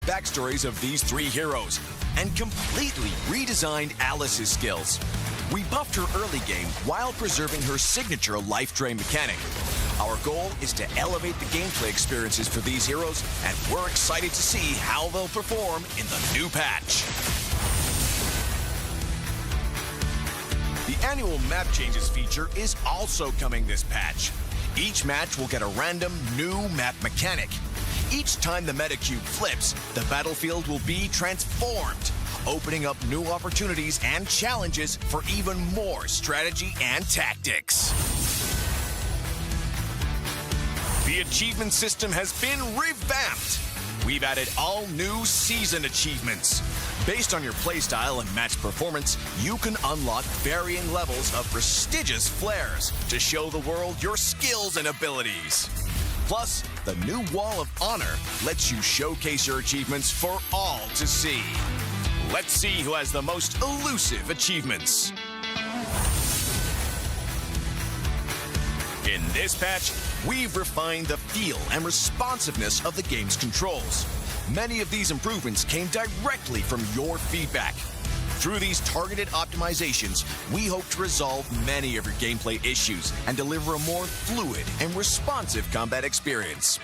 backstories of these three heroes and completely redesigned Alice's skills. We buffed her early game while preserving her signature life drain mechanic. Our goal is to elevate the gameplay experiences for these heroes, and we're excited to see how they'll perform in the new patch. The annual map changes feature is also coming this patch. Each match will get a random new map mechanic. Each time the meta cube flips, the battlefield will be transformed, opening up new opportunities and challenges for even more strategy and tactics. The achievement system has been revamped. We've added all new season achievements. Based on your playstyle and match performance, you can unlock varying levels of prestigious flares to show the world your skills and abilities. Plus, the new Wall of Honor lets you showcase your achievements for all to see. Let's see who has the most elusive achievements. In this patch, we've refined the feel and responsiveness of the game's controls. Many of these improvements came directly from your feedback. Through these targeted optimizations, we hope to resolve many of your gameplay issues and deliver a more fluid and responsive combat experience.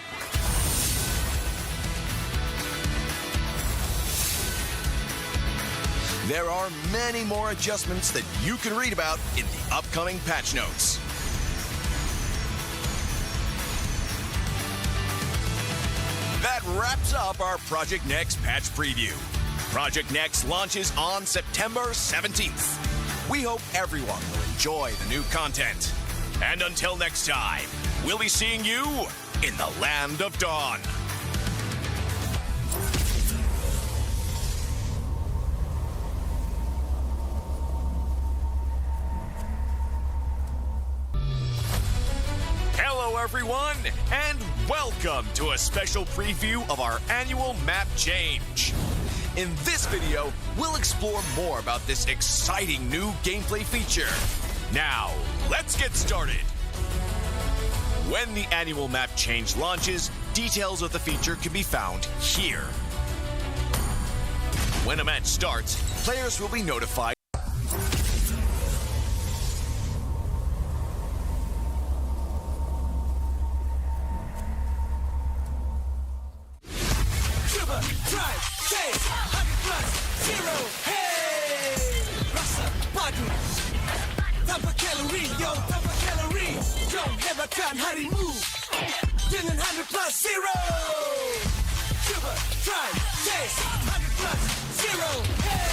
There are many more adjustments that you can read about in the upcoming patch notes. That wraps up our Project Next patch preview. Project Next launches on September 17th. We hope everyone will enjoy the new content. And until next time, we'll be seeing you in the Land of Dawn. Hello everyone, and welcome to a special preview of our annual map change. In this video, we'll explore more about this exciting new gameplay feature. Now, let's get started. When the annual map change launches, details of the feature can be found here. When a match starts, players will be notified. Kan harimu dengan 100 plus 0. Coba try taste 100 plus 0. Hey.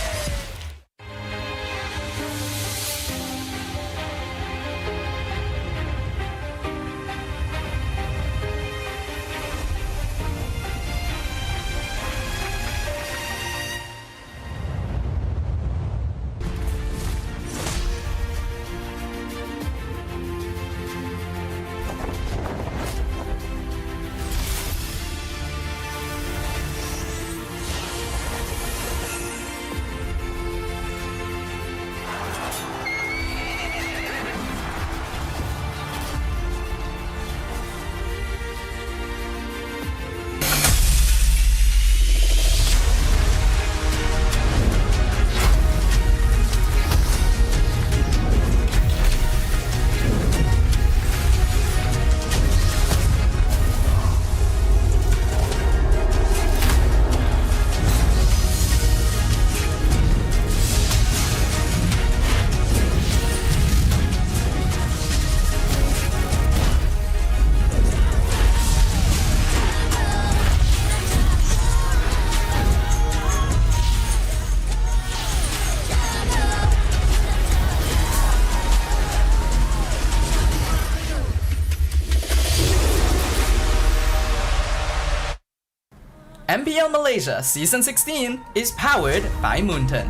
MPL Malaysia Season 16 is powered by Moonton.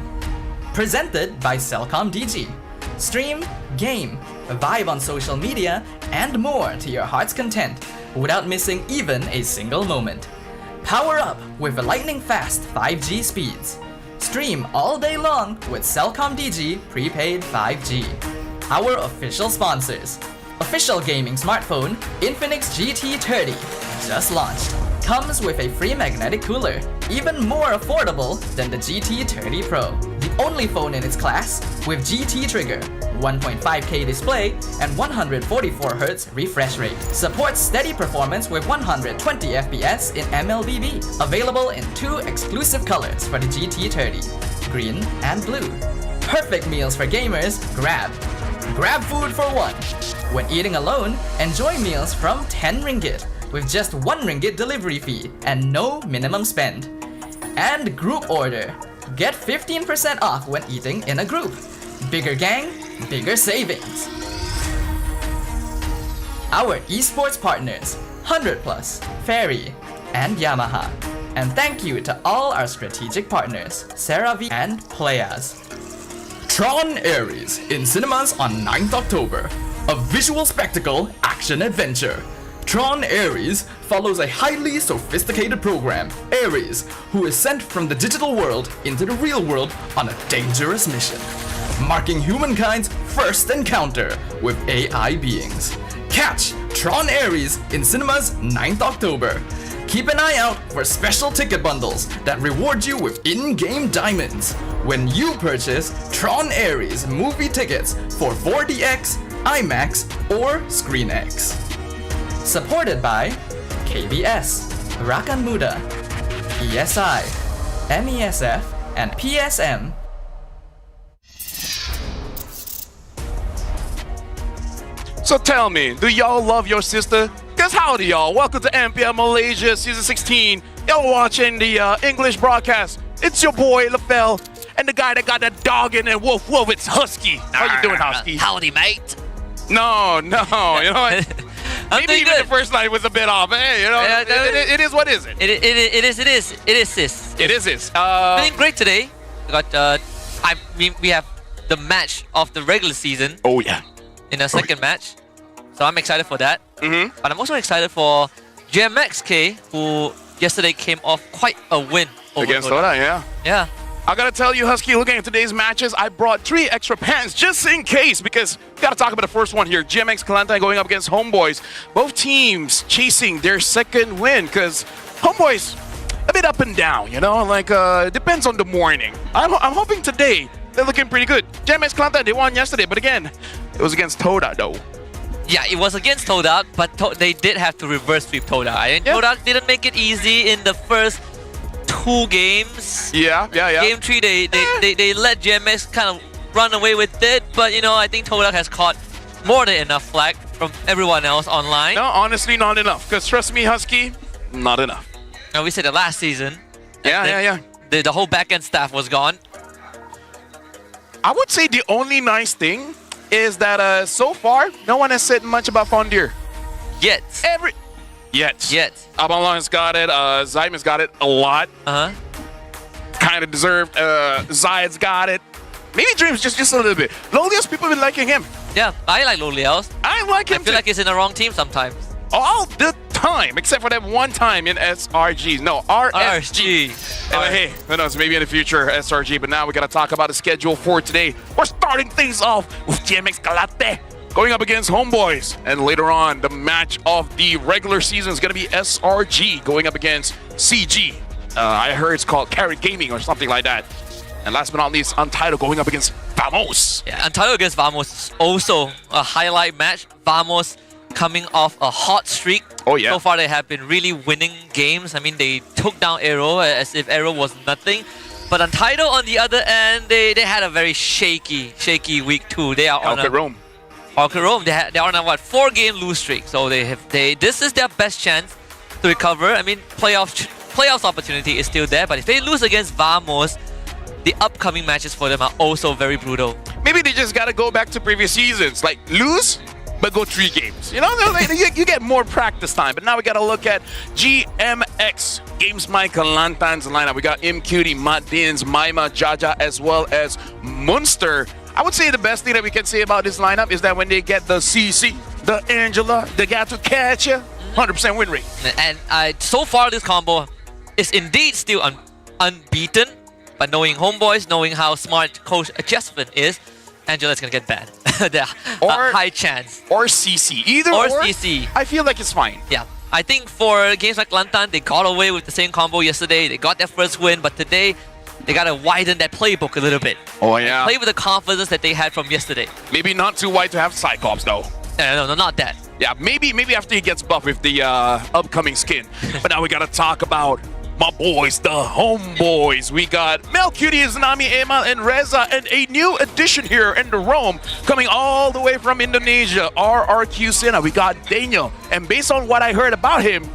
Presented by Celcom DG. Stream, game, vibe on social media, and more to your heart's content without missing even a single moment. Power up with lightning-fast 5G speeds. Stream all day long with Celcom DG prepaid 5G. Our official sponsors. Official gaming smartphone Infinix GT30 just launched. Comes with a free magnetic cooler, even more affordable than the GT30 Pro. The only phone in its class with GT trigger, 1.5K display, and 144Hz refresh rate. Supports steady performance with 120 FPS in MLBB. Available in 2 exclusive colors for the GT30, green and blue. Perfect meals for gamers, Grab. Grab food for one. When eating alone, enjoy meals from 10 ringgit with just 1 ringgit delivery fee and no minimum spend. And group order. Get 15% off when eating in a group. Bigger gang, bigger savings. Our esports partners, 100 Plus, Fairy, and Yamaha. And thank you to all our strategic partners, CeraVe and Playas. Tron Ares in cinemas on 9th October. A visual spectacle action adventure. Tron Ares follows a highly sophisticated program, Ares, who is sent from the digital world into the real world on a dangerous mission, marking humankind's first encounter with AI beings. Catch Tron Ares in cinemas 9th October. Keep an eye out for special ticket bundles that reward you with in-game diamonds when you purchase Tron Ares movie tickets for 4DX, IMAX, or ScreenX. Supported by KBS, Rakan Muda, ESI, MESF, and PSM. So tell me, do y'all love your sister? Cause howdy y'all, welcome to MPL Malaysia Season 16. Y'all watching the English broadcast. It's your boy, LaFell, and the guy that got that dog in there, woof woof, it's Husky. How you doing, Husky? Howdy, mate. No, you know what? Maybe even the first line was a bit off. Hey, you know, it is what is it? It is sis. It is this. Feeling great today. We got we have the match of the regular season Oh yeah. in the second match, so I'm excited for that. Mm-hmm. But I'm also excited for GMXK, who yesterday came off quite a win over Against Toda. Toda, yeah. Yeah. I gotta tell you, Husky, looking at today's matches, I brought 3 extra pens just in case, because we gotta talk about the first one here. GMX Kelantan going up against Homeboys. Both teams chasing their second win, because Homeboys a bit up and down, you know, like depends on the morning. I'm hoping today they're looking pretty good. GMX Kelantan, they won yesterday, but again, it was against Toda though. Yeah, it was against Toda, but they did have to reverse sweep Toda. And Toda didn't make it easy in the first 2 games. Yeah. Game 3, they let GMX kind of run away with it, but you know, I think Toda has caught more than enough flack from everyone else online. No, honestly, not enough. Because trust me, Husky, not enough. And we said the last season, Yeah. the whole back-end staff was gone. I would say the only nice thing is that so far, no one has said much about Fondier. Yet. Yet. Abalon has got it. Zyme has got it a lot. Kind of deserved. Zayed's got it. Maybe Dreams just a little bit. Lolios, people have been liking him. Yeah, I like Loliels. I like him I feel too. like he's in the wrong team sometimes. All the time, except for that one time in SRGs. No, RSG. Hey, who knows? Maybe in the future, SRG. But now we got to talk about the schedule for today. We're starting things off with GMX Galate going up against Homeboys. And later on, the match of the regular season is going to be SRG going up against CG. I heard it's called Carrot Gaming or something like that. And last but not least, Untitled going up against Vamos. Yeah, Untitled against Vamos is also a highlight match. Vamos coming off a hot streak. Oh, yeah. So far, they have been really winning games. I mean, they took down Aero as if Aero was nothing. But Untitled, on the other end, they had a very shaky week too. They are on Rome. Rome. They're on a 4-game lose streak. So this is their best chance to recover. I mean, playoffs opportunity is still there. But if they lose against Vamos, the upcoming matches for them are also very brutal. Maybe they just got to go back to previous seasons. Like, lose, but go 3 games. You know, you get more practice time. But now we got to look at GMX, Games My Kelantan's lineup. We got MQT, Matt Dins, Maima, Jaja, as well as Munster. I would say the best thing that we can say about this lineup is that when they get the CC, the Angela, they got to catch you, 100% win rate. And so far, this combo is indeed still unbeaten. But knowing Homeboys, knowing how smart Coach Jasmine is, Angela's gonna get banned. High chance. Or CC. Either or or CC. I feel like it's fine. Yeah. I think for games like Lantan, they got away with the same combo yesterday. They got their first win, but today they gotta widen that playbook a little bit. Oh yeah. Play with the confidence that they had from yesterday. Maybe not too wide to have Cyclops though. No, not that. Yeah, maybe after he gets buffed with the upcoming skin. But now we gotta talk about my boys, the homeboys. We got Melcuti, Zanami, Emal, and Reza, and a new addition here in the Rome, coming all the way from Indonesia, RRQ Sena. We got Daniel, and based on what I heard about him,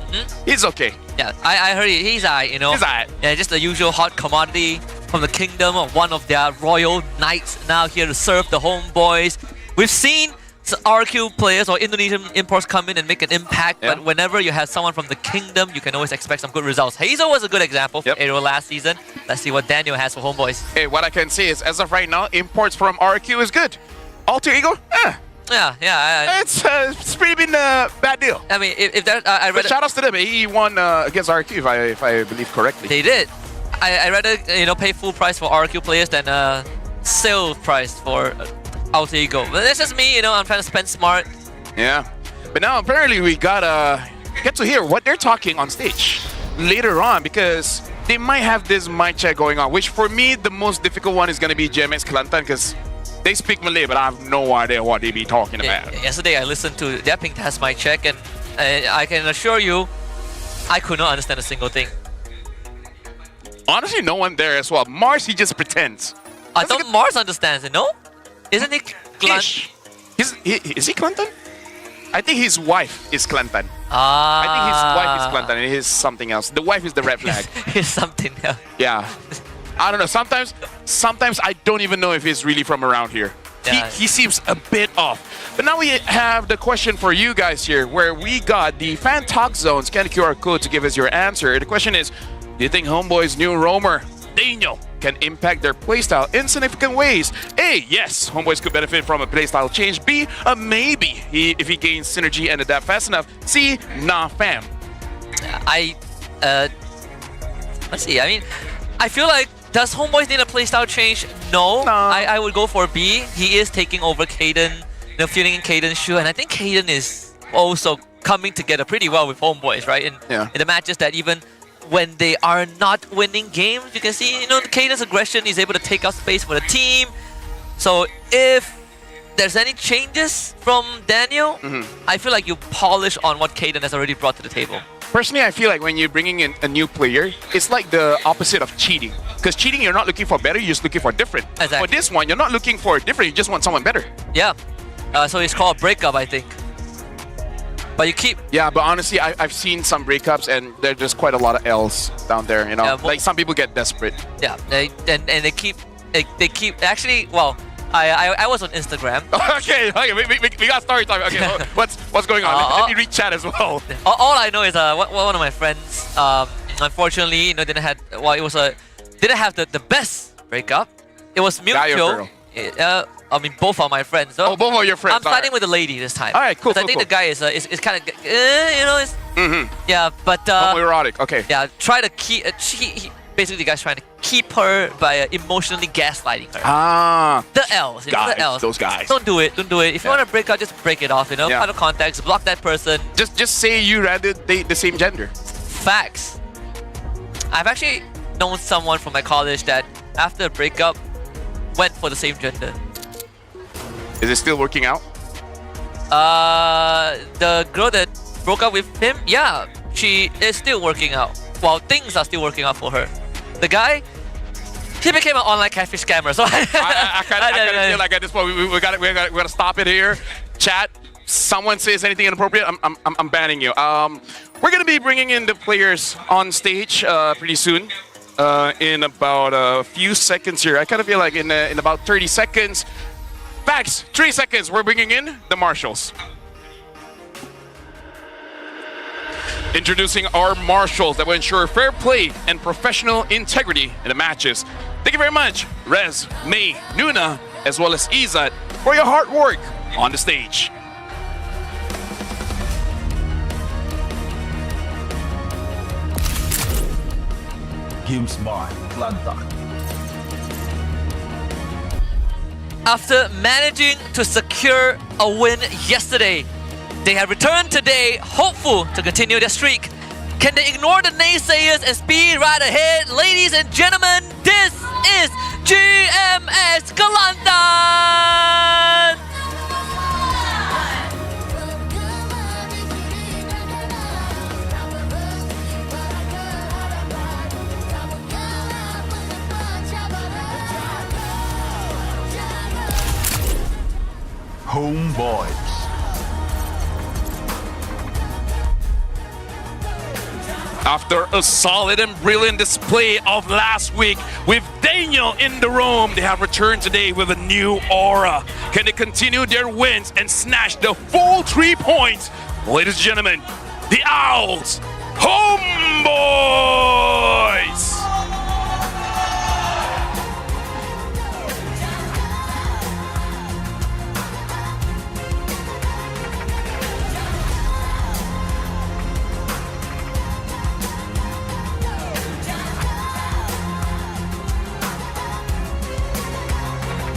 he's okay. Yeah, I heard he's alright, you know. He's alright. Yeah, just the usual hot commodity from the kingdom of one of their royal knights now here to serve the homeboys. We've seen RQ players or Indonesian imports come in and make an impact, but whenever you have someone from the kingdom, you can always expect some good results. Hazel was a good example for Aero last season. Let's see what Daniel has for homeboys. Hey, what I can say is, as of right now, imports from RQ is good. Alter Ego, Yeah. it's pretty been a bad deal. I mean, if that I read. But shout outs to them. He won against RQ, if I believe correctly. They did. I rather pay full price for RQ players than sale price for Alter Ego. But that's just me. I'm trying to spend smart. Yeah, but now apparently we gotta get to hear what they're talking on stage later on, because they might have this mic check going on. Which for me, the most difficult one is gonna be GMX Kelantan, because they speak Malay, but I have no idea what they be talking about. Yesterday I listened to their ping test mic check, and I can assure you, I could not understand a single thing. Honestly, no one there as well. Mars, he just pretends. I thought Mars understands it, no? Isn't he Ish. Is he Kelantan? I think his wife is Kelantan. Ah. I think his wife is Kelantan and he's something else. The wife is the red flag. It's something else. Yeah. I don't know. Sometimes I don't even know if he's really from around here. Yeah. He seems a bit off. But now we have the question for you guys here, where we got the fan talk zone. Scan the QR code to give us your answer. The question is, do you think Homeboy's new roamer, Daniel, can impact their playstyle in significant ways? A, yes, Homeboys could benefit from a playstyle change. B, a maybe, if he gains synergy and adapt fast enough. C, nah fam. Let's see, I mean, I feel like, does Homeboys need a playstyle change? No. I would go for B. He is taking over Kaden, feeling in Kaden's shoe, and I think Kaden is also coming together pretty well with Homeboys, right? In the matches that even when they are not winning games, you can see, Kaden's aggression is able to take out space for the team. So if there's any changes from Daniel, I feel like you polish on what Kaden has already brought to the table. Personally, I feel like when you're bringing in a new player, it's like the opposite of cheating. Because cheating, you're not looking for better, you're just looking for different. Exactly. For this one, you're not looking for different, you just want someone better. Yeah. So it's called a breakup, I think. But you keep... Yeah, but honestly, I've seen some breakups and there's just quite a lot of L's down there, like some people get desperate. Yeah, and they keep... Actually, well, I was on Instagram. okay, we got story time. Okay, what's going on? Let me read chat as well. All I know is one of my friends, unfortunately, didn't have the best breakup. It was mutual. I mean, both are my friends. So both of your friends. I'm starting with the lady this time. All right, cool. I think the guy is kind of, yeah, but homoerotic. Okay. Yeah, try to keep. Basically, the guy's trying to keep her by emotionally gaslighting her. Ah. The L's. Guys, the L's. those guys. Don't do it. If you want to break up, just break it off. Out of context, block that person. Just say you rather date the same gender. Facts. I've actually known someone from my college that after a breakup went for the same gender. Is it still working out? The girl that broke up with him, yeah, she is still working out. Well, things are still working out for her. The guy, he became an online catfish scammer. So I kind of feel like at this point we gotta stop it here. Chat. Someone says anything inappropriate, I'm banning you. We're gonna be bringing in the players on stage pretty soon. In about a few seconds here. I kind of feel like in about 30 seconds. Facts, 3 seconds, we're bringing in the Marshals. Introducing our Marshals that will ensure fair play and professional integrity in the matches. Thank you very much, Rez, May, Nuna, as well as Izat, for your hard work on the stage. Games by Lantan. After managing to secure a win yesterday, They have returned today, hopeful to continue their streak. Can they ignore the naysayers and speed right ahead? Ladies and gentlemen, this is GMS Kelantan! Homeboys. After a solid and brilliant display of last week with Daniel in the room, they have returned today with a new aura. Can they continue their wins and snatch the full 3 points? Ladies and gentlemen, the Owls, Homeboys!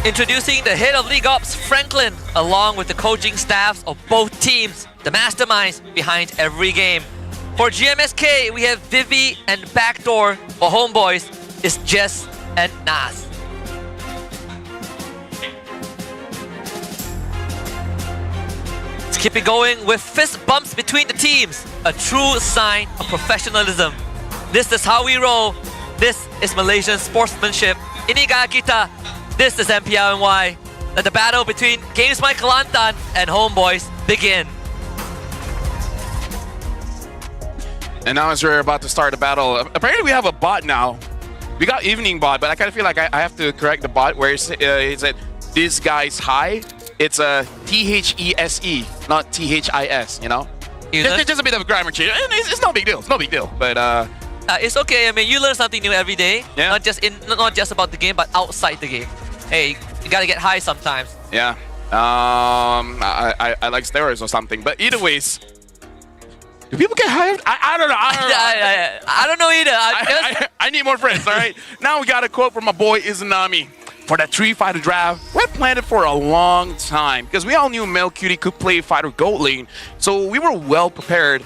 Introducing the head of League Ops, Franklin, along with the coaching staffs of both teams, the masterminds behind every game. For GMSK, we have Vivi and Backdoor. For Homeboys, it's Jess and Nas. Let's keep it going with fist bumps between the teams, a true sign of professionalism. This is how we roll. This is Malaysian sportsmanship. Iniga kita. This is MPL MY. Let the battle between Games My Kelantan and Homeboys begin. And now as we're about to start the battle, apparently we have a bot now. We got evening bot, but I kind of feel like I have to correct the bot where it's that this guy's high. It's a THESE, not THIS, you know? Just a bit of a grammar change. And it's no big deal. It's no big deal. But it's okay. I mean, you learn something new every day. Yeah. Not just about the game, but outside the game. Hey, you gotta get high sometimes. yeah. I like steroids or something. But either ways, do people get high? I don't know. I don't know either. I need more friends, all right? Now we got a quote from my boy Izanami. For that 3-fighter draft, we planned it for a long time because we all knew Mel Cutie could play fighter gold lane. So we were well prepared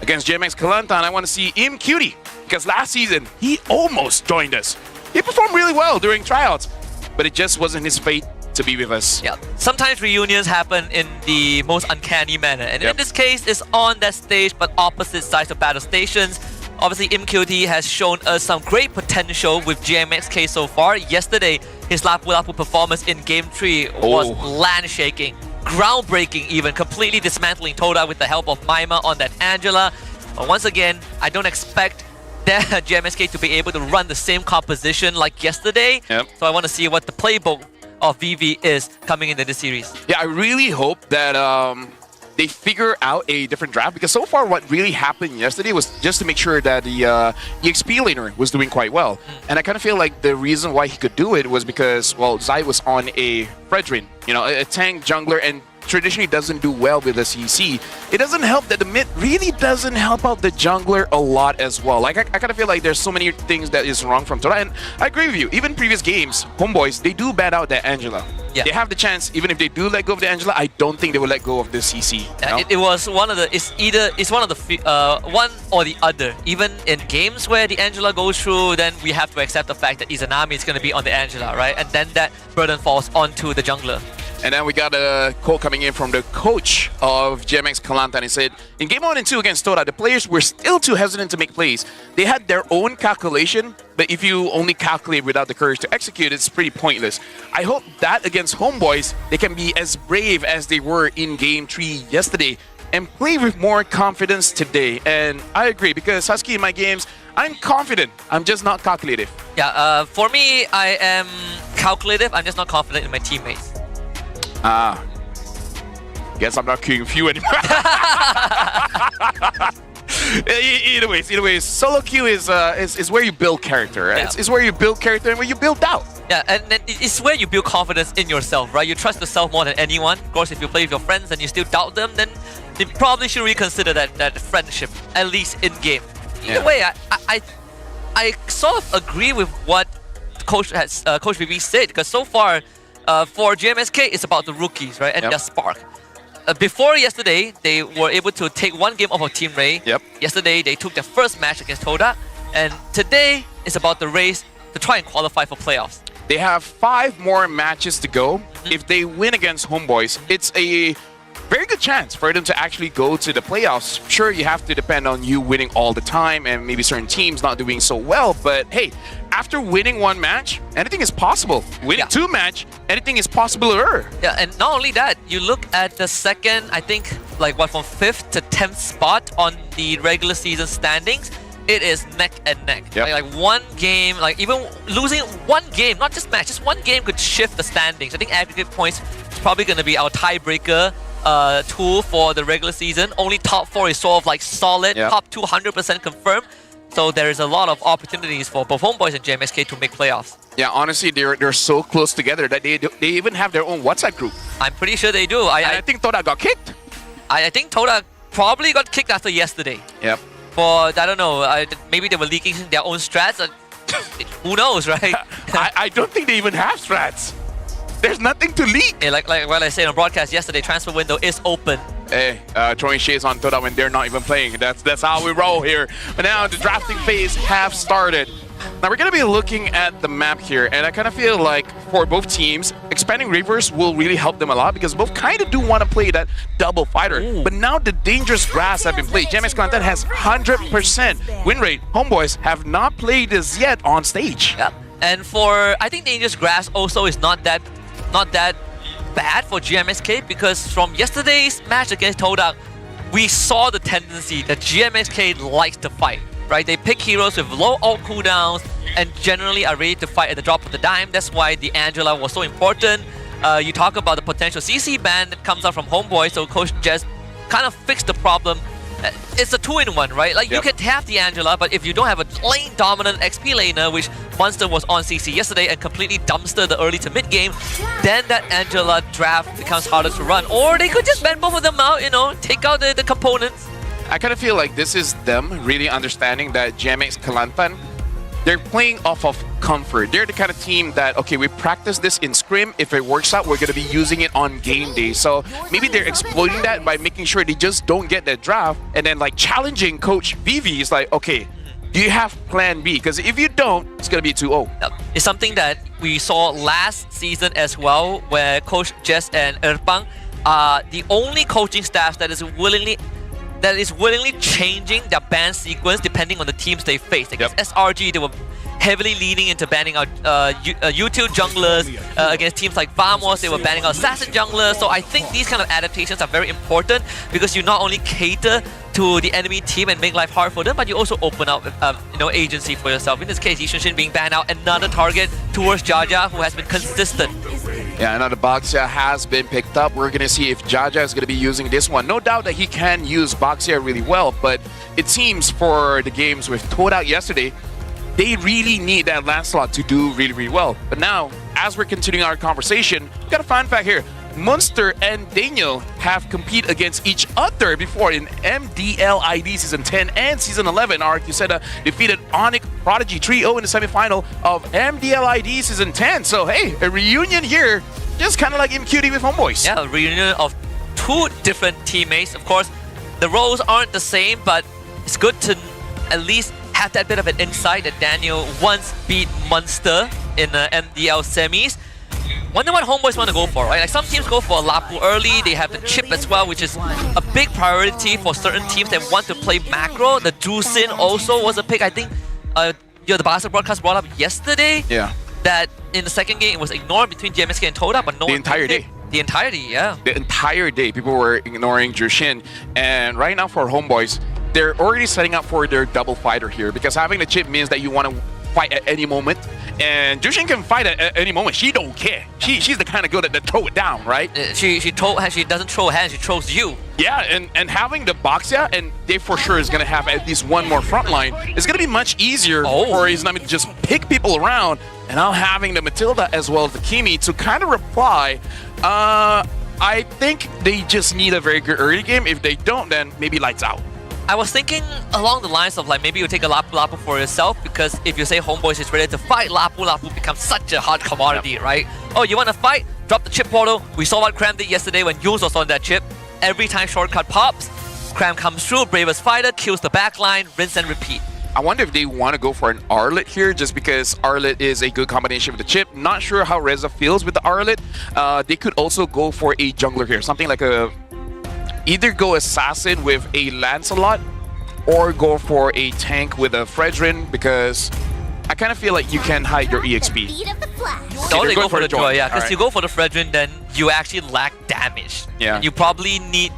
against JMX Kelantan. I want to see him Cutie because last season, he almost joined us. He performed really well during tryouts, but it just wasn't his fate to be with us. Yeah. Sometimes reunions happen in the most uncanny manner. And in this case, it's on that stage, but opposite sides of battle stations. Obviously, MQT has shown us some great potential with GMXK so far. Yesterday, his Lapu-Lapu performance in Game 3 was land-shaking, groundbreaking even, completely dismantling Toda with the help of Maima on that Angela. But once again, I don't expect that GMSK to be able to run the same composition like yesterday. Yep. So I want to see what the playbook of VV is coming into this series. Yeah, I really hope that they figure out a different draft because so far what really happened yesterday was just to make sure that the EXP laner was doing quite well. And I kind of feel like the reason why he could do it was because, well, Zai was on a Fredrin, you know, a tank jungler, and traditionally doesn't do well with the CC. It doesn't help that the mid really doesn't help out the jungler a lot as well. Like, I kind of feel like there's so many things that is wrong from Tora. And I agree with you. Even previous games, Homeboys, they do bat out that Angela. Yeah. They have the chance. Even if they do let go of the Angela, I don't think they will let go of the CC. You know? It was one of the, it's one of the, one or the other. Even in games where the Angela goes through, then we have to accept the fact that Izanami is going to be on the Angela, right? And then that burden falls onto the jungler. And then we got a quote coming in from the coach of GMX Kelantan. He said, in Game 1 and 2 against Tora, the players were still too hesitant to make plays. They had their own calculation, but if you only calculate without the courage to execute, it's pretty pointless. I hope that against Homeboys, they can be as brave as they were in Game 3 yesterday and play with more confidence today. And I agree, because Husky in my games, I'm confident. I'm just not calculative. Yeah, for me, I am calculative. I'm just not confident in my teammates. Guess I'm not queuing with you anymore. Either way, solo queue is where you build character. Right? Yeah. It's where you build character and where you build doubt. Yeah, and then it's where you build confidence in yourself, right? You trust yourself more than anyone. Of course, if you play with your friends and you still doubt them, then you probably should reconsider that friendship, at least in game. Either way, I sort of agree with what Coach VV said, because so far, for GMSK, it's about the rookies, right? And their spark. before yesterday, they were able to take one game off of Team Ray. Yep. Yesterday, they took their first match against Toda. And today is about the race to try and qualify for playoffs. They have 5 more matches to go. If they win against Homeboys, it's a very good chance for them to actually go to the playoffs. Sure, you have to depend on you winning all the time and maybe certain teams not doing so well. But hey, after winning 1 match, anything is possible. Winning 2 match, anything is possible-er. Yeah, and not only that, you look at the second, I think, like what, from 5th to 10th spot on the regular season standings. It is neck and neck. Yep. Like one game, like even losing one game, not just match, just one game could shift the standings. I think aggregate points is probably going to be our tiebreaker tool for the regular season. Only top 4 is sort of like solid, Yep. top 2 100% confirmed. So there is a lot of opportunities for both Homeboys and JMSK to make playoffs. Yeah, honestly, they're so close together that they even have their own WhatsApp group. I'm pretty sure they do. And I think Toda got kicked. I think Toda probably got kicked after yesterday. Yep. For, I don't know, maybe they were leaking their own strats. Who knows, right? I don't think they even have strats. There's nothing to leak. Hey, like what I said on broadcast yesterday, transfer window is open. Hey, throwing shades on Toda when they're not even playing. That's how we roll here. But now the drafting phase have started. Now we're going to be looking at the map here, and I kind of feel like for both teams, expanding rivers will really help them a lot because both kind of do want to play that double fighter. Ooh. But now the dangerous grass have been played. GMX Content has 100% win rate. Homeboys have not played this yet on stage. Yeah. And for, I think Dangerous Grass also is not that bad for GMSK because from yesterday's match against Toda, we saw the tendency that GMSK likes to fight. Right, they pick heroes with low ult cooldowns and generally are ready to fight at the drop of the dime. That's why the Angela was so important. You talk about the potential CC ban that comes out from Homeboy, so Coach Jess kind of fixed the problem. It's a 2-in-1, right? Like, Yep. you can have the Angela, but if you don't have a lane dominant XP laner, which Monster was on CC yesterday and completely dumpster the early to mid game, then that Angela draft becomes harder to run. Or they could just ban both of them out, you know, take out the components. I kind of feel like this is them really understanding that GMX Kelantan, they're playing off of comfort. They're the kind of team that, okay, we practice this in scrim. If it works out, we're going to be using it on game day. So maybe they're exploiting that by making sure they just don't get that draft and then like challenging Coach Vivi is like, okay, do you have plan B? Because if you don't, it's going to be 2-0. It's something that we saw last season as well, where Coach Jess and Erpang are the only coaching staff that is willingly changing their ban sequence depending on the teams they face. Against SRG, they were heavily leaning into banning out YouTube junglers. Against teams like Vamos, they were banning out assassin junglers. So I think these kind of adaptations are very important because you not only cater to the enemy team and make life hard for them, but you also open up agency for yourself. In this case, Yishunshin being banned out, another target towards Jaja, who has been consistent. Yeah, another Boxia has been picked up. We're going to see if Jaja is going to be using this one. No doubt that he can use Boxia really well, but it seems for the games with Toda yesterday, they really need that Lancelot to do really, really well. But now, as we're continuing our conversation, we got a fun fact here. Munster and Daniel have competed against each other before in MDL ID Season 10 and Season 11. Arcuseta defeated Onyx Prodigy 3-0 in the semifinal of MDL ID Season 10. So hey, a reunion here, just kind of like MQD with Homeboys. Yeah, a reunion of 2 different teammates. Of course, the roles aren't the same, but it's good to at least have that bit of an insight that Daniel once beat Munster in the MDL semis. Wonder what Homeboys want to go for, right? Like, some teams go for Lapu early, they have the chip as well, which is a big priority for certain teams that want to play macro. The Drusin also was a pick. I think the Barca broadcast brought up yesterday that in the second game it was ignored between GMSK and Toda, but no one entire day. The entirety, yeah. The entire day, people were ignoring Jushin. And right now for Homeboys, they're already setting up for their double fighter here because having the chip means that you want to fight at any moment. And Jushin can fight at any moment. She don't care. She's the kind of girl that throw it down, right? She doesn't throw hands, she throws you. Yeah, and having the Boxia, and they for sure is going to have at least one more front line, it's going to be much easier for Izanami to just pick people around. And now having the Matilda as well as the Kimi to kind of reply, I think they just need a very good early game. If they don't, then maybe lights out. I was thinking along the lines of like maybe you take a Lapu Lapu for yourself, because if you say Homeboys is ready to fight, Lapu Lapu becomes such a hard commodity, right? Oh, you want to fight? Drop the chip portal. We saw what Cram did yesterday when Yus was on that chip. every time shortcut pops, Cram comes through, Bravest Fighter kills the backline, rinse and repeat. I wonder if they want to go for an Arlet here, just because Arlet is a good combination with the chip. Not sure how Reza feels with the Arlet. They could also go for a jungler here, something like either go Assassin with a Lancelot, or go for a tank with a Fredrin, because I kind of feel like you can hide your EXP. So they go for the Joy, yeah, because Alright. you go for the Fredrin, then you actually lack damage. Yeah. And you probably need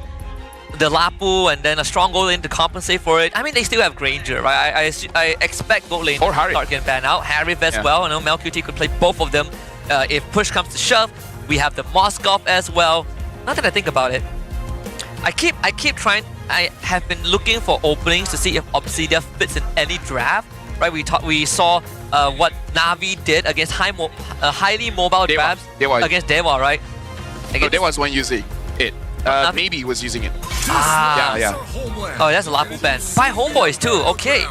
the Lapu and then a strong gold lane to compensate for it. I mean, they still have Granger, right? I expect gold lane Or to Harry. start getting banned out. Harry as Yeah. well. I know MelQT could play both of them. If push comes to shove, we have the Moskov as well. Not that I think about it. I keep trying. I have been looking for openings to see if Obsidia fits in any draft. Right? We saw what Navi did against highly mobile Dewa. drafts Dewa. against Dewa, right? No, there was one using it. Navi? Maybe he was using it. Ah. Yeah. Oh, that's a Lapu ban. By Homeboys too. Okay.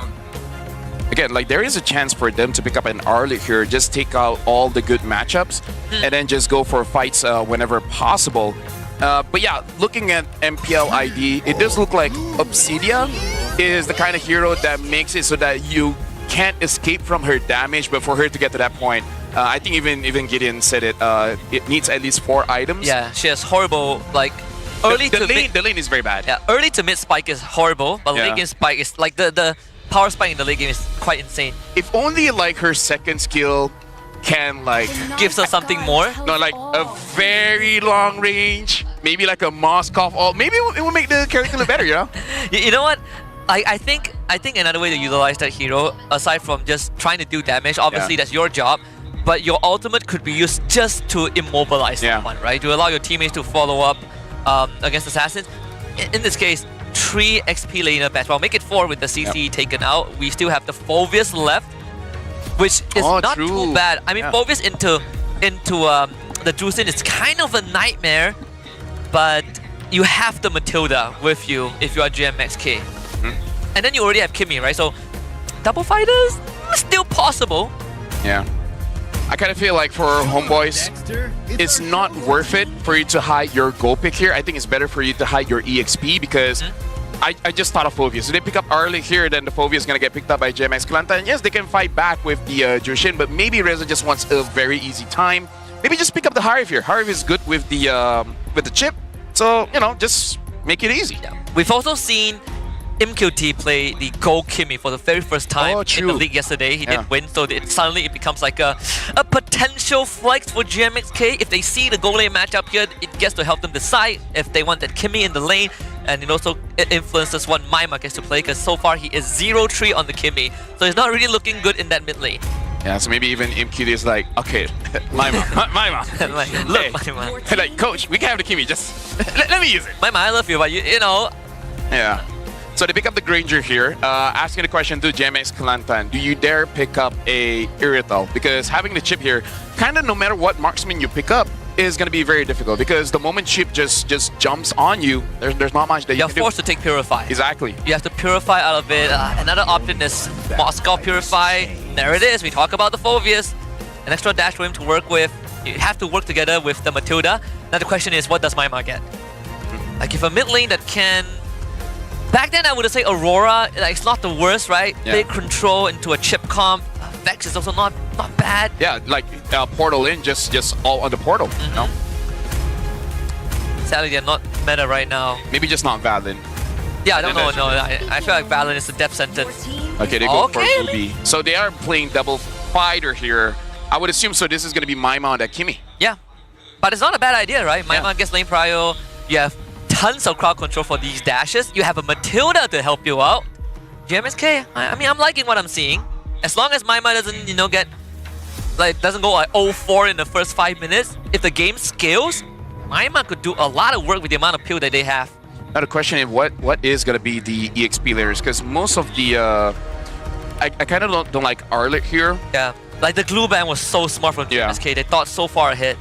Again, like there is a chance for them to pick up an Arlet here, just take out all the good matchups, and then just go for fights whenever possible. But yeah, looking at MPL ID, it does look like Obsidia is the kind of hero that makes it so that you can't escape from her damage, but for her to get to that point, I think even Gideon said it, it needs at least 4 items. Yeah, she has horrible, like, early the to lane, mid. the lane is very bad. Yeah, early to mid spike is horrible, but Yeah. late game spike is like the power spike in the late game is quite insane. If only like her second skill can like Gives us something more. no, like a very long range, maybe like a Moskov, or maybe it will make the character look better, you know? You know what? I think another way to utilize that hero, aside from just trying to do damage, obviously Yeah. that's your job, but your ultimate could be used just to immobilize Yeah. someone, right? To allow your teammates to follow up against assassins. In this case, 3 XP laner best. Well, make it 4 with the CC taken out. We still have the Phoveus left, which is Oh, not true. too bad. I mean, Yeah. Phoveus into the Drusin is kind of a nightmare, but you have the Matilda with you if you are GMXK. And then you already have Kimmy, right? So double fighters still possible. Yeah. I kind of feel like for Homeboys, it's not worth it for you to hide your gold pick here. I think it's better for you to hide your EXP, because I just thought of Phoveus. So they pick up Arlet here, then the Phoveus is going to get picked up by GMX Klanta. And yes, they can fight back with the Jushin, but maybe Reza just wants a very easy time. Maybe just pick up the Harif here. Harif is good with the chip. So, you know, just make it easy. Yeah. We've also seen MQT play the Gold Kimmy for the very first time Oh, in true. the league yesterday. He Yeah. did win, so suddenly it becomes like a potential flex for GMXK. If they see the gold lane matchup here, it gets to help them decide if they want that Kimmy in the lane, and it also influences what Maima gets to play, because so far he is 0-3 on the Kimmy, so he's not really looking good in that mid lane. Yeah, so maybe even MQD is like, okay, Maima. Like, look, Hey. Maima. Like, coach, we can have the Kimmy, just let me use it. Maima, I love you, but you know, Yeah. So they pick up the Granger here, asking the question to GMX Kelantan, do you dare pick up a Irital? Because having the chip here, kind of no matter what marksman you pick up, is going to be very difficult, because the moment chip just jumps on you, there's not much that you you're can do. forced to take Purify. Exactly. You have to Purify out of it. Another option is Moskov Purify. There it is. We talk about the Phoveus. An extra dash for him to work with. You have to work together with the Matilda. Now the question is, what does Maima get? Like if a mid lane that can... Back then I would say Aurora, like, it's not the worst, right? Yeah. Big control into a chip comp. Vex is also not bad. Yeah, like portal in, just all on the portal. You know? Sadly, they're not meta right now. Maybe just not Valen. Yeah, I don't know. then No, I feel like Valen is a death sentence. Okay, they go Okay. for Ruby. So they are playing double fighter here. I would assume so. This is going to be Maima on that Kimmy. Yeah, but it's not a bad idea, right? Maima Yeah. gets lane prio. You have tons of crowd control for these dashes. You have a Matilda to help you out. GMSK, I mean, I'm liking what I'm seeing. As long as Maima doesn't, doesn't go like 0-4 in the first 5 minutes. If the game scales, Maima could do a lot of work with the amount of peel that they have. Now the question is, what is going to be the EXP layers? Because most of the... I kind of don't like Arlet here. Yeah, like the glue ban was so smart from Yeah. GMSK. They thought so far ahead.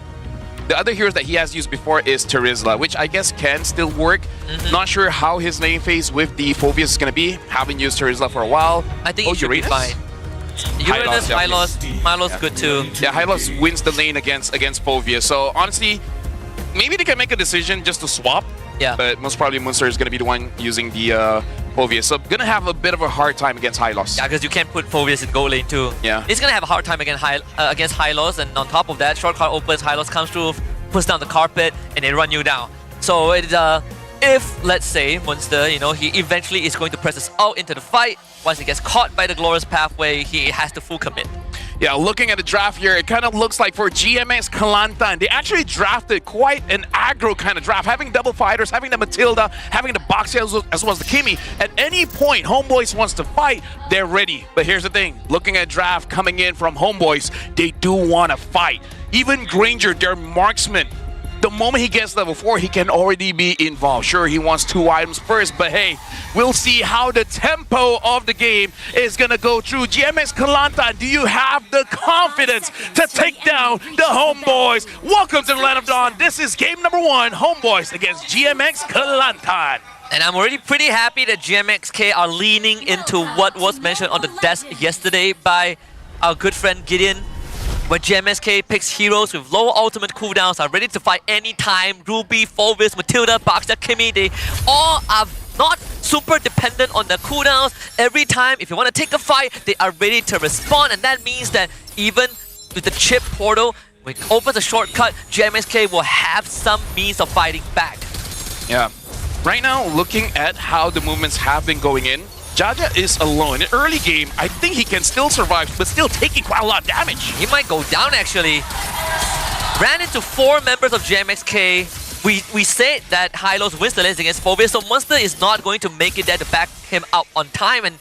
The other heroes that he has used before is Terizla, which I guess can still work. Not sure how his lane phase with the Phoveus is going to be. Haven't used Terizla for a while. I think it should be Uranus? fine. Uranus, Hylos, Milo's good too. Yeah, Hylos wins the lane against Phoveus. So honestly, maybe they can make a decision just to swap Yeah. But most probably Munster is going to be the one using the Phoveus. So going to have a bit of a hard time against Hylos. Yeah, because you can't put Phoveus in goal lane too. Yeah. He's going to have a hard time against Hylos, and on top of that, short card opens, Hylos comes through, puts down the carpet, and they run you down. So it's if, let's say, Munster, you know, he eventually is going to press us out into the fight, once he gets caught by the Glorious Pathway, he has to full commit. Yeah, looking at the draft here, it kind of looks like for GMX Kelantan, they actually drafted quite an aggro kind of draft, having double fighters, having the Matilda, having the Boxer as well as the Kimi. At any point, Homeboys wants to fight, they're ready. But here's the thing, looking at draft coming in from Homeboys, they do want to fight. Even Granger, their marksman, the moment he gets level 4, he can already be involved. Sure, he wants 2 items first, but hey, we'll see how the tempo of the game is going to go through. GMX Kelantan, do you have the confidence to take down the Homeboys? Welcome to the Land of Dawn. This is game number 1, Homeboys against GMX Kelantan. And I'm already pretty happy that GMXK are leaning into what was mentioned on the desk yesterday by our good friend Gideon, where GMSK picks heroes with low ultimate cooldowns, are ready to fight anytime. Ruby, Phoveus, Matilda, Boxer, Kimi, they all are not super dependent on their cooldowns. Every time, if you want to take a fight, they are ready to respond, and that means that even with the chip portal, when it opens a shortcut, GMSK will have some means of fighting back. Yeah. Right now, looking at how the movements have been going in, Jaja is alone. In early game, I think he can still survive, but still taking quite a lot of damage. He might go down actually. Ran into 4 members of GMXK. We said that Hylos wins the lane against Phoveus, so Munster is not going to make it there to back him up on time. And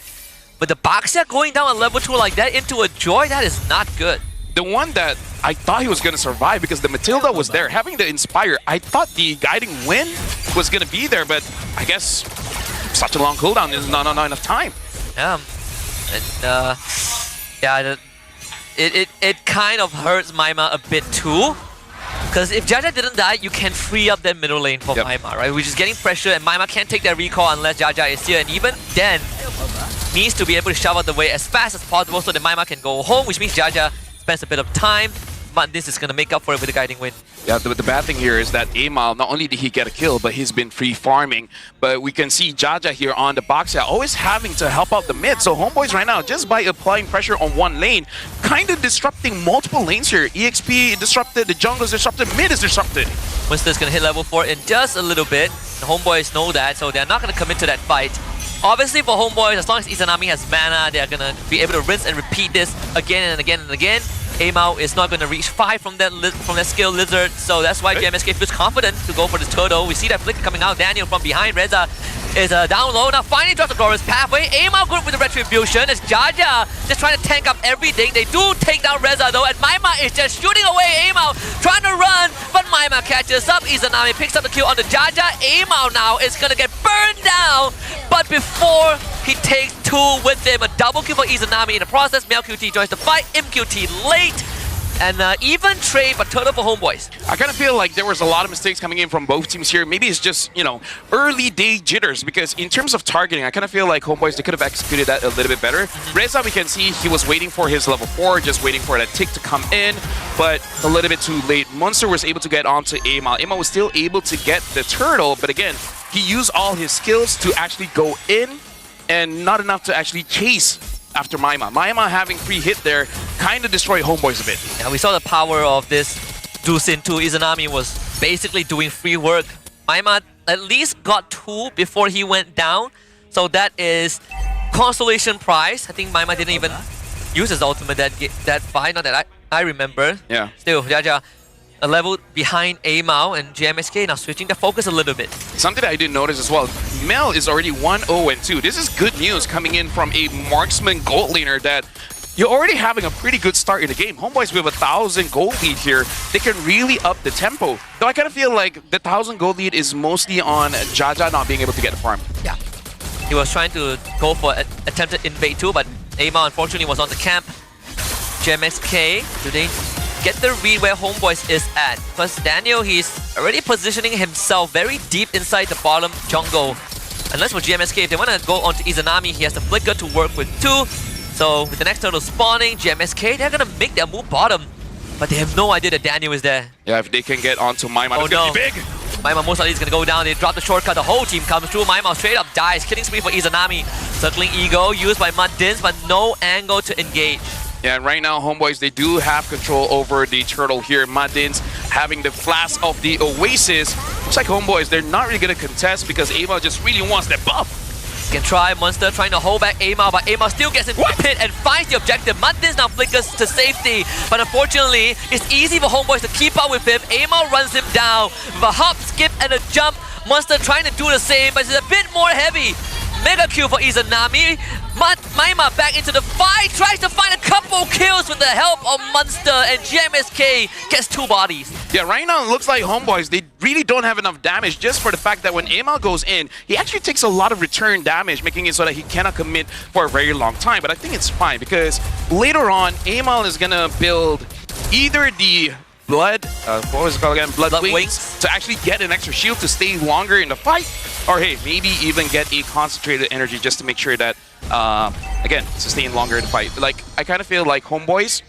with the Boxer going down on level 2 like that into a Joy, that is not good. The one that I thought he was going to survive because the Matilda was there. Having the Inspire, I thought the Guiding Wind was going to be there, but I guess such a long cooldown is not enough time. Yeah, and yeah, it kind of hurts Maima a bit too. Because if Jaja didn't die, you can free up that middle lane for Maima, right? Which is getting pressure, and Maima can't take that recall unless Jaja is here. And even then, needs to be able to shove out the way as fast as possible so that Maima can go home, which means Jaja spends a bit of time, but this is going to make up for it with the Guiding Wind. Yeah, the bad thing here is that Amal, not only did he get a kill, but he's been free farming. But we can see Jaja here on the box, always having to help out the mid. So Homeboys right now, just by applying pressure on one lane, kind of disrupting multiple lanes here. EXP disrupted, the jungle is disrupted, mid is disrupted. Munster's going to hit level 4 in just a little bit. The Homeboys know that, so they're not going to commit to that fight. Obviously for Homeboys, as long as Izanami has mana, they're going to be able to rinse and repeat this again and again and again. Amao is not going to reach 5 from that skill lizard, so that's why GMSK feels confident to go for this turtle. We see that flicker coming out. Daniel from behind. Reza is down low. Now finally drops the Glorious Pathway. Amao good with the Retribution. It's Jaja just trying to tank up everything. They do take down Reza though, and Maima is just shooting away Amao, trying to run, but Maima catches up. Izanami picks up the kill on the Jaja. Amao now is going to get burned down, but before he takes 2 with him, a double kill for Izanami in the process. MLQT joins the fight. MQT late. And even trade, but turtle for Homeboys. I kind of feel like there was a lot of mistakes coming in from both teams here. Maybe it's just, you know, early day jitters, because in terms of targeting, I kind of feel like Homeboys, they could have executed that a little bit better. Reza, we can see he was waiting for his level 4, just waiting for that tick to come in, but a little bit too late. Munster was able to get onto Amal. Amal was still able to get the turtle, but again, he used all his skills to actually go in and not enough to actually chase after Maima. Maima having free hit there kind of destroyed Homeboys a bit. Yeah, we saw the power of this Dusin 2. Izanami was basically doing free work. Maima at least got 2 before he went down, so that is consolation prize. I think Maima didn't even use his ultimate that fight, not that I remember. Yeah. Still, Jaja a level behind Amao, and GMSK now switching the focus a little bit. Something that I didn't notice as well, Mel is already 1-0-2. This is good news coming in from a marksman gold laner that you're already having a pretty good start in the game. Homeboys with 1,000 gold lead here, they can really up the tempo. Though I kind of feel like the 1,000 gold lead is mostly on Jaja not being able to get the farm. Yeah. He was trying to go for attempted invade too, but Amao unfortunately was on the camp. GMSK, do they get the read where Homeboys is at? Because Daniel, he's already positioning himself very deep inside the bottom jungle. Unless for GMSK, if they want to go onto Izanami, he has the flicker to work with too. So with the next turtle spawning, GMSK, they're going to make their move bottom. But they have no idea that Daniel is there. Yeah, if they can get onto Maima, oh it's going to be big. Maima most likely is going to go down. They drop the shortcut. The whole team comes through. Maima straight up dies. Killing spree for Izanami. Circling Ego used by Muddins, but no angle to engage. Yeah, and right now, Homeboys, they do have control over the turtle here. Muddins having the flask of the Oasis. Looks like Homeboys, they're not really going to contest because Amo just really wants that buff. Can try Monster trying to hold back Amal, but Amal still gets into the pit and finds the objective. Muddins now flickers to safety, but unfortunately, it's easy for Homeboys to keep up with him. Amal runs him down with a hop, skip, and a jump. Monster trying to do the same, but it's a bit more heavy. Mega kill for Izanami. Maima back into the fight, tries to find a couple kills with the help of Monster, and GMSK gets 2 bodies. Yeah, right now it looks like Homeboys, they really don't have enough damage just for the fact that when Amal goes in, he actually takes a lot of return damage, making it so that he cannot commit for a very long time. But I think it's fine because later on, Amal is gonna build either the Blood, what was it called again? Blood Wings, to actually get an extra shield to stay longer in the fight, or hey, maybe even get a concentrated energy just to make sure that, again, sustain longer in the fight. Like, I kind of feel like Homeboys,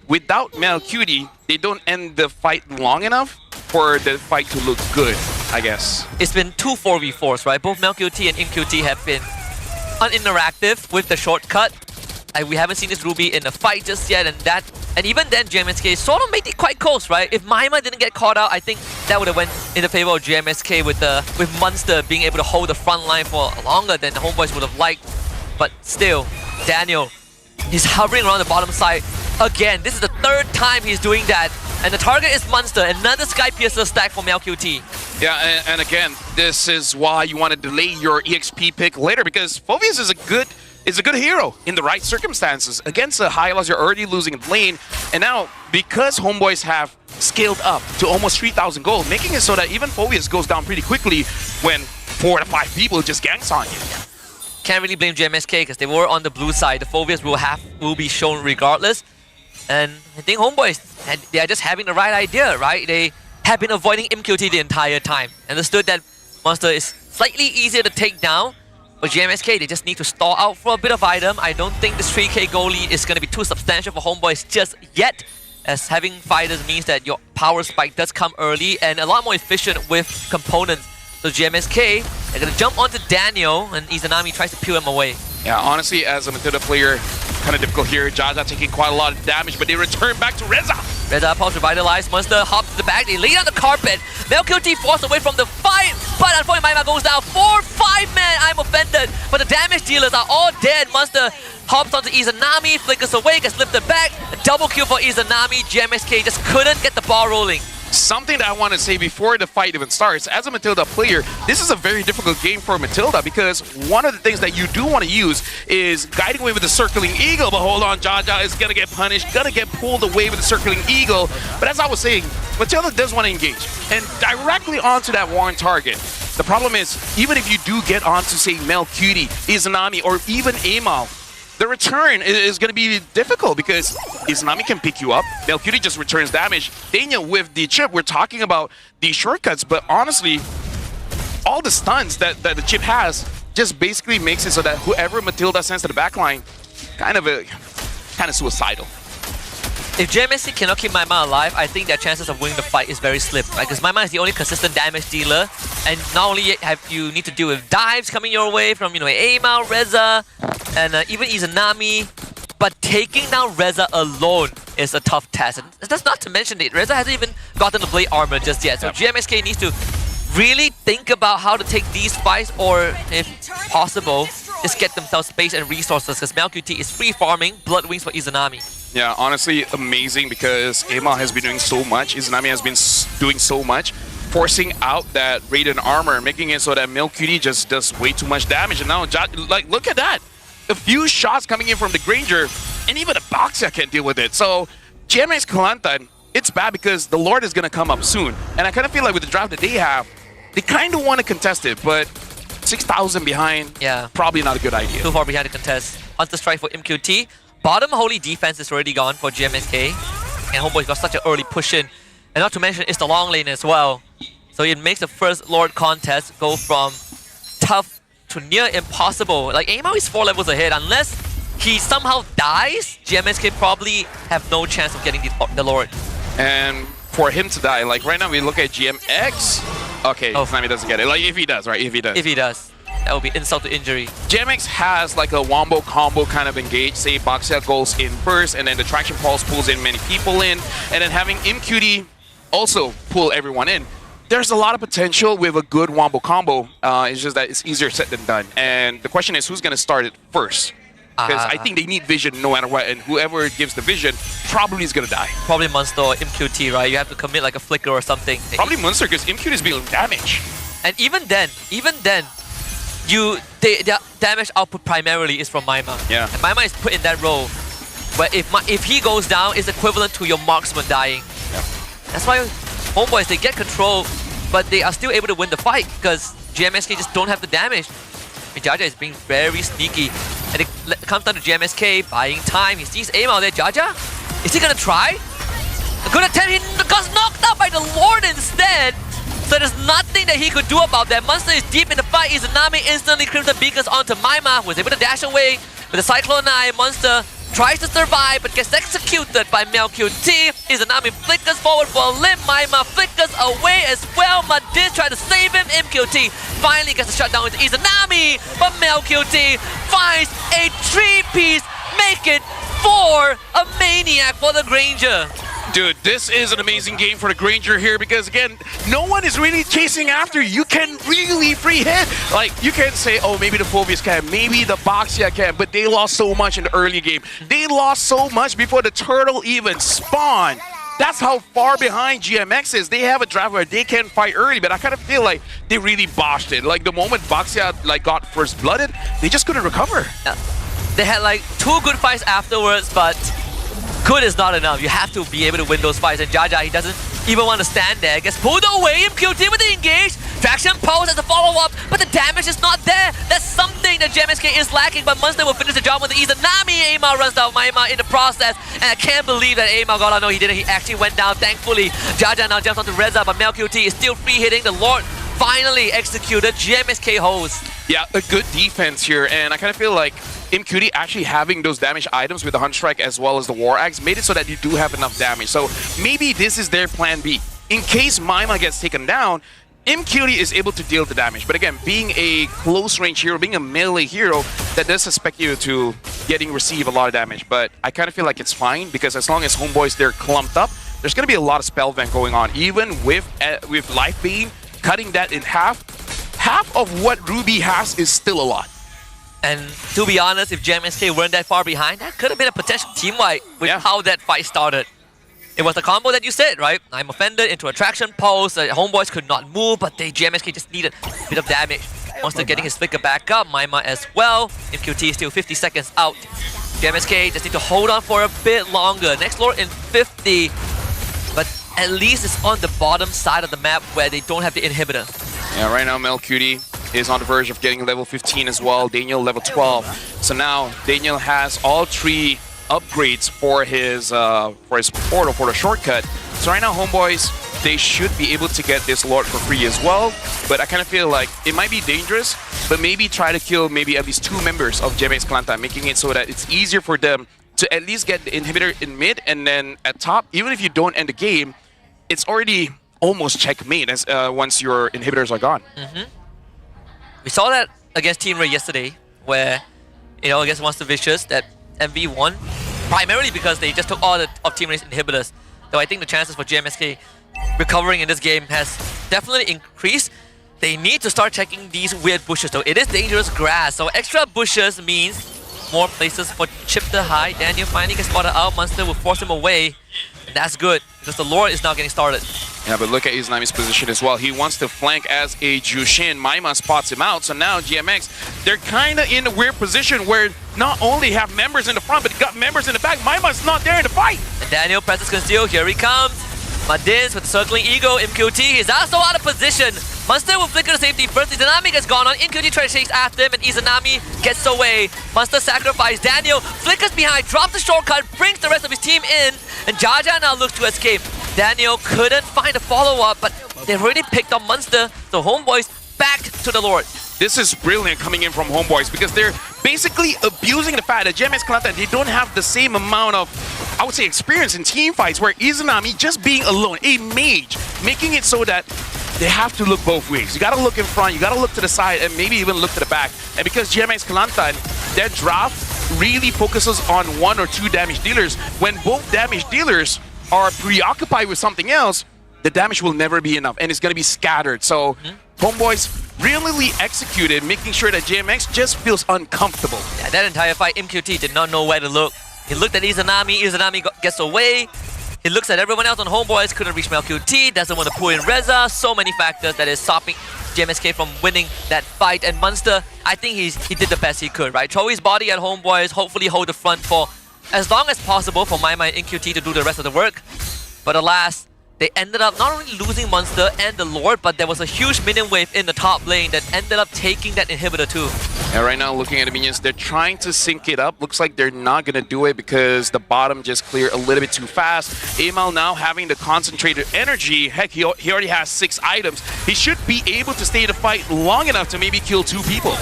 without Melcutie, they don't end the fight long enough for the fight to look good, I guess. It's been 2 4v4s, right? Both MelQT and ImQT have been uninteractive with the shortcut. We haven't seen this Ruby in a fight just yet, and even then GMSK sort of made it quite close, right? If Maima didn't get caught out, I think that would have went in the favor of GMSK with Monster being able to hold the front line for longer than the Homeboys would have liked. But still, Daniel, he's hovering around the bottom side again. This is the 3rd time he's doing that, and the target is Monster. Another Sky Piercer stack for MelQT. Yeah, and again, this is why you want to delay your EXP pick later, because Phoveus is a good hero in the right circumstances. Against the Hylos, you're already losing lane, and now because Homeboys have scaled up to almost 3,000 gold, making it so that even Phoveus goes down pretty quickly when 4 to 5 people just ganks on you. Can't really blame GMSK because they were on the blue side. The Phoveus will be shown regardless, and I think Homeboys, they are just having the right idea, right? They have been avoiding MQT the entire time. Understood that Monster is slightly easier to take down. For GMSK, they just need to stall out for a bit of item. I don't think this 3k goal lead is going to be too substantial for Homeboys just yet, as having fighters means that your power spike does come early and a lot more efficient with components. So GMSK, they're going to jump onto Daniel, and Izanami tries to peel him away. Yeah, honestly, as a Matilda player, kind of difficult here. Jaja taking quite a lot of damage, but they return back to Reza. Reza Pulse revitalized. Monster hops to the back. They lay on the carpet. MelQT forced away from the fight, but unfortunately Maima goes down. 4-5 man. I'm offended, but the damage dealers are all dead. Monster hops onto Izanami, flickers away, gets lifted back. A double kill for Izanami. GMSK just couldn't get the ball rolling. Something that I want to say before the fight even starts, as a Matilda player, this is a very difficult game for Matilda because one of the things that you do want to use is guiding away with the circling eagle, but hold on, Jaja is going to get punished, going to get pulled away with the circling eagle. But as I was saying, Matilda does want to engage and directly onto that Warren target. The problem is, even if you do get onto, say, MelQT, Izanami, or even Amal, the return is going to be difficult because Izanami can pick you up. MelQT just returns damage. Daniel with the chip, we're talking about the shortcuts, but honestly, all the stuns that the chip has just basically makes it so that whoever Matilda sends to the backline, kind of suicidal. If GMSC cannot keep Maima alive, I think their chances of winning the fight is very slim, right? Because Maima is the only consistent damage dealer, and not only have you need to deal with dives coming your way from, Amal, Reza, and even Izanami, but taking down Reza alone is a tough task. And that's not to mention it. Reza hasn't even gotten the blade armor just yet, so GMSK needs to really think about how to take these fights, or if possible, just get themselves space and resources, because MelQT is free farming Blood Wings for Izanami. Yeah, honestly, amazing because Amal has been doing so much, Izanami has been doing so much, forcing out that Raiden armor, making it so that MelQT just does way too much damage. And now, like, look at that! A few shots coming in from the Granger, and even a Boxer can't deal with it. So, GMS Kelantan, it's bad because the Lord is going to come up soon. And I kind of feel like with the draft that they have, they kind of want to contest it, but 6,000 behind, yeah, probably not a good idea. Too far behind to contest. On the strike for MQT. Bottom holy defense is already gone for GMSK. And Homeboys got such an early push in. And not to mention, it's the long lane as well. So it makes the first Lord contest go from tough to near impossible. Like, Amal is 4 levels ahead. Unless he somehow dies, GMSK probably have no chance of getting the Lord. And for him to die, like right now we look at GMX, Okay, Oh. Izanami doesn't get it. Like, if he does, right? If he does. If he does, that would be insult to injury. JMX has like a wombo combo kind of engage. Say Boxia goes in first, and then the traction pulse pulls in many people in, and then having MQD also pull everyone in. There's a lot of potential with a good wombo combo. It's just that it's easier said than done. And the question is, who's going to start it first? Because I think they need vision no matter what, and whoever gives the vision probably is going to die. Probably Monster or MQT, right? You have to commit like a flicker or something. Probably Monster, because MQT is dealing damage. And even then, their damage output primarily is from Maima. Yeah. And Maima is put in that role where if he goes down, it's equivalent to your marksman dying. Yeah. That's why Homeboys, they get control, but they are still able to win the fight because GMSK just don't have the damage. And Jaja is being very sneaky. And it comes down to GMSK buying time. He sees aim out there. Jaja, is he gonna try? A good attempt. He got knocked out by the Lord instead. So there's nothing that he could do about that. Monster is deep in the fight. Izanami instantly Crimson Beacons onto Maima, who was able to dash away with the Cyclone Eye. Monster tries to survive, but gets executed by MelQT. Izanami flickers forward for a limb. Maima flickers away as well. Madis tried to save him. MQT finally gets a shutdown into Izanami, but MelQT finds a 3-piece. Make it 4, a Maniac for the Granger. Dude, this is an amazing game for the Granger here because, again, no one is really chasing after you. You can really free hit. Like, you can say, oh, maybe the Phobias can, maybe the Boxia can, but they lost so much in the early game. They lost so much before the turtle even spawned. That's how far behind GMX is. They have a drive where they can fight early, but I kind of feel like they really botched it. Like, the moment Boxia got first blooded, they just couldn't recover. Yeah. They had like 2 good fights afterwards, but good is not enough. You have to be able to win those fights. And Jaja, he doesn't even want to stand there. Gets pulled away. MQT with the engage. Traction pose as a follow-up, but the damage is not there. That's something that GMSK is lacking, but Monster will finish the job with the Izanami. Aimar runs down Maima in the process, and I can't believe that Aimar got out. No, he didn't. He actually went down, thankfully. Jaja now jumps onto Reza, but MelQT is still free hitting. The Lord finally executed. GMSK holds. Yeah, a good defense here, and I kind of feel like MQT actually having those damage items with the Hunt Strike as well as the War Axe made it so that you do have enough damage. So maybe this is their plan B. In case Maima gets taken down, MQT is able to deal the damage. But again, being a close range hero, being a melee hero, that does suspect you to receive a lot of damage. But I kind of feel like it's fine because as long as Homeboys, they're clumped up, there's going to be a lot of spell vent going on. Even with Life Beam, cutting that in half of what Ruby has is still a lot. And to be honest, if GMSK weren't that far behind, that could have been a potential team wipe with how that fight started. It was the combo that you said, right? I'm offended into a traction pulse. Homeboys could not move, but GMSK just needed a bit of damage. Monster getting his flicker back up. Maima as well. MQT is still 50 seconds out. GMSK just need to hold on for a bit longer. Next Lord in 50. But at least it's on the bottom side of the map where they don't have the inhibitor. Yeah, right now MelQT is on the verge of getting level 15 as well. Daniel level 12. So now Daniel has all 3 upgrades for his portal, for the shortcut. So right now, Homeboys, they should be able to get this Lord for free as well. But I kind of feel like it might be dangerous, but maybe try to kill maybe at least 2 members of GMX Klanta, making it so that it's easier for them to at least get the inhibitor in mid, and then at top, even if you don't end the game, it's already almost checkmate as once your inhibitors are gone. We saw that against Team Ray yesterday, where, against Monster Vicious, that MV won, primarily because they just took all of Team Ray's inhibitors. Though I think the chances for GMSK recovering in this game has definitely increased. They need to start checking these weird bushes, though. It is dangerous grass, so extra bushes means more places for Chip to hide. Daniel finally gets spotted out. Monster will force him away. And that's good, because the Lord is now getting started. Yeah, but look at Izanami's position as well. He wants to flank as a Jushin. Maima spots him out. So now GMX, they're kind of in a weird position where not only have members in the front, but got members in the back. Maima's not there in the fight. And Daniel presses conceal. Here he comes. Madins with the circling ego. MQT is also out of position. Monster will flicker to safety first. Izanami gets gone on. MQT tries to chase after him, and Izanami gets away. Monster sacrifice. Daniel flickers behind, drops the shortcut, brings the rest of his team in, and Jaja now looks to escape. Daniel couldn't find a follow-up, but they've already picked up Monster, so Homeboys back to the Lord. This is brilliant coming in from Homeboys because they're basically abusing the fact that GMX Klanta, they don't have the same amount of, I would say, experience in team fights, where Izanami just being alone, a mage, making it so that they have to look both ways. You gotta look in front, you gotta look to the side, and maybe even look to the back. And because GMX Kelantan, their draft really focuses on 1 or 2 damage dealers, when both damage dealers are preoccupied with something else, the damage will never be enough, and it's gonna be scattered. So, Homeboys really executed, making sure that JMX just feels uncomfortable. Yeah, that entire fight, MQT did not know where to look. He looked at Izanami, gets away. He looks at everyone else on Homeboys, couldn't reach MQT, doesn't want to pull in Reza. So many factors that is stopping JMSK from winning that fight. And Munster, I think he did the best he could, right? Throw his body at Homeboys, hopefully hold the front for as long as possible for MyMy and MQT to do the rest of the work. But alas, they ended up not only losing Munster and the Lord, but there was a huge minion wave in the top lane that ended up taking that inhibitor too. And right now, looking at the minions, they're trying to sync it up. Looks like they're not going to do it because the bottom just cleared a little bit too fast. Amal now having the concentrated energy. Heck, he already has 6 items. He should be able to stay in the fight long enough to maybe kill 2 people.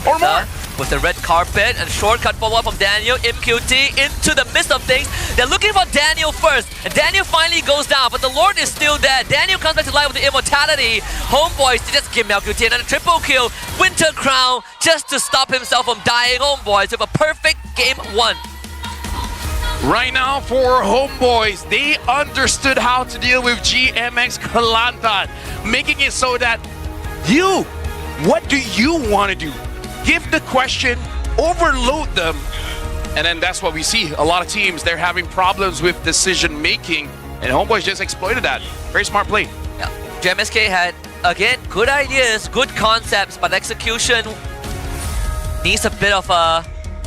Or more. With the red carpet and shortcut follow-up from Daniel, MQT into the midst of things. They're looking for Daniel first, and Daniel finally goes down, but the Lord is still there. Daniel comes back to life with the immortality. Homeboys, they just give MQT another triple kill. Winter Crown just to stop himself from dying. Homeboys with a perfect game 1. Right now for Homeboys, they understood how to deal with GMX Kelantan, making it so that what do you want to do? Give the question, overload them, and then that's what we see. A lot of teams, they're having problems with decision making, and Homeboys just exploited that. Very smart play. Yeah. JMSK had, again, good ideas, good concepts, but execution needs a bit of a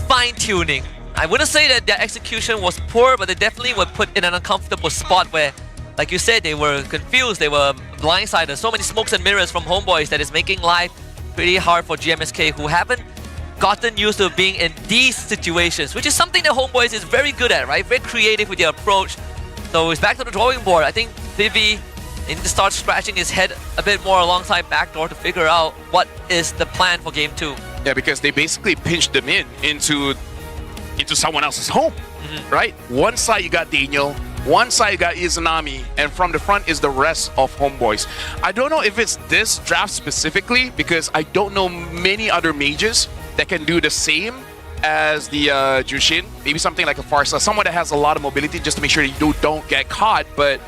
fine-tuning. I wouldn't say that their execution was poor, but they definitely were put in an uncomfortable spot where, like you said, they were confused, they were blindsided. So many smokes and mirrors from Homeboys that is making life pretty hard for GMSK, who haven't gotten used to being in these situations, which is something that Homeboys is very good at, right? Very creative with their approach. So it's back to the drawing board. I think Vivi needs to start scratching his head a bit more alongside backdoor to figure out what is the plan for game 2. Yeah, because they basically pinched them into someone else's home, right? One side you got Daniel, one side you got Izanami, and from the front is the rest of Homeboys. I don't know if it's this draft specifically, because I don't know many other mages that can do the same as the Jushin. Maybe something like a Farsa, someone that has a lot of mobility just to make sure that you don't get caught. But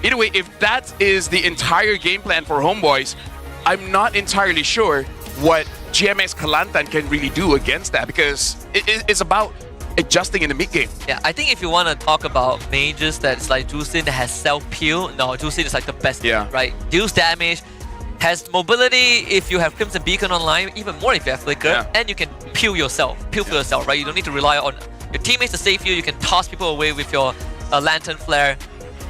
either way, if that is the entire game plan for Homeboys, I'm not entirely sure what GMX Kelantan can really do against that, because it's about adjusting in the mid game. Yeah, I think if you want to talk about mages that's like Jusin that has self-peel, no, Jusin is like the best, right? Deals damage, has mobility if you have Crimson Beacon online, even more if you have Flicker, and you can peel for yourself, right? You don't need to rely on your teammates to save you, you can toss people away with your Lantern Flare.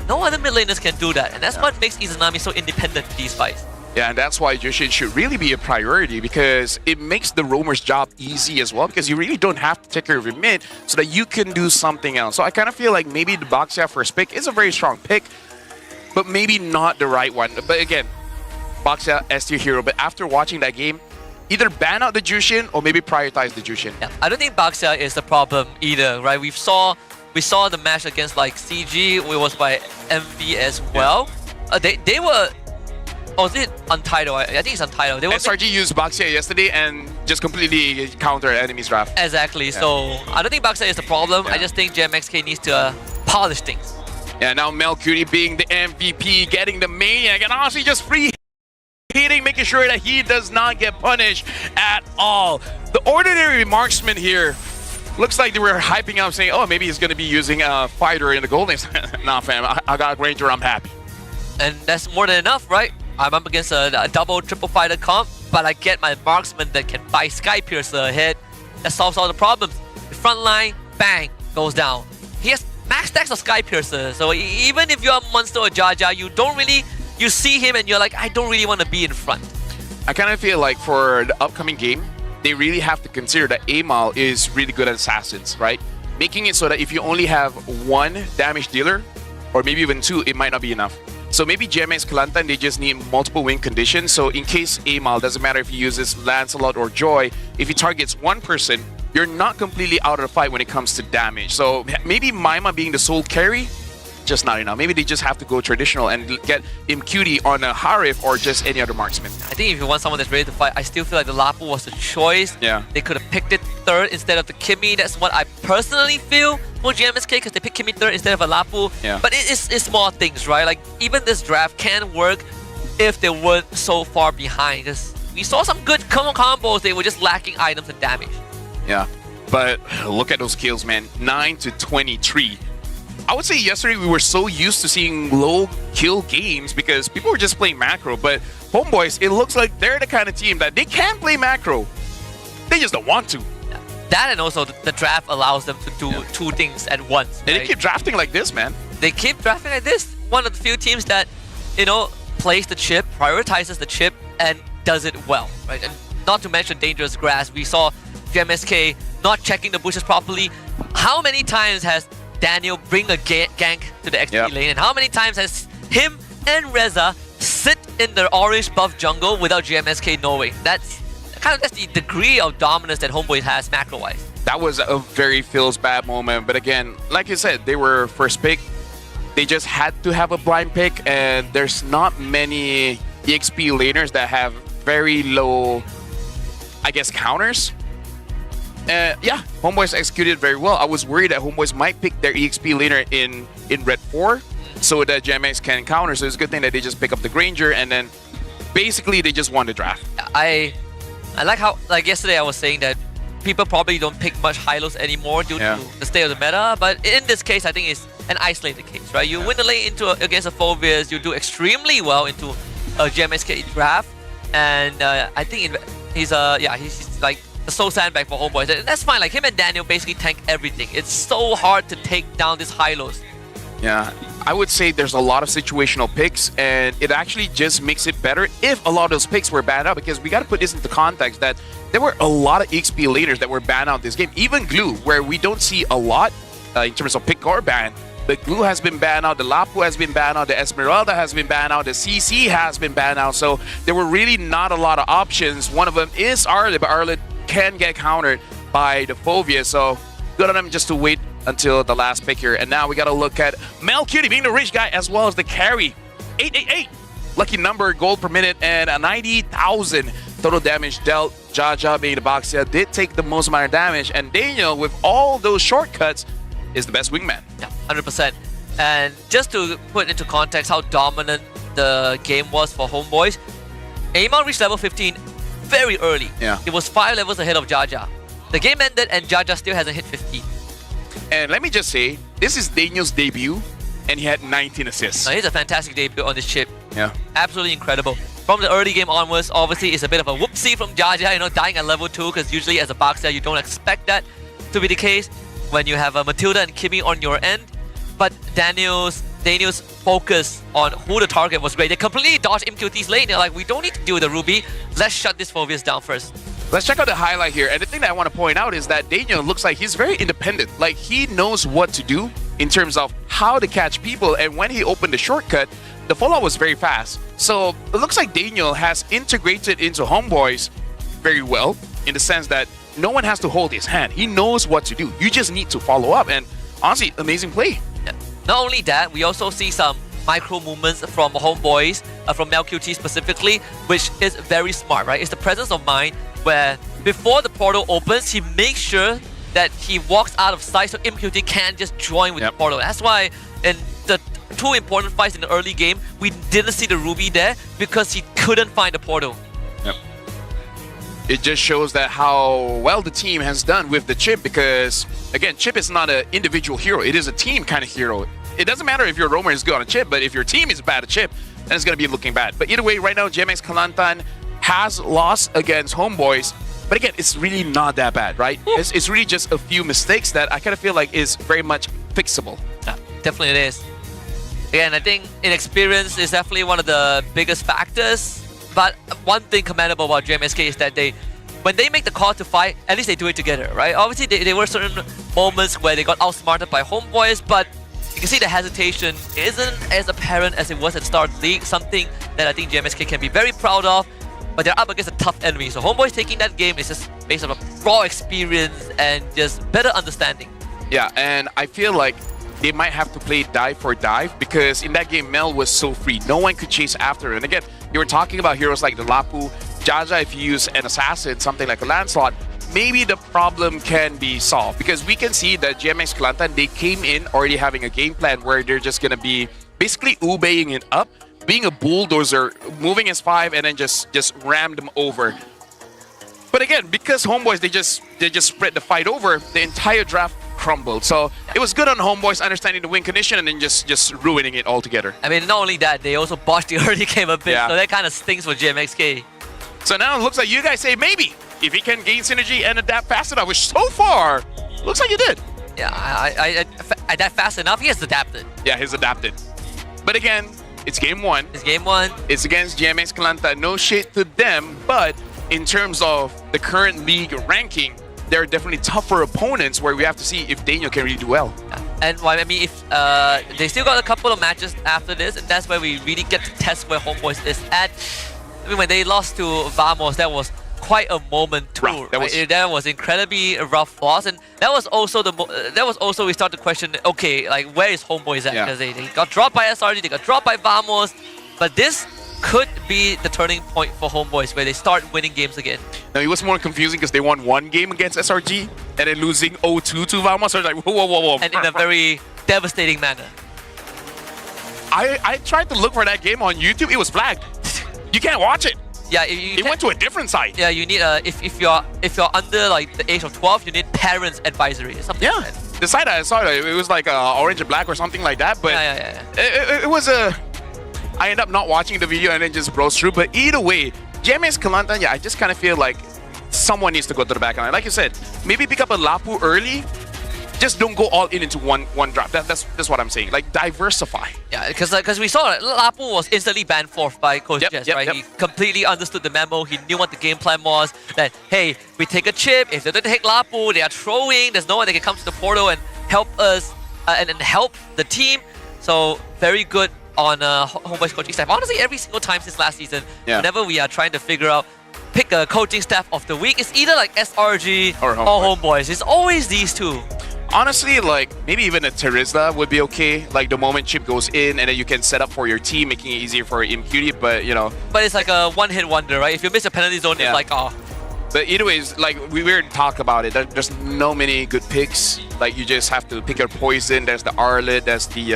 No other mid laners can do that, and that's what makes Izanami so independent in these fights. Yeah, and that's why Jushin should really be a priority, because it makes the roamer's job easy as well, because you really don't have to take care of your mid so that you can do something else. So I kind of feel like maybe the Baxia first pick is a very strong pick, but maybe not the right one. But again, Baxia S tier hero, but after watching that game, either ban out the Jushin or maybe prioritize the Jushin. Yeah, I don't think Baxia is the problem either, right? We saw the match against like CG, it was by MV as well. They were... Oh, is it Untitled? I think it's Untitled. SRG used Baxia yesterday and just completely countered enemy's draft. Exactly. Yeah. So I don't think Baxia is the problem. I just think JMXK needs to polish things. Yeah, now Melcury being the MVP, getting the Maniac, and honestly just free hitting, making sure that he does not get punished at all. The ordinary marksman here looks like they were hyping up, saying, oh, maybe he's going to be using a fighter in the Golden. Nah, fam, I got a Ranger, I'm happy. And that's more than enough, right? I'm up against a double, triple fighter comp, but I get my marksman that can buy Sky Piercer ahead. That solves all the problems. The front line, bang, goes down. He has max stacks of Sky Piercer, so even if you're a Monster or Jaja, you see him and you're like, I don't really want to be in front. I kind of feel like for the upcoming game, they really have to consider that Amal is really good at assassins, right? Making it so that if you only have 1 damage dealer, or maybe even 2, it might not be enough. So maybe GMX Kelantan, they just need multiple win conditions. So in case Amal, doesn't matter if he uses Lancelot or Joy, if he targets 1 person, you're not completely out of the fight when it comes to damage. So maybe Maima being the sole carry just not enough. Maybe they just have to go traditional and get MQT on a Harif or just any other marksman. I think if you want someone that's ready to fight, I still feel like the Lapu was the choice. Yeah. They could have picked it third instead of the Kimmy. That's what I personally feel for GMSK, because they picked Kimmy third instead of a Lapu. Yeah. But it's small things, right? Like, even this draft can work if they weren't so far behind. Because we saw some good combos, they were just lacking items and damage. Yeah. But look at those kills, man. 9 to 23. I would say yesterday we were so used to seeing low kill games because people were just playing macro. But Homeboys, it looks like they're the kind of team that they can play macro. They just don't want to. That, and also the draft allows them to do two things at once. And they keep drafting like this, man. They keep drafting like this. One of the few teams that, you know, plays the chip, prioritizes the chip, and does it well, right? And not to mention dangerous grass. We saw GMSK not checking the bushes properly. How many times has Daniel bring a gank to the XP lane, and how many times has him and Reza sit in the orange buff jungle without GMSK knowing? That's the degree of dominance that Homeboy has macro-wise. That was a very feels bad moment, but again, like you said, they were first pick. They just had to have a blind pick, and there's not many EXP laners that have very low, I guess, counters. Yeah, Homeboys executed very well. I was worried that Homeboys might pick their EXP laner in Red 4 so that GMX can counter. So it's a good thing that they just pick up the Granger, and then basically they just won the draft. I like how, like yesterday I was saying that people probably don't pick much Hylos anymore due to the state of the meta, but in this case I think it's an isolated case, right? You win the lane against a Phobius, you do extremely well into a GMSK draft, and I think he's like the sole sandbag for Homeboys. And that's fine, like him and Daniel basically tank everything. It's so hard to take down these Hylos. Yeah, I would say there's a lot of situational picks, and it actually just makes it better if a lot of those picks were banned out, because we got to put this into context that there were a lot of XP laners that were banned out this game. Even Glue, where we don't see a lot in terms of pick or ban, but Glue has been banned out, the Lapu has been banned out, the Esmeralda has been banned out, the CC has been banned out, so there were really not a lot of options. One of them is Arlet, but Arlet can get countered by the Fovia, so good on them just to wait until the last pick here. And now we got to look at Melcutie being the rich guy as well as the carry. 888 lucky number, gold per minute, and a 90,000 total damage dealt. Jaja being the Boxia did take the most amount of damage, and Daniel with all those shortcuts is the best wingman. Yeah, 100%. And just to put into context how dominant the game was for Homeboys, Amon reached level 15 very early. Yeah. It was 5 levels ahead of Jaja. The game ended and Jaja still hasn't hit 15. And let me just say, this is Daniel's debut, and he had 19 assists. Now, he's a fantastic debut on this chip. Yeah. Absolutely incredible. From the early game onwards, obviously, it's a bit of a whoopsie from Jaja, you know, dying at level 2, because usually as a Boxer, you don't expect that to be the case when you have a Matilda and Kimmy on your end. But Daniel's focus on who the target was great. They completely dodged MQT's lane. They're like, we don't need to deal with the Ruby. Let's shut this Phobius down first. Let's check out the highlight here. And the thing that I want to point out is that Daniel looks like he's very independent. Like, he knows what to do in terms of how to catch people. And when he opened the shortcut, the fallout was very fast. So it looks like Daniel has integrated into Homeboys very well, in the sense that no one has to hold his hand. He knows what to do. You just need to follow up. And honestly, amazing play. Yeah. Not only that, we also see some micro movements from Homeboys, from Melcutie specifically, which is very smart, right? It's the presence of mind where before the portal opens, he makes sure that he walks out of sight so MQT can just join with the portal. That's why in the 2 important fights in the early game, we didn't see the Ruby there because he couldn't find the portal. Yep. It just shows that how well the team has done with the Chip, because again, Chip is not an individual hero. It is a team kind of hero. It doesn't matter if your roamer is good on a Chip, but if your team is bad at Chip, then it's going to be looking bad. But either way, right now, GMX Kalantan has lost against Homeboys. But again, it's really not that bad, right? It's really just a few mistakes that I kind of feel like is very much fixable. Yeah, definitely it is. Again, I think inexperience is definitely one of the biggest factors. But one thing commendable about GMSK is that when they make the call to fight, at least they do it together, right? Obviously, there were certain moments where they got outsmarted by Homeboys, but you can see the hesitation isn't as apparent as it was at the start of the league, something that I think GMSK can be very proud of. But they're up against a tough enemy, so Homeboys taking that game is just based on a raw experience and just better understanding. Yeah, and I feel like they might have to play dive for dive because in that game, Mel was so free. No one could chase after her. And again, you were talking about heroes like the Lapu, Jaja, if you use an assassin, something like a Lancelot, maybe the problem can be solved because we can see that GMX Kelantan, they came in already having a game plan where they're just going to be basically ubeing it up, being a bulldozer, moving as 5 and then just ram them over. But again, because Homeboys, they just spread the fight over, the entire draft crumbled. So it was good on Homeboys understanding the win condition and then just ruining it altogether. I mean, not only that, they also botched the early game a bit, Yeah. so that kind of stings for GMXK. So now it looks like you guys say maybe if he can gain synergy and adapt fast enough, which so far looks like you did. Yeah, I adapt fast enough. He has adapted. Yeah, he's adapted. But again, it's game 1. It's game 1. It's against GMX Kelantan. No shade to them, but in terms of the current league ranking, there are definitely tougher opponents where we have to see if Daniel can really do well. And well, I mean, if they still got a couple of matches after this, and that's where we really get to test where Homeboys is at. I mean, when they lost to Vamos, that was quite a moment too. Rough. That was incredibly rough loss, and that was also we start to question. Okay, like where is Homeboys at? Yeah. Because they got dropped by SRG, they got dropped by Vamos, but this could be the turning point for Homeboys where they start winning games again. Now, it was more confusing because they won one game against SRG and then losing 0-2 to Vamos. So it's like, whoa. And in a very devastating manner. I tried to look for that game on YouTube. It was flagged. You can't watch it. Yeah, It went to a different site. Yeah, you need if you're under like the age of 12, you need parents advisory or something. Yeah. Like that. The site I saw, it was like orange and black or something like that. But Yeah. it was a... I ended up not watching the video and then just browse through. But either way, GMS Kelantan, yeah, I just kind of feel like someone needs to go to the back line. Like you said, maybe pick up a Lapu early. Just don't go all in into one drop. That's what I'm saying. Like, diversify. Yeah, because we saw that Lapu was instantly banned forth by Coach Jess, right? Yep. He completely understood the memo. He knew what the game plan was. That, hey, we take a chip. If they don't take Lapu, they are throwing. There's no one that can come to the portal and help us and help the team. So, very good on Homeboys coaching staff. Honestly, every single time since last season, whenever we are trying to figure out, pick a coaching staff of the week, it's either like SRG or Homeboys. It's always these two. Honestly, like, maybe even a Terizla would be okay. Like, the moment chip goes in and then you can set up for your team, making it easier for Impunity, but, you know. But it's like a one-hit wonder, right? If you miss a penalty zone, it's like, oh. But either ways, like, we were to talk about it. There's no many good picks. Like, you just have to pick your poison. There's the Arlet, there's the, you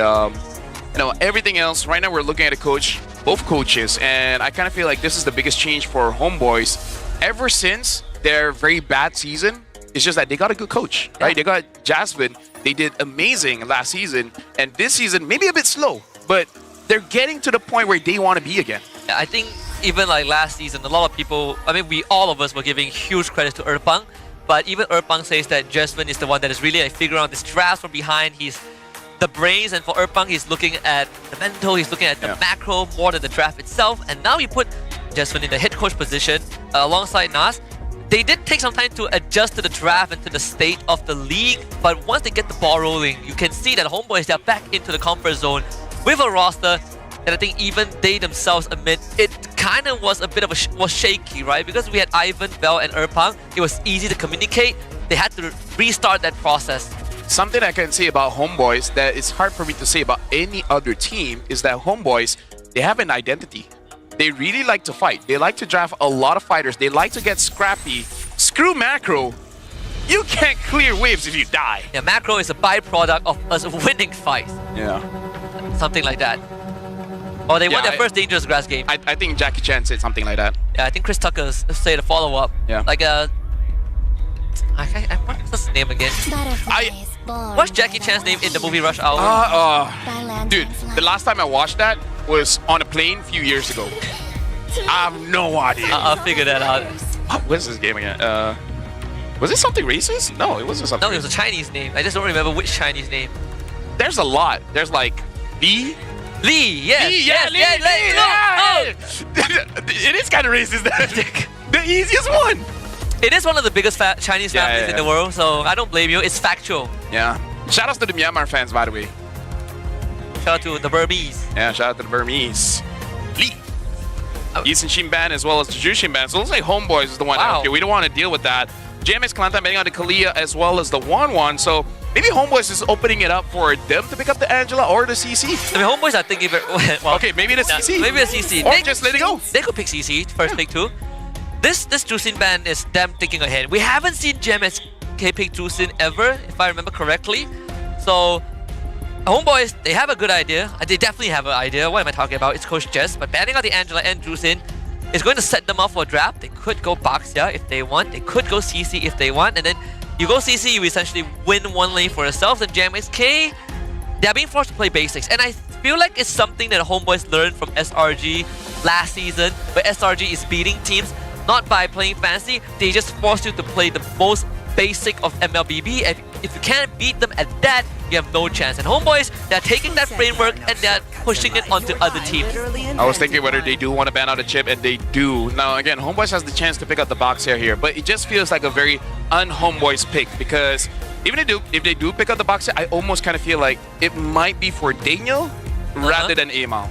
know, everything else. Right now, we're looking at a coach, both coaches, and I kind of feel like this is the biggest change for Homeboys. Ever since their very bad season, it's just that they got a good coach, right? They got Jasmine. They did amazing last season. And this season, maybe a bit slow, but they're getting to the point where they want to be again. I think even like last season, a lot of people, I mean, all of us were giving huge credit to Erpang, but even Erpang says that Jasmine is the one that is really like figuring out this draft from behind. He's the brains, and for Erpang, he's looking at the mental, he's looking at the macro more than the draft itself. And now he put Jasmine in the head coach position alongside Nas. They did take some time to adjust to the draft and to the state of the league, but once they get the ball rolling, you can see that Homeboys, they're back into the comfort zone with a roster that I think even they themselves admit it kind of was a bit of was shaky, right? Because we had Ivan, Vel, and Erpang, it was easy to communicate. They had to restart that process. Something I can say about Homeboys that is hard for me to say about any other team is that Homeboys, they have an identity. They really like to fight. They like to draft a lot of fighters. They like to get scrappy. Screw macro. You can't clear waves if you die. Yeah, macro is a byproduct of us winning fights. Yeah. Something like that. Or they won their first dangerous grass game. I think Jackie Chan said something like that. Yeah, I think Chris Tucker said a follow-up. Yeah. Like what's his name again? What's Jackie Chan's name in the movie Rush Hour? Dude, the last time I watched that was on a plane a few years ago. I have no idea. I'll figure that out. What is this game again? Was it something racist? No, it wasn't something. No, it was a Chinese name. I just don't remember which Chinese name. There's a lot. There's like Lee. Yes. Lee, It is kind of racist. The easiest one. It is one of the biggest Chinese families in the world, so I don't blame you. It's factual. Yeah. Shout outs to the Myanmar fans, by the way. Shout out to the Burmese. Yeah, shout out to the Burmese. Lee. Eason Shimban as well as Juju Shimban. So it looks like Homeboys is the one. Wow. Okay, we don't want to deal with that. JMX Kelantan betting on the Kalia as well as the 1-1. So maybe Homeboys is opening it up for them to pick up the Angela or the CC. I mean, Homeboys are thinking well, Okay, maybe the CC. maybe a CC. Or just let it go. They could pick CC first pick too. This Drusin ban is them thinking ahead. We haven't seen GMXK pick Drusin ever, if I remember correctly. So Homeboys, they have a good idea. They definitely have an idea. What am I talking about? It's Coach Jess. But banning out the Angela and Drusin is going to set them up for a draft. They could go Baxia if they want. They could go CC if they want. And then you go CC, you essentially win one lane for yourselves. And GMXK, they're being forced to play basics. And I feel like it's something that Homeboys learned from SRG last season, where SRG is beating teams not by playing fancy. They just force you to play the most basic of MLBB. If you can't beat them at that, you have no chance. And Homeboys, they're taking that framework and they're pushing it onto other teams. I was thinking whether they do want to ban out a chip, and they do. Now again, Homeboys has the chance to pick up the Baxia here, but it just feels like a very un-Homeboys pick, because even if they do pick up the Baxia, I almost kind of feel like it might be for Daniel rather than Amal.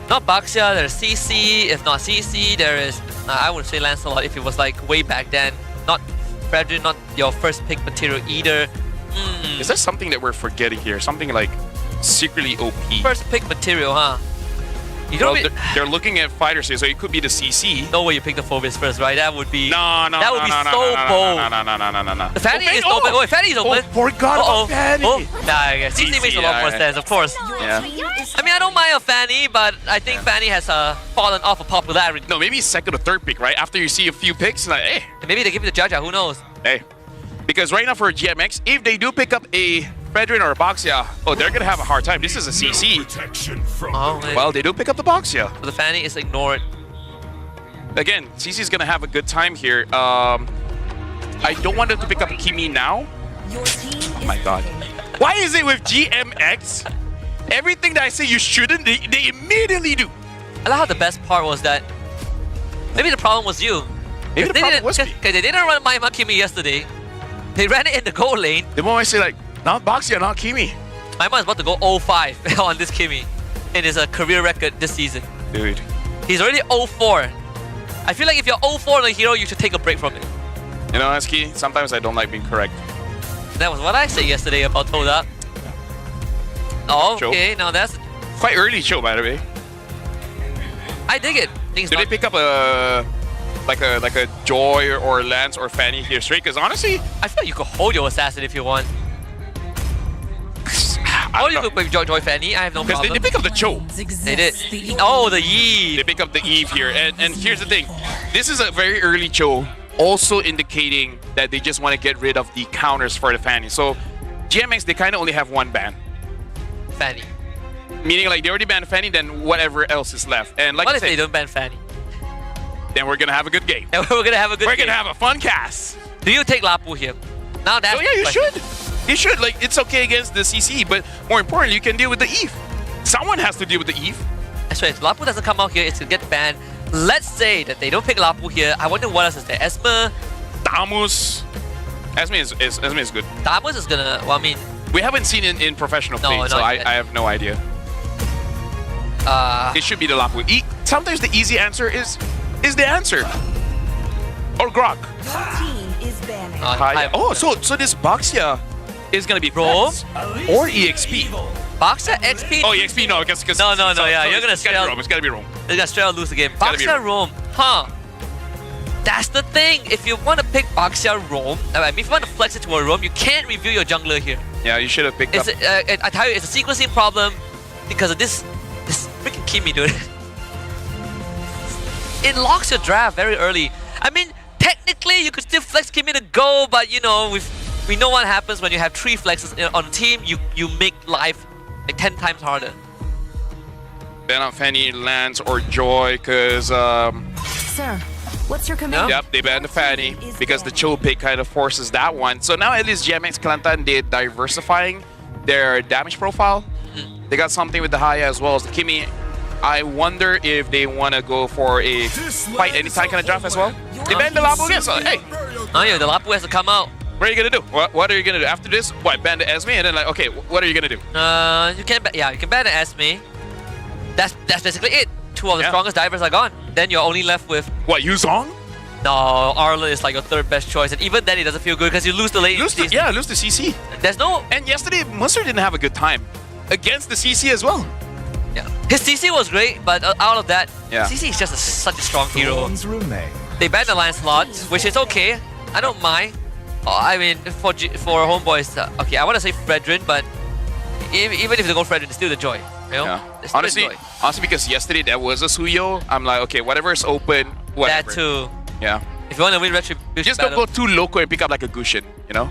Not Baxia, there's CC. If not CC, there is, I would say Lancelot if it was like way back then. Not Frederick, not your first pick material either. Is there something that we're forgetting here? Something like secretly OP? First pick material, huh? You don't they're looking at fighters here, so it could be the CC. No way you pick the Phobos first, right? That would be That would be so bold. No. The Fanny is open. Oh, Fanny is open. Forgot about Fanny. Nah, CC makes a lot more sense, of course. Yeah. I mean, I don't mind a Fanny, but I think Fanny has fallen off of popularity. No, maybe second or third pick, right? After you see a few picks, like, hey. Maybe they give it to Jaja, who knows? Hey. Because right now for GMX, if they do pick up a Fredrin or a Baxia, oh, they're going to have a hard time. This is a CC. Well, they do pick up the Baxia. So the Fanny is ignored. Again, CC is going to have a good time here. I don't want them to pick up Kimi now. Oh my god. Why is it with GMX? Everything that I say you shouldn't, they immediately do. I love how the best part was that maybe the problem was you. Maybe the problem was me. Okay, they didn't run Maima Kimi yesterday. They ran it in the goal lane. The moment I say like, not Baxia, not Kimi. Maima is about to go 0-5 on this Kimi. It is a career record this season. Dude. He's already 0-4. I feel like if you're 0-4 on a hero, you should take a break from it. You know, Aski, sometimes I don't like being correct. That was what I said yesterday about Toda. Oh, okay, now that's quite early show, by the way. I dig it. Did they pick up a like a Joy or Lance or Fanny here straight? Because honestly, I feel like you could hold your assassin if you want. Or you could pick Joy Fanny. I have no problem. Because they pick up the Cho. They did. Oh, the Eve. They pick up the Eve here, and here's the thing. This is a very early Cho, also indicating that they just want to get rid of the counters for the Fanny. So GMX, they kind of only have one ban. Fanny. Meaning like they already banned Fanny, then whatever else is left. And like what if they don't ban Fanny? Then we're gonna have a good game. And we're gonna have a good game. We're gonna have a fun cast. Do you take Lapu here? Now that's oh yeah, you should. You should. Like, it's okay against the CC, but more importantly, you can deal with the Eve. Someone has to deal with the Eve. That's right. If Lapu doesn't come out here, it's gonna get banned. Let's say that they don't pick Lapu here. I wonder what else is there. Esma, Damus. Esme is good. Damus is gonna. Well, I mean, we haven't seen it in professional play, so I have no idea. It should be the Lapu. Sometimes the easy answer is the answer. Or Grok. Team is banning. Oh, so this Baxia is gonna be Rome or EXP. Baxia XP. Oh, EXP no, because no, yeah, you're gonna straight out. It's gotta be Rome. They're gonna straight out lose the game. Baxia Rome, huh? That's the thing. If you want to pick Baxia Rome, I mean, if you want to flex it to a Rome, you can't review your jungler here. Yeah, you should have picked up. I tell you, it's a sequencing problem because of this freaking Kimi, dude. It locks your draft very early. I mean, technically you could still flex Kimi to go, but you know, we know what happens when you have 3 flexes on a team. You make life like 10 times harder. Ban out Fanny, Lance, or Joy, because Sir, what's your command? Yep, they banned the Fanny because the Cho pick kind of forces that one. So now at least GMX Kelantan, they're diversifying their damage profile. They got something with the Haya as well as the Kimi. I wonder if they want to go for a fight anytime kind of draft as well. They banned the Lapu again, so hey. Oh yeah, the Lapu has to come out. What are you gonna do? What are you gonna do after this? What, ban the Esme and then like, okay, what are you gonna do? You can ban the Esme. That's basically it. 2 of the strongest divers are gone. Then you're only left with what, Yuzong? No, Arlen is like your third best choice, and even then it doesn't feel good because you lose the late. Lose the CC. There's no. And yesterday, Munster didn't have a good time against the CC as well. Yeah. His CC was great, but out of that, Yeah. CC is just such a strong hero. Thorns remain. They banned the Lancelot, which is okay. I don't mind. I mean, for homeboys, okay, I want to say Fredrin, but even if they go Fredrin, it's still the joy. You know? Yeah. It's still Honestly, the joy. because yesterday there was a Suyo, I'm like, okay, whatever is open, whatever. That too. Yeah. If you want to win Retribution Just don't battle, go too loco and pick up like a Gushin, you know?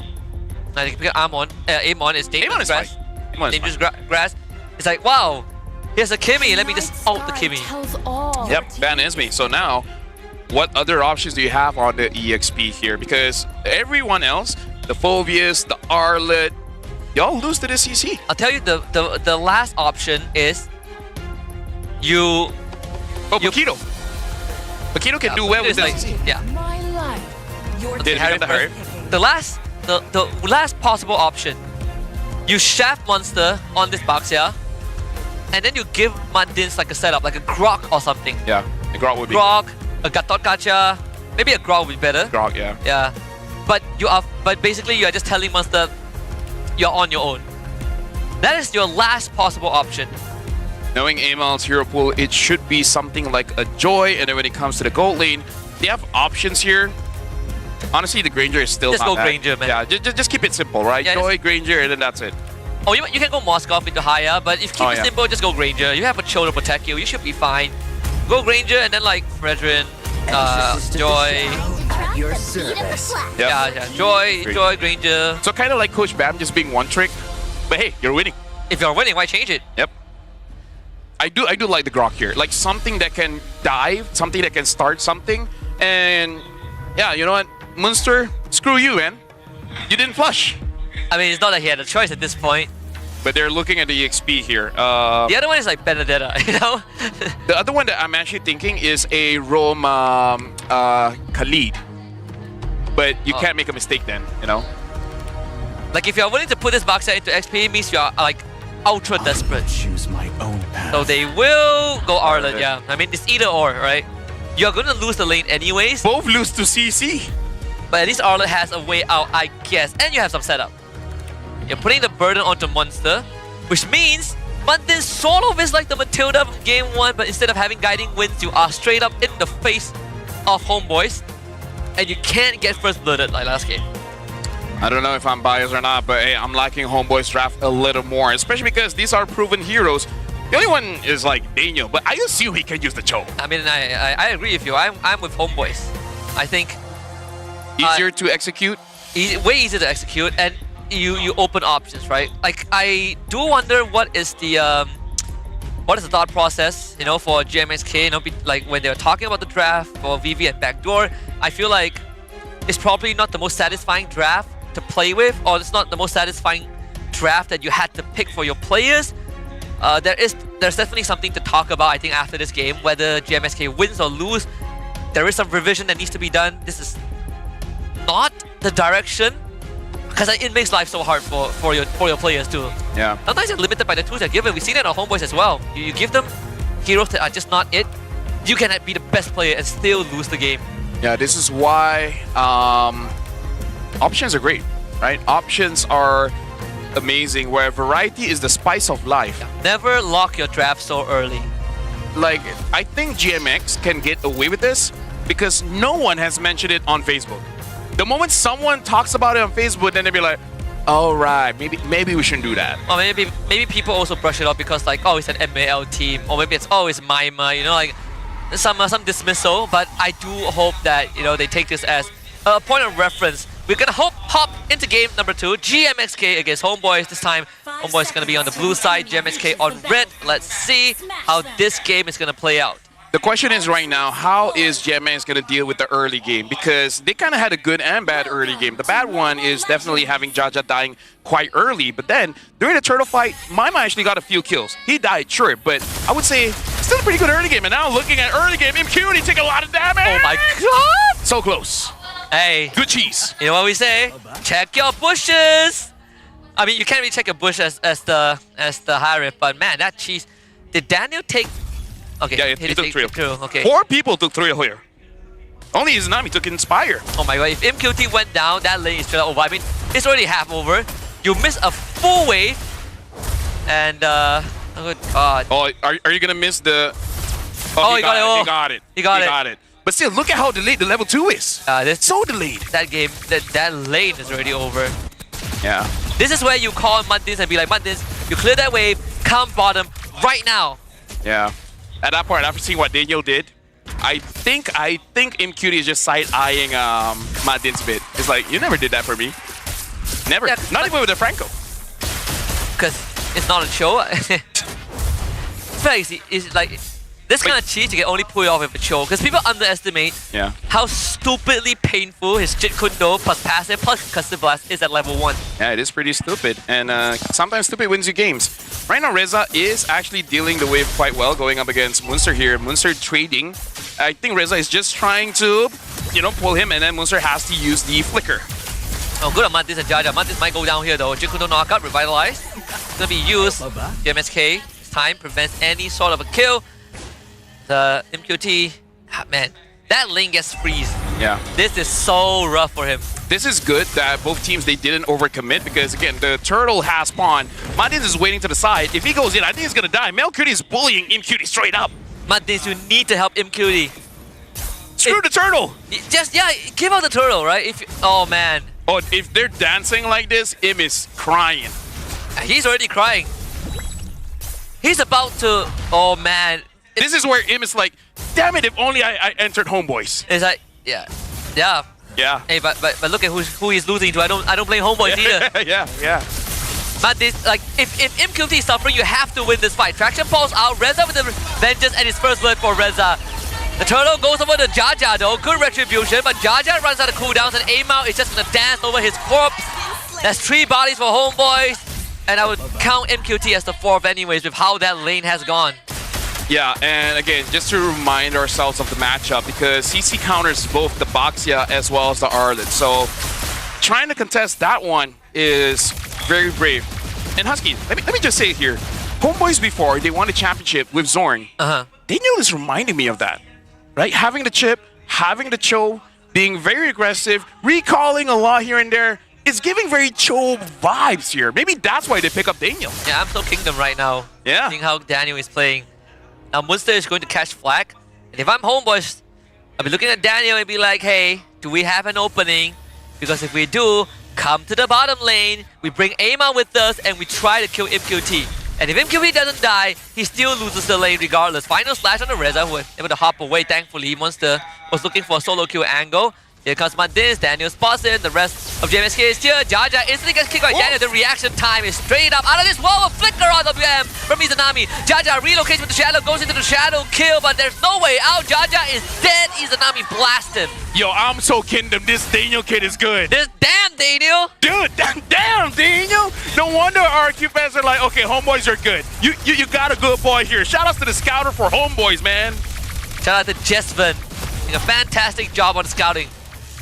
I think pick up Amon. Amon is dangerous Amon is grass. fine. Amon is Dangerous fine. grass. It's like, wow, here's a Kimmy. Let me just ult the Kimmy. Tells all. Yep, ban is me. So now, what other options do you have on the EXP here? Because everyone else, the Phobius, the Arlet, y'all lose to the CC. I'll tell you the last option is you. Oh, Paquito. Paquito can do well with like, this. yeah. My life. Your Did he get the hurry? The last possible option, you shaft monster on this Baxia, and then you give Mandins like a setup, like a Grok or something. Yeah, the Grog would be Grok, a Gatot Kacha, maybe a Grok would be better. Grog, yeah. Yeah, but basically you are just telling monster you're on your own. That is your last possible option. Knowing Amal's hero pool, it should be something like a Joy, and then when it comes to the gold lane, they have options here. Honestly, the Granger is still Just not go bad. Granger, man. Yeah, just keep it simple, right? Yeah, Joy, Granger, and then that's it. Oh, you can go Moskov into higher, but if keep Oh, it yeah. simple, just go Granger. You have a Cho to protect you. You should be fine. Go Granger and then like Fredrin, Joy. Your service. Yeah. Yeah, Joy, Great. Joy, Granger. So kind of like Coach Bam just being one trick, but hey, you're winning. If you're winning, why change it? Yep. I do like the Grok here. Like something that can dive, something that can start something. And yeah, you know what? Munster, screw you, man. You didn't flush. I mean, it's not that he had a choice at this point. But they're looking at the EXP here. The other one is like Benedetta, you know? The other one that I'm actually thinking is a Rome Khalid. But you Oh. can't make a mistake then, you know? Like if you're willing to put this Baxia into XP, it means you're like ultra desperate. Choose my own path. So they will go Arlen, yeah. I mean, it's either or, right? You're gonna lose the lane anyways, Both lose to CC. but at least Arlen has a way out, I guess. And you have some setup. You're putting the burden onto Monster, which means Mundin sort of is like the Matilda from game 1, but instead of having guiding winds, you are straight up in the face of homeboys. And you can't get first blooded like last game. I don't know if I'm biased or not, but hey, I'm liking Homeboy's draft a little more, especially because these are proven heroes. The only one is like Daniel, but I assume he can use the Cho. I mean, I agree with you. I'm with homeboys. I think Easier to execute. way easier to execute, and you open options, right? Like I do wonder what is the thought process, you know, for GMXK, you know, like when they were talking about the draft for VV and Backdoor. I feel like it's probably not the most satisfying draft to play with, or it's not the most satisfying draft that you had to pick for your players. There's definitely something to talk about, I think, after this game, whether GMSK wins or lose. There is some revision that needs to be done. This is not the direction, because it makes life so hard for your players too. Yeah. Sometimes you're limited by the tools they're given. We've seen that on Homeboys as well. You give them heroes that are just not it, you can be the best player and still lose the game. Yeah, this is why options are great, right? Options are amazing, where variety is the spice of life. Never lock your draft so early. Like, I think GMX can get away with this because no one has mentioned it on Facebook. The moment someone talks about it on Facebook, then they'll be like, all right, maybe we shouldn't do that. Or maybe people also brush it off because like, oh, it's an MPL team, or maybe it's Mima, you know, like some dismissal. But I do hope that, you know, they take this as a point of reference. We're gonna hop into game number 2, GMXK against Homeboys. This time, Homeboys gonna be on the blue side, GMXK on red. Let's see how this game is gonna play out. The question is right now, how is GMX going to deal with the early game? Because they kind of had a good and bad early game. The bad one is definitely having Jaja dying quite early. But then, during the turtle fight, Mima actually got a few kills. He died, sure, but I would say still a pretty good early game. And now looking at early game, Impunity take a lot of damage! Oh my god! So close. Hey, Good cheese. you know what we say? Check your bushes! I mean, you can't really check your bush as the high rip, but man, that cheese... Did Daniel take... Okay, Yeah, he did took take 3. through. Okay. 4 people took 3 here. Only Izanami took Inspire. Oh my god, if MQT went down, that lane is straight up over. I mean, it's already half over. You miss a full wave. And, oh good god. Oh, are you gonna miss the... Oh, he got it. He got it. He got it. But still, look at how delayed the level 2 is. This, so delayed. That game, that lane is already over. Yeah. This is where you call Muddins and be like, Muddins, you clear that wave, come bottom right now. Yeah. At that point, after seeing what Daniel did, I think MQT is just side-eyeing Madin's bit. It's like, you never did that for me. Never. Yeah, Not even with the Franco. Because it's not a show. It's like, this kind of cheat you can only pull it off with a show. Because people underestimate how stupidly painful his Jit Kundo plus passive plus Concussive Blast is at level 1. Yeah, it is pretty stupid. And sometimes stupid wins you games. Right now, Reza is actually dealing the wave quite well, going up against Munster here. Munster trading. I think Reza is just trying to, pull him, and then Munster has to use the flicker. Oh, good on Mantis and Jaja. Mantis might go down here though. Jit Kundo knockup, revitalize. It's gonna be used. The MSK, time prevents any sort of a kill. The MQT, man, that lane gets freeze. Yeah. This is so rough for him. This is good that both teams, they didn't overcommit because, again, the turtle has spawned. Madins is waiting to the side. If he goes in, I think he's going to die. Melcutie is bullying MQT straight up. Madins, you need to help MQT. Screw the turtle. Just, give out the turtle, right? Oh, man. Oh, if they're dancing like this, Im is crying. He's already crying. He's about to, oh, man. This is where Im is like, damn it, if only I entered Homeboys. It's like, yeah. Hey, but look at who he's losing to. I don't blame Homeboys either. yeah. But this, like, if MQT is suffering, you have to win this fight. Traction pulls out. Reza with the vengeance and his first blood for Reza. The turtle goes over to Jaja though. Good retribution, but Jaja runs out of cooldowns and Amao is just gonna dance over his corpse. That's 3 bodies for Homeboys. And I would count MQT as the 4th anyways with how that lane has gone. Yeah, and again, just to remind ourselves of the matchup, because CC counters both the Baxia as well as the Arlet. So trying to contest that one is very brave. And Husky, let me just say it here. Homeboys before, they won the championship with Zorn. Daniel is reminding me of that, right? Having the chip, having the Cho, being very aggressive, recalling a lot here and there. It's giving very Cho vibes here. Maybe that's why they pick up Daniel. Yeah, I'm so Kingdom right now. Yeah. Seeing how Daniel is playing. Now Munster is going to catch flag. And if I'm Homeboys, I'll be looking at Daniel and be like, hey, do we have an opening? Because if we do, come to the bottom lane, we bring Ama with us, and we try to kill MQT. And if MQT doesn't die, he still loses the lane regardless. Final slash on the Reza, who was able to hop away, thankfully. Munster was looking for a solo kill angle. Here comes Mandins, Daniel spots it, the rest of JMSK is here. Jaja instantly gets kicked by Daniel. The reaction time is straight up out of this wall. A flicker on WM from Izanami. Jaja relocates with the shadow, goes into the shadow kill, but there's no way out. Jaja is dead. Izanami blasted. Yo, I'm so Kingdom. This Daniel kid is good. Damn, Daniel. Dude, damn, Daniel. No wonder our RQ fans are like, okay, Homeboys are good. You got a good boy here. Shout out to the scouter for Homeboys, man. Shout out to Jesvin. Doing a fantastic job on scouting.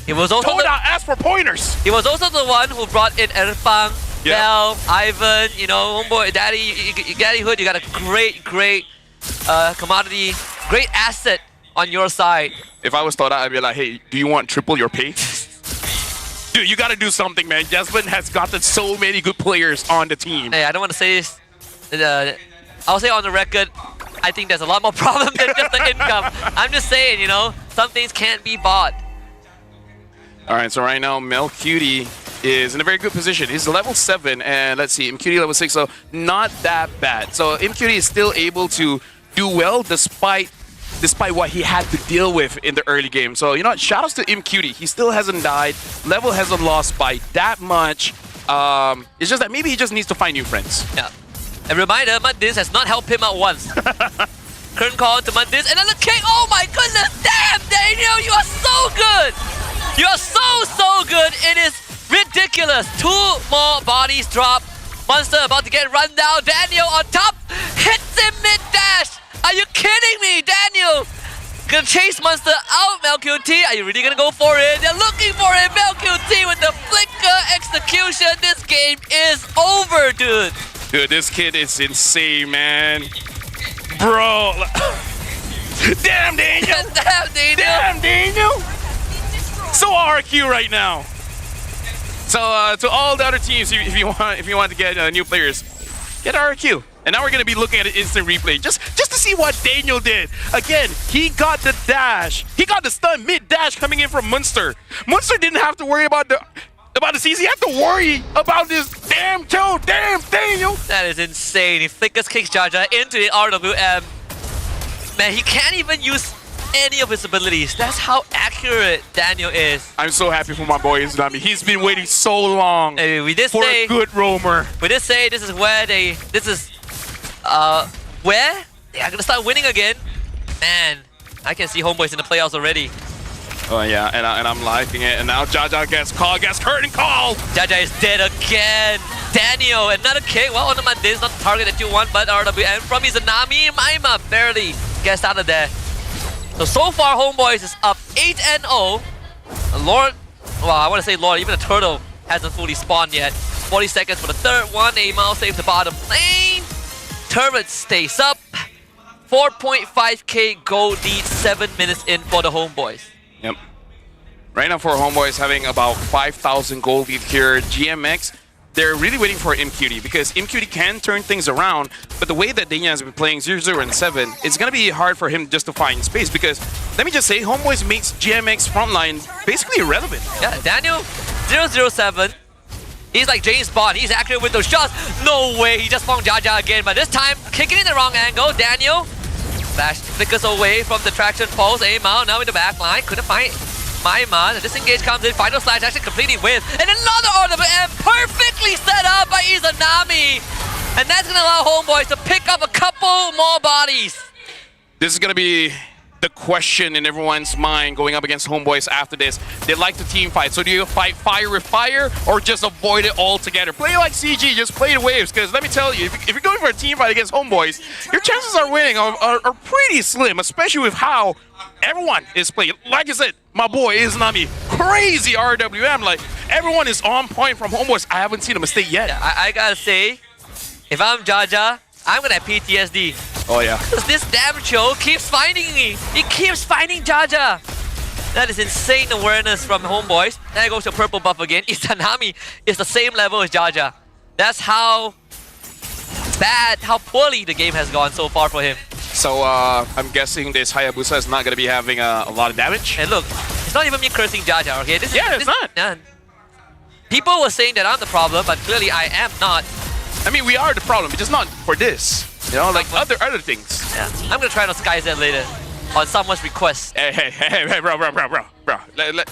He was also ask for pointers. He was also the one who brought in Erfang, Bell, Ivan, Homeboy, Daddy Hood. You got a great commodity, great asset on your side. If I was Toda, I'd be like, hey, do you want triple your pay? Dude, you gotta do something, man. Jasmine has gotten so many good players on the team. Hey, I don't want to say this. I'll say on the record, I think there's a lot more problem than just the income. I'm just saying, some things can't be bought. All right, so right now, Melcutie is in a very good position. He's level 7, and let's see, MQT level 6, so not that bad. So MQT is still able to do well despite what he had to deal with in the early game. So, you know what, shout outs to MQT. He still hasn't died. Level hasn't lost by that much. It's just that maybe he just needs to find new friends. Yeah. A reminder, Mandis has not helped him out once. Current call to Mandis, and then the kick. Oh my goodness, damn, Daniel, you are so good. You are so good. It is ridiculous. 2 more bodies drop. Munster about to get run down. Daniel on top. Hits him mid-dash. Are you kidding me, Daniel? Gonna chase Munster out, Melcutie. Are you really gonna go for it? They're looking for it. Melcutie with the flicker execution. This game is over, dude. Dude, this kid is insane, man. Bro. Damn, Daniel. Damn, Daniel. Damn, Daniel. so RQ right now. So to all the other teams, if you want to get new players, get RQ. And now we're gonna be looking at an instant replay just to see what Daniel did. Again, he got the dash. He got the stun mid dash coming in from Munster. Munster didn't have to worry about the CC. He had to worry about this damn Daniel. That is insane. He flickers kicks Jaja into the RWM. Man, he can't even use any of his abilities. That's how accurate Daniel is. I'm so happy for my boy Islami. He's been waiting so long We did for say a good roamer. we did say this is where they are gonna start winning again. Man, I can see Homeboys in the playoffs already. Oh yeah, and I'm liking it. And now Jaja gets hurt and called. Jaja is dead again. Daniel, another kick. Well, on the Monday is not the target that you want, but RWM from Izanami. Maima barely gets out of there. So far, Homeboys is up 8-0. Lord, well, I want to say Lord, even the turtle hasn't fully spawned yet. 40 seconds for the third one. Amal saves the bottom lane. Turret stays up. 4.5k gold lead, 7 minutes in for the Homeboys. Yep. Right now for Homeboys having about 5,000 gold lead here. GMX, they're really waiting for MQD because MQD can turn things around, but the way that Daniel has been playing 0-0 and 7, it's going to be hard for him just to find space because, let me just say, Homeboys makes GMX frontline basically irrelevant. Yeah, Daniel, 007. He's like James Bond. He's accurate with those shots. No way. He just found Jaja again, but this time, kicking in the wrong angle. Daniel, flash flickers away from the traction pulse. Aimao now in the back line. Couldn't find Maima. The disengage comes in. Final slash actually completely with. And another RWM perfectly set up by Izanami. And that's going to allow Homeboys to pick up a couple more bodies. This is going to be the question in everyone's mind going up against Homeboys after this. They like to team fight. So do you fight fire with fire or just avoid it altogether? Play like CG, just play the waves. Because let me tell you, if you're going for a team fight against Homeboys, your chances of winning are pretty slim, especially with how everyone is playing. Like I said, my boy Izanami, crazy RWM. Like, everyone is on point from Homeboys. I haven't seen a mistake yet. Yeah, I gotta say, if I'm Jaja, I'm gonna have PTSD. Oh yeah. Because this damn Cho keeps finding me. He keeps finding Jaja. That is insane awareness from Homeboys. Then it goes to purple buff again. Izanami is the same level as Jaja. That's how bad, how poorly the game has gone so far for him. So I'm guessing this Hayabusa is not going to be having a lot of damage. And look, it's not even me cursing Jaja, okay? It's not. People were saying that I'm the problem, but clearly I am not. I mean, we are the problem, but just not for this. You know, like other things. Yeah, I'm gonna try to Sky Z later on someone's request. Hey, bro.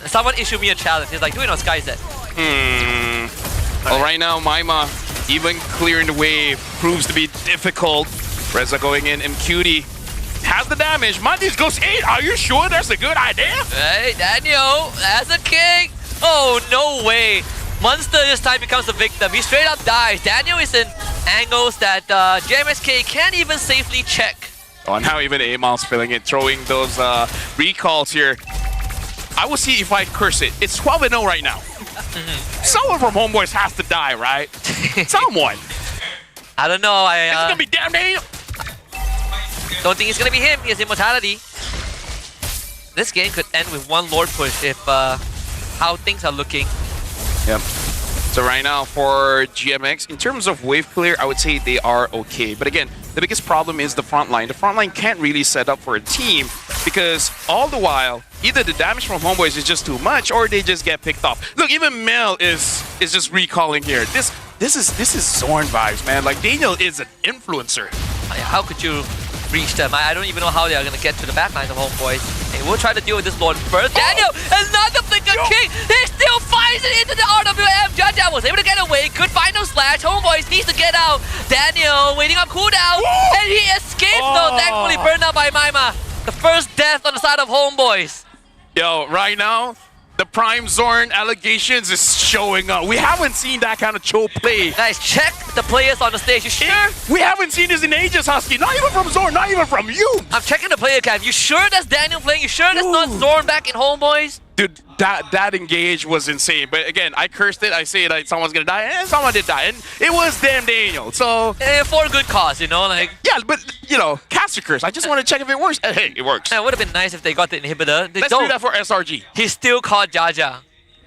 Someone issued me a challenge. He's like, do it on Sky Z. Well, right now, Maima, even clearing the wave, proves to be difficult. Reza going in, MQD has the damage. Mandis goes 8. Are you sure that's a good idea? Hey, Daniel, that's a king. Oh, no way. Monster this time becomes the victim. He straight up dies. Daniel is in angles that JMSK can't even safely check. Oh, now even Amal's feeling it, throwing those recalls here. I will see if I curse it. It's 12-0 right now. Someone from Homeboys has to die, right? Someone. I don't know. It's gonna be damn Daniel. Don't think it's gonna be him. He has immortality. This game could end with one Lord push if how things are looking. Yep. So right now for GMX, in terms of wave clear, I would say they are okay. But again, the biggest problem is the front line. The front line can't really set up for a team because all the while, either the damage from Homeboys is just too much or they just get picked off. Look, even Mel is just recalling here. This is Zorn vibes, man. Like, Daniel is an influencer. How could you reach them? I don't even know how they are gonna get to the backlines of Homeboys. Hey, we'll try to deal with this Lord first. Daniel, another flicker kick! He still finds it into the RWM! Jaja was able to get away. Good final slash. Homeboys needs to get out. Daniel waiting on cooldown. And he escapes though, thankfully burned out by Maima. The first death on the side of Homeboys. Yo, right now, the Prime Zorn allegations is showing up. We haven't seen that kind of Cho play. Guys, check the players on the stage. You sure? We haven't seen this in ages, Husky. Not even from Zorn, not even from you. I'm checking the player cam. You sure that's Daniel playing? You sure that's not Zorn back in Homeboys? Dude, that engage was insane. But again, I cursed it. I say that someone's gonna die, and someone did die, and it was damn Daniel. So For a good cause, you know, like. yeah, but you know, caster curse. I just want to check if it works. Hey, it works. It would have been nice if they got the inhibitor. They Let's do that for SRG. He still caught Jaja.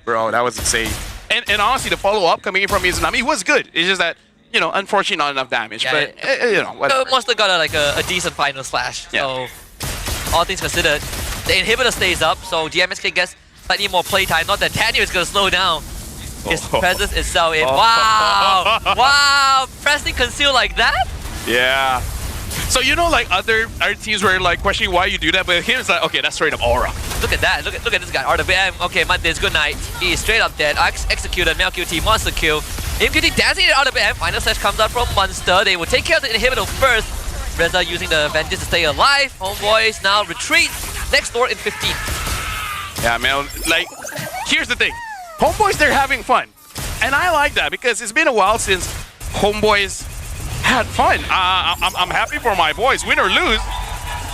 Bro, that was insane. And honestly, the follow-up coming in from Izanami was good. It's just that, you know, unfortunately not enough damage. Yeah, but, you know, whatever. Must have got a decent final slash. Yeah. So, all things considered, the inhibitor stays up, so GMSK gets slightly more playtime. Not that Daniel is going to slow down. His presence is so in. Wow! Wow! Pressing conceal like that? Yeah. So, you know, like other teams were like questioning why you do that, but here's like, okay, that's straight up aura. Look at that. Look at this guy. RWM. Okay, Mondays, good night. He is straight up dead. Executed. MLQT, monster kill. MQT dancing at RWM. Final slash comes out from Monster. They will take care of the inhibitor first. Reza using the Vengeance to stay alive. Homeboys now retreat. Next door in 15. Yeah, man. Like, here's the thing. Homeboys, they're having fun. And I like that because it's been a while since Homeboys had fun. I'm happy for my boys. Win or lose,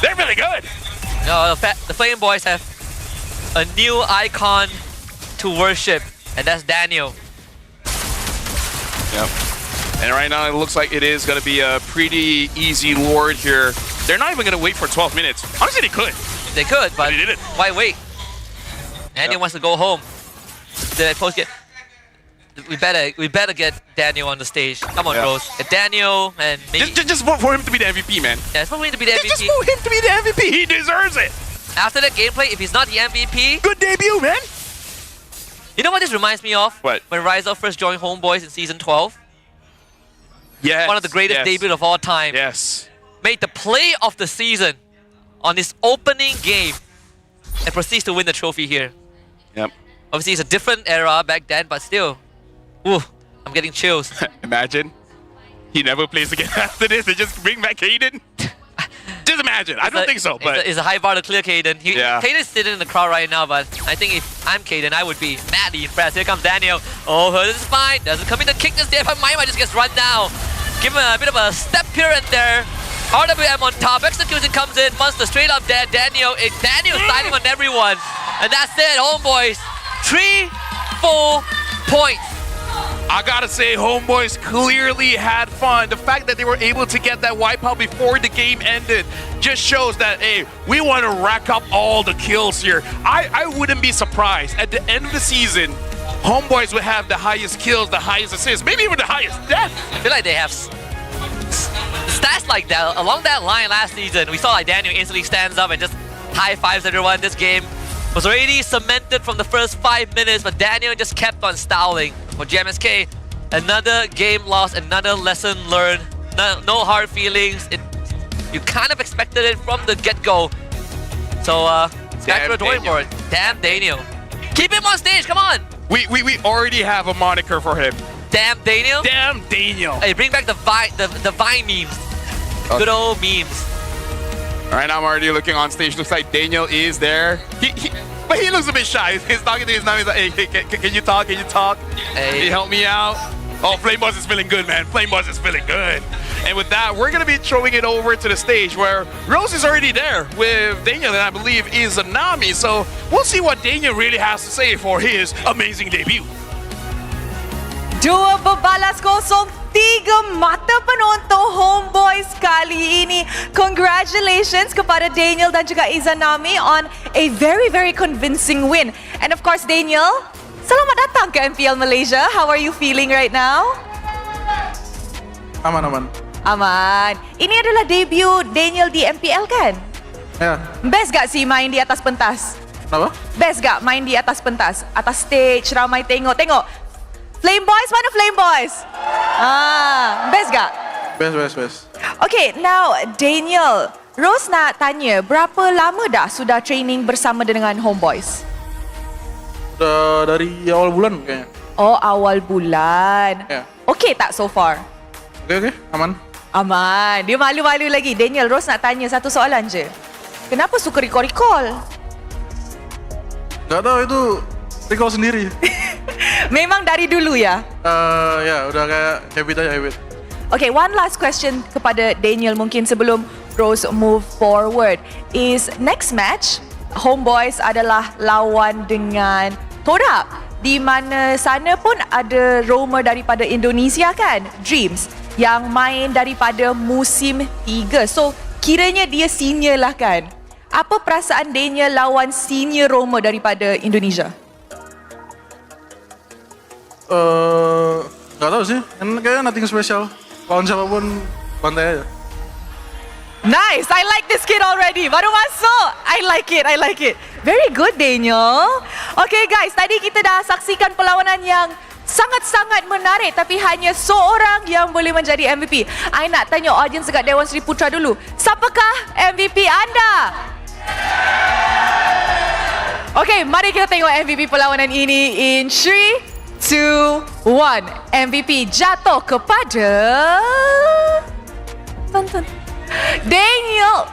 they're really good. No, the Flame Boys have a new icon to worship, and that's Daniel. Yep. And right now it looks like it is going to be a pretty easy Lord here. They're not even going to wait for 12 minutes. Honestly, they could. They could, but they didn't. why wait? Daniel wants to go home. The post get. We better get Daniel on the stage. Come on, Rose. Get Daniel and maybe. Just vote for him to be the MVP, man. Yeah, it's for him to be the MVP. Just vote him to be the MVP. He deserves it. After that gameplay, if he's not the MVP, good debut, man. You know what this reminds me of? What? When Rizal first joined Homeboys in season 12. Yes. One of the greatest debuts of all time. Yes. Made the play of the season on his opening game and proceeds to win the trophy here. Yep. Obviously, it's a different era back then, but still. Ooh, I'm getting chills. Imagine. He never plays again after this. They just bring back Kaden. Just imagine. I don't think so, but... It's a high bar to clear Kaden. Yeah. Kaden's sitting in the crowd right now, but I think if I'm Kaden, I would be madly impressed. Here comes Daniel. Oh, this is fine. Doesn't come in to kick this there, but MY just gets run down. Give him a bit of a step here and there. RWM on top. Execution comes in. Monster straight up dead. Daniel siding on everyone. And that's it, Homeboys. 3 full points. I gotta say, Homeboys clearly had fun. The fact that they were able to get that wipeout before the game ended just shows that, hey, we want to rack up all the kills here. I wouldn't be surprised. At the end of the season, Homeboys would have the highest kills, the highest assists, maybe even the highest deaths. I feel like they have stats like that. Along that line last season, we saw like Daniel instantly stands up and just high-fives everyone. This game was already cemented from the first 5 minutes, but Daniel just kept on styling. For GMSK, another game lost, another lesson learned. No hard feelings. You kind of expected it from the get-go. So, back to the drawing board. Damn Daniel. Keep him on stage, come on! We already have a moniker for him. Damn Daniel? Damn Daniel. Hey, bring back the Vine memes. Okay. Good old memes. All right, I'm already looking on stage. Looks like Daniel is there. But he looks a bit shy. He's talking to his mom. He's like, hey, can you talk? Can you talk? Hey. Can you help me out? Oh, Flame Boss is feeling good, man. Flame Boss is feeling good. And with that, we're going to be throwing it over to the stage where Rose is already there with Daniel and I believe Izanami. So we'll see what Daniel really has to say for his amazing debut. Dua babalas 0-3 mata penonton Homeboys kali ini. Congratulations kepada Daniel dan juga Izanami on a very, very convincing win. And of course, Daniel, selamat datang ke MPL Malaysia. How are you feeling right now? Aman. Aman. Ini adalah debut Daniel di MPL kan? Ya. Best gak sih main di atas pentas? Apa? Best gak main di atas pentas? Atas stage, ramai tengok. Flame Boys, mana Flame Boys? Best gak? Best. Okay, now Daniel, Rose nak tanya, berapa lama dah sudah training bersama dengan Homeboys? Udah dari awal bulan kayaknya. Oh, awal bulan. Ya. Okay tak so far? Oke, aman. Aman. Dia malu-malu lagi. Daniel, Rose nak tanya satu soalan je. Kenapa suka recall? Gak tahu, itu recall sendiri. Memang dari dulu ya? Ya, udah kayak habit. Okay, one last question kepada Daniel mungkin sebelum Rose move forward. Is next match Homeboys adalah lawan dengan Toda. Di mana sana pun ada roamer daripada Indonesia kan, Dreams, yang main daripada musim 3. So, kiranya dia senior lah kan. Apa perasaan Daniel lawan senior roamer daripada Indonesia? Gak tahu sih, kayaknya nothing special. Lawan siapapun bantai aja. Nice, I like this kid already. Baru masuk. I like it. Very good, Daniel. Okay guys, tadi kita dah saksikan perlawanan yang sangat-sangat menarik, tapi hanya seorang yang boleh menjadi MVP. I nak tanya audience dekat Dewan Seri Putra dulu. Siapakah MVP anda? Okay, mari kita tengok MVP perlawanan ini in 3, 2, 1. MVP jatuh kepada Daniel.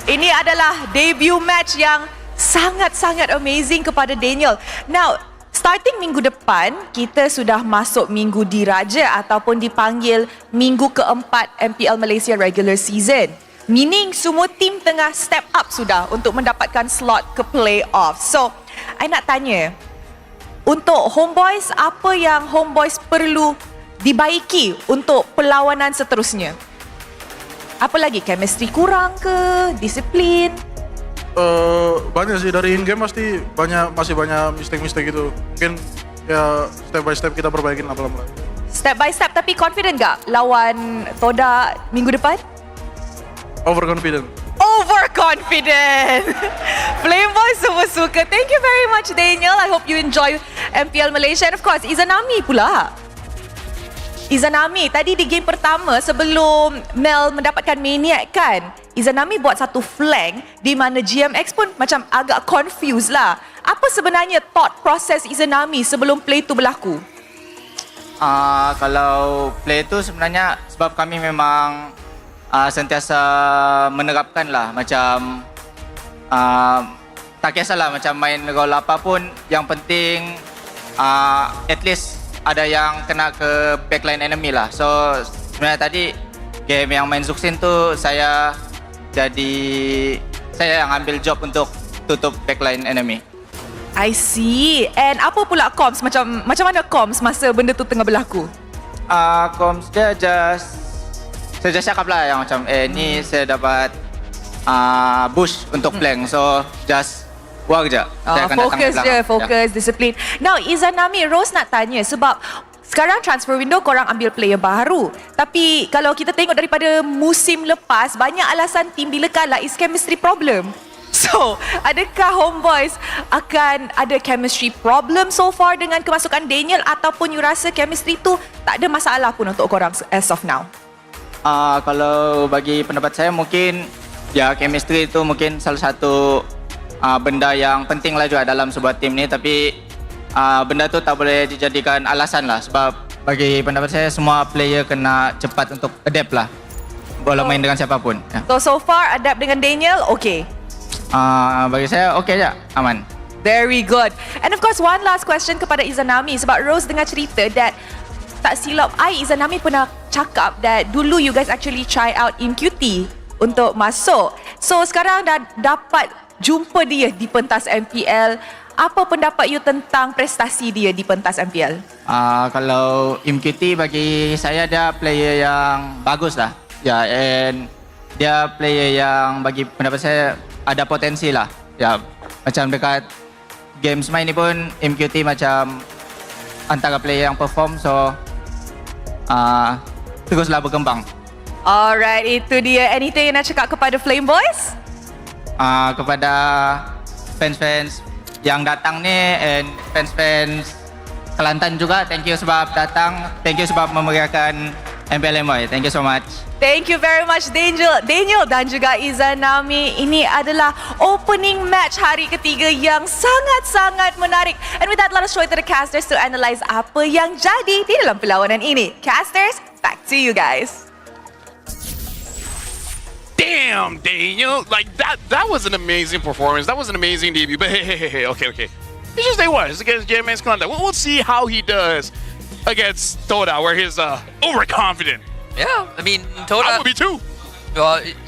Ini adalah debut match yang sangat-sangat amazing kepada Daniel. Now, starting minggu depan, kita sudah masuk minggu diraja ataupun dipanggil minggu keempat MPL Malaysia regular season. Meaning semua tim tengah step up sudah untuk mendapatkan slot ke playoff. So, I nak tanya, untuk Homeboys, apa yang Homeboys perlu dibaiki untuk perlawanan seterusnya? Apa lagi? Chemistry kurang ke? Disiplin? Banyak sih, dari in game masih banyak mistake gitu. Mungkin ya step by step kita perbaikin lah pelan-pelan. Step by step, tapi confident gak lawan Toda minggu depan? Overconfident. Flame Boys semua suka. Thank you very much, Daniel. I hope you enjoy MPL Malaysia. And of course, Izanami pula. Izanami, tadi di game pertama sebelum Mel mendapatkan Maniac kan, Izanami buat satu flank di mana GMX pun macam agak confused lah. Apa sebenarnya thought process Izanami sebelum play tu berlaku? Kalau play tu sebenarnya sebab kami memang sentiasa menerapkan lah macam tak kisahlah macam main role apa pun, yang penting at least ada yang kena ke backline enemy lah. So sebenarnya tadi game yang main Zuxin tu saya yang ambil job untuk tutup backline enemy. I see. And apa pula comms? Macam mana comms masa benda tu tengah berlaku? Comms dia saya just cakap lah yang macam ni saya dapat push untuk flank, so just work je. Fokus, disiplin. Now, Izanami, Rose nak tanya sebab sekarang transfer window korang ambil player baru. Tapi kalau kita tengok daripada musim lepas, banyak alasan tim bila kalah is chemistry problem. So, adakah Homeboys akan ada chemistry problem so far dengan kemasukan Daniel, ataupun you rasa chemistry tu tak ada masalah pun untuk korang as of now? Kalau bagi pendapat saya mungkin ya chemistry itu mungkin salah satu benda yang penting lah juga dalam sebuah tim ni, tapi benda tu tak boleh dijadikan alasan lah, sebab bagi pendapat saya semua player kena cepat untuk adapt lah walau main dengan siapapun ya. So far adapt dengan Daniel okay? Bagi saya okay je, aman. Very good. And of course, one last question kepada Izanami, sebab Rose dengar cerita that tak silap Izanami pernah cakap that dulu you guys actually try out MQT untuk masuk. So sekarang dah dapat jumpa dia di pentas MPL. Apa pendapat you tentang prestasi dia di pentas MPL? Kalau MQT bagi saya dia player yang bagus lah. Ya, and dia player yang bagi pendapat saya ada potensi lah. Ya, macam dekat games main ni pun MQT macam antara player yang perform, so teruslah berkembang. Alright, itu dia. Anything yang nak cakap kepada Flame Boys? Kepada fans-fans yang datang ni and fans-fans Kelantan juga, thank you sebab datang, thank you sebab memeriahkan MPL MY. Thank you so much. Thank you very much, Daniel dan juga Izanami. Ini adalah opening match hari ketiga yang sangat-sangat menarik. And with that, let us show it to the casters to analyze apa yang jadi di dalam perlawanan ini. Casters, back to you guys. Damn, Daniel! Like that was an amazing performance. That was an amazing debut. But hey, okay. It's just day one. It's against JMX Kelantan. We'll see how he does against Toda, where he's overconfident. Yeah, I mean, Toda... I would be too.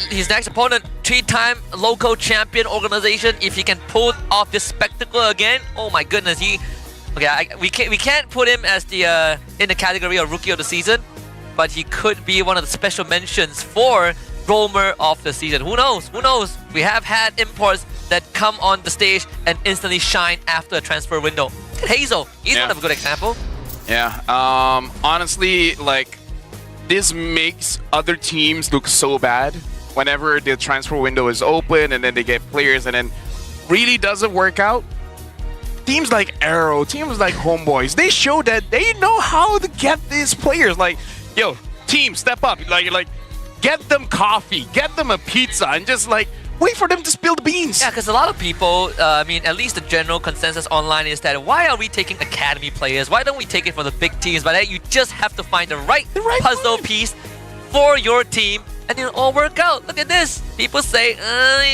His next opponent, 3-time local champion organization. If he can pull off this spectacle again, oh my goodness, we can't put him as the in the category of rookie of the season, but he could be one of the special mentions for roamer of the season. Who knows? Who knows? We have had imports that come on the stage and instantly shine after a transfer window. Look at Hazel. He's one of a good example. Yeah. Honestly, like, this makes other teams look so bad whenever the transfer window is open and then they get players and then really doesn't work out. Teams like Arrow, teams like Homeboys, they show that they know how to get these players. Like, yo, team, step up. Like, get them coffee, get them a pizza, and just like wait for them to spill the beans. Yeah, because a lot of people, I mean, at least the general consensus online is that why are we taking academy players? Why don't we take it for the big teams? But then you just have to find the right puzzle piece for your team, and it'll all work out. Look at this. People say,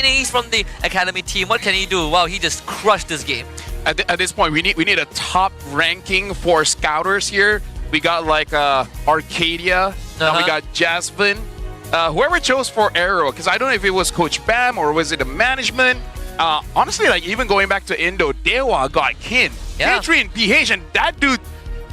he's from the academy team. What can he do? Wow, he just crushed this game. At this point, we need a top ranking for scouters here. We got like Arcadia, and we got Jasmine. Whoever chose for Arrow, because I don't know if it was Coach Bam or was it the management. Honestly, like even going back to Indo, Dewa got Kin. Yeah. Adrian PH, and that dude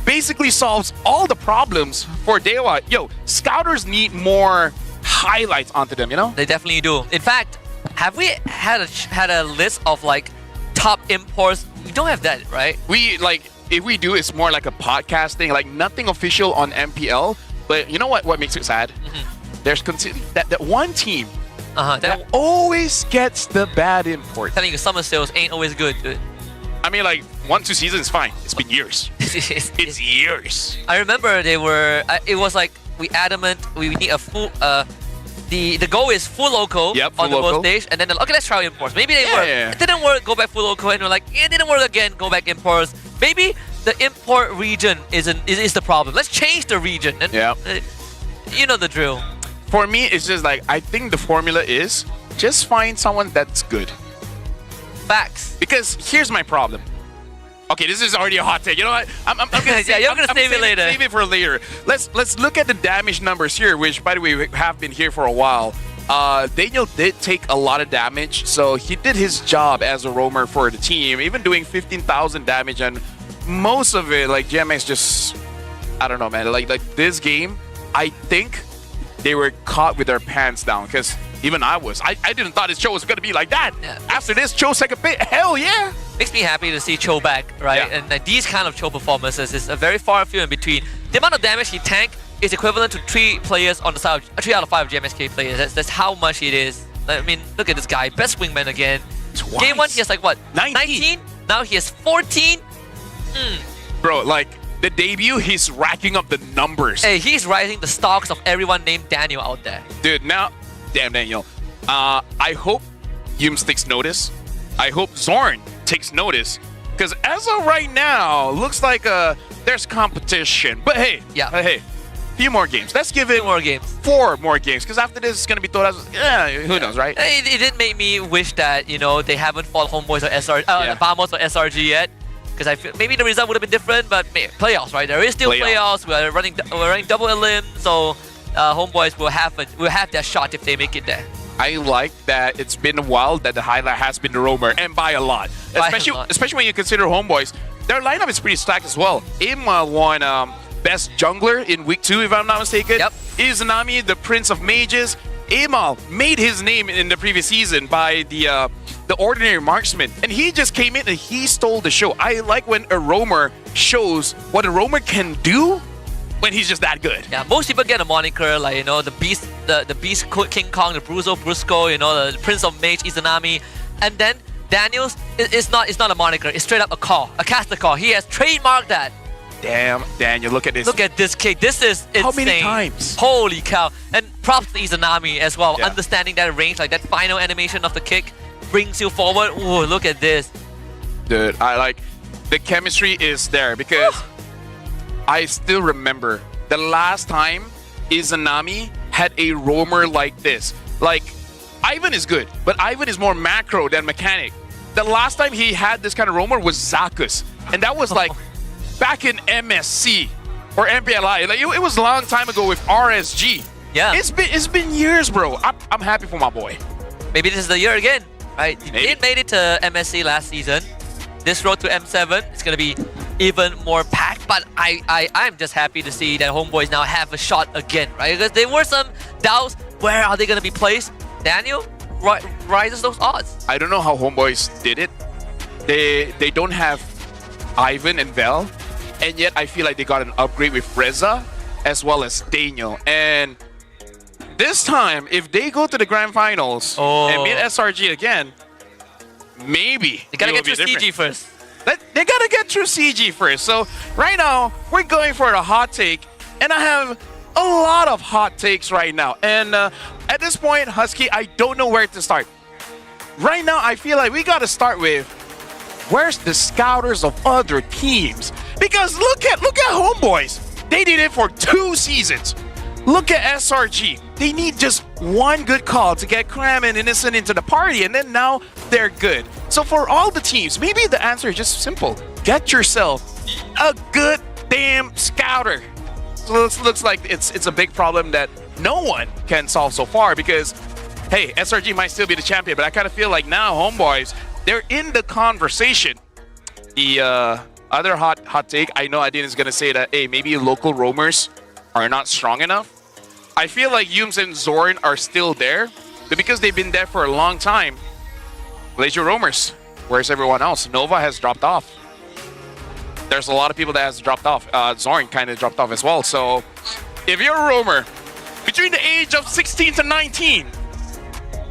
basically solves all the problems for Dewa. Yo, scouters need more highlights onto them, you know? They definitely do. In fact, have we had a list of like top imports? We don't have that, right? We like, if we do, it's more like a podcast thing, like nothing official on MPL. But you know what makes it sad? There's that one team that always gets the bad import. Telling you, summer sales ain't always good, dude. I mean, like 1-2 seasons is fine. It's been years. It's years. I remember they were. It was like we need a full. The goal is full local on the world stage, and then okay, let's try imports. Maybe they work. It didn't work. Go back full local, and we're like, it didn't work again. Go back imports. Maybe the import region is the problem. Let's change the region. And, you know the drill. For me, it's just like, I think the formula is just find someone that's good. Facts. Because here's my problem. Okay, this is already a hot take. You know what? I'm gonna you're gonna save it later. Save it for later. Let's look at the damage numbers here, which, by the way, we have been here for a while. Daniel did take a lot of damage, so he did his job as a roamer for the team, even doing 15,000 damage, and most of it, like, GMX just, I don't know, man. Like this game, I think they were caught with their pants down, because even I didn't thought this show was going to be like that. Yeah. After this, Cho's second pick, hell yeah. Makes me happy to see Cho back, right? Yeah. And these kind of Cho performances is a very far few in between. The amount of damage he tanked is equivalent to 3 players on the side, 3 out of 5 GMSK players. That's how much it is. I mean, look at this guy, best wingman again. Twice. Game 1, he has like what? 19? Now he has 14? Bro, like, the debut, he's racking up the numbers. Hey, he's rising the stocks of everyone named Daniel out there. Dude, now, damn Daniel. I hope Yums takes notice. I hope Zorn takes notice. Because as of right now, looks like there's competition. But hey, hey, few more games. Let's give it 4 more games. Because after this, it's going to be thought as, who knows, right? It did make me wish that, you know, they haven't fought Homeboys or Vamos or SRG yet. Because I feel maybe the result would have been different, but playoffs, right? There is still playoffs. We're running double elim, so Homeboys will have their shot if they make it there. I like that it's been a while that the highlight has been the roamer, and by a lot. Especially when you consider Homeboys. Their lineup is pretty stacked as well. Ima won Best Jungler in Week 2, if I'm not mistaken. Yep. Izanami, the Prince of Mages. Ima made his name in the previous season by the Ordinary Marksman, and he just came in and he stole the show. I like when a roamer shows what a roamer can do when he's just that good. Yeah, most people get a moniker like, you know, the Beast, the Beast King Kong, the Bruzo Brusco, you know, the Prince of Mage Izanami, and then Daniels it's not a moniker. It's straight up a caster call. He has trademarked that. Damn, Daniel, look at this. Look at this kick. This is insane. How many times? Holy cow. And props to Izanami as well. Yeah. Understanding that range, like that final animation of the kick brings you forward. Ooh, look at this. Dude, I like the chemistry is there because I still remember the last time Izanami had a roamer like this. Like, Ivan is good, but Ivan is more macro than mechanic. The last time he had this kind of roamer was Zakus, and that was like back in MSC or MPLI. Like, it was a long time ago with RSG. Yeah. It's been years, bro. I'm happy for my boy. Maybe this is the year again, right? He Maybe. made it to MSC last season. This road to M7 is gonna be even more packed. But I'm just happy to see that Homeboys now have a shot again, right? Because there were some doubts. Where are they gonna be placed? Daniel rises those odds. I don't know how Homeboys did it. They don't have Ivan and Vel, and yet I feel like they got an upgrade with Reza as well as Daniel. And this time, if they go to the grand finals and beat SRG again, maybe They gotta it will get through be CG different. first. They gotta get through CG first. So right now, we're going for a hot take, and I have a lot of hot takes right now. And at this point, Husky, I don't know where to start. Right now, I feel like we gotta start with where's the scouters of other teams? Because look at Homeboys. They did it for 2 seasons. Look at SRG. They need just one good call to get Cram and Innocent into the party, and then now they're good. So for all the teams, maybe the answer is just simple. Get yourself a good damn scouter. So this looks like it's a big problem that no one can solve so far because, hey, SRG might still be the champion, but I kind of feel like now Homeboys, they're in the conversation. The other hot take, I know Adin is going to say that, hey, maybe local roamers are not strong enough. I feel like Yums and Zorn are still there, but because they've been there for a long time, Malaysia roamers, where's everyone else? Nova has dropped off. There's a lot of people that has dropped off. Zorn kind of dropped off as well. So if you're a roamer between the age of 16 to 19,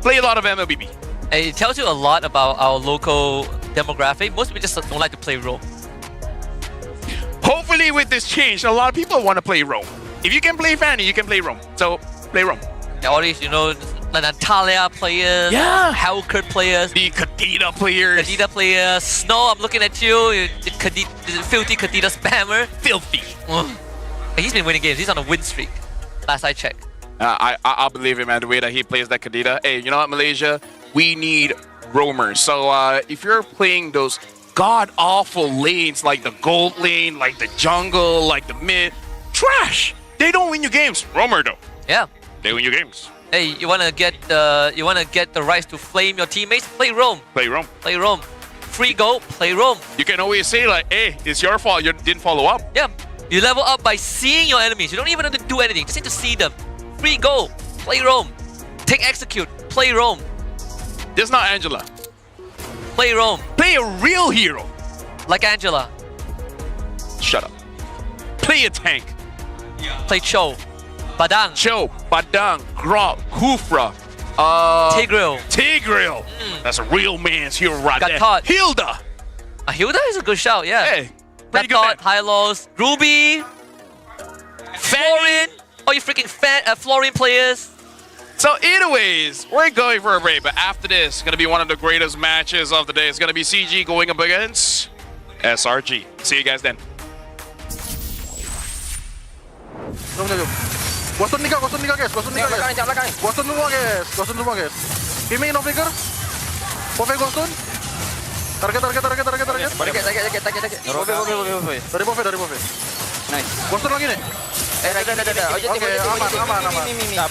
play a lot of MLBB. It tells you a lot about our local demographic. Most people just don't like to play role. Hopefully with this change, a lot of people want to play Rome. If you can play Fanny, you can play Rome. So play Rome. All these, the Natalia players, Yeah. Hellkurt players, The Kadita players. Kadita players, Snow, I'm looking at you, the filthy Kadita spammer. Filthy. He's been winning games. He's on a win streak. Last I checked. I believe him, man, the way that he plays that Kadita. Hey, you know what, Malaysia? We need roamers. So if you're playing those god-awful lanes like the gold lane, like the jungle, like the mid, trash. They don't win you games. Roamer, though. Yeah. They win you games. Hey, you wanna get the rights to flame your teammates? Play Rome. Play Rome. Play Rome. Free goal. Play Rome. You can always say like, hey, it's your fault you didn't follow up. Yeah. You level up by seeing your enemies. You don't even have to do anything. Just need to see them. Free goal. Play Rome. Take execute. Play Rome. This is not Angela. Play Rome. Play a real hero. Like Angela. Shut up. Play a tank. Play Cho. Badang. Cho, Badang, Grok, Kufra, Tigreal. That's a real man's hero right there. Gatot. Hilda. Hilda is a good shout, yeah. Hey, pretty good Gatot, man. Hylos, Ruby, Florin. Oh, you freaking Florin players. So anyways, we're going for a break, but after this, it's going to be one of the greatest matches of the day. It's going to be CG going up against SRG. See you guys then. Ghost nika guys, Ghost nika guys. Ghost semua guys. Kimi no figure. Pove Ghost. Target. Dari Pove. Nice. Ghost lagi nih. Ada. Oke, aman.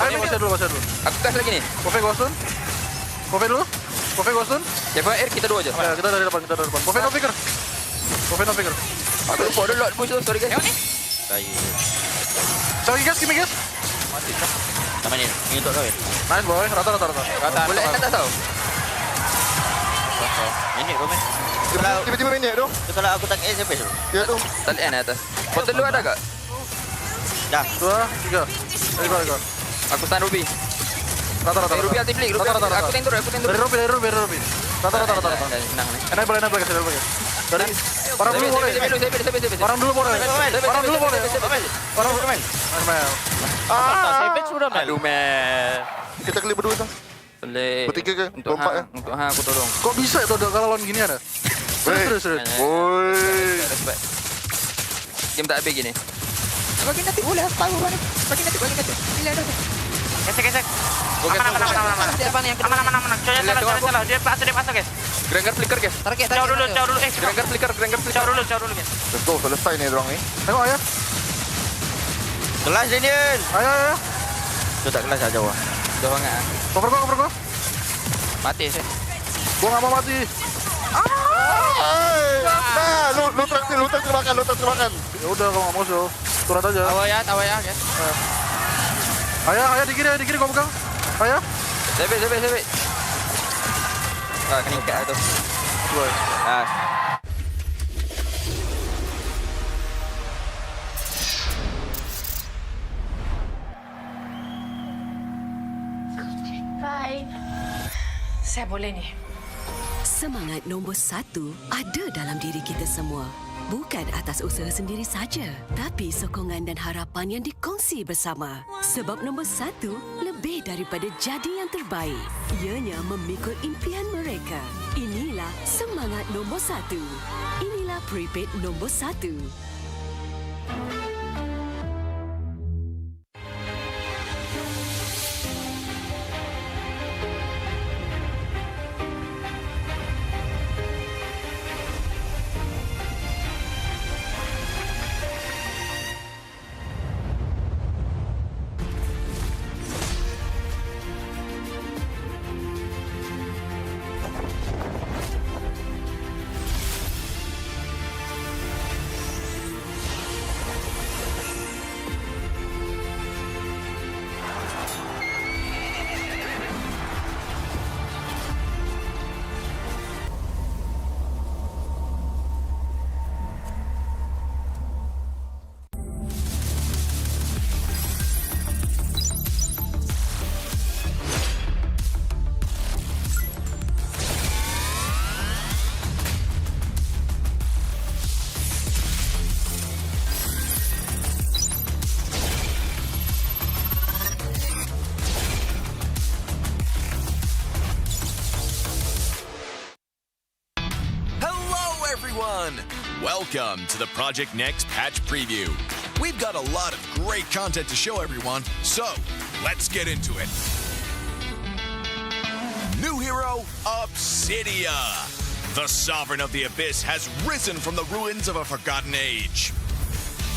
Ayo masih dulu. Aku tes lagi nih. Pove Ghost. Pove dulu. Pove Ghost. Siapa air kita dua aja. Ya, kita dari depan. Pove no figure. Aku lupa dulu, sorry guys. Lagi guys, Kimi guys. Sama ni. Ini untuk kau. Nice boy, rata. Boleh atas tau. Minit Roman. Tiba-tiba minit tu. Kalau aku tak siapa tu? Ya tu. Tak lihat atas. Portal lu ada tak? Dah. 2, 3. Ayo. Aku stand Ruby. Rata. Ruby aktif league. Aku tank turun. Dari Ruby. Rata. Menang ni. Enable guys. Dari orang dulu boleh. Orang dulu boleh. Nice. Savage sudah man. Aduh man. Kita kali berdua tu. Boleh. Bertiga ke? Untuk Berempat ke? Untuk aku tolong. Kok bisa itu kalau lawan gini ada? Serius. Respect. Game tak habis gini. Bagi nanti boleh tahu mana. Bagi nanti. Gila dah. Gesek. Aman. Depan yang kedua. Aman. Salah. Dia pasang guys. Granger flicker guys. Jauh dulu. Granger flicker. Jauh dulu guys. Let's go, selesai nih dorong ni. Tengok ya. Kelas Daniel. Ayo. Tu tak kelas lah jauh. Jauh sangat lah. Cover gua. Mati saya. Gua nggak mau mati. Nah, lu termakan. Ya udah, kalau nggak mau so, turun aja. Tawa ya, guys. Ayah di kiri gua pegang. Ayah. Sebit. Kena ikat tu. Boy. Saya boleh ni. Semangat nombor 1 ada dalam diri kita semua. Bukan atas usaha sendiri saja, tapi sokongan dan harapan yang dikongsi bersama. Sebab nombor 1 lebih daripada jadi yang terbaik. Ianya memikul impian mereka. Inilah semangat nombor 1. Inilah prepaid nombor 1. Welcome to the Project Next patch preview. We've got a lot of great content to show everyone, so let's get into it. New hero, Obsidia. The Sovereign of the Abyss has risen from the ruins of a forgotten age.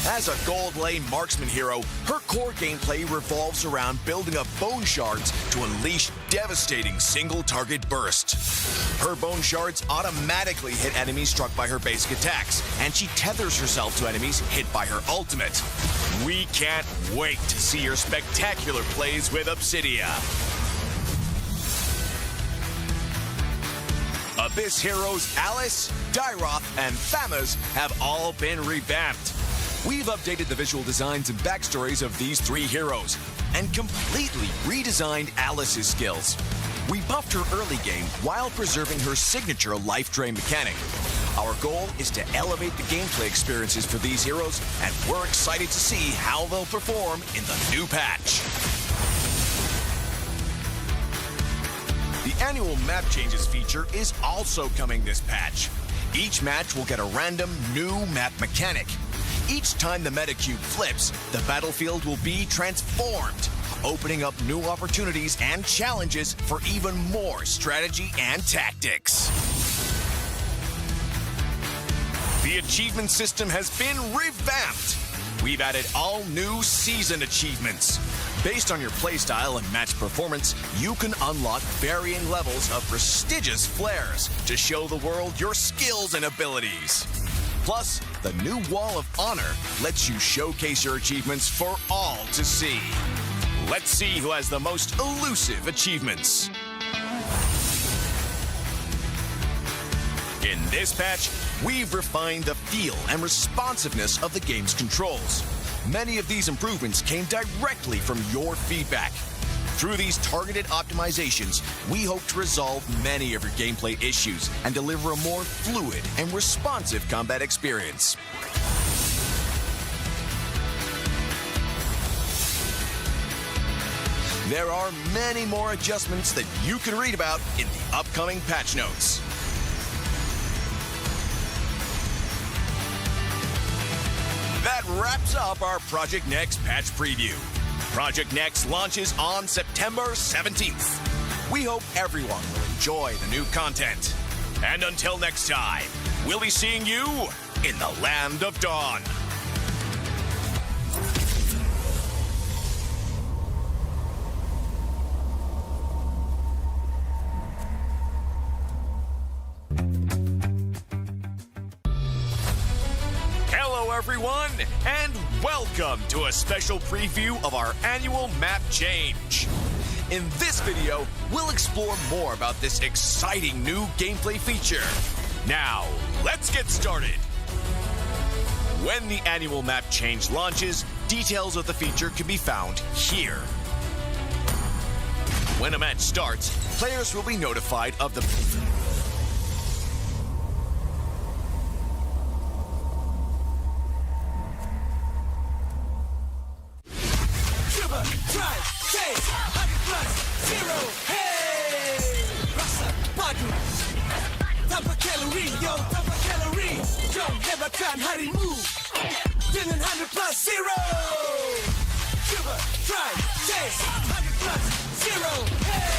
As a gold lane marksman hero, her core gameplay revolves around building up bone shards to unleash devastating single-target bursts. Her bone shards automatically hit enemies struck by her basic attacks, and she tethers herself to enemies hit by her ultimate. We can't wait to see her spectacular plays with Obsidia. Abyss heroes Alice, Dyroth, and Thamas have all been revamped. We've updated the visual designs and backstories of these three heroes and completely redesigned Alice's skills. We buffed her early game while preserving her signature life drain mechanic. Our goal is to elevate the gameplay experiences for these heroes, and we're excited to see how they'll perform in the new patch. The annual map changes feature is also coming this patch. Each match will get a random new map mechanic. Each time the meta cube flips, the battlefield will be transformed, opening up new opportunities and challenges for even more strategy and tactics. The achievement system has been revamped. We've added all new season achievements. Based on your playstyle and match performance, you can unlock varying levels of prestigious flares to show the world your skills and abilities. Plus, the new Wall of Honor lets you showcase your achievements for all to see. Let's see who has the most elusive achievements. In this patch, we've refined the feel and responsiveness of the game's controls. Many of these improvements came directly from your feedback. Through these targeted optimizations, we hope to resolve many of your gameplay issues and deliver a more fluid and responsive combat experience. There are many more adjustments that you can read about in the upcoming patch notes. That wraps up our Project Next patch preview. Project Next launches on September 17th. We hope everyone will enjoy the new content. And until next time, we'll be seeing you in the Land of Dawn. Hello, everyone, and welcome to a special preview of our annual map change. In this video, we'll explore more about this exciting new gameplay feature. Now, let's get started. When the annual map change launches, details of the feature can be found here. When a match starts, players will be notified of the harimu dengan 100 + 0. Cuba, try, taste 100 + 0. Hey!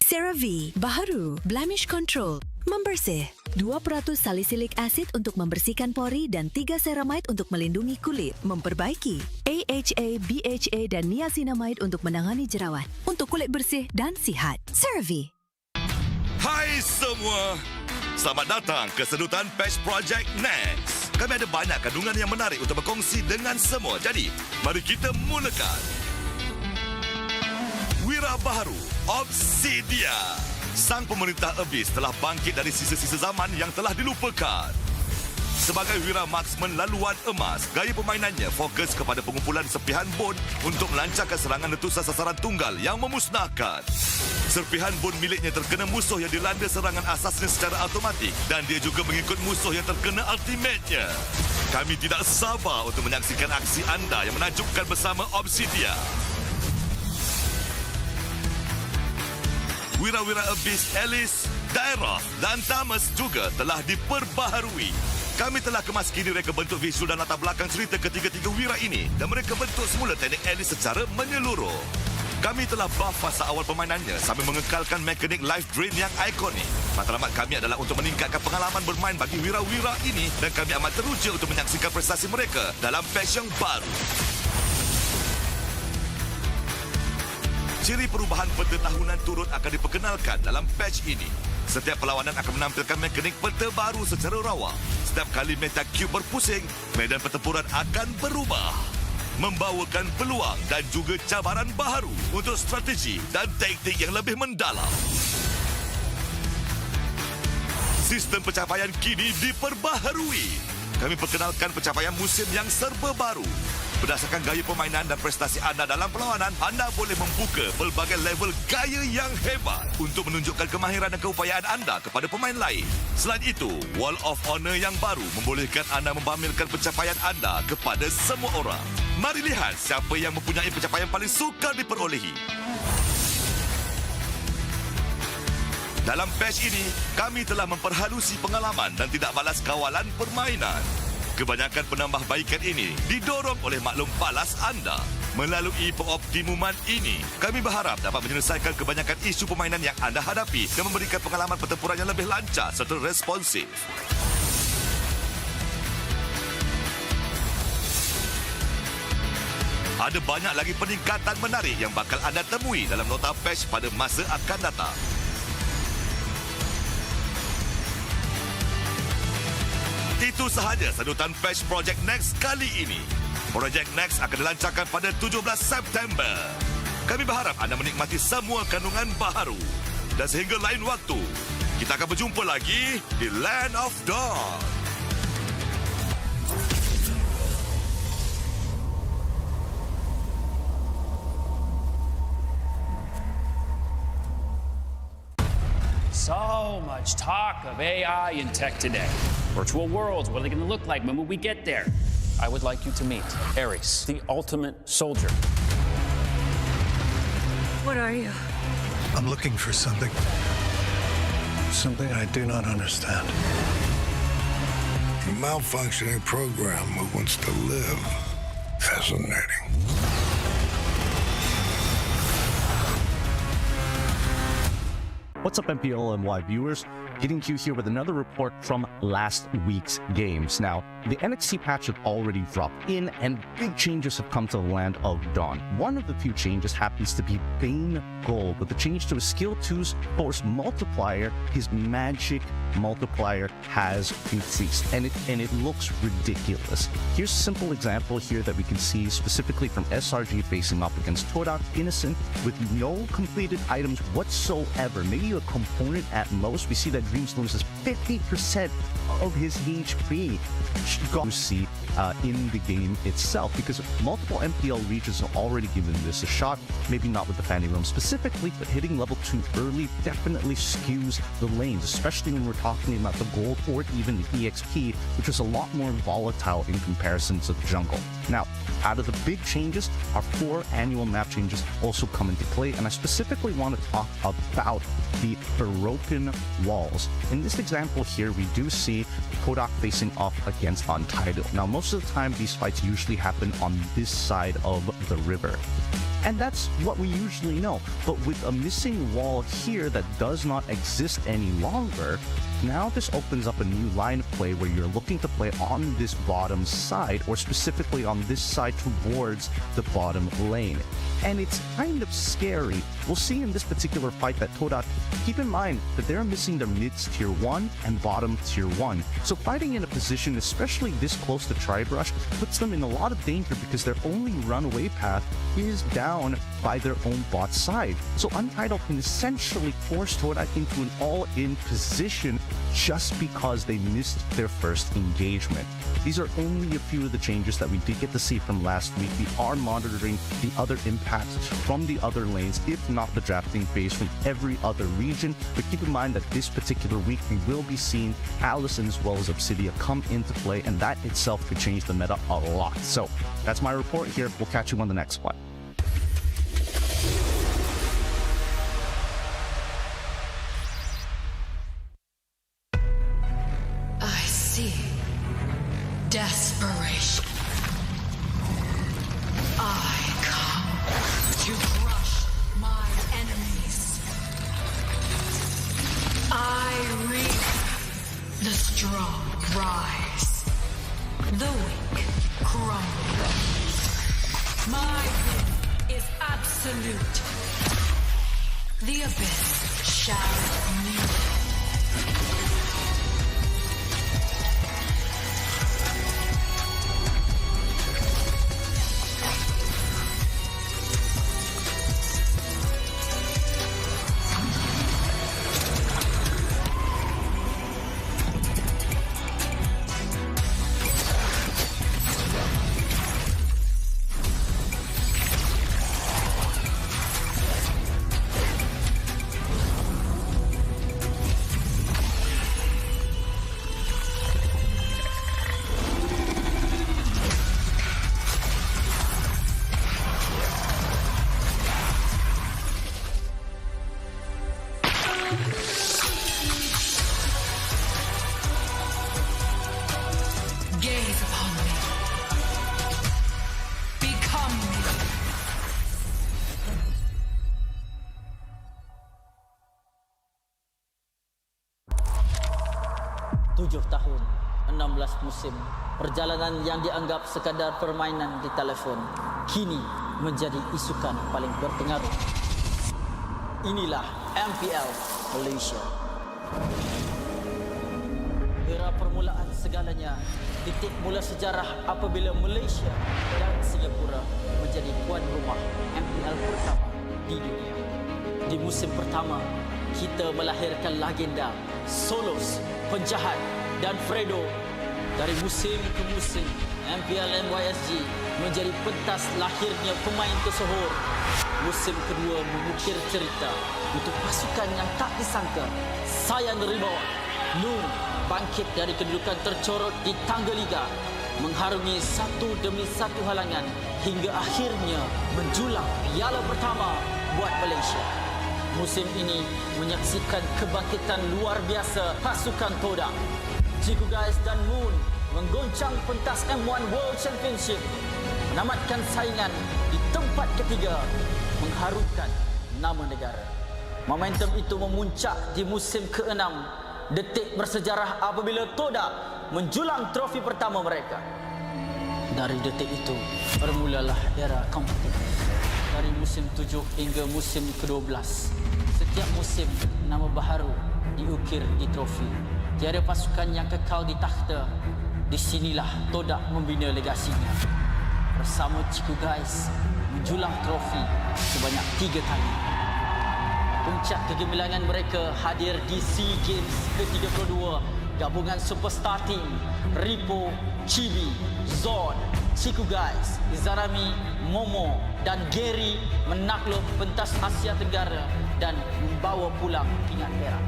CeraVe baharu, blemish control, membersih. 2% salicylic acid untuk membersihkan pori dan 3 ceramide untuk melindungi kulit, memperbaiki. AHA, BHA dan niacinamide untuk menangani jerawat, untuk kulit bersih dan sihat. CeraVe. Hai semua, selamat datang ke sedutan Patch Project Next. Kami ada banyak kandungan yang menarik untuk berkongsi dengan semua. Jadi, mari kita mulakan. Wira baharu, Obsidia. Sang pemerintah Abyss telah bangkit dari sisa-sisa zaman yang telah dilupakan. Sebagai wira marksman laluan emas, gaya permainannya fokus kepada pengumpulan serpihan bon untuk melancarkan serangan letusan sasaran tunggal yang memusnahkan. Serpihan bon miliknya terkena musuh yang dilanda serangan asasnya secara automatik dan dia juga mengikut musuh yang terkena ultimate-nya. Kami tidak sabar untuk menyaksikan aksi anda yang menakjubkan bersama Obsidia. Wira-wira Abyss Alice, Daerah dan Thomas juga telah diperbaharui. Kami telah kemas kini reka bentuk visual dan latar belakang cerita ketiga-tiga wira ini dan mereka bentuk semula teknik Alice secara menyeluruh. Kami telah buff fasa awal permainannya sambil mengekalkan mekanik life drain yang ikonik. Matlamat kami adalah untuk meningkatkan pengalaman bermain bagi wira-wira ini dan kami amat teruja untuk menyaksikan prestasi mereka dalam patch yang baru. Ciri perubahan peta tahunan turut akan diperkenalkan dalam patch ini. Setiap perlawanan akan menampilkan mekanik peta baru secara rawa. Setiap kali meta cube berpusing, medan pertempuran akan berubah. Membawakan peluang dan juga cabaran baharu untuk strategi dan taktik yang lebih mendalam. Sistem pencapaian kini diperbaharui. Kami perkenalkan pencapaian musim yang serba baru. Berdasarkan gaya permainan dan prestasi anda dalam perlawanan, anda boleh membuka pelbagai level gaya yang hebat untuk menunjukkan kemahiran dan keupayaan anda kepada pemain lain. Selain itu, Wall of Honor yang baru membolehkan anda mempamerkan pencapaian anda kepada semua orang. Mari lihat siapa yang mempunyai pencapaian paling sukar diperolehi. Dalam patch ini, kami telah memperhalusi pengalaman dan tidak balas kawalan permainan. Kebanyakan penambahbaikan ini didorong oleh maklum balas anda. Melalui pengoptimuman ini, kami berharap dapat menyelesaikan kebanyakan isu permainan yang anda hadapi dan memberikan pengalaman pertempuran yang lebih lancar serta responsif. Ada banyak lagi peningkatan menarik yang bakal anda temui dalam nota patch pada masa akan datang. Itu sahaja sedutan Patch Project Next kali ini. Projek Next akan dilancarkan pada 17 September. Kami berharap anda menikmati semua kandungan baharu. Dan sehingga lain waktu, kita akan berjumpa lagi di Land of Dawn. So much talk of AI and tech today. Virtual worlds, what are they going to look like? When will we get there? I would like you to meet Ares, the ultimate soldier. What are you? I'm looking for something. Something I do not understand. A malfunctioning program who wants to live. Fascinating. What's up, MPL MY viewers? Getting to you here with another report from last week's games. Now, the NXT patch had already dropped in, and big changes have come to the Land of Dawn. One of the few changes happens to be Bane Gold, with the change to his skill 2's force multiplier. His magic multiplier has increased, and it looks ridiculous. Here's a simple example here that we can see specifically from SRG facing up against Todak Innocent with no completed items whatsoever. Maybe a component at most. We see that Dreams loses 50% of his HP. You see in the game itself, because multiple MPL regions have already given this a shot. Maybe not with the Fanny Realm specifically, but hitting level 2 early definitely skews the lanes, especially when we're talking about the gold or even the EXP, which is a lot more volatile in comparison to the jungle. Now, out of the big changes, our 4 annual map changes also come into play, and I specifically want to talk about the broken walls. In this example here, we do see Kodak facing off against Untitled. Now, most of the time, these fights usually happen on this side of the river. And that's what we usually know. But with a missing wall here that does not exist any longer, now this opens up a new line of play where you're looking to play on this bottom side, or specifically on this side towards the bottom lane. And it's kind of scary. We'll see in this particular fight that Todak, keep in mind that they're missing their mids tier 1 and bottom tier 1. So fighting in a position, especially this close to Tribrush, puts them in a lot of danger because their only runaway path is down by their own bot side. So Untitled can essentially force Todak into an all-in position just because they missed their first engagement. These are only a few of the changes that we did get to see from last week. We are monitoring the other impacts from the other lanes, if not the drafting phase from every other region. But keep in mind that this particular week we will be seeing Allison as well as Obsidia come into play, and that itself could change the meta a lot. So that's my report here. We'll catch you on the next one. I see desperation. I come to crush my enemies. I reap the strong rise, the weak crumble. My will is absolute. The abyss shall kneel. Gaze upon me. Become me. Tujuh tahun, 16 musim, perjalanan yang dianggap sekadar permainan di telefon, kini menjadi isukan paling berpengaruh. Inilah MPL Malaysia. era permulaan segalanya. Titik mula sejarah apabila Malaysia dan Singapura menjadi tuan rumah MPL pertama di dunia. Di musim pertama, kita melahirkan legenda Solos, Penjahat dan Fredo. Dari musim ke musim, MPL MYSG menjadi pentas lahirnya pemain tersohor. Musim kedua mengukir cerita untuk pasukan yang tak disangka. Sayang Rimau, Nun bangkit dari kedudukan tercorot di tangga liga, mengharungi satu demi satu halangan hingga akhirnya menjulang piala pertama buat Malaysia. Musim ini menyaksikan kebangkitan luar biasa pasukan Todak. Ciku Guys dan Moon menggoncang pentas M1 World Championship, menamatkan saingan di tempat ketiga, mengharumkan nama negara. Momentum itu memuncak di musim ke-6, detik bersejarah apabila Todak menjulang trofi pertama mereka. Dari detik itu, bermulalah era kompetitif. Dari musim 7 hingga musim ke-12, setiap musim nama baharu diukir di trofi. Tiada pasukan yang kekal di takhta. Di sinilah Todak membina legasinya. Bersama Ciku Guys menjulang trofi sebanyak 3 kali. Puncak kegemilangan mereka hadir di SEA Games ke-32. Gabungan superstar team Ripo, Chibi, Zon, Ciku Guys, Izarami, Momo dan Gary menakluk pentas Asia Tenggara dan membawa pulang pingat perak.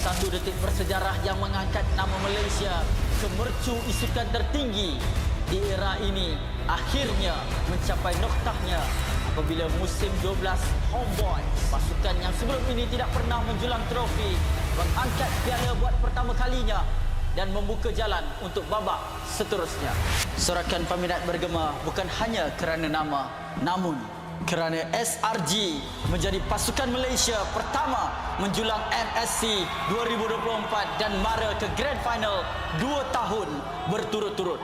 Satu detik bersejarah yang mengangkat nama Malaysia ke mercu isukan tertinggi di era ini akhirnya mencapai noktahnya apabila musim 12 Homeboy, pasukan yang sebelum ini tidak pernah menjulang trofi, mengangkat piala buat pertama kalinya dan membuka jalan untuk babak seterusnya. Sorakan peminat bergema bukan hanya kerana nama, namun kerana SRG menjadi pasukan Malaysia pertama menjulang MSC 2024 dan mara ke Grand Final 2 tahun berturut-turut.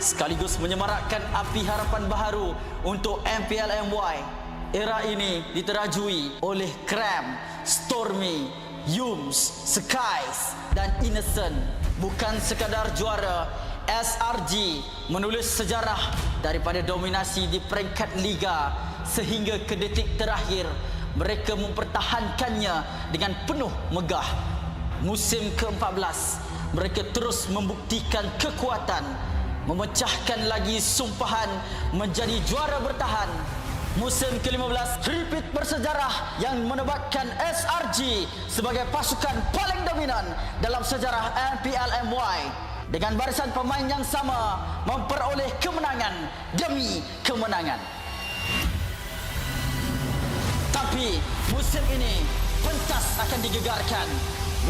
Sekaligus menyemarakkan api harapan baharu untuk MPL MY. Era ini diterajui oleh Cram, Stormy, Yums, Skies dan Innocent. Bukan sekadar juara, SRG menulis sejarah daripada dominasi di peringkat liga sehingga ke detik terakhir mereka mempertahankannya dengan penuh megah. Musim ke-14 mereka terus membuktikan kekuatan, memecahkan lagi sumpahan menjadi juara bertahan. Musim ke-15 repeat bersejarah yang menebatkan SRG sebagai pasukan paling dominan dalam sejarah MPL MY dengan barisan pemain yang sama memperoleh kemenangan demi kemenangan. Tapi musim ini pentas akan digegarkan.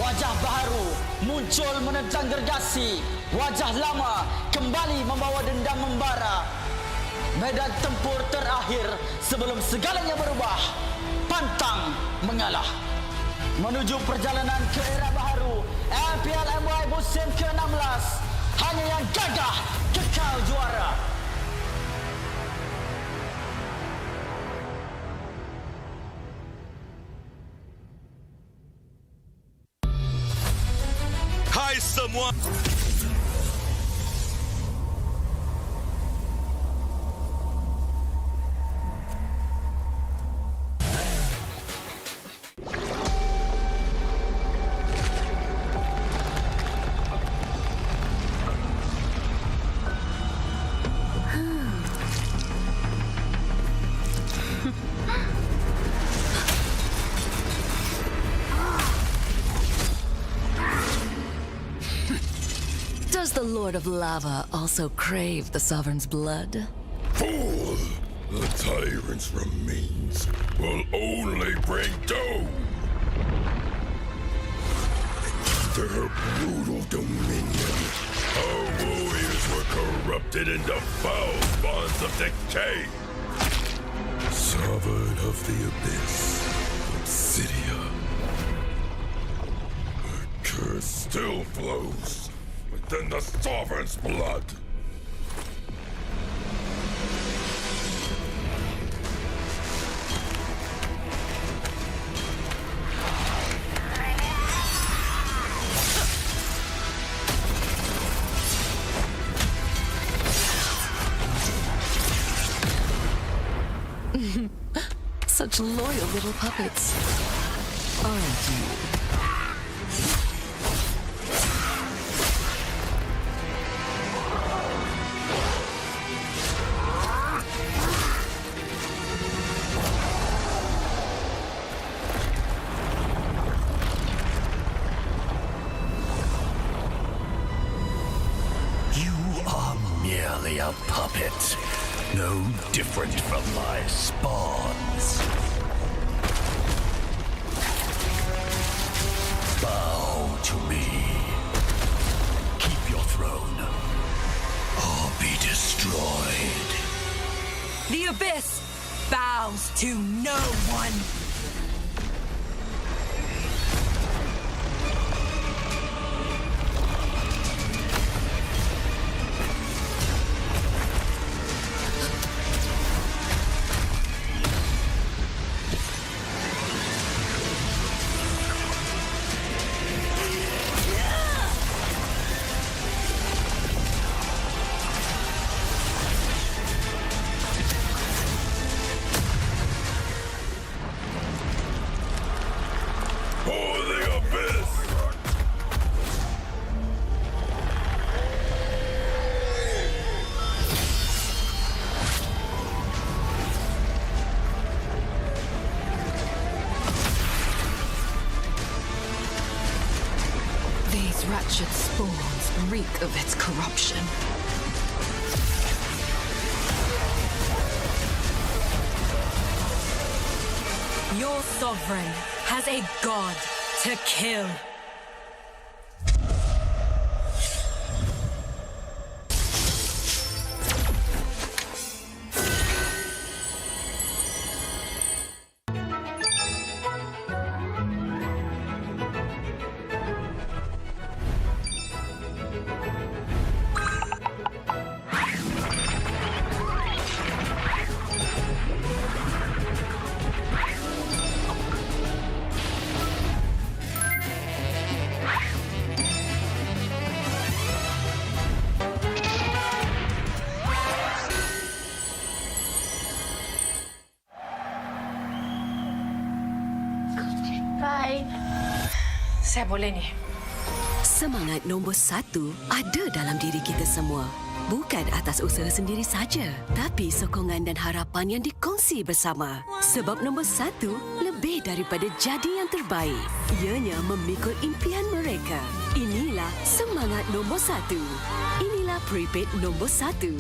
Wajah baharu muncul menerjang gergasi. Wajah lama kembali membawa dendam membara. Medan tempur terakhir sebelum segalanya berubah. Pantang mengalah. Menuju perjalanan ke era baharu MPL MY musim ke-16. Hanya yang gagah kekal juara. Hai semua. Does the Lord of Lava also crave the Sovereign's blood? Fool! The tyrant's remains will only bring doom. Their brutal dominion, our warriors were corrupted into foul bonds of decay. Sovereign of the Abyss, Obsidia. The curse still flows within the Sovereign's blood. such loyal little puppets, aren't you? Merely a puppet, no different from my spawns. Bow to me. Keep your throne, or be destroyed. The Abyss bows to no one. These ratchet spawns reek of its corruption. Your sovereign has a god to kill. Bye. Saya boleh ni. Semangat nombor 1 ada dalam diri kita semua. Bukan atas usaha sendiri saja, tapi sokongan dan harapan yang dikongsi bersama. Sebab nombor 1 lebih daripada jadi yang terbaik. Ianya memikul impian mereka. Inilah semangat nombor 1. Inilah prepaid nombor 1.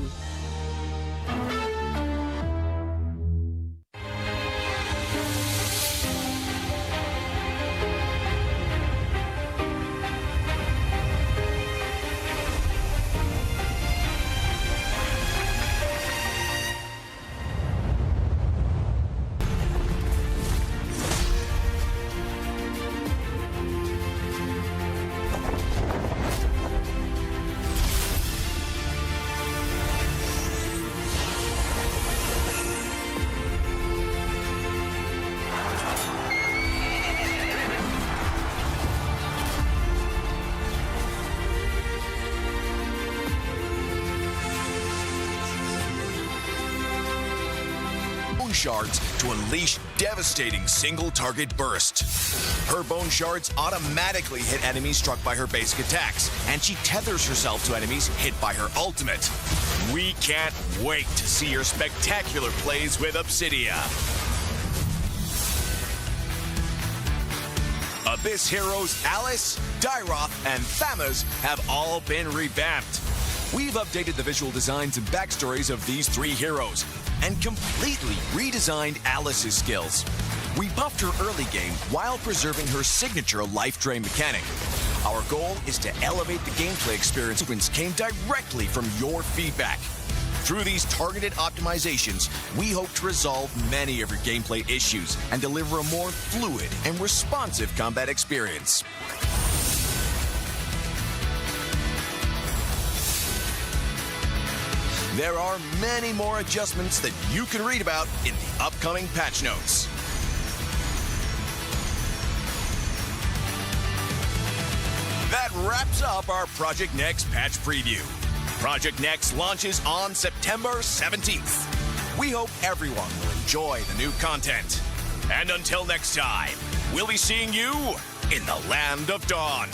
Shards to unleash devastating single-target burst. Her bone shards automatically hit enemies struck by her basic attacks, and she tethers herself to enemies hit by her ultimate. We can't wait to see your spectacular plays with Obsidia. Abyss heroes Alice, Dyroth, and Thamas have all been revamped. We've updated the visual designs and backstories of these 3 heroes and completely redesigned Alice's skills. We buffed her early game while preserving her signature life drain mechanic. Our goal is to elevate the gameplay experience which came directly from your feedback. Through these targeted optimizations, we hope to resolve many of your gameplay issues and deliver a more fluid and responsive combat experience. There are many more adjustments that you can read about in the upcoming patch notes. That wraps up our Project Next patch preview. Project Next launches on September 17th. We hope everyone will enjoy the new content. And until next time, we'll be seeing you in the land of dawn.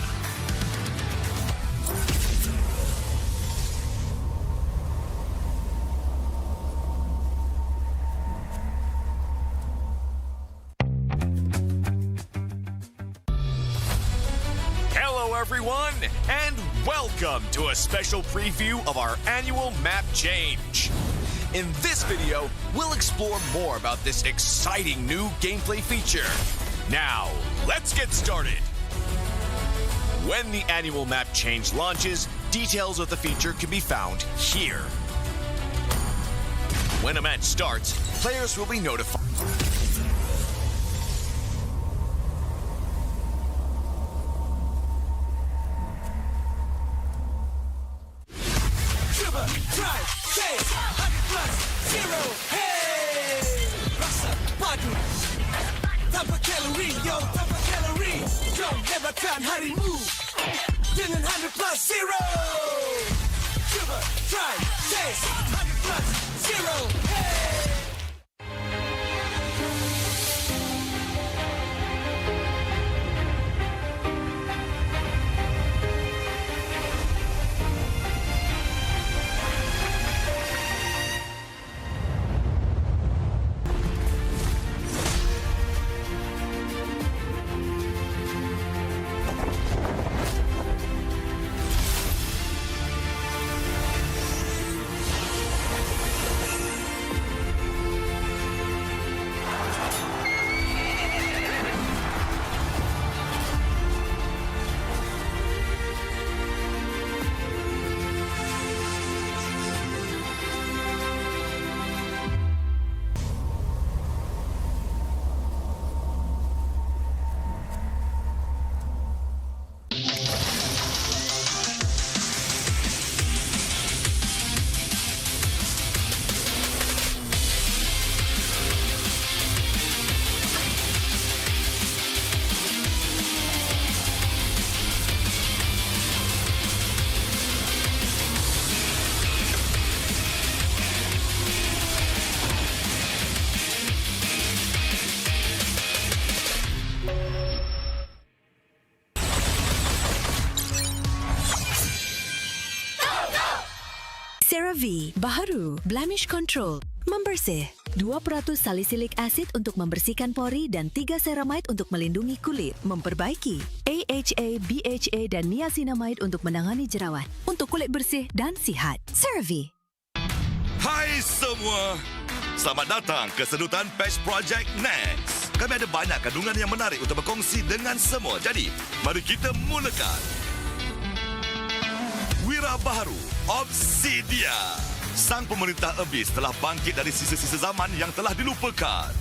Hello everyone, and welcome to a special preview of our annual map change. In this video, we'll explore more about this exciting new gameplay feature. Now, let's get started. When the annual map change launches, details of the feature can be found here. When a match starts, players will be notified. Tanpa kalori, kau hebatkan harimu dengan 100 + 0. Coba, try, taste 100 + 0. Hey. CeraVe baharu blemish control membersih 2% salicylic acid untuk membersihkan pori dan 3 ceramide untuk melindungi kulit, memperbaiki AHA, BHA dan niacinamide untuk menangani jerawat untuk kulit bersih dan sihat. CeraVe. Hai semua, selamat datang ke sedutan Patch Project Next. Kami ada banyak kandungan yang menarik untuk berkongsi dengan semua. Jadi, mari kita mulakan. Wira baharu Obsidia. Sang pemerintah Abyss telah bangkit dari sisa-sisa zaman yang telah dilupakan.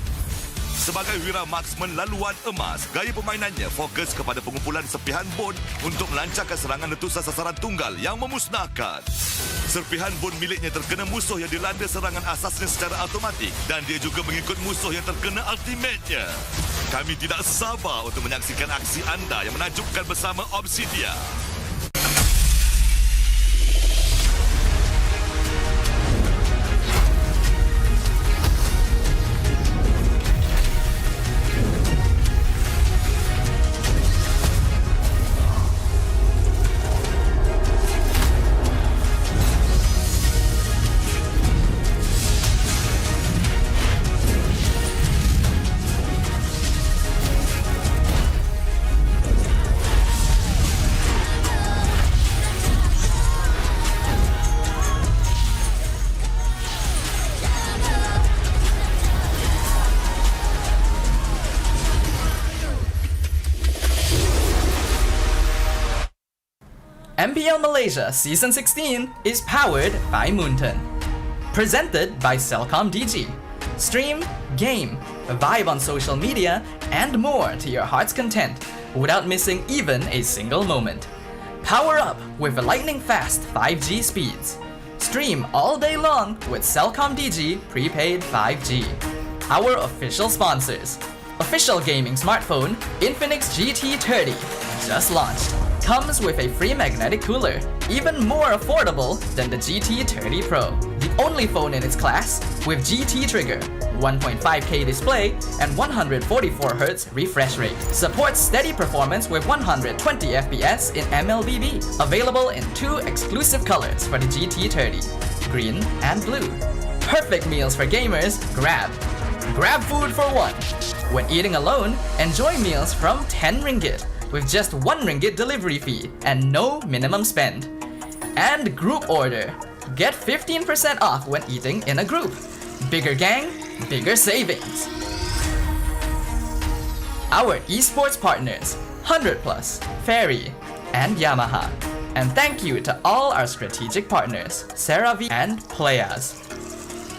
Sebagai wira marksman laluan emas, gaya permainannya fokus kepada pengumpulan serpihan bon untuk melancarkan serangan letusan sasaran tunggal yang memusnahkan. Serpihan bon miliknya terkena musuh yang dilanda serangan asasnya secara automatik dan dia juga mengikut musuh yang terkena ultimate-nya. Kami tidak sabar untuk menyaksikan aksi anda yang menakjubkan bersama Obsidia. MPL Malaysia Season 16 is powered by Moonton. Presented by Celcom DG. Stream, game, vibe on social media, and more to your heart's content without missing even a single moment. Power up with lightning-fast 5G speeds. Stream all day long with Celcom DG prepaid 5G. Our official sponsors. Official gaming smartphone Infinix GT30 just launched. Comes with a free magnetic cooler, even more affordable than the GT30 Pro. The only phone in its class with GT trigger, 1.5K display, and 144Hz refresh rate. Supports steady performance with 120 FPS in MLBB. Available in 2 exclusive colors for the GT30, green and blue. Perfect meals for gamers, Grab. Grab food for 1. When eating alone, enjoy meals from 10 ringgit with just 1 ringgit delivery fee and no minimum spend. And group order. Get 15% off when eating in a group. Bigger gang, bigger savings. Our esports partners, 100 Plus, Ferry, and Yamaha. And thank you to all our strategic partners, CeraVe and Playas.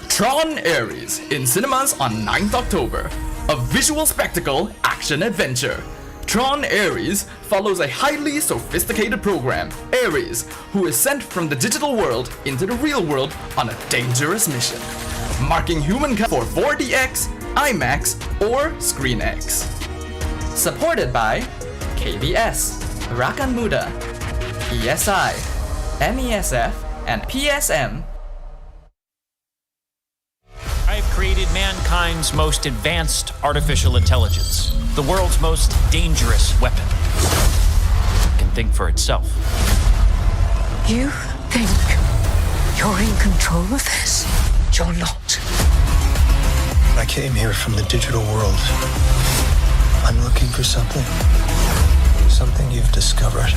Tron Ares in cinemas on 9th October. A visual spectacle action adventure. Tron Ares follows a highly sophisticated program, Ares, who is sent from the digital world into the real world on a dangerous mission, marking humankind for 4DX, IMAX, or ScreenX. Supported by KBS, Rakan Muda, ESI, MESF, and PSM. I have created mankind's most advanced artificial intelligence, the world's most dangerous weapon. It can think for itself. You think you're in control of this? You're not. I came here from the digital world. I'm looking for something. Something you've discovered.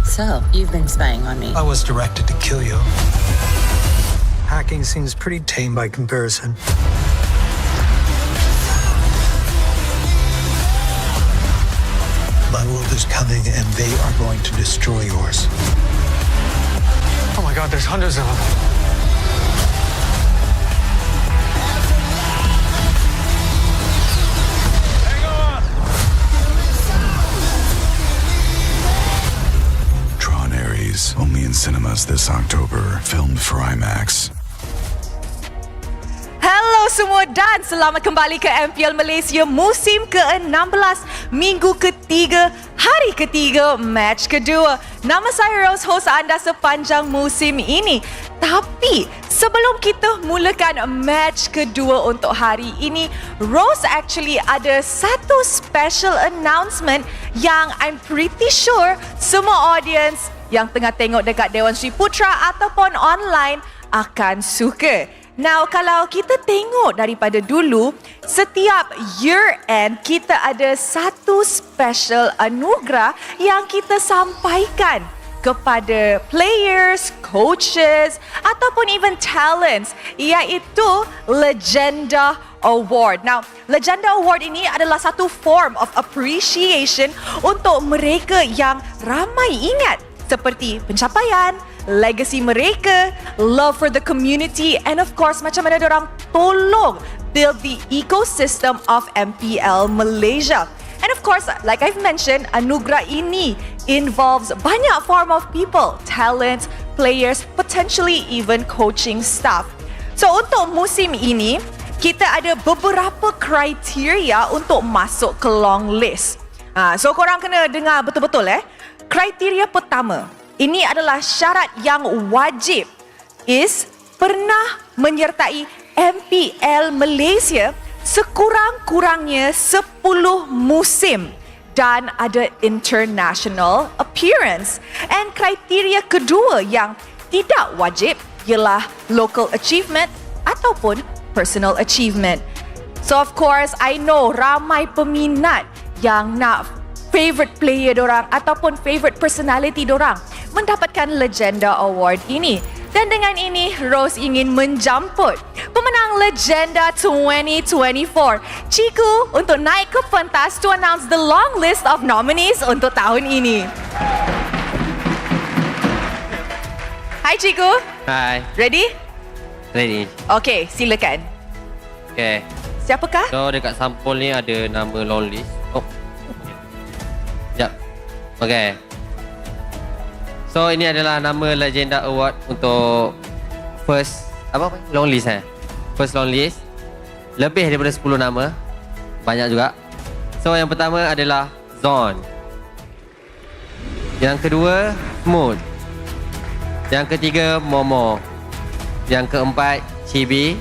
So, you've been spying on me. I was directed to kill you. Hacking seems pretty tame by comparison. My world is coming and they are going to destroy yours. Oh my God, there's hundreds of them. Tron Ares, only in cinemas this October. Filmed for IMAX. Hello semua dan selamat kembali ke MPL Malaysia musim ke-16, minggu ketiga, hari ketiga, match kedua. Nama saya Rose, host anda sepanjang musim ini. Tapi sebelum kita mulakan match kedua untuk hari ini, Rose actually ada satu special announcement yang I'm pretty sure semua audience yang tengah tengok dekat Dewan Sri Putra ataupun online akan suka. Now, kalau kita tengok daripada dulu, setiap year end kita ada satu special anugerah yang kita sampaikan kepada players, coaches ataupun even talents, iaitu Legenda Award. Now, Legenda Award ini adalah satu form of appreciation untuk mereka yang ramai ingat seperti pencapaian, legacy mereka, love for the community, and of course macam mana diorang tolong build the ecosystem of MPL Malaysia. And of course, like I've mentioned, anugerah ini involves banyak form of people, talents, players, potentially even coaching staff. So untuk musim ini, kita ada beberapa kriteria untuk masuk ke long list. So korang kena dengar betul-betul Kriteria pertama, ini adalah syarat yang wajib, is pernah menyertai MPL Malaysia sekurang-kurangnya 10 musim dan ada international appearance. And kriteria kedua yang tidak wajib ialah local achievement ataupun personal achievement. So of course, I know ramai peminat yang nak favorite player dorang ataupun favorite personality dorang mendapatkan Legenda Award ini. Dan dengan ini, Rose ingin menjamput pemenang Legenda 2024, Ciku, untuk naik ke pentas to announce the long list of nominees untuk tahun ini. Hai Ciku. Hai. Ready? Ready. Okay, silakan. Okay. Siapakah? So dekat sampul ni ada nama long list. Oh. Sekejap. Okay. So ini adalah nama Legenda Award untuk first long list First long list. Lebih daripada 10 nama. Banyak juga. So yang pertama adalah Zon. Yang kedua Smooth. Yang ketiga Momo. Yang keempat, Chibi.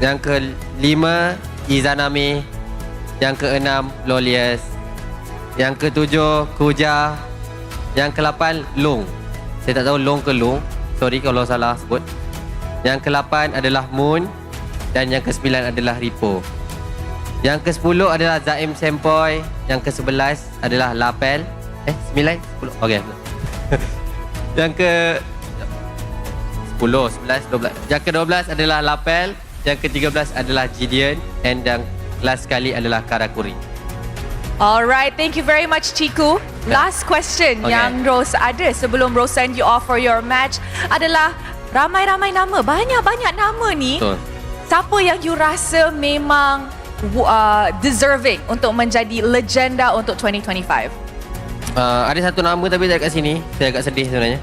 Yang kelima, Izanami. Yang keenam, Lolius. Yang ketujuh, Kuja. Yang ke-8, Long. Saya tak tahu Long ke Long. Sorry kalau salah sebut. Yang ke-8 adalah Moon. Dan yang ke-9 adalah Ripo. Yang ke-10 adalah Zaim Sempoy. Yang ke-11 adalah Lapel. 9? 10? Okay. Yang ke 10, 11, 12. Yang ke-12 adalah Lapel. Yang ke-13 adalah Gideon. And yang last sekali adalah Karakuri. Alright, thank you very much, Chiku. Last question yang Rose ada sebelum Rose send you off for your match adalah ramai-ramai nama, banyak-banyak nama ni. Betul. Siapa yang you rasa memang deserving untuk menjadi legenda untuk 2025? Ada satu nama tapi tak kat sini. Saya agak sedih sebenarnya.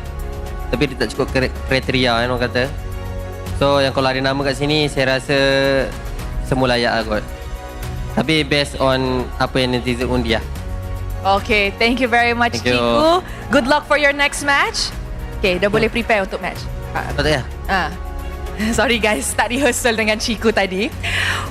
Tapi dia tak cukup kriteria orang kata. So yang kalau ada nama kat sini, saya rasa semua layak lah kot. Tapi based on apa yang netizen undi lah. Okay, thank you very much, Chiku. Good luck for your next match. Okay, dah boleh prepare untuk match. Tak ya? Sorry guys, tak rehearsal dengan Chiku tadi.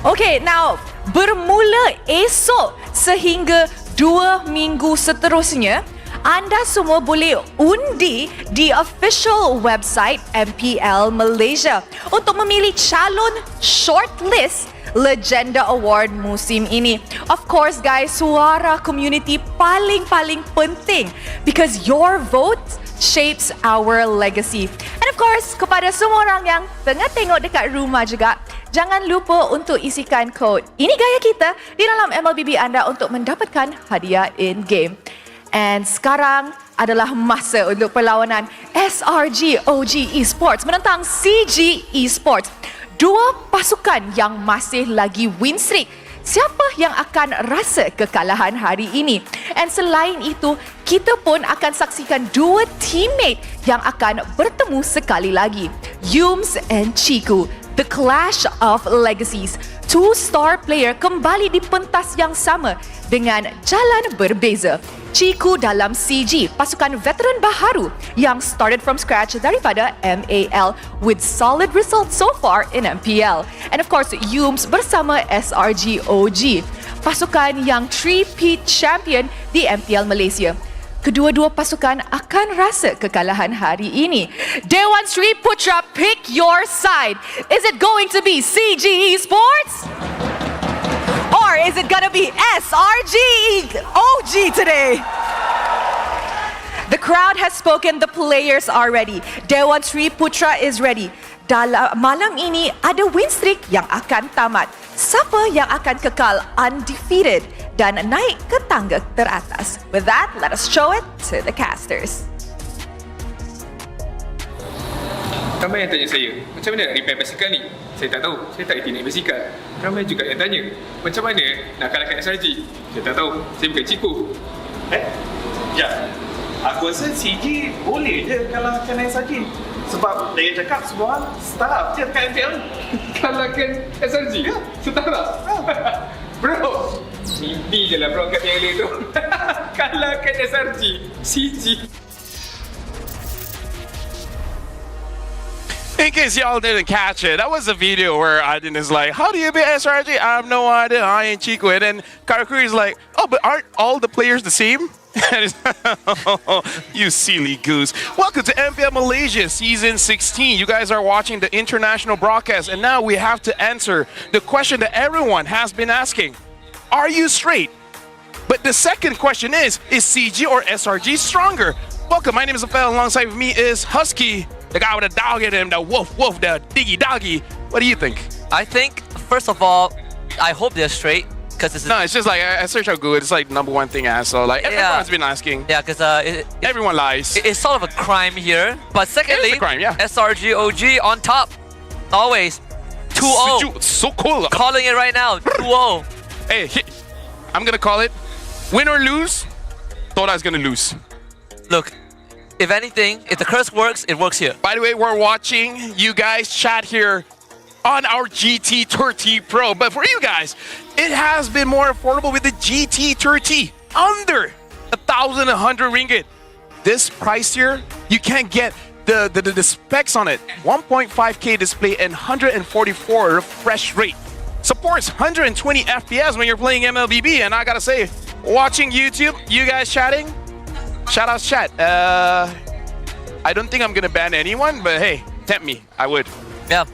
Okay, now bermula esok sehingga 2 minggu seterusnya, anda semua boleh undi di official website MPL Malaysia untuk memilih calon shortlist Legenda Award musim ini. Of course guys, suara community paling penting because your vote shapes our legacy. And of course, kepada semua orang yang tengah tengok dekat rumah juga, jangan lupa untuk isikan kod Ini Gaya Kita di dalam MLBB anda untuk mendapatkan hadiah in-game. And sekarang adalah masa untuk perlawanan SRG OG Esports menentang CG Esports. Dua pasukan yang masih lagi win streak. Siapa yang akan rasa kekalahan hari ini? And selain itu, kita pun akan saksikan dua teammate yang akan bertemu sekali lagi. Yums and Chiku, the clash of legacies. Two-star player kembali di pentas yang sama dengan jalan berbeza. Chiku dalam CG, pasukan veteran baharu yang started from scratch daripada MAL with solid results so far in MPL. And of course, Yums bersama SRG OG, pasukan yang 3-peat champion di MPL Malaysia. Kedua-dua pasukan akan rasa kekalahan hari ini. Dewan Sri Putra, pick your side. Is it going to be CG Esports? Or is it gonna be SRG OG today? The crowd has spoken, the players are ready. Dewan Sri Putra is ready. Dalam malam ini ada win streak yang akan tamat. Siapa yang akan kekal undefeated dan naik ke tangga teratas? With that, let us show it to the casters. Ramai yang tanya saya, macam mana nak repair basikal ni? Saya tak tahu, saya tak reti naik basikal. Ramai juga yang tanya, macam mana nak kalahkan SRG? Saya tak tahu, saya bukan Chiku. Ya, aku rasa CG boleh je kalahkan SRG. Sebab dia cakap semua orang startup je dekat MPL. Kalahkan SRG? Ya, startup. Bro, mimpi je lah bro kat piala tu. Kalahkan SRG, CG. In case y'all didn't catch it, that was a video where Aiden is like, how do you beat SRG? I have no idea, I ain't Chico. And then Karakuri is like, oh, but aren't all the players the same? You silly goose. Welcome to MPL Malaysia Season 16. You guys are watching the international broadcast, and now we have to answer the question that everyone has been asking. Are you straight? But the second question is CG or SRG stronger? Welcome, my name is Rafael, alongside with me is Husky, the guy with the dog in him, the woof, the diggy doggy. What do you think? I think, first of all, I hope they're straight. No, it's just like I searched on Google. It's like #1 thing asked. So like everyone's been asking. Yeah, because everyone lies. It's sort of a crime here. But secondly, it is a crime, yeah. SRG OG on top, always 2-0. So cool. Calling it right now, 2-0. Hey, I'm gonna call it. Win or lose, thought I was gonna lose. Look, if anything, if the curse works, it works here. By the way, we're watching you guys chat here on our GT30 Pro. But for you guys, it has been more affordable with the GT30. Under 1,100 ringgit. This price here, you can't get the specs on it. 1.5K display and 144 refresh rate. Supports 120 FPS when you're playing MLBB. And I gotta say, watching YouTube, you guys chatting, shout outs chat. I don't think I'm gonna ban anyone, but hey, tempt me, I would. Yeah.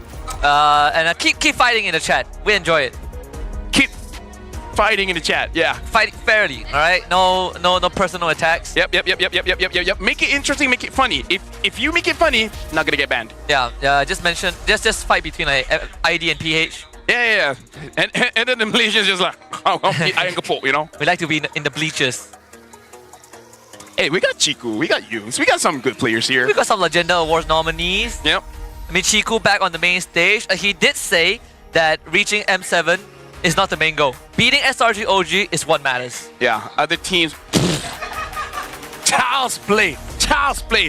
And keep fighting in the chat. We enjoy it. Keep fighting in the chat. Yeah. Fight fairly. All right. No personal attacks. Yep. Make it interesting. Make it funny. If you make it funny, not gonna get banned. Yeah. Just just fight between like ID and PH. Yeah. And then the Malaysians just like, I ain't gonna you know. We like to be in the bleachers. Hey, we got Chiku, we got Yums, we got some good players here. We got some Legenda Awards nominees. Yep. I mean, Chiku back on the main stage. He did say that reaching M7 is not the main goal. Beating SRG OG is what matters. Yeah, other teams. Child's play.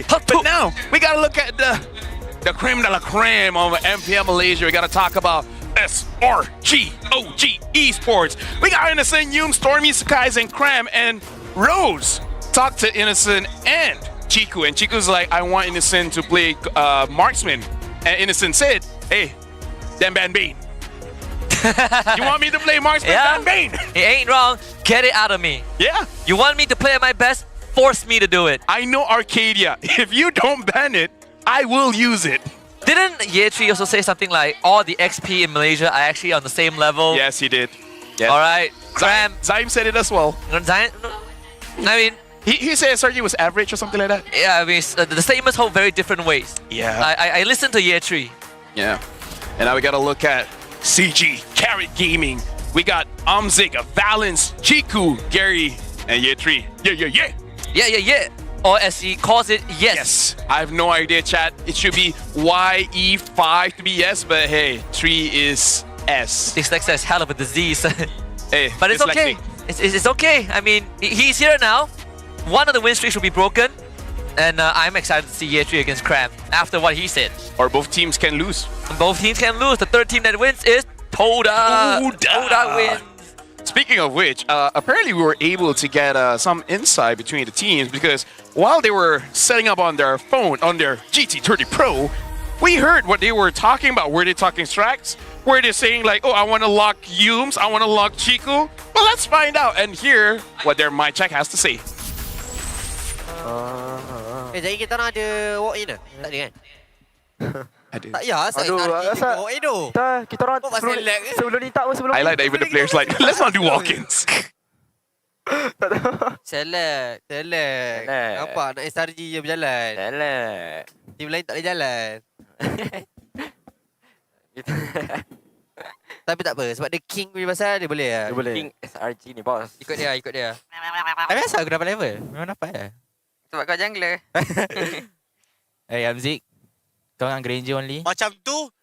But now, we gotta look at the creme de la creme of MPL Malaysia. We gotta talk about SRG OG Esports. We got Innocent, Yum, Stormy, Sakai's, and Cram, and Rose talked to Innocent and Chiku. And Chiku's like, I want Innocent to play marksman. And Innocent said, hey, then ban Bane. You want me to play marksman? Yeah. Ban Bane. It ain't wrong. Get it out of me. Yeah. You want me to play at my best? Force me to do it. I know Arcadia. If you don't ban it, I will use it. Didn't Yetri also say something like all the XP in Malaysia are actually on the same level? Yes, he did. Yes. All right. Cram. Zaim said it as well. I mean, he said SRG was average or something like that. Yeah, I mean, the statements hold very different ways. Yeah. I listened to Yetri. Yeah. And now we gotta look at CG, Carrot Gaming. We got Amzik, Valence, Chiku, Gary, and Yetri. Yeah. Or as he calls it, yes. Yes. I have no idea, chat. It should be YE5 to be yes, but hey, 3 is S. Dyslexia is hell of a disease. Hey, but it's okay. It's okay. I mean, he's here now. One of the win streaks will be broken. And I'm excited to see Yetri against Cram after what he said. Or both teams can lose. Both teams can lose. The third team that wins is Toda. Toda wins. Speaking of which, apparently we were able to get some insight between the teams because while they were setting up on their phone, on their GT30 Pro, we heard what they were talking about. Were they talking Strax? Were they saying like, oh, I want to lock Yums, I want to lock Chiku? Well, let's find out and hear what their My Check has to say. Jadi kita nak ada walk-in ke? Tak ada kan? Ada. Tak ya, asal nak walk-in tu. Kita orang sebelum ni tak sebelum I like that even the players like, let's not do walk-ins. Select. Nampak nak SRG je berjalan. Team lain tak boleh jalan. Tapi tak apa, sebab dia king punya pasal dia boleh lah. Dia boleh. King SRG ni bos. Ikut dia. Tapi asal aku dapat level? Memang dapat lah. Sebab kau jungler. Hey Amzik, kau dengan Granger only? Macam tu,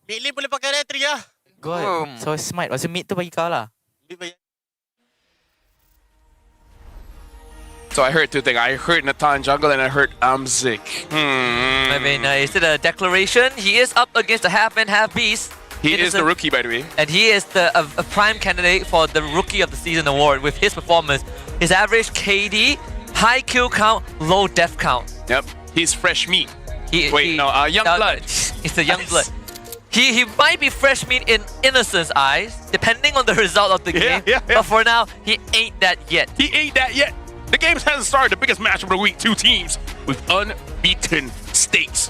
mid lane boleh pakai retri lah. God, so smart. Maksud mid tu bagi kau lah. So I heard two things. I heard Nathan jungle and I heard Amzik. I mean, is it a declaration? He is up against the half man, half beast. He is the rookie, by the way. And he is a prime candidate for the Rookie of the Season award with his performance. His average KD, high kill count, low death count. Yep, he's fresh meat. Young blood. It's a young blood. He might be fresh meat in Innocent's eyes, depending on the result of the game. But for now, he ain't that yet. The game hasn't started. The biggest match of the week. Two teams with unbeaten stakes.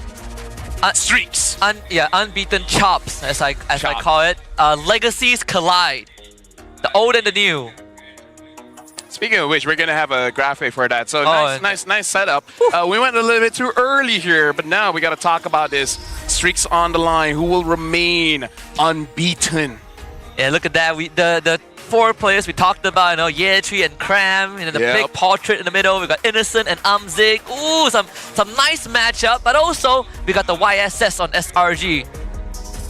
Streaks. Unbeaten chops, as I call it. Legacies collide. The old and the new. Speaking of which, we're gonna have a graphic for that. So nice setup. We went a little bit too early here, but now we gotta talk about this. Streaks on the line. Who will remain unbeaten? Yeah, look at that. The four players we talked about, Yetri and Cram, the big portrait in the middle. We got Innocent and Amzik. Ooh, some nice matchup. But also we got the YSS on SRG.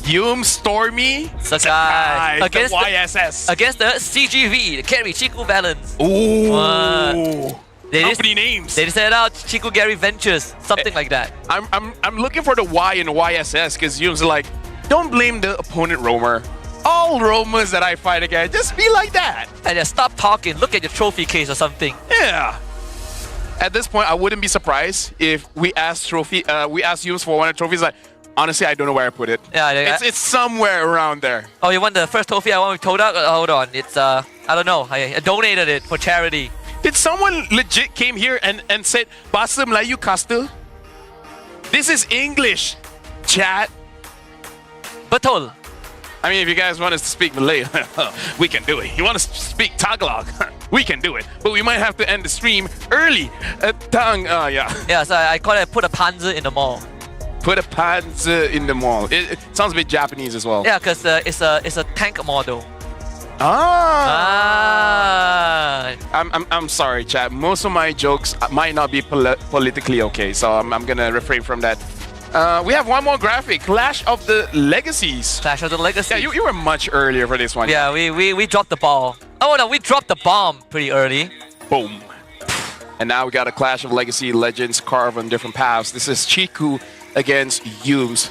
Yum, Stormy, Sakai against the YSS. Against the CGV, the Carry, Chiku Balance. Ooh. Company names. They said out Chiku Gary Ventures, something like that. I'm looking for the Y in YSS because Yum's like, don't blame the opponent roamer. All roamers that I fight against, just be like that. And stop talking. Look at your trophy case or something. Yeah. At this point, I wouldn't be surprised if we asked Yums for one of the trophies. Like, honestly, I don't know where I put it. Yeah, it's somewhere around there. Oh, you want the first trophy I want with Todak? Hold on, it's I don't know. I donated it for charity. Did someone legit came here and said, Bahasa Melayu Kasta? This is English, chat. Betul. I mean, if you guys want us to speak Malay, we can do it. You want us to speak Tagalog, we can do it. But we might have to end the stream early. Yeah. Yeah, so I call it put a panzer in the mall. Put a panzer in the mall. It sounds a bit Japanese as well. Yeah, because it's a tank model. I'm sorry, chat. Most of my jokes might not be politically okay, so I'm gonna refrain from that. We have one more graphic, Clash of the Legacies. Clash of the Legacies. Yeah, you were much earlier for this one. Yeah, we dropped the ball. Oh no, we dropped the bomb pretty early. Boom. And now we got a Clash of Legacy legends carved on different paths. This is Chiku against Yums.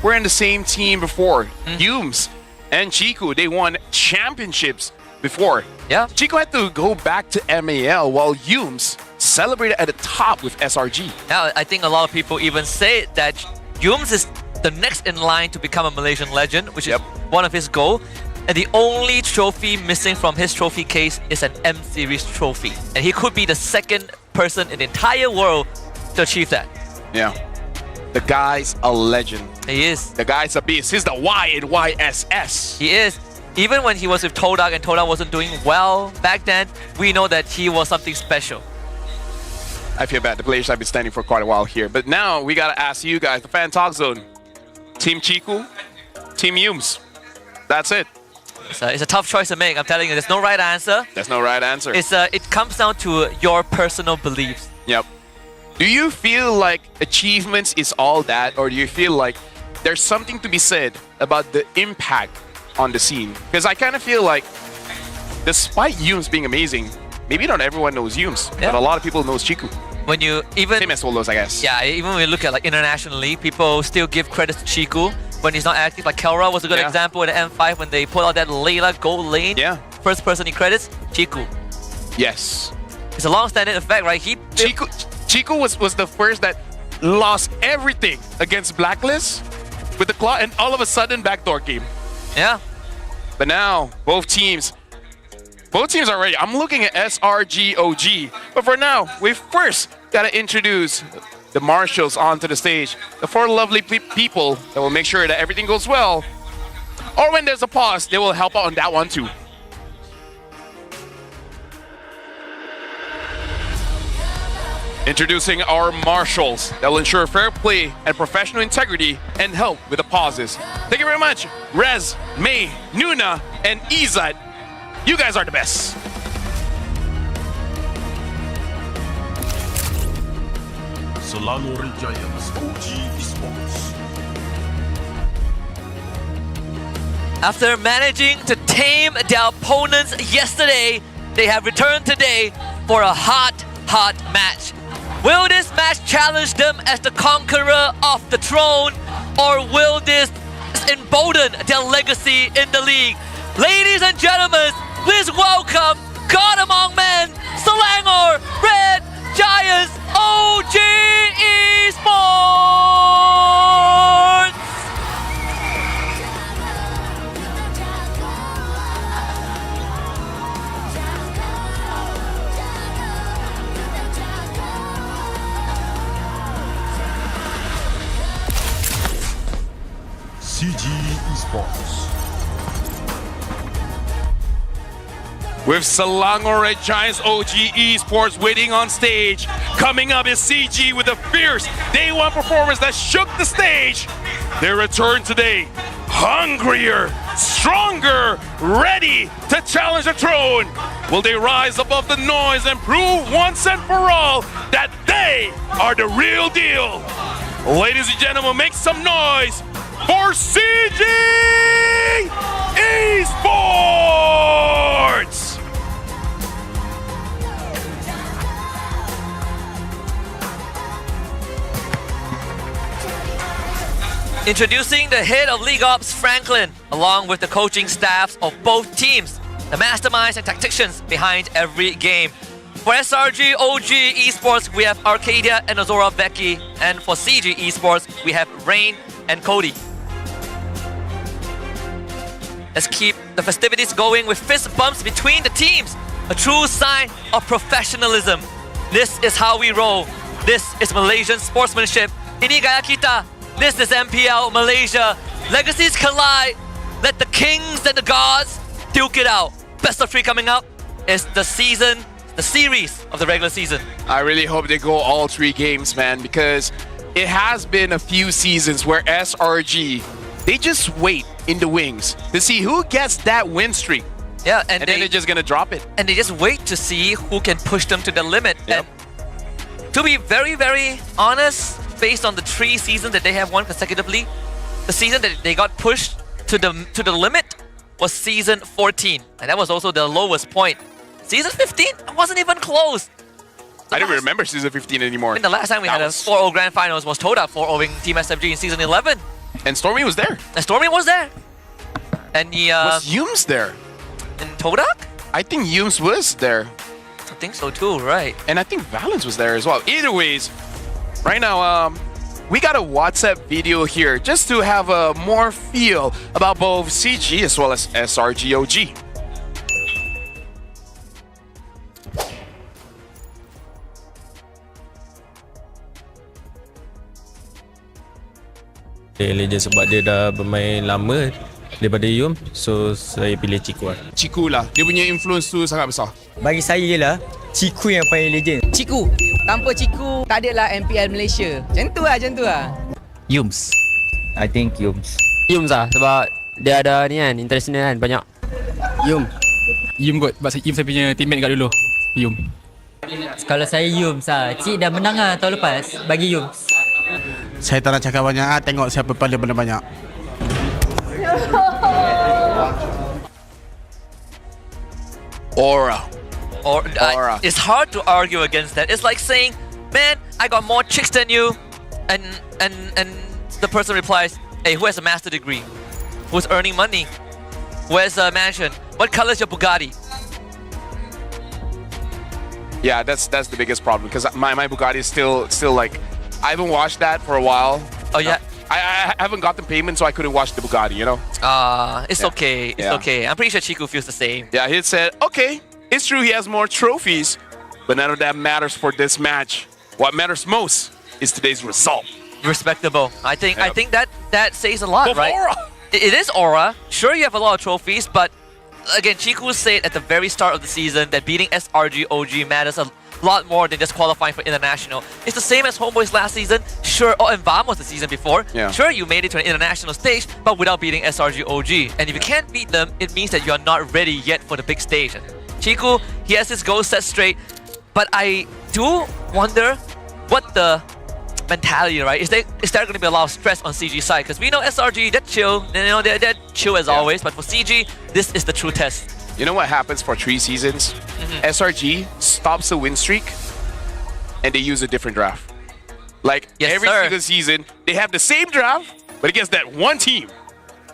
We're in the same team before. Yums and Chiku, they won championships before. Yeah. Chiku had to go back to MAL while Yums celebrated at the top with SRG. Now, I think a lot of people even say that Yums is the next in line to become a Malaysian legend, which is one of his goals. And the only trophy missing from his trophy case is an M Series trophy. And he could be the second person in the entire world to achieve that. Yeah. The guy's a legend. He is. The guy's a beast. He's the Y in YSS. He is. Even when he was with Todak and Todak wasn't doing well back then, we know that he was something special. I feel bad. The players have been standing for quite a while here. But now we got to ask you guys, the Fan Talk Zone. Team Chiku, Team Yums. That's it. It's a tough choice to make. I'm telling you, there's no right answer. There's no right answer. It comes down to your personal beliefs. Yep. Do you feel like achievements is all that, or do you feel like there's something to be said about the impact on the scene? Because I kind of feel like, despite Yums being amazing, maybe not everyone knows Yums, but a lot of people knows Chiku. When you even same as Solos, I guess. Yeah, even when you look at like internationally, people still give credit to Chiku when he's not active. Like Kelra was a good example in the M5 when they pulled out that Layla gold lane. Yeah. First person he credits, Chiku. Yes. It's a long-standing effect, right? Chiku was the first that lost everything against Blacklist with the claw, and all of a sudden backdoor came. Yeah. But now both teams are ready. I'm looking at SRG OG, but for now we first gotta introduce the marshals onto the stage. The four lovely people that will make sure that everything goes well, or when there's a pause, they will help out on that one too. Introducing our marshals that will ensure fair play and professional integrity and help with the pauses. Thank you very much, Rez, May, Nuna, and Izad. You guys are the best. Selangor Giants OG Esports. After managing to tame their opponents yesterday, they have returned today for a hot match. Will this match challenge them as the conqueror of the throne, or will this embolden their legacy in the league? Ladies and gentlemen, please welcome God Among Men, Selangor Red Giants OG Esports! CG Esports. With Selangor Red Giants OG Esports waiting on stage, coming up is CG with a fierce day one performance that shook the stage. They return today, hungrier, stronger, ready to challenge the throne. Will they rise above the noise and prove once and for all that they are the real deal? Ladies and gentlemen, make some noise for CG Esports! Introducing the head of League Ops, Franklin, along with the coaching staffs of both teams, the masterminds and tacticians behind every game. For SRG OG Esports, we have Arcadia and Azora Becky. And for CG Esports, we have Rain and Cody. Let's keep the festivities going with fist bumps between the teams. A true sign of professionalism. This is how we roll. This is Malaysian sportsmanship. Ini gaya kita. This is MPL Malaysia. Legacies collide. Let the kings and the gods duke it out. Best of 3 coming up is the series of the regular season. I really hope they go all 3 games, man, because it has been a few seasons where SRG, they just wait in the wings to see who gets that win streak. Yeah, and then they're just gonna drop it. And they just wait to see who can push them to the limit. Yep. And to be very, very honest, based on the 3 seasons that they have won consecutively, the season that they got pushed to the limit was season 14, and that was also the lowest point. Season 15, it wasn't even close. I don't remember season 15 anymore. I mean, the last time we had a 4-0 grand finals was Toda 4-0ing Team SFG in season 11. And Stormy was there. And Stormy was there. And the was Yums there? In Todak? I think Yums was there. I think so too, right? And I think Valence was there as well. Either ways, right now, we got a WhatsApp video here just to have a more feel about both CG as well as SRGOG. Legend sebab dia dah bermain lama daripada Yum, so saya pilih Ciku lah. Ciku lah, dia punya influence tu sangat besar. Bagi saya lah, Ciku yang paling legend. Ciku, tanpa Ciku tak adalah MPL Malaysia. Macam tu lah. Yums. I think Yums. Yums lah sebab dia ada ni kan, international kan banyak. Yum kot, sebab Yum saya punya teammate kat dulu. Yum. Kalau saya Yums lah. Cik dah menang lah tahun lepas. Bagi Yums. Saya tak nak cakap banyak, tengok siapa paling banyak. Aura. It's hard to argue against that. It's like saying, man, I got more chicks than you. And the person replies, hey, who has a master degree? Who's earning money? Where's a mansion? What color is your Bugatti? Yeah, that's the biggest problem because my Bugatti is still like, I haven't watched that for a while. Oh yeah. I haven't got the payment, so I couldn't watch the Bugatti, you know? It's okay. It's okay. I'm pretty sure Chiku feels the same. Yeah, he said, okay, it's true he has more trophies, but none of that matters for this match. What matters most is today's result. Respectable. I think that says a lot, Both right? Aura. It is Aura. Sure, you have a lot of trophies, but again, Chiku said at the very start of the season that beating SRG OG matters a lot more than just qualifying for international. It's the same as Homeboys last season. Sure, and Vamos the season before. Yeah. Sure, you made it to an international stage, but without beating SRG OG. And if you can't beat them, it means that you are not ready yet for the big stage. Chiku, he has his goals set straight, but I do wonder what the mentality, right? Is there going to be a lot of stress on CG side? Because we know SRG, they're chill, they're chill as always, but for CG, this is the true test. You know what happens for 3 seasons? SRG stops a win streak and they use a different draft. Like every single season, they have the same draft, but against that one team,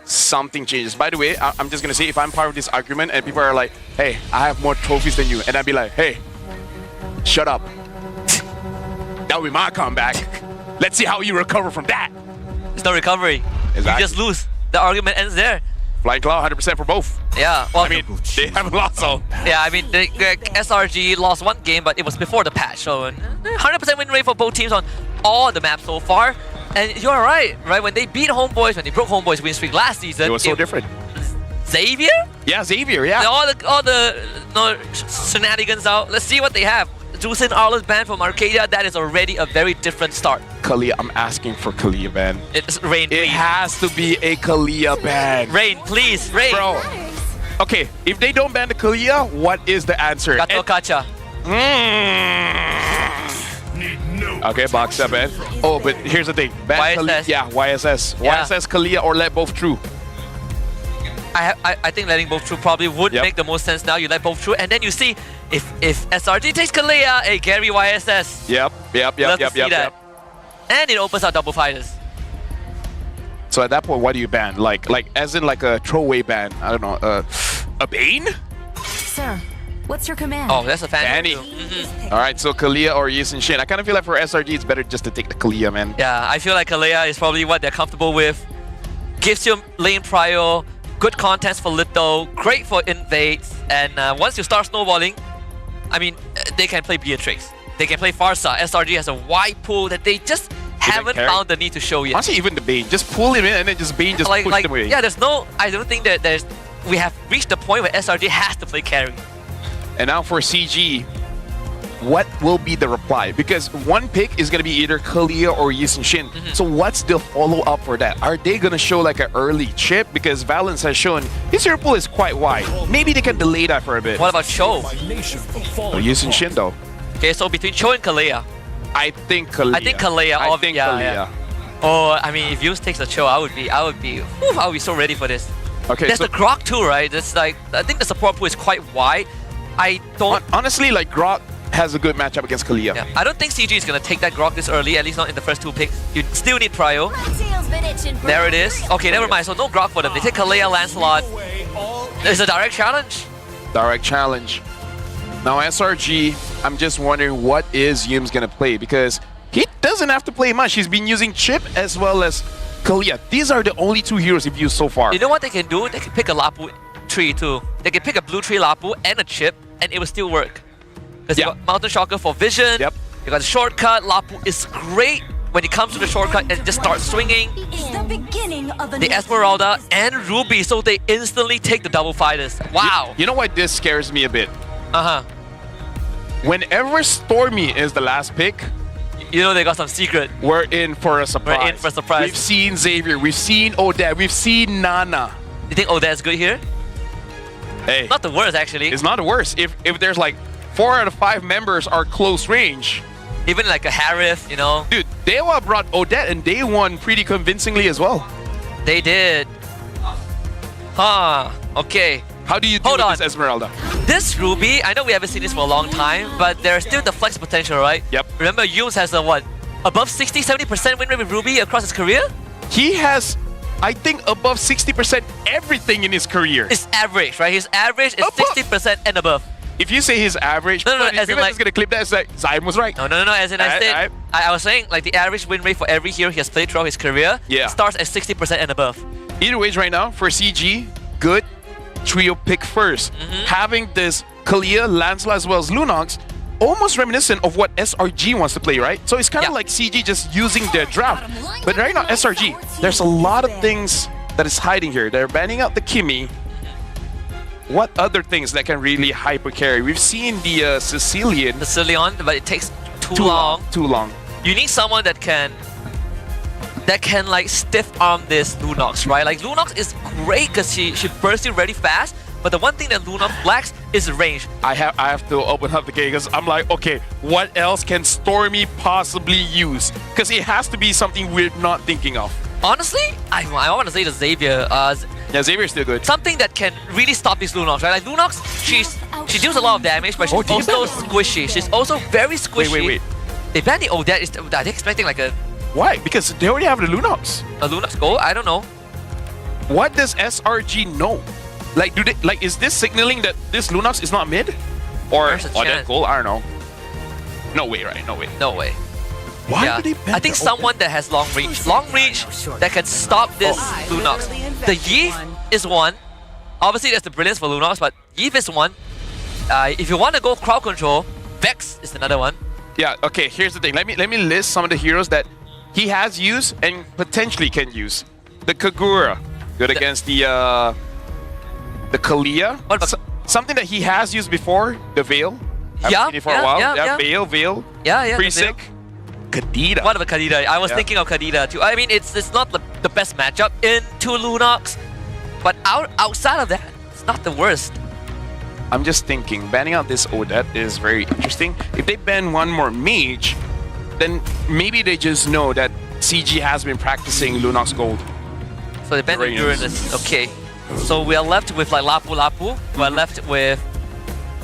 something changes. By the way, I'm just going to say, if I'm part of this argument and people are like, hey, I have more trophies than you, and I'd be like, hey, shut up. That would be my comeback. Let's see how you recover from that. There's no recovery. Exactly. You just lose. The argument ends there. Flying Cloud, 100% for both. Yeah, well, I mean, they haven't lost all. Yeah, I mean, the SRG lost 1 game, but it was before the patch, so 100% win rate for both teams on all the maps so far. And you're right? When they beat Homeboys, when they broke Homeboys' win streak last season, it was so different. Xavier? Yeah, Xavier, yeah. All the shenanigans out. Let's see what they have. Juicin Arlen's ban from Arcadia, that is already a very different start. Kalia, I'm asking for Kalia ban. It's Rain, please. It has to be a Kalia ban. Rain, please, Rain. Bro, okay, if they don't ban the Kalia, what is the answer? Gato Kacha. Okay, box up, man. Oh, but here's the thing. Ban YSS. Kalia, yeah, YSS. YSS, Kalia, or let both true. I think letting both true probably would make the most sense now. You let both true, and then you see if SRG takes Kalia, hey, Gary YSS. Yep. And it opens out double fighters. So at that point, what do you ban? Like as in like a throwaway ban? I don't know. A Bane? Sir, What's your command? Oh, that's a fan. Fanny. All right, so Kalia or Yisun Shin. I kind of feel like for SRG, it's better just to take the Kalia, man. Yeah, I feel like Kalea is probably what they're comfortable with. Gives you lane prio, good contest for Little, great for invades, and once you start snowballing, I mean, they can play Beatrix, they can play Farsa. SRG has a wide pool that they just haven't found the need to show yet. Honestly, even the Bane, just pull him in and then just Bane just push them away. Yeah, I don't think that we have reached the point where SRG has to play carry. And now for CG, what will be the reply? Because one pick is going to be either Kalia or Yisun Shin. So what's the follow-up for that? Are they going to show like an early chip? Because Valence has shown his hero pool is quite wide. Maybe they can delay that for a bit. What about Cho? Or Yisun Shin though. Okay, so between Cho and Kalea. I think Kalea. Kalea. Oh, I mean, if Yus takes the Cho, I would be so ready for this. Okay, there's the Grok too, right? That's like, I think the support pool is quite wide. I don't honestly like Grok has a good matchup against Kalia. Yeah, I don't think CG is gonna take that Grok this early, at least not in the first 2 picks. You still need prio. There it is. Okay, never mind. So no Grok for them. They take Kalea, Lancelot. There's a direct challenge. Direct challenge. Now SRG, I'm just wondering what is Yum's gonna play, because he doesn't have to play much. He's been using Chip as well as Kalia. These are the only 2 heroes he's used so far. You know what they can do? They can pick a Lapu tree too. They can pick a blue tree Lapu and a Chip, and it will still work. Because you got Mountain Shocker for vision. Yep. You got the shortcut. Lapu is great when it comes to the shortcut and just starts swinging. The Esmeralda and Ruby, so they instantly take the double fighters. Wow. You know what this scares me a bit? Uh-huh. Whenever Stormy is the last pick, you know they got some secret. We're in for a surprise. We're in for a surprise. We've seen Xavier, we've seen Odette, we've seen Nana. You think Odette's good here? Hey. Not the worst, actually. It's not the worst. If there's like 4 out of 5 members are close range. Even like a Harith, you know. Dude, Dewa brought Odette and they won pretty convincingly as well. They did. Huh. Okay. How do you deal with this Esmeralda? This Ruby, I know we haven't seen this for a long time, but there's still the flex potential, right? Yep. Remember, Yums has a what? Above 60-70% win rate with Ruby across his career? He has, I think, above 60% everything in his career. It's average, right? His average is 60% and above. If you say his average, no, as in like, just gonna clip that. It's like Zion was right. No. As in I was saying like the average win rate for every hero he has played throughout his career starts at 60% and above. Either ways, right now for CG, good trio pick first. Having this Kalia, Lancelot as well as Lunox, almost reminiscent of what SRG wants to play, right? So it's kind of like CG just using their draft. But right now, SRG, there's a lot of things that is hiding here. They're banning out the Kimmy. What other things that can really hyper carry? We've seen the Sicilian, but it takes too long. Too long. You need someone that can like stiff arm this Lunox, right? Like Lunox is great because she bursts you really fast, but the one thing that Lunox lacks is range. I have to open up the game because I'm like, okay, what else can Stormy possibly use? Because it has to be something we're not thinking of. Honestly, I want to say the Xavier. Yeah, Xavier's still good. Something that can really stop this Lunox, right? Like Lunox, she deals a lot of damage, but she's also squishy. She's also very squishy. Wait. They banned the Odette. Are they expecting like a... Why? Because they already have the Lunox. A Lunox goal? I don't know. What does SRG know? Like, is this signaling that this Lunox is not mid? Or Odette goal? I don't know. No way, right? No way. No way. Why would they ban I think someone that has long reach that can stop this Lunox. The Yeef is one. Obviously, that's the brilliance for Lunox, but Yeef is one. If you want to go crowd control, Vex is another one. Yeah. Okay. Here's the thing. Let me list some of the heroes that he has used and potentially can use. The Kagura, good against the Kalia. Something that he has used before, the Veil. Yeah. Veil. Yeah. Pretty sick. Kadita. What about Kadita? I was thinking of Kadita too. I mean, it's not the best matchup into Lunox, but outside of that, it's not the worst. I'm just thinking, banning out this Odette is very interesting. If they ban one more mage, then maybe they just know that CG has been practicing Lunox Gold. So they ban Uranus. Okay. So we are left with like Lapu. We're left with...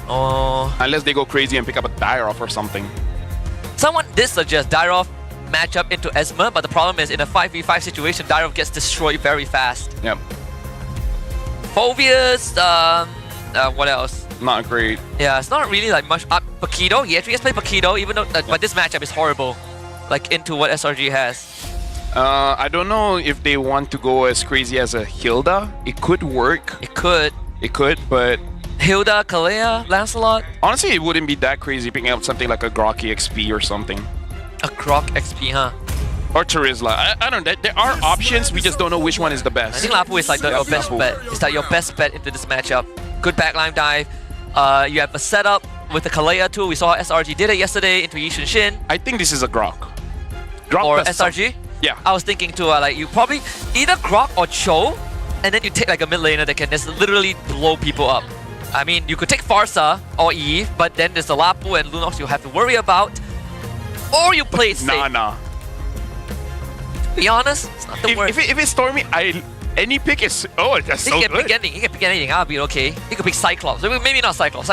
unless they go crazy and pick up a Dairoff or something. Someone did suggest Dairoff matchup into Esma, but the problem is in a 5v5 situation, Dairoff gets destroyed very fast. Yep. Phobius, what else? not great. Yeah, it's not really like much. Paquito, Yetri has played Paquito, even though, but this matchup is horrible. Like into what SRG has. I don't know if they want to go as crazy as a Hilda. It could work. It could, but Hilda, Kalea, Lancelot. Honestly, it wouldn't be that crazy picking up something like a Grok XP or something. A Grok XP, huh? Or Terizla. I don't know. There are options. We just don't know which one is the best. I think Lapu is like your best bet. It's like your best bet into this matchup. Good backline dive. You have a setup with the Kalea too. We saw SRG did it yesterday into Yishun Shin. I think this is a Grok. Grok or plus SRG? Yeah. I was thinking too, like you probably either Grok or Cho, and then you take like a mid laner that can just literally blow people up. I mean, you could take Farsa or Eve, but then there's the Lapu and Lunox you have to worry about. Or you play it safe. Nah. To be honest, it's not the worst. If it's Stormy, any pick is that's so good. He can pick anything. I'll be okay. He could pick Cyclops. Maybe not Cyclops.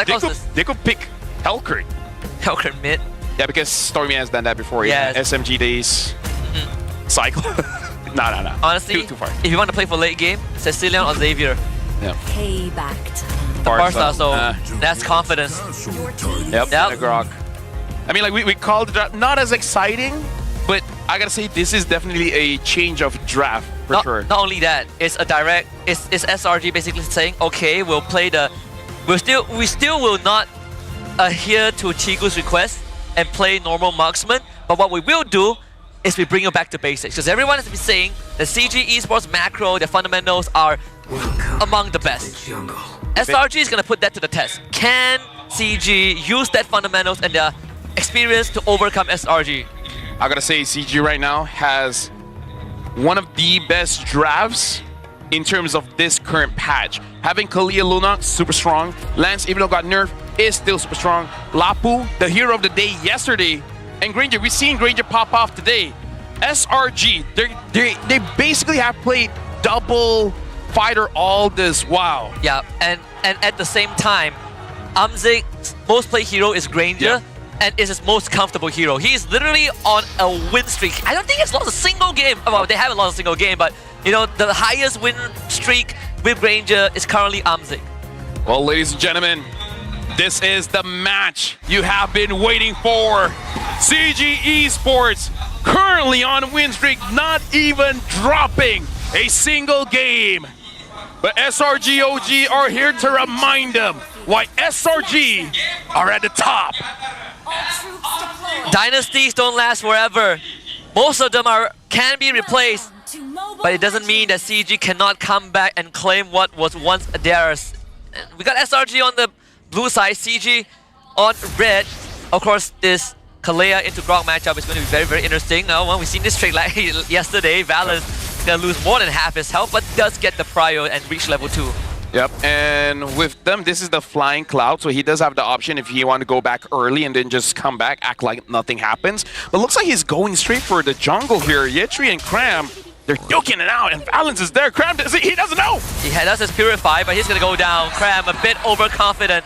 They could pick Helkrit. Helkrit mid. Yeah, because Stormy has done that before. Yes. SMG days. Cycle. Nah. Honestly, too far. If you want to play for late game, Cecilion or Xavier. Yeah. Payback time. Farsa, so that's confidence. Yep. And a Grok. I mean, like we called the draft not as exciting, but I gotta say this is definitely a change of draft for sure. Not only that, it's a direct. It's SRG basically saying, okay, we'll play the. We still will not adhere to Chigu's request and play normal marksman. But what we will do is we bring you back to basics, because everyone has been saying the CG esports macro, their fundamentals are among the best. SRG is gonna put that to the test. Can CG use that fundamentals and their experience to overcome SRG? I gotta say, CG right now has one of the best drafts in terms of this current patch. Having Kalia Luna, super strong. Lance, even though got nerfed, is still super strong. Lapu, the hero of the day yesterday. And Granger, we've seen Granger pop off today. SRG, they basically have played double fighter all this while. Yeah, and at the same time, Amzig's most played hero is Granger, and is his most comfortable hero. He's literally on a win streak. I don't think he's lost a single game. Well, they haven't lost a single game, but you know, the highest win streak with Granger is currently Amzig. Well, ladies and gentlemen, this is the match you have been waiting for. CG Esports currently on win streak, not even dropping a single game. But SRG OG are here to remind them why SRG are at the top. Dynasties don't last forever. Most of them can be replaced, but it doesn't mean that CG cannot come back and claim what was once theirs. We got SRG on the blue side, CG on red. Of course, this Kalea into Grok matchup is going to be very, very interesting. Now, when we've seen this trade like yesterday, Valens is going to lose more than half his health, but does get the prio and reach level 2. Yep, and with them, this is the Flying Cloud, so he does have the option if he want to go back early and then just come back, act like nothing happens. But looks like he's going straight for the jungle here. Yetri and Cram, they're duking it out, and Valens is there. Cram, he doesn't know! He does his Purify, but he's going to go down. Cram, a bit overconfident.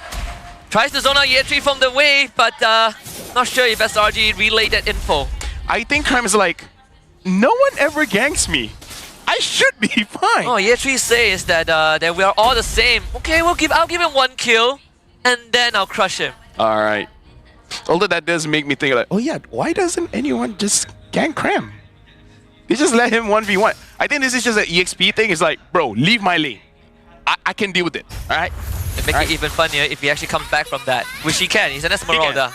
Tries to zone out Yetri from the wave, but not sure if SRG relayed that info. I think Cram is like, no one ever ganks me. I should be fine. Oh, Yetri says that that we are all the same. Okay, I'll give him 1 kill, and then I'll crush him. All right. Although that does make me think like, oh yeah, why doesn't anyone just gank Cram? They just let him 1v1. I think this is just an EXP thing. It's like, bro, leave my lane. I can deal with it. All right. It makes it even funnier if he actually comes back from that, which he can. He's an Esmeralda.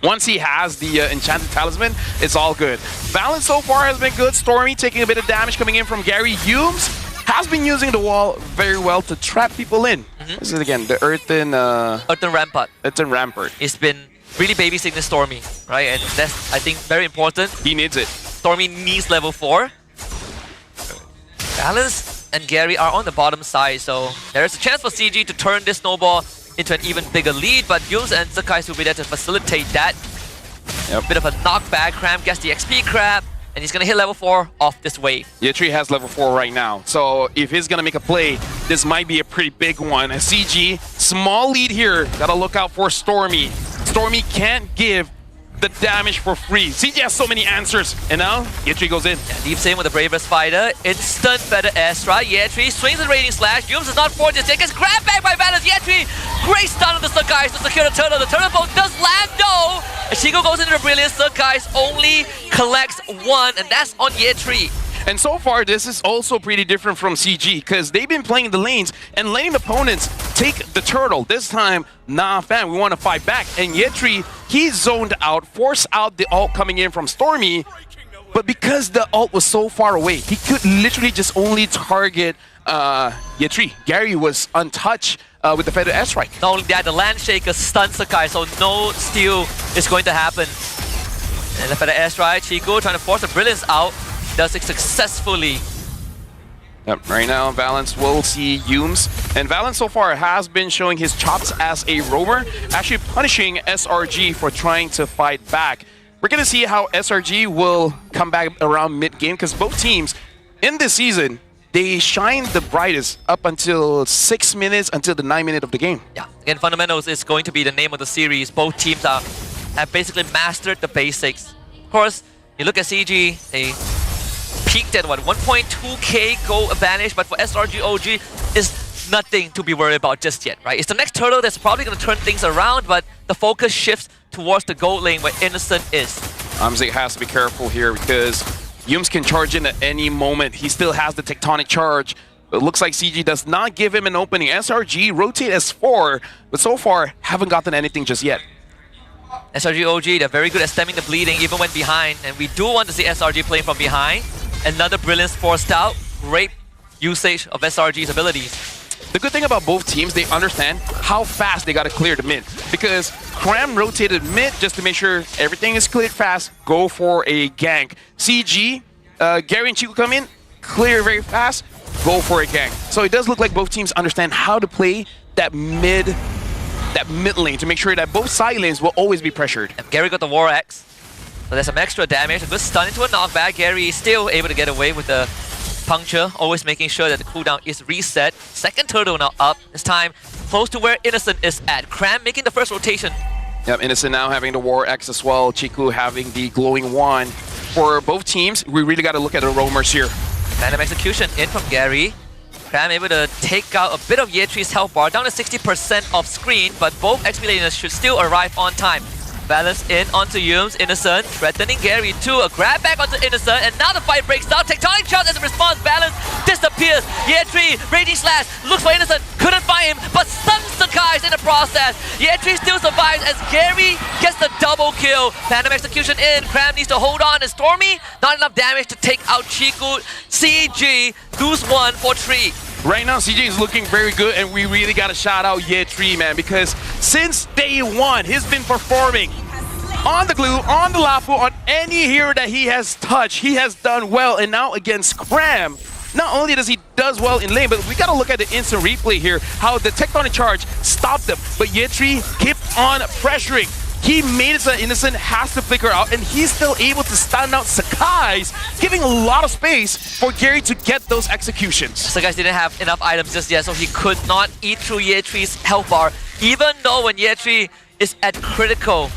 Once he has the Enchanted Talisman, it's all good. Valens so far has been good. Stormy taking a bit of damage coming in from Gary Humes. Has been using the wall very well to trap people in. This is again the Earthen Rampart. Earthen Rampart. It's been really babysitting Stormy, right? And that's, I think, very important. He needs it. Stormy needs level 4. Valens and Gary are on the bottom side, so there's a chance for CG to turn this snowball into an even bigger lead, but Yules and Sakai will be there to facilitate that. Yep. Bit of a knockback. Cram gets the XP grab, and he's gonna hit level 4 off this wave. Yetri has level 4 right now, so if he's gonna make a play, this might be a pretty big one. CG, small lead here. Gotta look out for Stormy. Stormy can't give the damage for free. CG has so many answers, and now Yetri goes in. Yeah, Deep Sim with the bravest fighter. Instant feather airstrike. Yetri swings the rating slash. Yums is not forced to take. Gets grabbed back by Valens. Yetri, great stun on the Sakais to secure the turtle. The turtle boat does land though. Chico goes into the brilliant. Sakais only collects one, and that's on Yetri. And so far, this is also pretty different from CG because they've been playing the lanes and letting opponents take the turtle. This time, nah fam, we want to fight back. And Yetri, he zoned out, forced out the ult coming in from Stormy. But because the ult was so far away, he could literally just only target Yetri. Gary was untouched with the feather airstrike. Not only that, the land shaker stuns Sakai, so no steal is going to happen. And the feather airstrike, Chico trying to force the brilliance out. Does it successfully. Yep, right now, Valens will see Yums. And Valens so far has been showing his chops as a roamer, actually punishing SRG for trying to fight back. We're going to see how SRG will come back around mid-game because both teams in this season, they shine the brightest up until 6 minutes, until the 9 minute of the game. Yeah, again, fundamentals is going to be the name of the series. Both teams have basically mastered the basics. Of course, you look at CG, they peaked at what, 1.2k goal advantage, but for SRG OG is nothing to be worried about just yet, right? It's the next turtle that's probably going to turn things around, but the focus shifts towards the gold lane where Innocent is. Amzik has to be careful here because Yums can charge in at any moment. He still has the tectonic charge. It looks like CG does not give him an opening. SRG rotate S4, but so far haven't gotten anything just yet. SRG OG, they're very good at stemming the bleeding even when behind, and we do want to see SRG playing from behind. Another brilliance forced out. Great usage of SRG's abilities. The good thing about both teams, they understand how fast they got to clear the mid. Because Cram rotated mid just to make sure everything is cleared fast, go for a gank. CG, Gary and Chico come in, clear very fast, go for a gank. So it does look like both teams understand how to play that mid lane to make sure that both side lanes will always be pressured. And Gary got the War Axe. So there's some extra damage, a good stun into a knockback. Gary is still able to get away with the puncture, always making sure that the cooldown is reset. Second turtle now up, this time close to where Innocent is at. Cram making the first rotation. Yep, Innocent now having the War X as well, Chiku having the glowing wand. For both teams, we really got to look at the roamers here. Random execution in from Gary. Cram able to take out a bit of Yetri's health bar, down to 60% off screen, but both XP laners should still arrive on time. Balance in onto Yums, Innocent, threatening Gary too. A grab back onto Innocent, and now the fight breaks down. Tectonic charge as a response, Balance disappears. Yetri, Raging Slash, looks for Innocent, couldn't find him, but stuns Sakai's in the process. Yetri still survives as Gary gets the double kill. Phantom execution in, Cram needs to hold on, and Stormy, not enough damage to take out Chiku. CG, lose one for 3. Right now, CJ is looking very good, and we really got to shout out Yetri, man, because since day one, he's been performing on the glue, on the Lafu, on any hero that he has touched. He has done well, and now against Cram, not only does he does well in lane, but we got to look at the instant replay here, how the tectonic charge stopped them, but Yetri kept on pressuring. He made it so Innocent has to flicker out, and he's still able to stand out Sakai's, giving a lot of space for Gary to get those executions. Sakai's didn't have enough items just yet, so he could not eat through Yetri's health bar, even though when Yetri is at critical.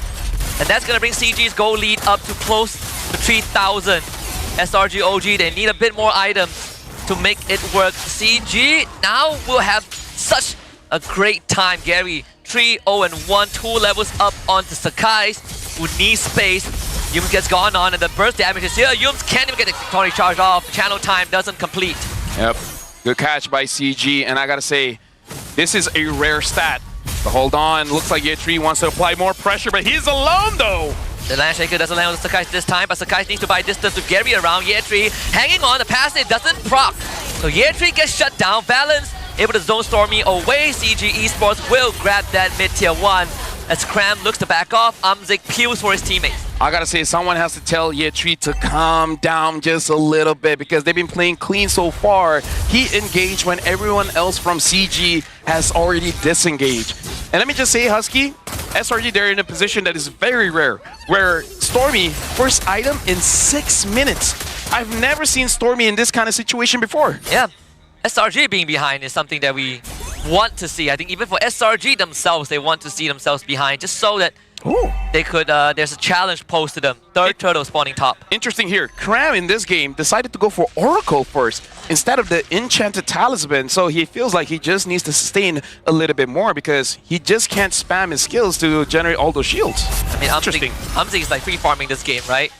And that's going to bring CG's goal lead up to close to 3,000. SRG OG, they need a bit more items to make it work. CG now will have such a great time. Gary 3-0-1, 2 levels up onto Sakai's, who needs space. Yums gets gone on, and the burst damage is here. Yums can't even get the tectonic charge off. Channel time doesn't complete. Yep, good catch by CG, and I gotta say, this is a rare stat. But hold on, looks like Yetri wants to apply more pressure, but he's alone though. The Land Shaker doesn't land with Sakai this time, but Sakai needs to buy distance with Gary around. Yetri hanging on, the passive doesn't proc. So Yetri gets shut down. Valens able to zone Stormy away. CG Esports will grab that mid-tier 1 as Cram looks to back off. Amzik peels for his teammates. I gotta say, someone has to tell Yetri to calm down just a little bit because they've been playing clean so far. He engaged when everyone else from CG has already disengaged. And let me just say, Husky, SRG, they're in a position that is very rare, where Stormy, first item in 6 minutes. I've never seen Stormy in this kind of situation before. Yeah, SRG being behind is something that we want to see. I think even for SRG themselves, they want to see themselves behind just so that they could, there's a challenge posed to them. Third turtle spawning top. Interesting here. Cram in this game decided to go for Oracle first instead of the Enchanted Talisman. So he feels like he just needs to sustain a little bit more because he just can't spam his skills to generate all those shields. I mean, Amzik is like free farming this game, right?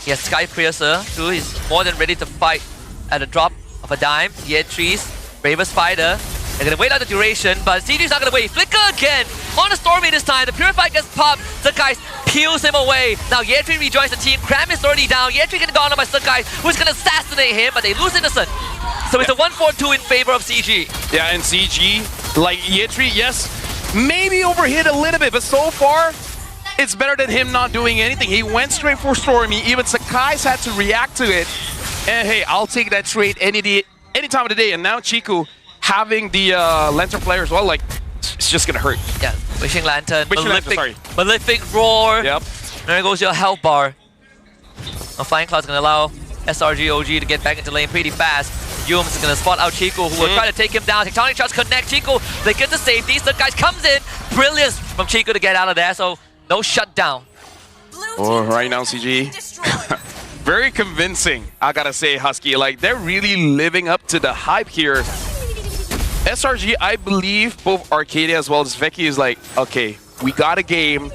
He has Sky Piercer too. He's more than ready to fight at a drop of a dime. Yetris, Bravest Fighter. They're gonna wait out the duration, but CG's not gonna wait. Flicker again on the Stormy this time. The Purify gets popped. Sakai peels him away. Now Yetri rejoins the team. Cram is already down. Yetri getting gone on by Sakai, who's gonna assassinate him, but they lose Innocent. So it's a 1-4-2 in favor of CG. Yeah, and CG, like Yetri, yes, maybe overhit a little bit, but so far, it's better than him not doing anything. He went straight for Stormy. Even Sakai's had to react to it. And hey, I'll take that trade any time of the day. And now Chiku having the Lantern Flare as well, like, it's just gonna hurt. Yeah, Wishing Lantern, sorry. Malefic Roar. Yep. There goes your health bar. Now Flying Cloud's gonna allow SRG OG to get back into lane pretty fast. Yums is gonna spot out Chiku, who will try to take him down. Tectonic Charge connect Chiku. They get the safety. The guy comes in. Brilliance from Chiku to get out of there. So no shutdown. Oh, right now CG. Very convincing, I gotta say, Husky. Like, they're really living up to the hype here. SRG, I believe both Arcadia as well as Veki is like, okay, we got a game.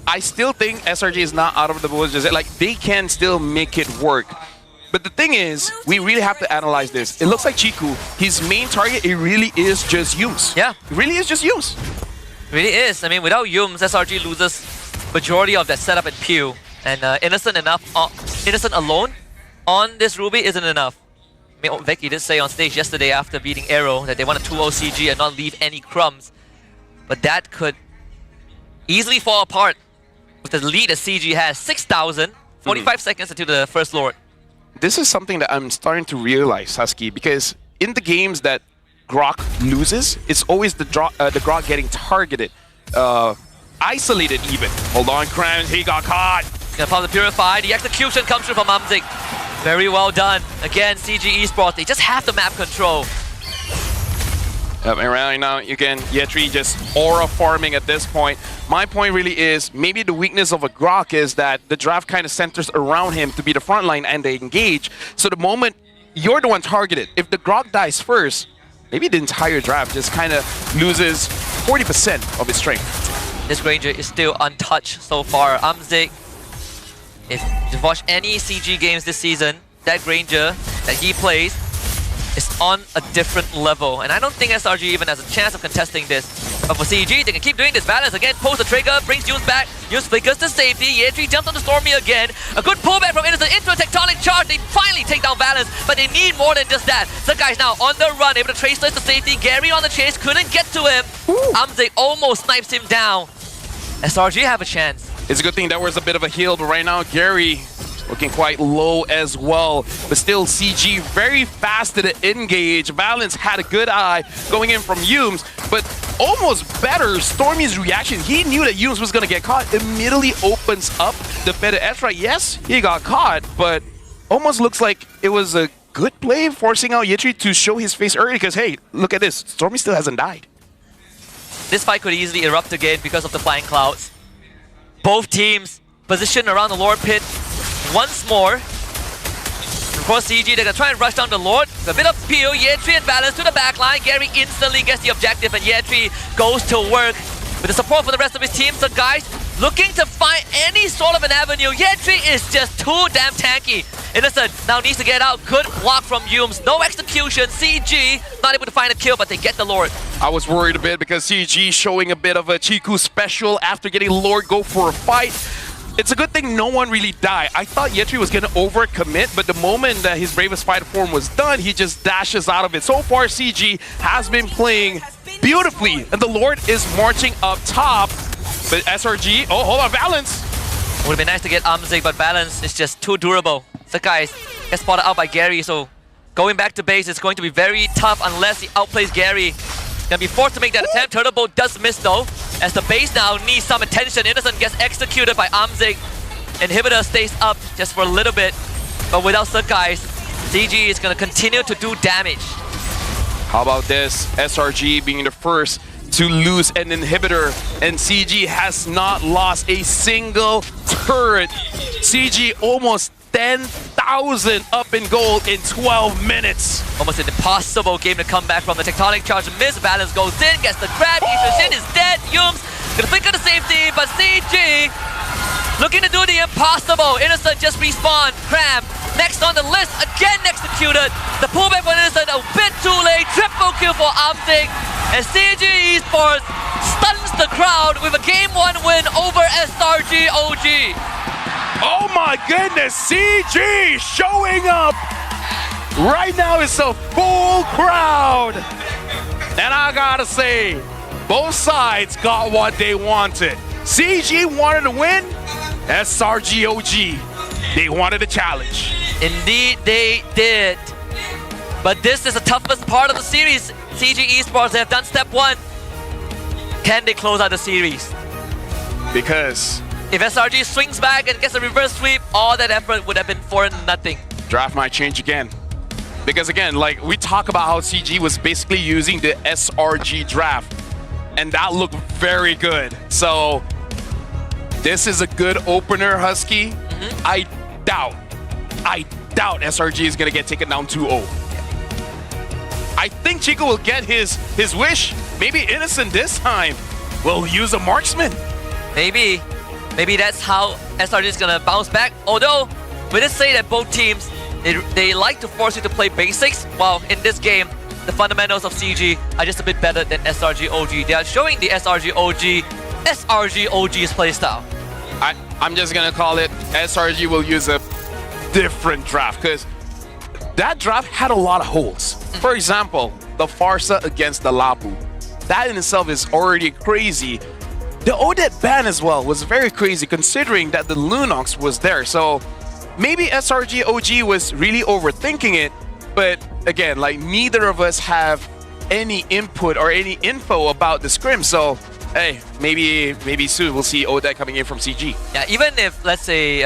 I still think SRG is not out of the woods. Just like, they can still make it work. But the thing is, we really have to analyze this. It looks like Chiku, his main target, it really is just Yums. Yeah. It really is just Yums. It really is. I mean, without Yums, SRG loses majority of that setup at Pew. And Innocent alone on this Ruby isn't enough. I mean, Veki did say on stage yesterday after beating Arrow that they want to 2-0 CG and not leave any crumbs. But that could easily fall apart with the lead that CG has. 6,000, 45 seconds until the first Lord. This is something that I'm starting to realize, Husky, because in the games that Grok loses, it's always the Grok getting targeted. Isolated even. Hold on, Cram, he got caught. Gonna pop the Purify. The execution comes through from Amzik. Very well done. Again, CG Esports, they just have the map control. And right now, again, Yetri just aura farming at this point. My point really is, maybe the weakness of a Grok is that the draft kind of centers around him to be the front line and they engage. So the moment you're the one targeted, if the Grok dies first, maybe the entire draft just kind of loses 40% of its strength. This Granger is still untouched so far. Amzik, if you've watched any CG games this season, that Granger that he plays is on a different level. And I don't think SRG even has a chance of contesting this. But for CG, they can keep doing this. Balance again, pulls the trigger, brings Yums back. Yums flickers to safety. Yetri jumps on the Stormy again. A good pullback from Innocent into a Tectonic Charge. They finally take down Balance, but they need more than just that. The guy's now on the run, able to trace to safety. Gary on the chase, couldn't get to him. Amzik almost snipes him down. SRG have a chance. It's a good thing that was a bit of a heal, but right now Gary looking quite low as well. But still, CG very fast to the engage. Valence had a good eye going in from Yums, but almost better Stormy's reaction. He knew that Yums was going to get caught. Immediately opens up the better Ezra. Yes, he got caught, but almost looks like it was a good play forcing out Yetri to show his face early because, hey, look at this. Stormy still hasn't died. This fight could easily erupt again because of the Flying Clouds. Both teams positioned around the Lord Pit once more. Of course, CG, they're gonna try and rush down the Lord. A bit of peel, Yetri and Balance to the back line. Gary instantly gets the objective, and Yetri goes to work. With the support from the rest of his team, so guys, looking to find any sort of an avenue. Yetri is just too damn tanky. Innocent now needs to get out. Good block from Yums. No execution. CG not able to find a kill, but they get the Lord. I was worried a bit because CG showing a bit of a Chiku special after getting Lord go for a fight. It's a good thing no one really died. I thought Yetri was going to overcommit, but the moment that his Bravest Fighter form was done, he just dashes out of it. So far, CG has been playing beautifully, and the Lord is marching up top. But SRG, oh, hold on, Balance. Would have been nice to get Amzik, but Balance is just too durable. Sakai gets spotted out by Gary, so going back to base is going to be very tough unless he outplays Gary. Gonna be forced to make that attempt. Turtle Bolt does miss though, as the base now needs some attention. Innocent gets executed by Amzik. Inhibitor stays up just for a little bit, but without Sakai, CG is gonna continue to do damage. How about this? SRG being the first to lose an inhibitor, and CG has not lost a single turret. CG almost 10,000 up in gold in 12 minutes. Almost an impossible game to come back from. The tectonic charge. Misbalance goes in, gets the grab. Ethan is dead. Yums gonna flick on the safety, but CG looking to do the impossible. Innocent just respawned. Cram next on the list, again executed. The pullback for Innocent a bit too late. Triple kill for Amzik. And CG Esports stuns the crowd with a Game 1 win over SRG OG. Oh my goodness, CG showing up! Right now it's a full crowd! And I gotta say, both sides got what they wanted. CG wanted to win, SRG OG, they wanted a challenge. Indeed they did. But this is the toughest part of the series. CG Esports, they have done step 1. Can they close out the series? Because if SRG swings back and gets a reverse sweep, all that effort would have been for nothing. Draft might change again. Because again, like we talk about how CG was basically using the SRG draft, and that looked very good. So this is a good opener, Husky. I doubt SRG is gonna get taken down 2-0. I think Chico will get his wish. Maybe Innocent this time will use a marksman. Maybe that's how SRG is gonna bounce back. Although we did say that both teams they like to force you to play basics. While in this game, the fundamentals of CG are just a bit better than SRG OG. They are showing the SRG OG's playstyle. I'm just gonna call it SRG will use a different draft because that draft had a lot of holes. For example, the Farsa against the Lapu. That in itself is already crazy. The Odette ban as well was very crazy considering that the Lunox was there. So maybe SRG OG was really overthinking it. But again, like neither of us have any input or any info about the scrim. So hey, maybe soon we'll see Odette coming in from CG. Yeah, even if let's say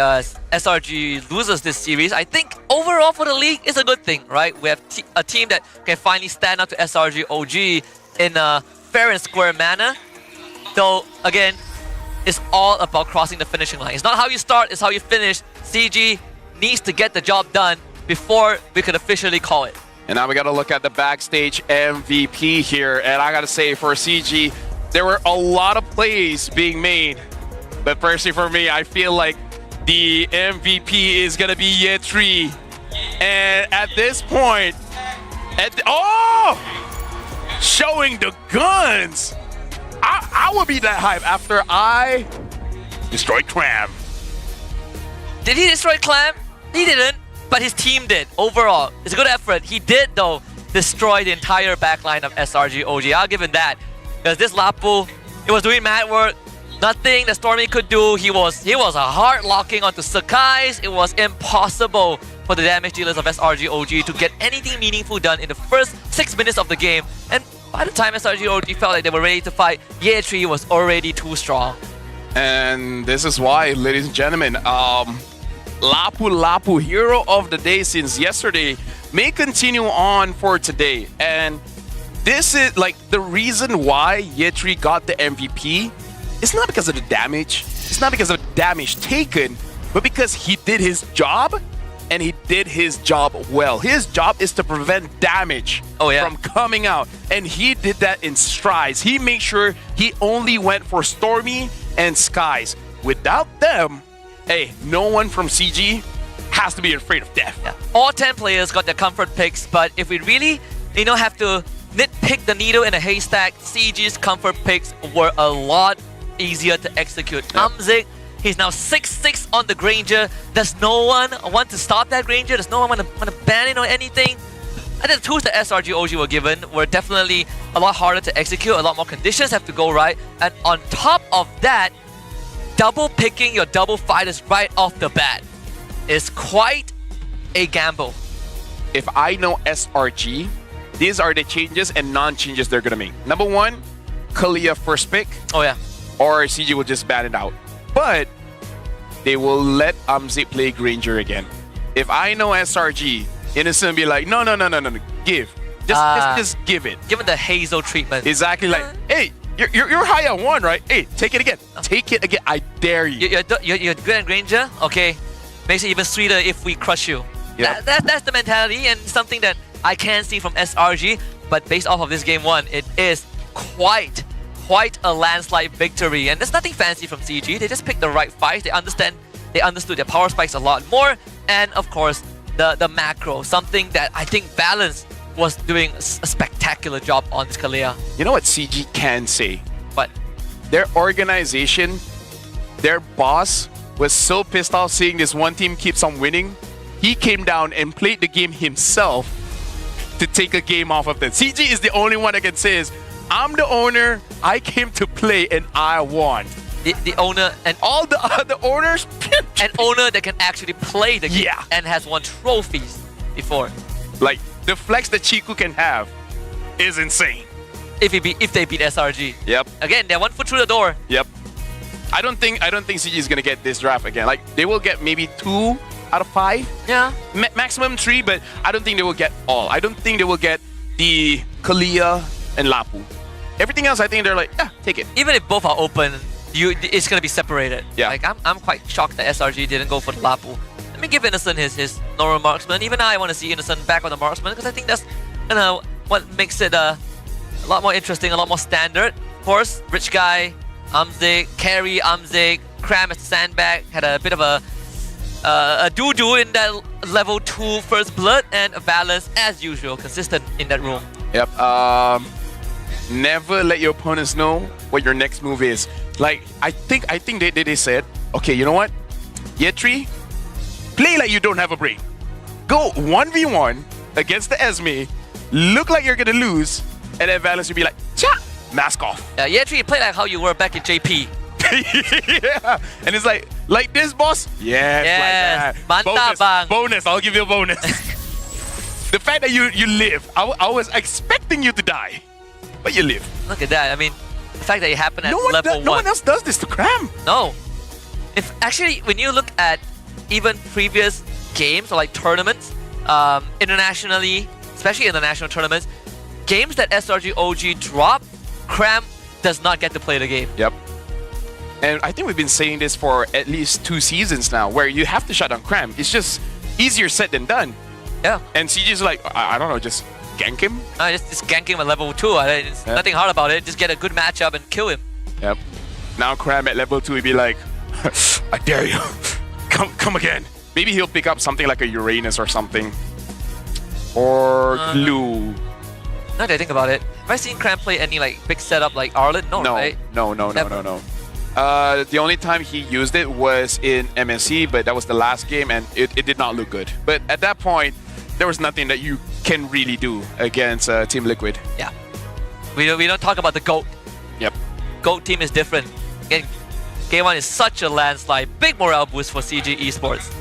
SRG loses this series, I think overall for the league is a good thing, right? We have a team that can finally stand up to SRG OG in a fair and square manner. Though again, it's all about crossing the finishing line. It's not how you start, it's how you finish. CG needs to get the job done before we could officially call it. And now we gotta look at the backstage MVP here. And I gotta say for CG, there were a lot of plays being made. But personally for me, I feel like the MVP is gonna be Yetri. And at this point, showing the guns. I would be that hype after I destroyed Clam. Did he destroy Clam? He didn't, but his team did. Overall, it's a good effort. He did, though, destroy the entire backline of SRG OG. I'll give him that. Because this Lapu, it was doing mad work. Nothing that Stormy could do. He was a hard locking onto Sakai's. It was impossible for the damage dealers of SRG OG to get anything meaningful done in the first 6 minutes of the game. And by the time SRG OG felt like they were ready to fight, Yetri was already too strong. And this is why, ladies and gentlemen, Lapu, hero of the day since yesterday, may continue on for today. And this is like the reason why Yetri got the MVP. It's not because of the damage. It's not because of the damage taken, but because he did his job and he did his job well. His job is to prevent damage from coming out. And he did that in strides. He made sure he only went for Stormy and Skies. Without them, hey, no one from CG has to be afraid of death. Yeah. All 10 players got their comfort picks, but if we really, have to nitpick the needle in a haystack, CG's comfort picks were a lot easier to execute. Amzik, he's now 6-6 on the Granger. Does no one want to stop that Granger? Does no one want to ban it or anything? I think the tools that SRG OG were given were definitely a lot harder to execute. A lot more conditions have to go right. And on top of that, double picking your double fighters right off the bat is quite a gamble. If I know SRG, these are the changes and non-changes they're gonna make. Number one, Kalia first pick. Oh yeah. Or CG will just ban it out. But they will let Amzik play Granger again. If I know SRG, Innocent be like, no, give. Just give it. Given the Hazel treatment. Exactly. Like, hey, you're high on 1, right? Hey, take it again. Take it again. I dare you. You're good at Granger? Okay. Makes it even sweeter if we crush you. Yeah. That's the mentality and something that I can see from SRG. But based off of this game 1, it is quite a landslide victory. And there's nothing fancy from CG. They just picked the right fight. They understood their power spikes a lot more. And of course, the macro. Something that I think Balance was doing a spectacular job on this Kalia. You know what CG can say? What? Their organization, their boss was so pissed off seeing this one team keeps on winning. He came down and played the game himself to take a game off of them. CG is the only one that can say is, I'm the owner, I came to play and I won. The owner and all the other owners, an owner that can actually play the game and has won trophies before. Like the flex that Chiku can have is insane. If they beat SRG. Yep. Again, they're 1 foot through the door. Yep. I don't think CG is gonna get this draft again. Like they will get maybe 2 out of 5. Yeah. Maximum 3, but I don't think they will get all. I don't think they will get the Kalia and Lapu. Everything else, I think they're like, yeah, take it. Even if both are open, it's gonna be separated. Yeah. Like I'm quite shocked that SRG didn't go for the Lapu. Let me give Innocent his normal marksman. Even I want to see Innocent back on the marksman because I think that's what makes it a lot more interesting, a lot more standard. Of course, Rich Guy, Amzik, Carry, Amzik, Cram as the sandbag, had a bit of a doo-doo in that level 2 first blood, and a Balance as usual, consistent in that room. Yep. Never let your opponents know what your next move is. Like I think they said, okay, you know what? Yetri, play like you don't have a brain. Go 1v1 against the Esme, look like you're gonna lose, and then Balance will be like, cha, mask off. Yeah, Yetri, play like how you were back in JP. Yeah, and it's like this, boss? Yes, like that. Bonus, I'll give you a bonus. The fact that you live, I was expecting you to die, but you live. Look at that. I mean, the fact that it happened at level 1. No one else does this to Cram. No. If actually, when you look at even previous games or like tournaments, internationally, especially international tournaments, games that SRG OG drop, Cram does not get to play the game. Yep. And I think we've been saying this for at least 2 seasons now, where you have to shut down Cram. It's just easier said than done. Yeah. And CG's like, I don't know, just gank him? Just gank him at level 2. It's nothing hard about it. Just get a good matchup and kill him. Yep. Now Cram at level 2 would be like, I dare you. Come again. Maybe he'll pick up something like a Uranus or something. Or Glue. Now that I think about it, have I seen Cram play any like big setup like Arlen? No, right? No. The only time he used it was in MSC, but that was the last game and it did not look good. But at that point, there was nothing that you can really do against Team Liquid. Yeah. We don't talk about the GOAT. Yep. GOAT team is different. Again, Game 1 is such a landslide. Big morale boost for CG Esports.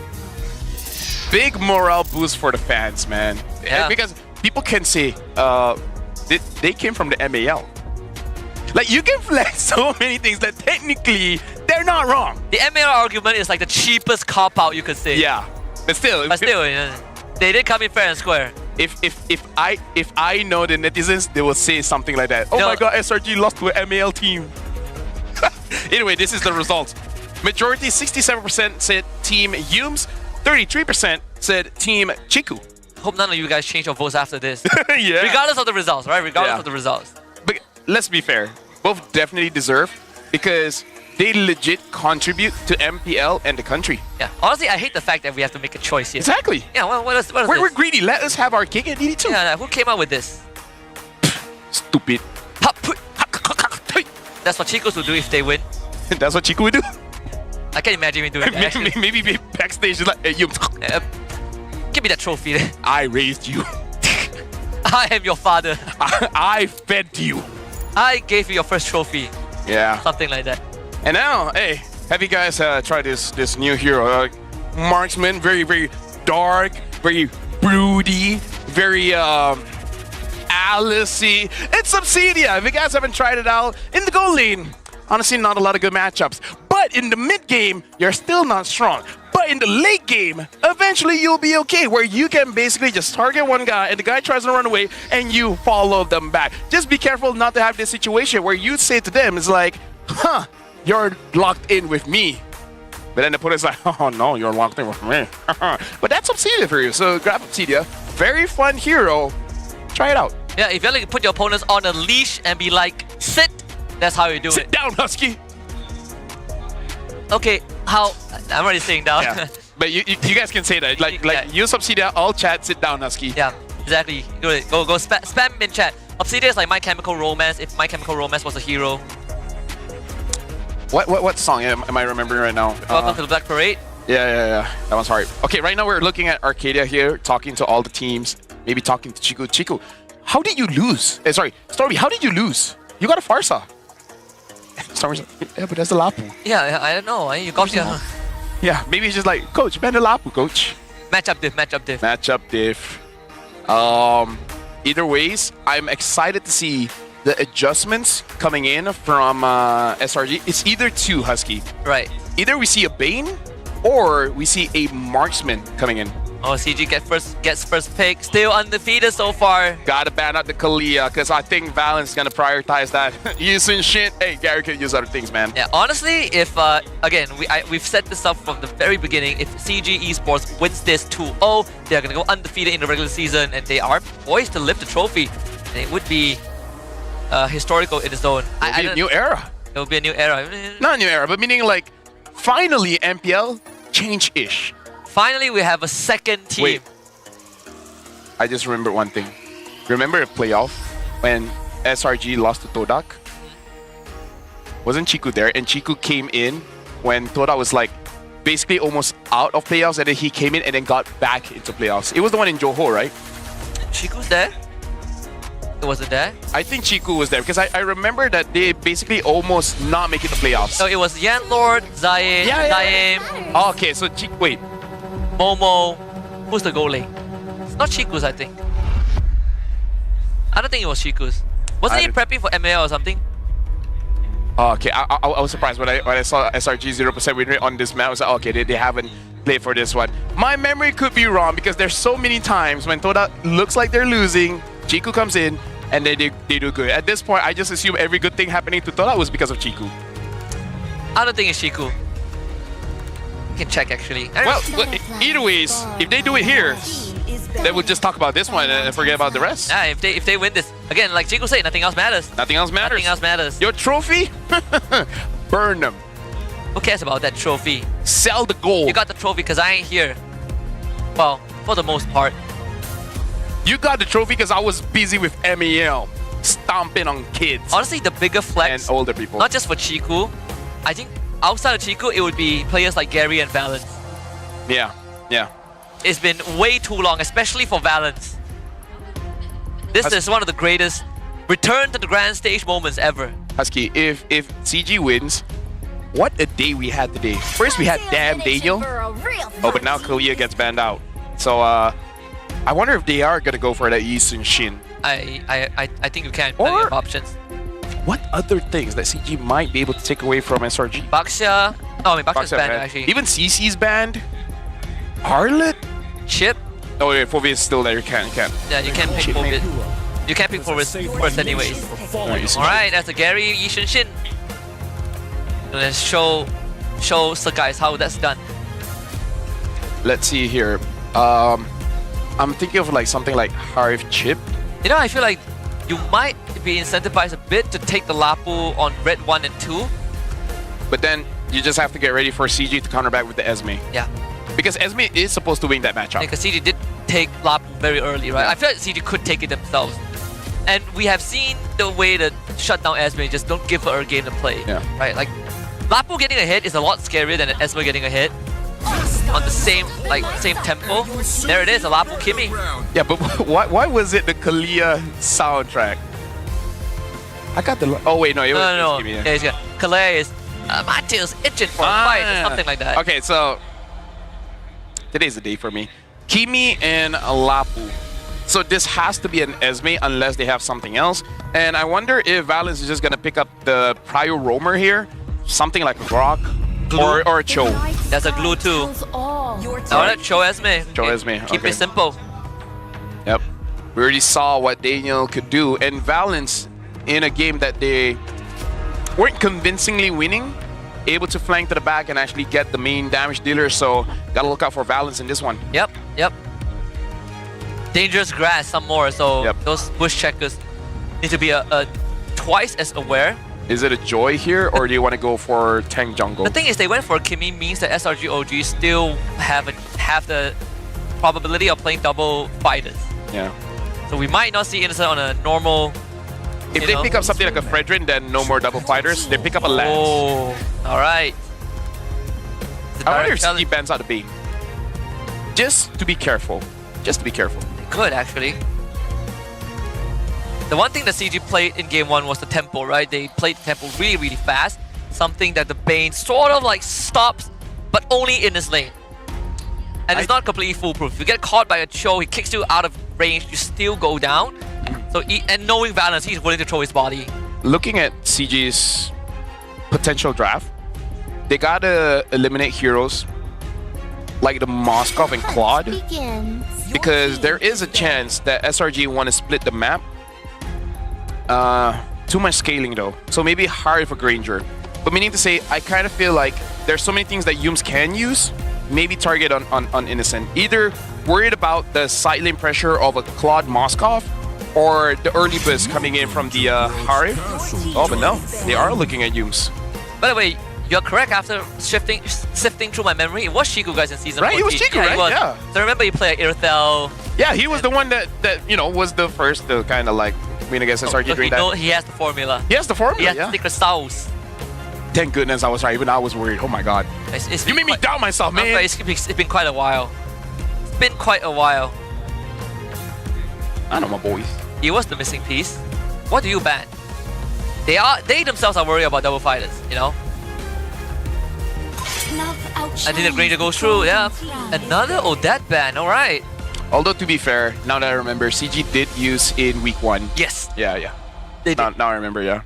Big morale boost for the fans, man. Yeah. Because people can say they came from the MAL. Like, you can flex so many things that technically they're not wrong. The MAL argument is like the cheapest cop-out you could say. Yeah. But still, you know, they did come in fair and square. If I know the netizens, they will say something like that. Oh my god, SRG lost to an MAL team. Anyway, this is the result. Majority 67% said Team Yumes, 33% said Team Chiku. Hope none of you guys change your votes after this. Yeah. Regardless of the results, right? Regardless of the results. But let's be fair. Both definitely deserve because they legit contribute to MPL and the country. Yeah. Honestly, I hate the fact that we have to make a choice here. Exactly. Yeah, what is this? We're greedy. Let us have our cake and eat it too. Yeah, who came up with this? Stupid. That's what Chicos would do if they win. That's what Chico would do? I can't imagine me doing that. Maybe backstage is like, hey, you. Give me that trophy then. I raised you. I am your father. I fed you. I gave you your first trophy. Yeah. Something like that. And now, hey, have you guys tried this new hero? Marksman, very, very dark, very broody, very Alicey. It's Obsidia. If you guys haven't tried it out, in the gold lane, honestly, not a lot of good matchups. But in the mid game, you're still not strong. But But in the late game, eventually you'll be okay, where you can basically just target one guy and the guy tries to run away and you follow them back. Just be careful not to have this situation where you say to them, it's like, huh, you're locked in with me. But then the opponent's like, oh no, you're locked in with me. But that's Obsidia for you, so grab Obsidia. Very fun hero. Try it out. Yeah, if you like put your opponents on a leash and be like, sit, that's how you do it. Sit down, Husky. Okay, how? I'm already sitting down. Yeah. But you guys can say that. Like use Obsidia, all chat, sit down, Husky. Yeah, exactly. Go spam in chat. Obsidia is like My Chemical Romance if My Chemical Romance was a hero. What song am I remembering right now? Welcome to the Black Parade. Yeah. That one's hard. Okay, right now we're looking at Arcadia here, talking to all the teams, maybe talking to Chiku. Chiku, how did you lose? Sorry, Stormy, how did you lose? You got a Farsa. Stormy's like, yeah, but that's the Lapu. Yeah, I don't know. You got here. Yeah, maybe it's just like, coach, ban the Lapu, coach. Matchup diff. Matchup diff. Either ways, I'm excited to see the adjustments coming in from SRG. It's either two, Husky. Right. Either we see a Bane or we see a Marksman coming in. Oh, CG gets first pick. Still undefeated so far. Gotta ban out the Kalia, because I think Valence is gonna prioritize that. Using shit. Hey, Gary can use other things, man. Yeah, honestly, if, again, we've set this up from the very beginning. If CG Esports wins this 2-0, they're gonna go undefeated in the regular season, and they are poised to lift the trophy. And it would be historical in its own. It'll be a new era. It will be a new era. Not a new era, but meaning like, finally, MPL, change-ish. Finally, we have a second team. Wait. I just remembered one thing. Remember a playoff when SRG lost to Todak? Wasn't Chiku there? And Chiku came in when Todak was like basically almost out of playoffs, and then he came in and then got back into playoffs. It was the one in Johor, right? Chiku's there? It wasn't there? I think Chiku was there because I remember that they basically almost not make it to playoffs. So it was Yan Lord, Zayn, Daim. Oh, okay, so wait. Momo. Who's the goalie? It's not Chiku's, I think. I don't think it was Chiku's. Wasn't he prepping for ML or something? Oh, okay, I was surprised when I saw SRG 0% win rate on this map. I was like, okay, they haven't played for this one. My memory could be wrong because there's so many times when Toda looks like they're losing, Chiku comes in, and they do good. At this point, I just assume every good thing happening to Toda was because of Chiku. I don't think it's Chiku. You can check actually. Well, either ways, if they do it here, then we'll just talk about this one and forget about the rest. Yeah, if they win this, again, like Chiku said, nothing else matters. Nothing else matters. Nothing else matters. Your trophy? Burn them. Who cares about that trophy? Sell the gold. You got the trophy because I ain't here. Well, for the most part. You got the trophy because I was busy with MPL, stomping on kids. Honestly, the bigger flex, and older people. Not just for Chiku, I think outside of Chiku, it would be players like Gary and Valence. Yeah. It's been way too long, especially for Valence. This is one of the greatest return to the grand stage moments ever. Husky, if CG wins, what a day we had today. First we had Damn Daniel. Oh, but now Kalia gets banned out. So I wonder if they are gonna go for that Yi Sun Shin. I think you can. Plenty of options. What other things that CG might be able to take away from SRG? Baxia. Oh, I mean, Baxia's banned actually. Even CC's banned. Harlot. Chip. Oh yeah, Fovi is still there. You can't. Yeah, you can't pick Fovi. You can't pick Fovi first anyways. Alright, that's a Gary Yi Sun Shin. Let's show the guys how that's done. Let's see here. I'm thinking of like something like Harif Chip. You know, I feel like you might be incentivized a bit to take the Lapu on red 1 and 2. But then you just have to get ready for CG to counter back with the Esme. Yeah. Because Esme is supposed to win that matchup. Because CG did take Lapu very early, right? Yeah. I feel like CG could take it themselves. And we have seen the way to shut down Esme, just don't give her a game to play. Yeah. Right? Like, Lapu getting a hit is a lot scarier than Esme getting a hit. On the same tempo. There it is, a Lapu Kimi. Yeah, but why was it the Kalia soundtrack? I got the... Oh wait, no, it was No. Kimi. Yeah, he's got... Kalia is... my tail's itching for a fight or something like that. Okay, so... Today's the day for me. Kimi and Lapu. So this has to be an Esme unless they have something else. And I wonder if Valence is just going to pick up the Prio Roamer here. Something like a Grok or a Cho. There's a Glue too. Alright, show Esme. Show Esme, Keep okay. it simple. Yep. We already saw what Daniel could do. And Valence, in a game that they weren't convincingly winning, able to flank to the back and actually get the main damage dealer. So gotta look out for Valence in this one. Yep. Dangerous grass, some more. So those bush checkers need to be twice as aware. Is it a Joy here, or do you want to go for tank jungle? The thing is, they went for Kimmy means that SRG OG still have the probability of playing double fighters. Yeah. So we might not see Innocent on a normal. If they pick up something like a Fredrin, then no more double fighters. They pick up a Lance. Oh, all right. I wonder if CG bans out the Bane. Just to be careful. Just to be careful. Good, actually. The one thing that CG played in game 1 was the tempo, right? They played the tempo really, really fast. Something that the Bane sort of like stops, but only in his lane. And it's not completely foolproof. If you get caught by a Cho, he kicks you out of range, you still go down. So and knowing Valence, he's willing to throw his body. Looking at CG's potential draft, they gotta eliminate heroes like the Moskov and Claude, because there is a chance that SRG want to split the map. Too much scaling though, so maybe hard for Granger. But meaning to say, I kind of feel like there's so many things that Yums can use. Maybe target on Innocent. Either worried about the side lane pressure of a Claude Moskov, or the early burst coming in from the Harif. Oh, but no, they are looking at Yums. By the way, you're correct. After sifting through my memory, it was Shiku, guys, in season 14. Right, it was Shiku, right? Was. Yeah. So remember, he played Irthel. Yeah, he was the one that you know was the first to kind of like win against SRG during that. He has the formula. He has the formula. He has the secret sauce. Thank goodness I was right. Even I was worried. Oh my god. You made me doubt myself, man. It's been quite a while. It's been quite a while. I know my boys. He was the missing piece. What do you ban? They themselves are worried about double fighters, you know? I think the Granger goes through, yeah. Another Odette ban, alright. Although to be fair, now that I remember, CG did use in week 1. Yes. Yeah. Now I remember, yeah.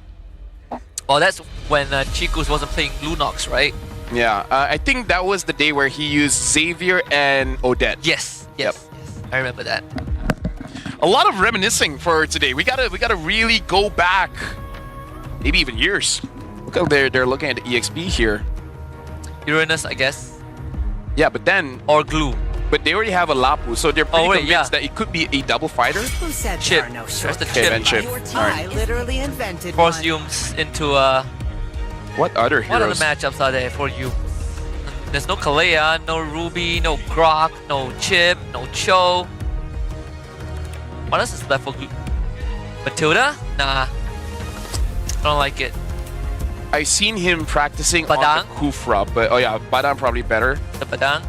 Well, that's when Chikus wasn't playing Lunox, right? Yeah, I think that was the day where he used Xavier and Odette. Yes. I remember that. A lot of reminiscing for today. We gotta really go back, maybe even years. Look how they're looking at the EXP here. Uranus, I guess. Yeah, but then or Glue. But they already have a Lapu, so they're pretty convinced yeah. that it could be a double fighter. Who said Chip. there are no There's the shortcuts? chip. Your tie literally invented Force one. Yums into What other heroes? What other matchups are there for you? There's no Kalea, no Ruby, no Grok, no Chip, no Cho. What else is left for Glue? Matilda? Nah. I don't like it. I've seen him practicing Badang? on the Kufra, but oh yeah, Badang probably better. The Badang?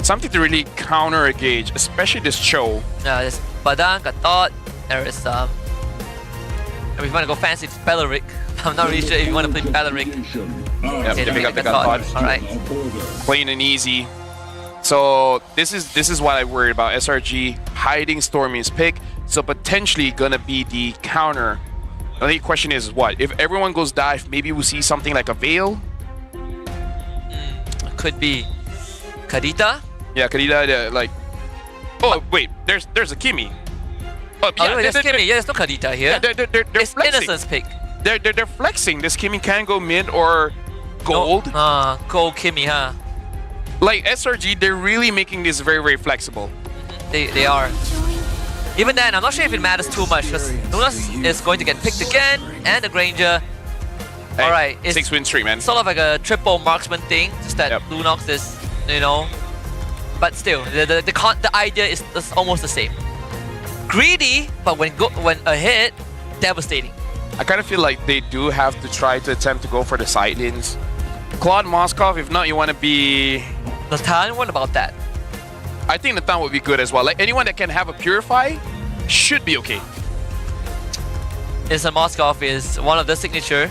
Something to really counter a gauge, especially this Cho. Yeah, there's Badang, Gatot, there is if you want to go fancy, it's Beleric. I'm not really sure if you want to play Beleric. Yeah, they pick up the Gatot. Alright. Plain and easy. So this is what I worry about. SRG hiding Stormy's pick, so potentially gonna be the counter. The only question is what? If everyone goes dive, maybe we'll see something like a Veil? Could be. Kadita? Yeah, Kadita, like... Oh, wait, there's a Kimmy. Oh, yeah, there's Kimmy. Yeah, there's no Kadita here. Yeah, they're it's flexing. Innocent's pick. They're flexing. This Kimmy can go mid or gold. Gold Kimmy, huh? Like, SRG, they're really making this very, very flexible. They are. Even then, I'm not sure if it matters too much, because Lunas is going to get picked again, and the Granger. Hey, alright, it's 6-win streak, man. sort of like a triple marksman thing, just that Lunox is, you know. But still, the idea is almost the same. Greedy, but when ahead, devastating. I kind of feel like they do have to try to attempt to go for the side lanes. Claude Moskov, if not, you want to be... Natan, what about that? I think Natan would be good as well. Like, anyone that can have a Purify should be okay. Instant Moskov is one of the signature.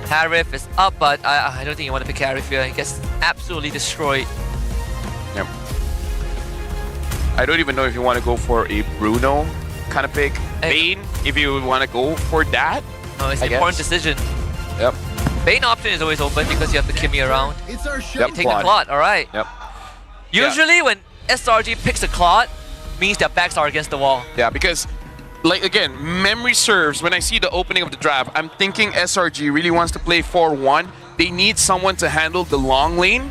Harif is up, but I don't think you want to pick Harif here. He gets absolutely destroyed. Yep. I don't even know if you want to go for a Bruno kind of pick. Bane, if you want to go for that. No, it's an important decision. Yep. Bane option is always open because you have the Kimmy around. Yep, You take the Claude, alright. Yep. Usually when SRG picks a Claude, means their backs are against the wall. Yeah, because, like, again, memory serves, when I see the opening of the draft, I'm thinking SRG really wants to play 4-1. They need someone to handle the long lane,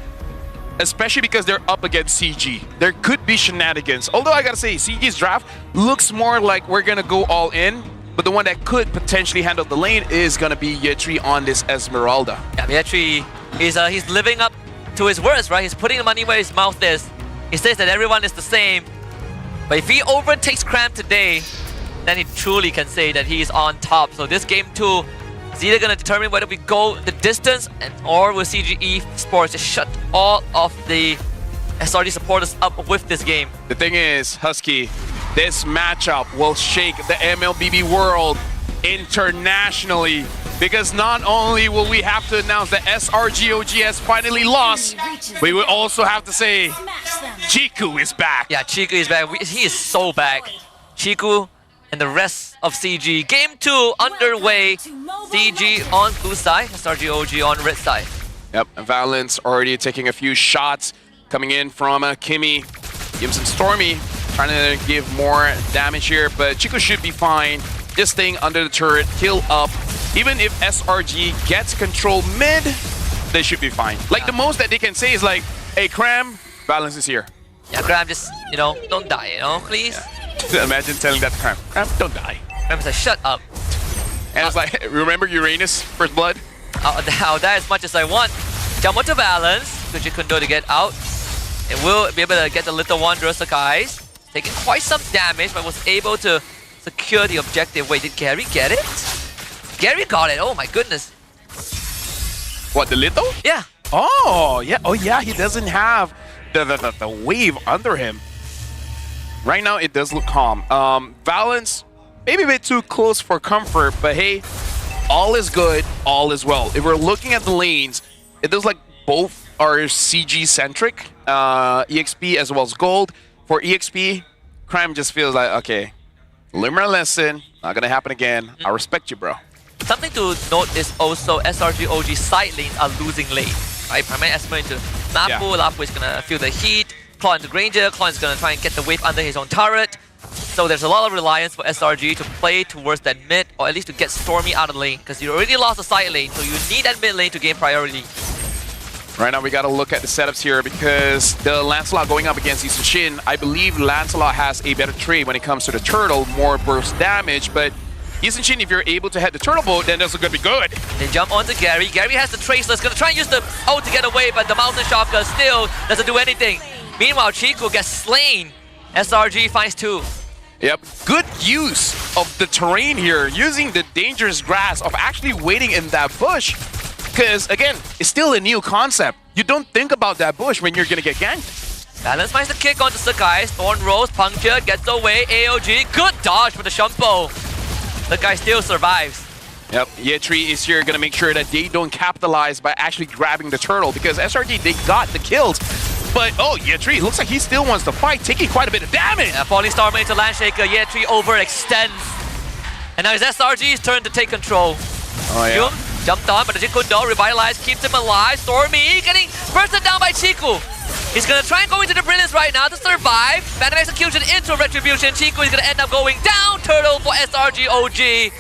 especially because they're up against CG. There could be shenanigans. Although I gotta say, CG's draft looks more like we're gonna go all in, but the one that could potentially handle the lane is gonna be Yetri on this Esmeralda. Yeah, Yetri is he's living up to his words, right? He's putting the money where his mouth is. He says that everyone is the same. But if he overtakes Cram today, then he truly can say that he is on top. So this game 2 is either going to determine whether we go the distance or will CGE Sports just shut all of the SRG supporters up with this game. The thing is, Husky, this matchup will shake the MLBB world internationally, because not only will we have to announce that SRGOG has finally lost, we will also have to say Chiku is back. Yeah, Chiku is back. He is so back. Chiku and the rest of CG. Game 2 underway. CG on blue side, SRGOG on red side. Yep, Valence already taking a few shots coming in from Kimmy. Gives him Stormy, trying to give more damage here, but Chiku should be fine. Just staying under the turret, kill up. Even if SRG gets control mid, they should be fine. Like, the most that they can say is like, hey, Cram, Valence is here. Yeah, Cram, just, you know, don't die, you know, please. Yeah. Imagine telling that to Cram, Cram, don't die. Cram's like, shut up. And it's like, remember Uranus, First Blood? I'll die as much as I want. Jump onto Valence, Kundo to get out. It will be able to get the little Wanderer Sakai's. Taking quite some damage, but was able to secure the objective. Wait, did Gary get it? Gary got it, oh my goodness. What, the little? Yeah. Oh, yeah. Oh, yeah, he doesn't have the wave under him. Right now, it does look calm. Valence, maybe a bit too close for comfort, but hey, all is good, all is well. If we're looking at the lanes, it does like both are CG-centric, EXP as well as Gold. For EXP, Crime just feels like, okay, learn my lesson, not gonna happen again. I respect you, bro. Something to note is also SRG OG side lanes are losing lane. Right? Primarily Esmer into Lapu. Lapu is gonna feel the heat. Claw into Granger. Claw is gonna try and get the wave under his own turret. So there's a lot of reliance for SRG to play towards that mid, or at least to get Stormy out of the lane, because you already lost the side lane, so you need that mid lane to gain priority. Right now we gotta look at the setups here, because the Lancelot going up against Lee Shin, I believe Lancelot has a better trade when it comes to the turtle, more burst damage, but Lee Shin, if you're able to head the turtle boat, then that's gonna be good. They jump onto Gary. Gary has the Traceless, gonna try and use the ult to get away, but the Mountain Shocker still doesn't do anything. Meanwhile, Chico gets slain. SRG finds 2. Yep, good use of the terrain here, using the dangerous grass of actually waiting in that bush. Because, again, it's still a new concept. You don't think about that bush when you're gonna get ganked. Balance finds the kick onto Sakai. Thorn rolls, punctured, gets away. AOG, good dodge for the Shumpo. The guy still survives. Yep, Yetri is here gonna make sure that they don't capitalize by actually grabbing the turtle, because SRG, they got the kills. But, oh, Yetri looks like he still wants to fight, taking quite a bit of damage. Yeah, Falling Star into Landshaker. Yetri overextends. And now it's SRG's turn to take control. Oh, yeah. Yum jumped on, but the Jikundo revitalized, keeps him alive. Stormy getting bursted down by Chiku. He's gonna try and go into the Brilliance right now to survive. Bad execution into Retribution. Chiku is gonna end up going down. Turtle for SRG OG.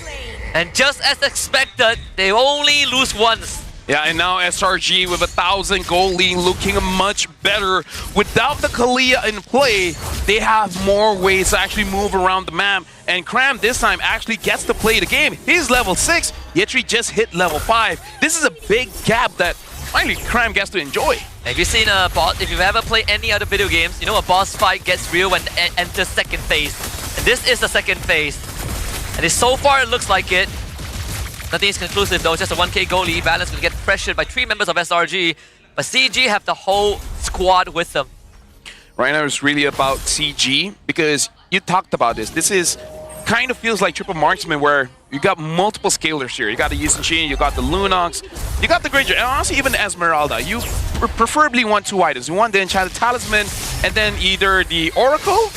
And just as expected, they only lose once. Yeah, and now SRG with 1,000 gold lead looking much better. Without the Kalia in play, they have more ways to actually move around the map. And Cram this time actually gets to play the game. He's level 6, Yetri just hit level 5. This is a big gap that finally Cram gets to enjoy. Have you seen a boss? If you've ever played any other video games, you know a boss fight gets real when it enters second phase. And this is the second phase. And so far it looks like it. Nothing is conclusive though, just a 1k goal lead. Balance will get pressured by 3 members of SRG, but CG have the whole squad with them. Right now it's really about CG, because you talked about this. This is kind of feels like Triple Marksman, where you got multiple scalers here. You got the Yusin, you got the Lunox, you got the Granger, and honestly even the Esmeralda. You preferably want 2 items. You want the Enchanted Talisman, and then either the Oracle,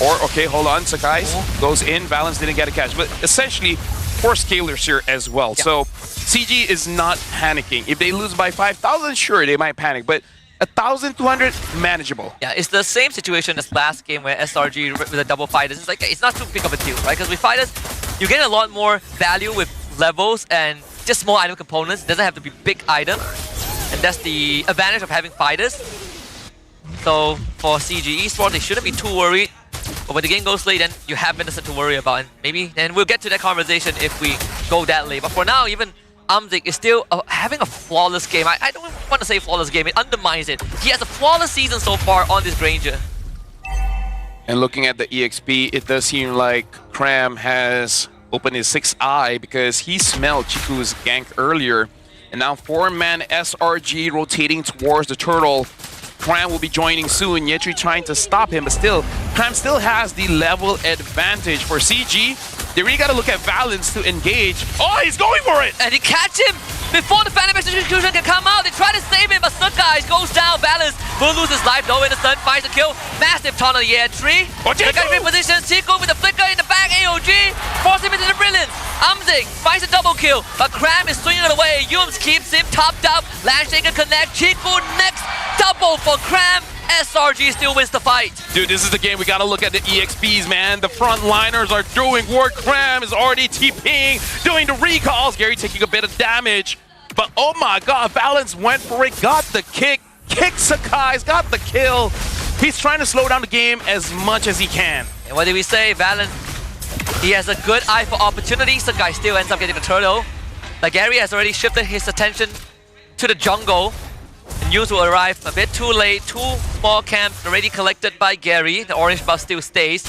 or, okay, hold on, Sakai goes in, Valence didn't get a catch. But essentially, 4 scalers here as well. So CG is not panicking. If they lose by 5,000, sure, they might panic, but 1,200, manageable. Yeah, it's the same situation as last game where SRG with the double fighters. It's like, it's not too big of a deal, right? Because with fighters, you get a lot more value with levels and just small item components. It doesn't have to be big items. And that's the advantage of having fighters. So for CG Esports, they shouldn't be too worried. But when the game goes late, then you have Innocent to worry about. And maybe then we'll get to that conversation if we go that late. But for now, even Amzik is still having a flawless game. I don't want to say flawless game, it undermines it. He has a flawless season so far on this Granger. And looking at the EXP, it does seem like Cram has opened his 6th eye because he smelled Chiku's gank earlier. And now 4-man SRG rotating towards the turtle. Cram will be joining soon. Yetri trying to stop him, but still, Cram still has the level advantage for CG. They really got to look at Valence to engage. Oh, he's going for it! And he catch him before the Phantom Execution can come out. They try to save him, but Sukai goes down. Valence will lose his life though. Innocent finds a kill. Massive taunt on the air. Tree. The guy repositions. Chico with the flicker in the back. AOG force him into the brilliance. Amzik finds a double kill, but Cram is swinging it away. Yums keeps him topped up. Landshaker connect. Chico next double for Cram. SRG still wins the fight. Dude, this is the game we gotta look at the EXPs, man. The frontliners are doing work. Cram is already TPing, doing the recalls. Gary taking a bit of damage. But oh my god, Valence went for it, got the kick, kicked Sakai's, got the kill. He's trying to slow down the game as much as he can. And what did we say? Valence, he has a good eye for opportunity. Sakai still ends up getting the turtle. Like Gary has already shifted his attention to the jungle. News will arrive a bit too late. 2 small camps already collected by Gary. The orange buff still stays.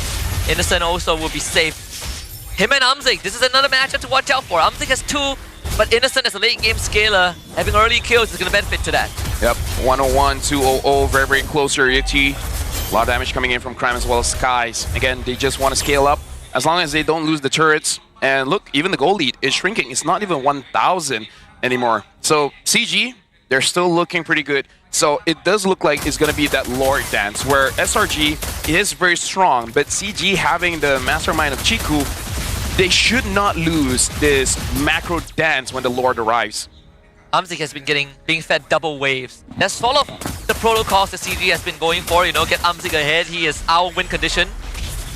Innocent also will be safe. Him and Amzik, this is another matchup to watch out for. Amzik has 2, but Innocent as a late game scaler, having early kills is going to benefit to that. Yep, 101, 200, very, very close to Richie. A lot of damage coming in from Cram as well as Skies. Again, they just want to scale up. As long as they don't lose the turrets. And look, even the goal lead is shrinking. It's not even 1,000 anymore. So CG, they're still looking pretty good. So it does look like it's going to be that Lord dance where SRG is very strong, but CG having the mastermind of Chiku, they should not lose this macro dance when the Lord arrives. Amzik has been being fed double waves. That's all of the protocols that CG has been going for, you know, get Amzik ahead. He is out win condition.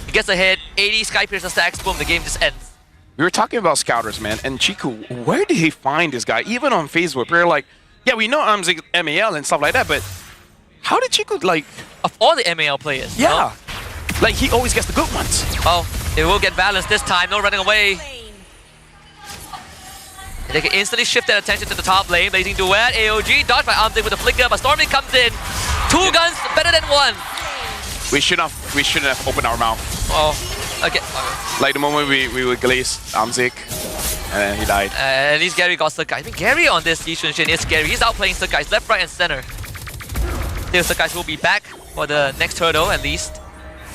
He gets ahead, 80 Sky Piercer stacks, boom, the game just ends. We were talking about scouters, man, and Chiku, where did he find this guy? Even on Facebook, we were like, yeah, we know Amzik MAL and stuff like that, but how did Chiku, like... Of all the MAL players, yeah. You know? Like, he always gets the good ones. Oh, they will get balanced this time, no running away. They can instantly shift their attention to the top lane. Blazing duet, AOG, dodged by Amzik with a flicker, but Stormy comes in. 2 guns, better than 1. We shouldn't have opened our mouth. Oh, okay. Like the moment we would glaze Amzik, and then he died. At least Gary got Sakai. I mean, Gary on this Yi Xunshin is scary. He's outplaying Sakai's left, right, and center. Still, Sakai's will be back for the next hurdle at least.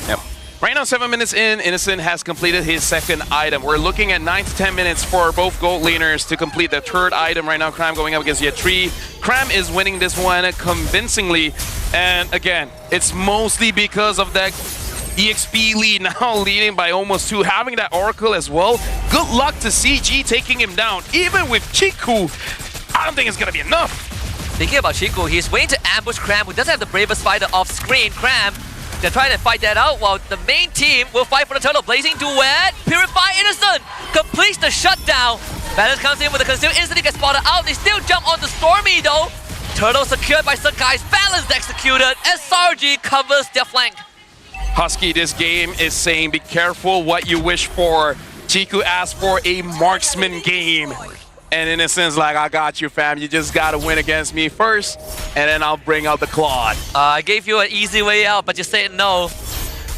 Yep. Right now, 7 minutes in, Innocent has completed his 2nd item. We're looking at 9 to 10 minutes for both gold laners to complete the 3rd item. Right now, Cram going up against Yetri. Cram is winning this one convincingly. And again, it's mostly because of that EXP lead, now leading by almost 2, having that Oracle as well. Good luck to CG taking him down. Even with Chiku, I don't think it's going to be enough. Thinking about Chiku, he's waiting to ambush Cram, who doesn't have the bravest fighter off screen. Cram, they're trying to fight that out while the main team will fight for the turtle. Blazing duet, Purify Innocent, completes the shutdown. Balance comes in with the conceal, instantly gets spotted out. They still jump on the Stormy though. Turtle secured by Sakai's, Balance executed. SRG covers their flank. Husky, this game is saying be careful what you wish for. Chiku asked for a marksman game. And Innocent's like, I got you, fam. You just gotta win against me first, and then I'll bring out the Claude. I gave you an easy way out, but you said no.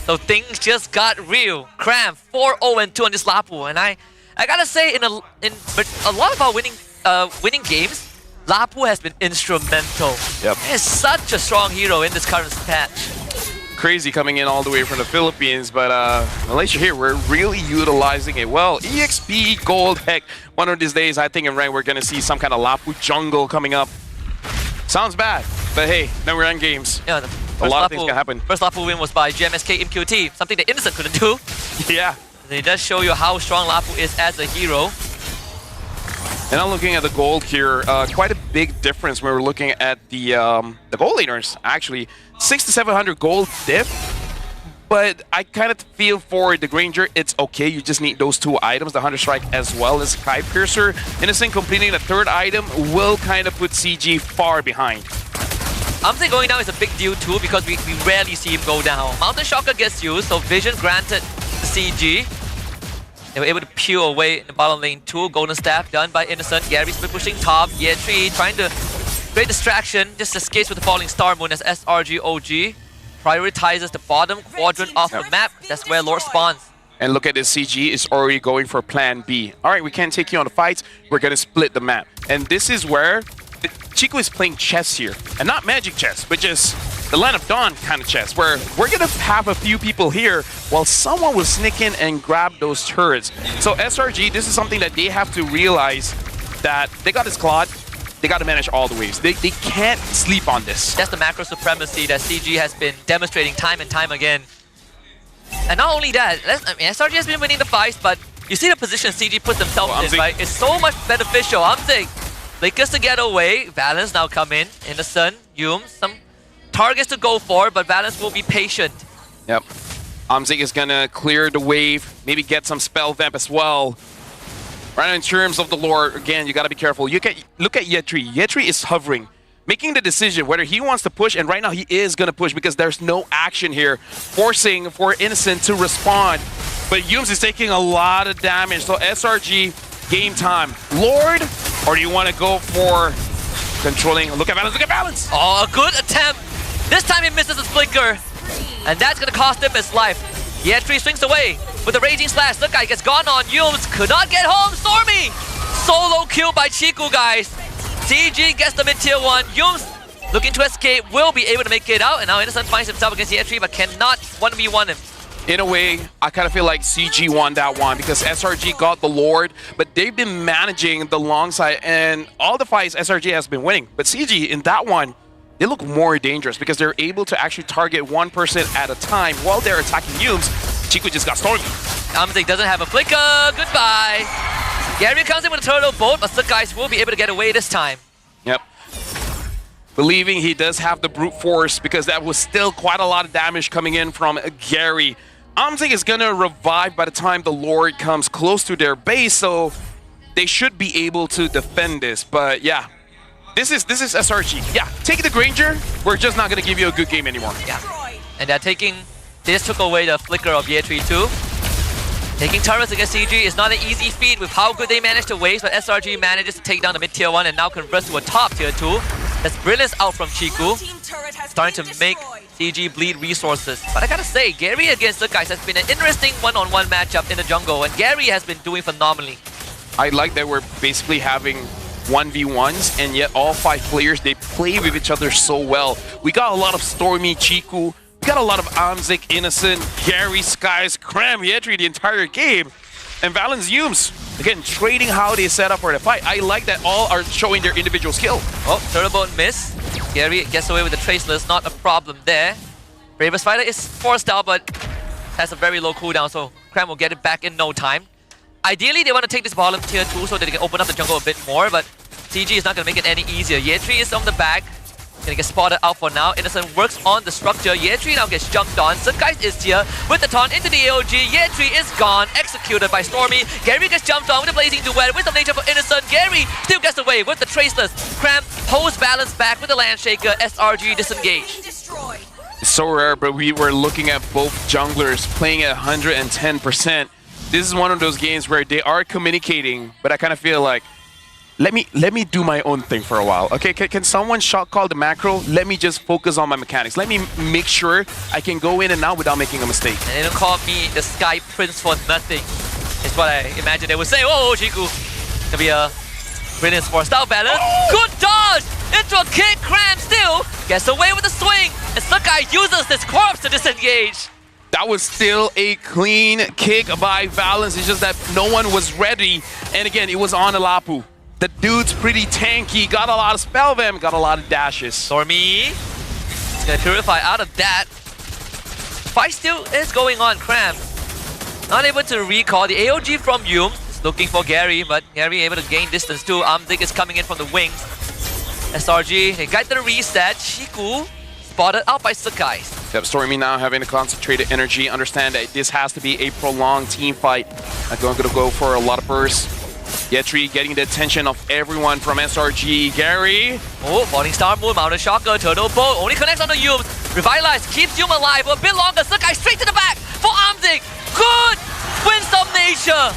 So things just got real. Cram 4-0-2 on this Lapu, and I gotta say, in a lot of our winning games, Lapu has been instrumental. Yep. He's such a strong hero in this current patch. Crazy coming in all the way from the Philippines, but Malaysia here, we're really utilizing it well. EXP Gold, heck, one of these days, I think in rank, we're gonna see some kind of Lapu jungle coming up. Sounds bad, but hey, then we're in games. Yeah, a lot of things can happen. First Lapu win was by GMSK MQT, something that Innocent couldn't do. Yeah. It does show you how strong Lapu is as a hero. And I'm looking at the gold here. Quite a big difference when we're looking at the gold laners, actually. 600 to 700 gold diff. But I kind of feel for the Granger, it's okay. You just need those 2 items, the Hunter Strike as well as Sky Piercer. Innocent completing the 3rd item will kind of put CG far behind. I'm saying going down is a big deal too because we rarely see him go down. Mountain Shocker gets used, so vision granted to CG. They were able to peel away in the bottom lane too. Golden Staff done by Innocent. Gary's been pushing top. Yetri trying to create distraction. Just escapes with the falling Star Moon as SRG OG prioritizes the bottom quadrant of the map. That's where Lord spawns. And look at this, CG is already going for plan B. All right, we can't take you on the fights. We're going to split the map. And this is where Chico is playing chess here. And not magic chess, but just the Land of Dawn kind of chess, where we're going to have a few people here while someone will sneak in and grab those turrets. So SRG, this is something that they have to realize that they got this Claude. They got to manage all the waves. They can't sleep on this. That's the macro supremacy that CG has been demonstrating time and time again. And not only that, SRG has been winning the fights, but you see the position CG puts themselves in, right? It's so much beneficial. Amzik, Lakers to get away. Valence now come in. Innocent, Yum, some targets to go for, but Valence will be patient. Yep. Amzik is gonna clear the wave, maybe get some spell vamp as well. Right now, in terms of the lore, again, you gotta be careful. Look at Yetri. Yetri is hovering, making the decision whether he wants to push, and right now he is gonna push because there's no action here, forcing for Innocent to respond. But Yums is taking a lot of damage, so SRG, game time. Lord, or do you want to go for controlling? Look at Valence, look at Valence! Oh, a good attempt. This time he misses his flicker, and that's gonna cost him his life. Yetri swings away with the Raging Slash. Look, guy gets gone on. Yums could not get home. Stormy! Solo kill by Chiku, guys. CG gets the mid-tier 1. Yums looking to escape, will be able to make it out, and now Innocent finds himself against Yetri, but cannot 1v1 him. In a way, I kind of feel like CG won that one because SRG got the Lord, but they've been managing the long side, and all the fights SRG has been winning. But CG, in that one, they look more dangerous because they're able to actually target one person at a time while they're attacking Yums. Chico just got stormed. Amzik doesn't have a flicker. Goodbye. Gary comes in with a turtle bolt, but the guys will be able to get away this time. Yep. Believing he does have the brute force because that was still quite a lot of damage coming in from Gary. Amzik is gonna revive by the time the Lord comes close to their base, so they should be able to defend this. But yeah, this is SRG. Yeah, take the Granger. We're just not gonna give you a good game anymore. Yeah, and they just took away the flicker of Yetri too. Taking turrets against CG is not an easy feat with how good they managed to waste, but SRG manages to take down the mid-tier 1 and now converts to a top tier 2. That's brilliance out from Chiku, starting to make CG bleed resources. But I gotta say, Gary against the guys has been an interesting one-on-one matchup in the jungle, and Gary has been doing phenomenally. I like that we're basically having 1v1s, and yet all 5 players, they play with each other so well. We got a lot of Stormy, Chiku, we got a lot of Amzik, Innocent, Gary, Skies, Cram, Yetri the entire game, and Valence Yums. Again, trading how they set up for the fight. I like that all are showing their individual skill. Oh, turtle miss. Gary gets away with the Traceless, not a problem there. Bravest Fighter is forced out, but has a very low cooldown, so Cram will get it back in no time. Ideally, they want to take this bottom tier 2 so that they can open up the jungle a bit more, but CG is not going to make it any easier. Yetri is on the back. Gonna get spotted out for now. Innocent works on the structure. Yetri now gets jumped on. Sungeist is here with the taunt into the AOG. Yetri is gone, executed by Stormy. Gary gets jumped on with the Blazing Duet. With some nature for Innocent. Gary still gets away with the Traceless. Cramp holds balance back with the Landshaker. SRG disengaged. It's so rare, but we were looking at both junglers playing at 110%. This is one of those games where they are communicating, but I kind of feel like, let me do my own thing for a while. Okay, can someone shot call the macro? Let me just focus on my mechanics. Let me make sure I can go in and out without making a mistake. And they don't call me the Sky Prince for nothing. Is what I imagine they would say. Oh, Chiku. Gonna be a brilliant for style balance. Oh! Good dodge! Into a kick. Cram still gets away with the swing. And Sakai uses this corpse to disengage. That was still a clean kick by Valence. It's just that no one was ready. And again, it was on Alapu. The dude's pretty tanky, got a lot of spell vamp, got a lot of dashes. Stormy is gonna purify out of that. Fight still is going on, Cram. Not able to recall. The AOG from Yum is looking for Gary, but Gary able to gain distance too. Amzik is coming in from the wings. SRG, they got the reset. Chiku spotted out by Sakai. Yep, Stormy now having a concentrated energy. Understand that this has to be a prolonged team fight. I'm going to go for a lot of bursts. Yetri getting the attention of everyone from SRG. Gary. Oh, Falling Star Moon, Mounted Shocker, Turtle Bolt. Only connects on the Yum. Revitalize, keeps Yum alive a bit longer. Sakai straight to the back for Amzik. Good! Winsome Nature.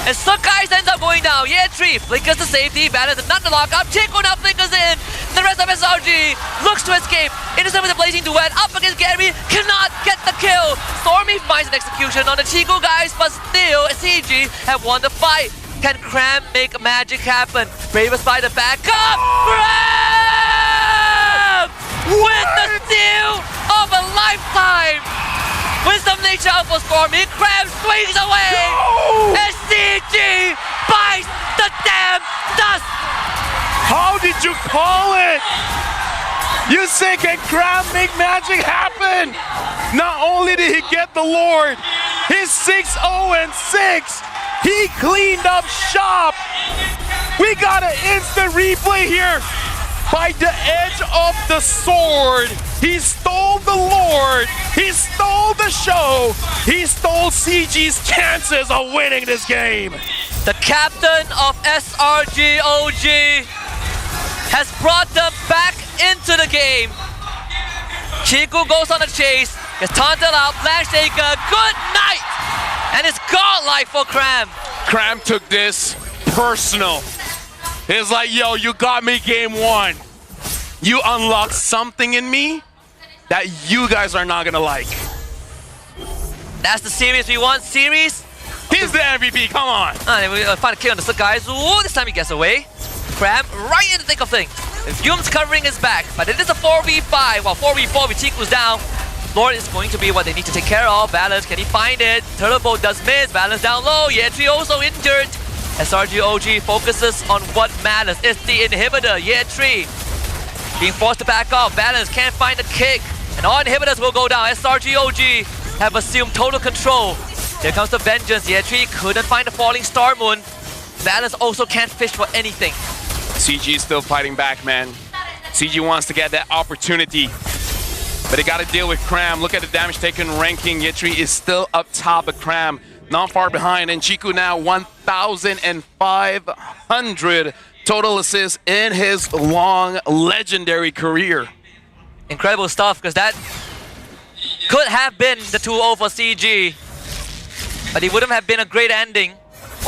And Sakai ends up going down. Yetri flickers to safety. Balance and not the lockup. Chico now flickers in. The rest of SRG looks to escape. Innocent with the blazing duet. Up against Gary. Cannot get the kill. Stormy finds an execution on the Chico guys. But still, CG have won the fight. Can Cram make magic happen? Bravest by the backup. Cram! With the steal of a lifetime. Wisdom Nature out for Stormy. Cram swings away. No! And CG bites the damn dust. How did you call it? You say, can Cram make magic happen? Not only did he get the Lord, he's 6-0-6. He cleaned up shop. We got an instant replay here. By the edge of the sword, he stole the Lord. He stole the show. He stole CG's chances of winning this game. The captain of SRG OG has brought them back into the game. Chiku goes on a chase, gets taunted out, Flash Shaker, good night! And it's godlike for Cram. Cram took this personal. It's like, yo, you got me game one. You unlocked something in me that you guys are not gonna like. That's the series we want, series. He's the MVP, come on. We find a kill on the guys. Ooh, this time he gets away. Cram right in the thick of things. Yum's covering his back, but it is a 4v5. While 4v4 with Chiku's down, Lord is going to be what they need to take care of. Balance, can he find it? Turtle Bolt does miss. Balance down low. Yetri also injured. SRG OG focuses on what matters. It's the inhibitor, Yetri. Being forced to back off. Balance can't find the kick. And all inhibitors will go down. SRG OG have assumed total control. Here comes the vengeance. Yetri couldn't find the falling star moon. Balance also can't fish for anything. CG is still fighting back, man. CG wants to get that opportunity. But they got to deal with Cram. Look at the damage taken ranking. Yetri is still up top, but Cram not far behind. And Chiku now 1,500 total assists in his long, legendary career. Incredible stuff, because that could have been the 2-0 for CG. But it wouldn't have been a great ending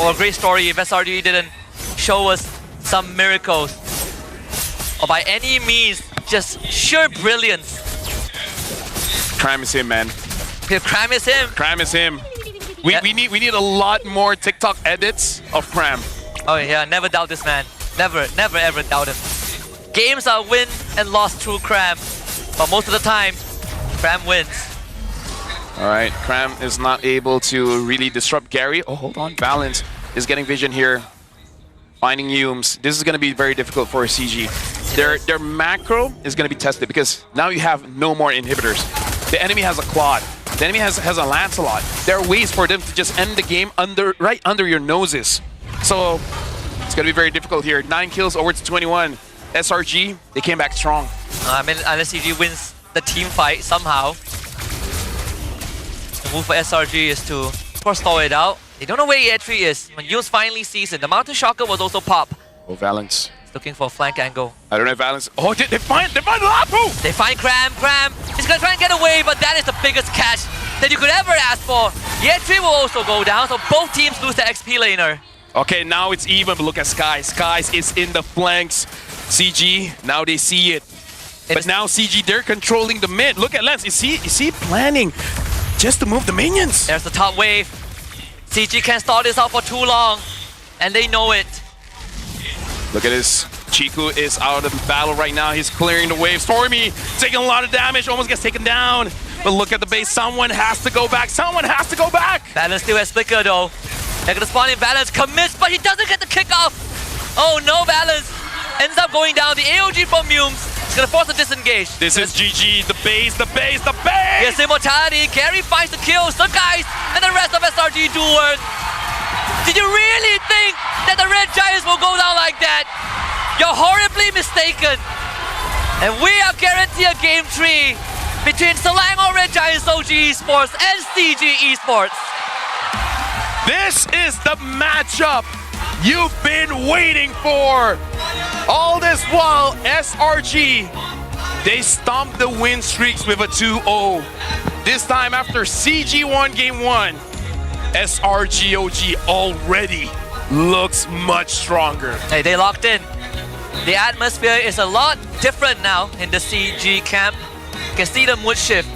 or a great story if SRG didn't show us some miracles. Or by any means, just sheer brilliance. Cram is him, man. Cram is him. Cram is him. We need a lot more TikTok edits of Cram. Oh yeah, never doubt this man. Never ever doubt him. Games are win and lost through Cram. But most of the time, Cram wins. Alright, Cram is not able to really disrupt Gary. Oh, hold on. Balance is getting vision here. Finding Yums. This is going to be very difficult for CG. Their macro is going to be tested because now you have no more inhibitors. The enemy has a Claude. The enemy has a Lancelot. There are ways for them to just end the game right under your noses. So it's going to be very difficult here. 9 kills over to 21. SRG, they came back strong. I mean, unless CG wins the team fight somehow. The move for SRG is to, of course, stall it out. They don't know where Yetri is. When Yus finally sees it, the Mountain Shocker was also pop. Oh, Valence. He's looking for a flank angle. I don't know if Valence... Oh, they find Lapu! They find Cram. He's gonna try and get away, but that is the biggest catch that you could ever ask for. Yetri will also go down, so both teams lose the XP laner. Okay, now it's even, but look at Sky. Sky is in the flanks. CG, now they see it. But now CG, they're controlling the mid. Look at Lance. Is he planning just to move the minions? There's the top wave. CG can't stall this out for too long, and they know it. Look at this. Chiku is out of the battle right now. He's clearing the wave. Stormy taking a lot of damage, almost gets taken down. But look at the base. Someone has to go back. Someone has to go back. Balance still has Flicker though. They're gonna spawn in. Balance commits, but he doesn't get the kick off. Oh no, Balance ends up going down. The AOG from Yums gonna force a disengage. This is GG, the base, the base, the base! Yes, immortality. Gary finds the kill. So guys, and the rest of SRG do work. Did you really think that the Red Giants will go down like that? You're horribly mistaken. And we are guaranteed a game 3 between Selangor Red Giants OG Esports and CG Esports. This is the matchup you've been waiting for. All this while, SRG, they stomped the win streaks with a 2-0. This time after CG won game 1, SRGOG already looks much stronger. Hey, they locked in. The atmosphere is a lot different now in the CG camp. You can see the mood shift.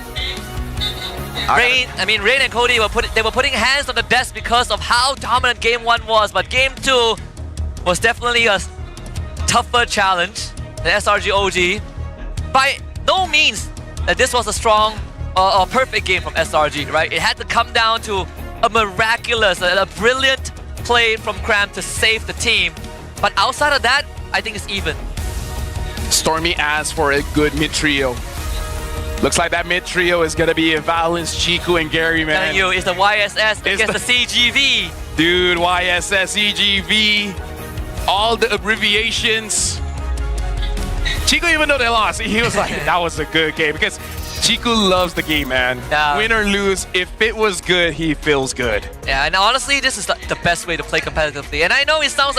Rain and Cody were putting hands on the desk because of how dominant game 1 was, but game 2 was definitely a tougher challenge. The SRG OG, by no means that this was a strong or perfect game from SRG, right? It had to come down to a miraculous, a brilliant play from Cram to save the team. But outside of that, I think it's even. Stormy asked for a good mid trio. Looks like that mid trio is gonna be Valence, Chiku, and Gary, man. Telling you, it's the YSS against the CGV. Dude, YSS, CGV, all the abbreviations. Chiku, even though they lost, he was like, that was a good game, because Chiku loves the game, man. Yeah. Win or lose, if it was good, he feels good. Yeah, and honestly, this is the best way to play competitively. And I know it sounds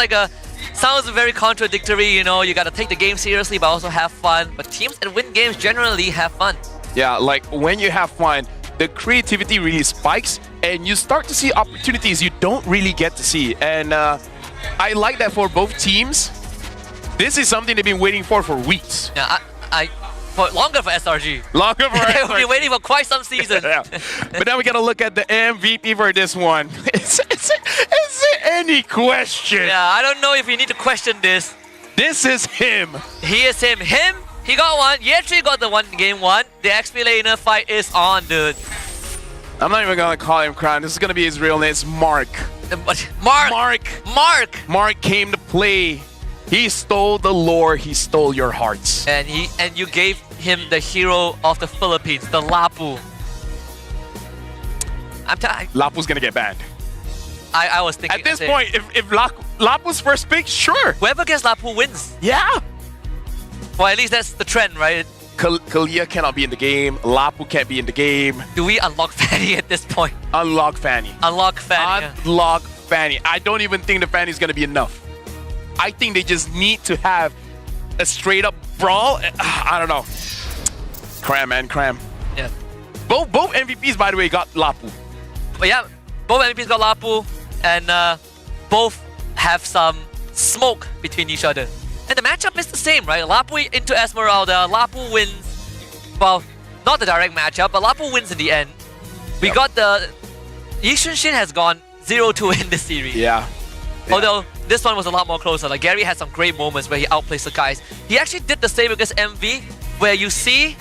very contradictory, you know, you gotta take the game seriously but also have fun. But teams that win games generally have fun. Yeah, like when you have fun, the creativity really spikes and you start to see opportunities you don't really get to see. And I like that for both teams. This is something they've been waiting for weeks. Yeah, longer for SRG. Longer for SRG. We've been waiting for quite some season. Yeah. But now we gotta look at the MVP for this one. Is there any question? Yeah, I don't know if we need to question this. This is him. He is him. He got one. Yetri got the one game 1. The XP laner fight is on, dude. I'm not even gonna call him Crown. This is gonna be his real name. It's Mark. Mark came to play. He stole the lore. He stole your hearts. And you gave him the hero of the Philippines, the Lapu. Lapu's gonna get banned. I was thinking at this point, if Lapu's first pick, sure. Whoever gets Lapu wins. Yeah. Well, at least that's the trend, right? Kalia cannot be in the game. Lapu can't be in the game. Do we unlock Fanny at this point? Unlock Fanny. Unlock Fanny. Unlock Fanny. I don't even think the Fanny's gonna be enough. I think they just need to have a straight up brawl. I don't know. Cram, man, Cram. Yeah. Both MVPs, by the way, got Lapu. But yeah, both MVPs got Lapu, and both have some smoke between each other. And the matchup is the same, right? Lapu into Esmeralda. Lapu wins. Well, not the direct matchup, but Lapu wins in the end. We got the... Yixun Shin has gone 0-2 in this series. Yeah. Although this one was a lot more closer. Like Gary had some great moments where he outplays the guys. He actually did the same against MV, where you see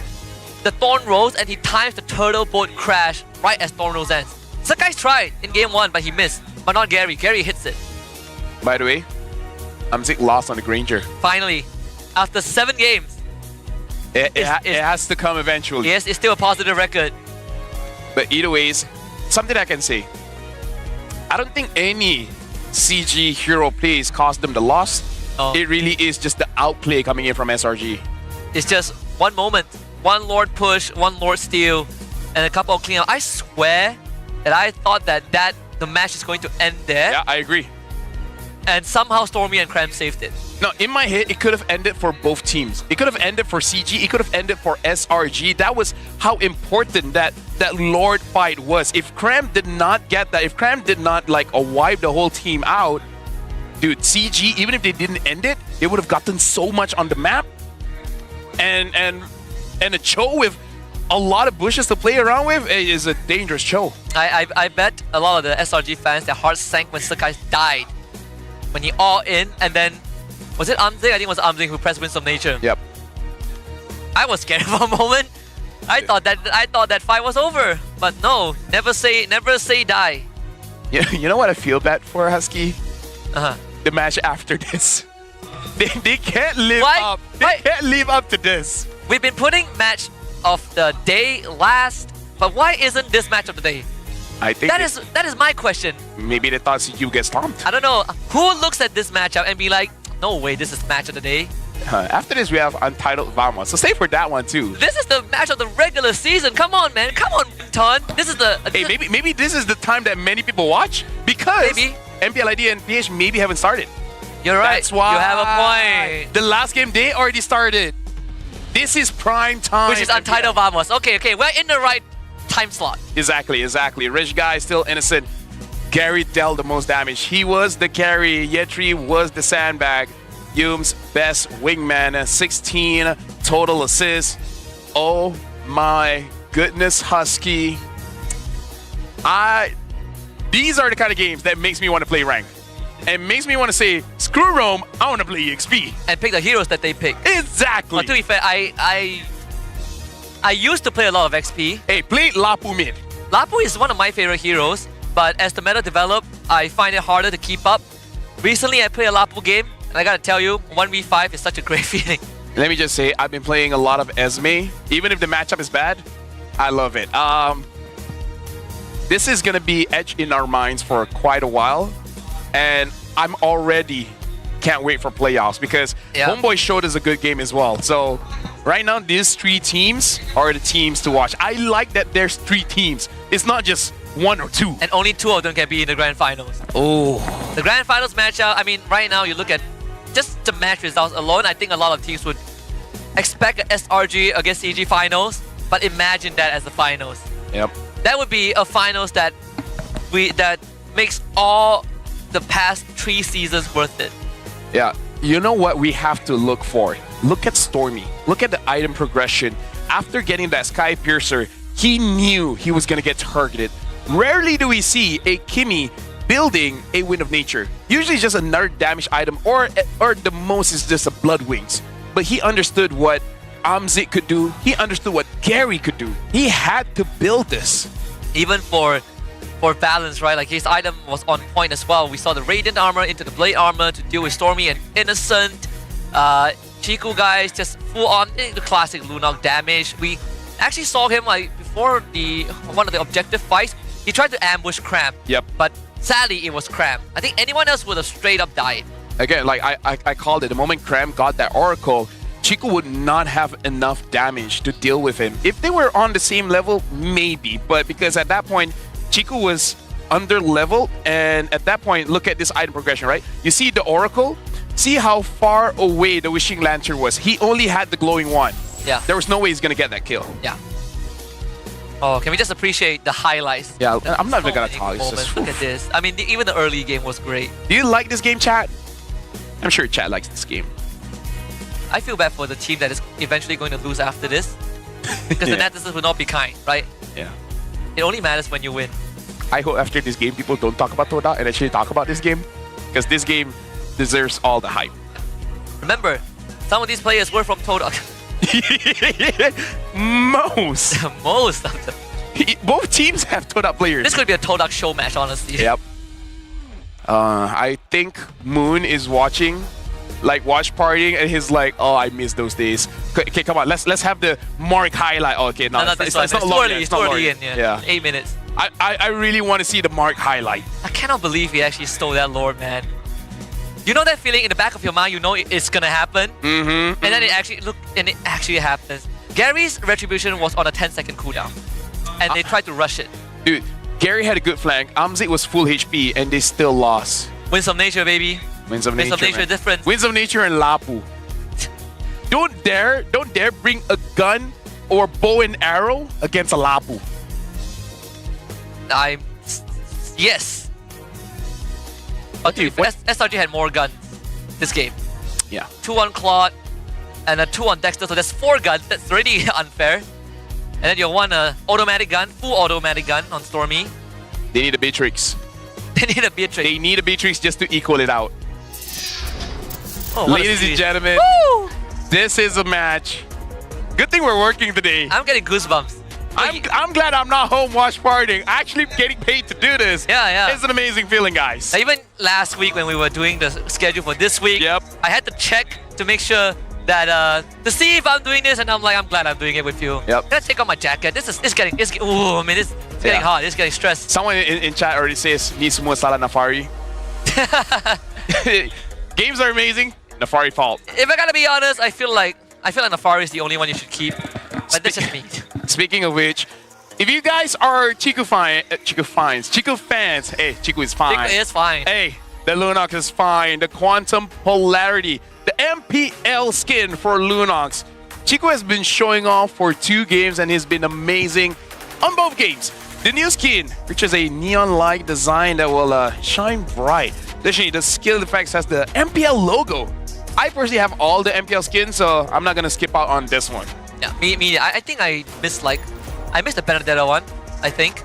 the Thorn Rose and he times the turtle boat crash right as Thorn Rose ends. Sakai's tried in game 1, but he missed. But not Gary. Gary hits it. By the way, Amzik lost on the Granger. Finally, after 7 games. It has to come eventually. Yes, it's still a positive record. But either ways, something I can say. I don't think any CG hero plays cost them the loss. Oh. It really is just the outplay coming in from SRG. It's just one moment, one Lord push, one Lord steal, and a couple of clean up. I swear that I thought that the match is going to end there. Yeah, I agree. And somehow Stormy and Cram saved it. No, in my head, it could have ended for both teams. It could have ended for CG. It could have ended for SRG. That was how important that Lord fight was. If Cram did not get that, if Cram did not wipe the whole team out, dude, CG, even if they didn't end it, they would have gotten so much on the map. And a Cho with a lot of bushes to play around with is a dangerous Cho. I bet a lot of the SRG fans, their hearts sank when Sakai died. When he all in, and then was it Amzik? I think it was Amzik who pressed Winds of Nature. Yep. I was scared for a moment. I thought that fight was over, but no. Never say die. Yeah, you know what I feel bad for, Husky? Uh-huh. The match after this. They can't live up. They can't live up to this. We've been putting match of the day last, but why isn't this match of the day? I think that is my question. Maybe they thought CQ gets stomped. I don't know. Who looks at this matchup and be like, no way, this is match of the day? After this, we have Untitled Vamos. So stay for that one too. This is the match of the regular season. Come on, man. Come on, Ton. This is the... Hey, maybe this is the time that many people watch because MPLID and PH maybe haven't started. You're right. That's why. You have a point. The last game, they already started. This is prime time. Which is Untitled Vamos. Okay, we're in the right time slot. Exactly. Rich guy still innocent. Gary dealt the most damage. He was the carry. Yetri was the sandbag. Yum's best wingman. 16 total assists. Oh my goodness, Husky. These are the kind of games that makes me want to play rank. And makes me want to say, screw Rome, I want to play EXP. And pick the heroes that they pick. Exactly. But to be fair, I used to play a lot of XP. Hey, play Lapu mid. Lapu is one of my favorite heroes, but as the meta developed, I find it harder to keep up. Recently, I played a Lapu game, and I gotta tell you, 1v5 is such a great feeling. Let me just say, I've been playing a lot of Esme. Even if the matchup is bad, I love it. This is gonna be etched in our minds for quite a while. And I'm already can't wait for playoffs because Homeboy showed us a good game as well. So right now, these 3 teams are the teams to watch. I like that there's 3 teams. It's not just 1 or 2. And only 2 of them can be in the grand finals. Oh. The grand finals matchup, I mean, right now you look at just the match results alone, I think a lot of teams would expect a SRG against CG finals, but imagine that as the finals. Yep. That would be a finals that makes all the past 3 seasons worth it. Yeah, you know what we have to look for? Look at Stormy. Look at the item progression. After getting that Sky Piercer, he knew he was going to get targeted. Rarely do we see a Kimmy building a Wind of Nature. Usually just another damage item or the most is just a Blood Wings. But he understood what Amzik could do. He understood what Gary could do. He had to build this. Even for balance, right? Like his item was on point as well. We saw the Radiant armor into the Blade armor to deal with Stormy and Innocent. Chiku guys just full on the classic Lunok damage. We actually saw him like before one of the objective fights. He tried to ambush Cram. Yep. But sadly it was Cram. I think anyone else would have straight up died. Again, like I called it. The moment Cram got that Oracle, Chiku would not have enough damage to deal with him. If they were on the same level, maybe. But because at that point, Chiku was under level, and at that point, look at this item progression, right? You see the Oracle? See how far away the Wishing Lantern was. He only had the glowing wand. Yeah. There was no way he's gonna get that kill. Yeah. Oh, can we just appreciate the highlights? Yeah, I'm not even gonna many talk. It's moments. just, Look at this. I mean, even the early game was great. Do you like this game, chat? I'm sure chat likes this game. I feel bad for the team that is eventually going to lose after this. Because the netizens will not be kind, right? Yeah. It only matters when you win. I hope after this game, people don't talk about Toda and actually talk about this game. Because this game deserves all the hype. Remember, some of these players were from Toda. Most of them. Both teams have Toda players. This could be a Todak show match, honestly. Yep. I think Moon is watching, like watch partying, and he's like, "Oh, I miss those days." Okay, come on, let's have the Mark highlight. Oh, okay, no, it's not too early. It's too early in. Yeah. 8 minutes. I really want to see the Mark highlight. I cannot believe he actually stole that lore, man. You know that feeling in the back of your mind, you know it's gonna happen? Mm-hmm. And then it actually happens. Gary's retribution was on a 10-second cooldown. And they tried to rush it. Dude, Gary had a good flank. Amzik was full HP and they still lost. Winds of Nature, baby. Winds of Nature different. Winds of Nature and Lapu. Don't dare bring a gun or bow and arrow against a Lapu. Yes. But SRG had more guns this game. Yeah. 2 on Claude and a 2 on Dexter, so that's 4 guns. That's already unfair. And then you have 1 automatic gun, full automatic gun on Stormy. They need a Beatrix. They need a Beatrix. They need a Beatrix just to equal it out. Oh, ladies and gentlemen, this is a match. Good thing we're working today. I'm getting goosebumps. I'm glad I'm not home watch partying. Actually getting paid to do this. Yeah. It's an amazing feeling, guys. Even last week when we were doing the schedule for this week. Yep. I had to check to make sure that to see if I'm doing this, and I'm like, I'm glad I'm doing it with you. Yep. Let's take off my jacket. It's getting ooh, I mean, it's getting hot. It's getting stressed. Someone in chat already says, ni semua salah Nafari. Games are amazing. Nafari fault. If I gotta be honest, I feel like Nafari is the only one you should keep. But that's just me. Speaking of which, if you guys are Chiku fans, hey, Chiku is fine. Chiku is fine. Hey, the Lunox is fine. The Quantum Polarity, the MPL skin for Lunox. Chiku has been showing off for 2 games and he's been amazing on both games. The new skin features a neon-like design that will shine bright. Additionally, the skill effects has the MPL logo. I personally have all the MPL skins, so I'm not gonna skip out on this one. Yeah, me. I think I missed the Benedetta one. I think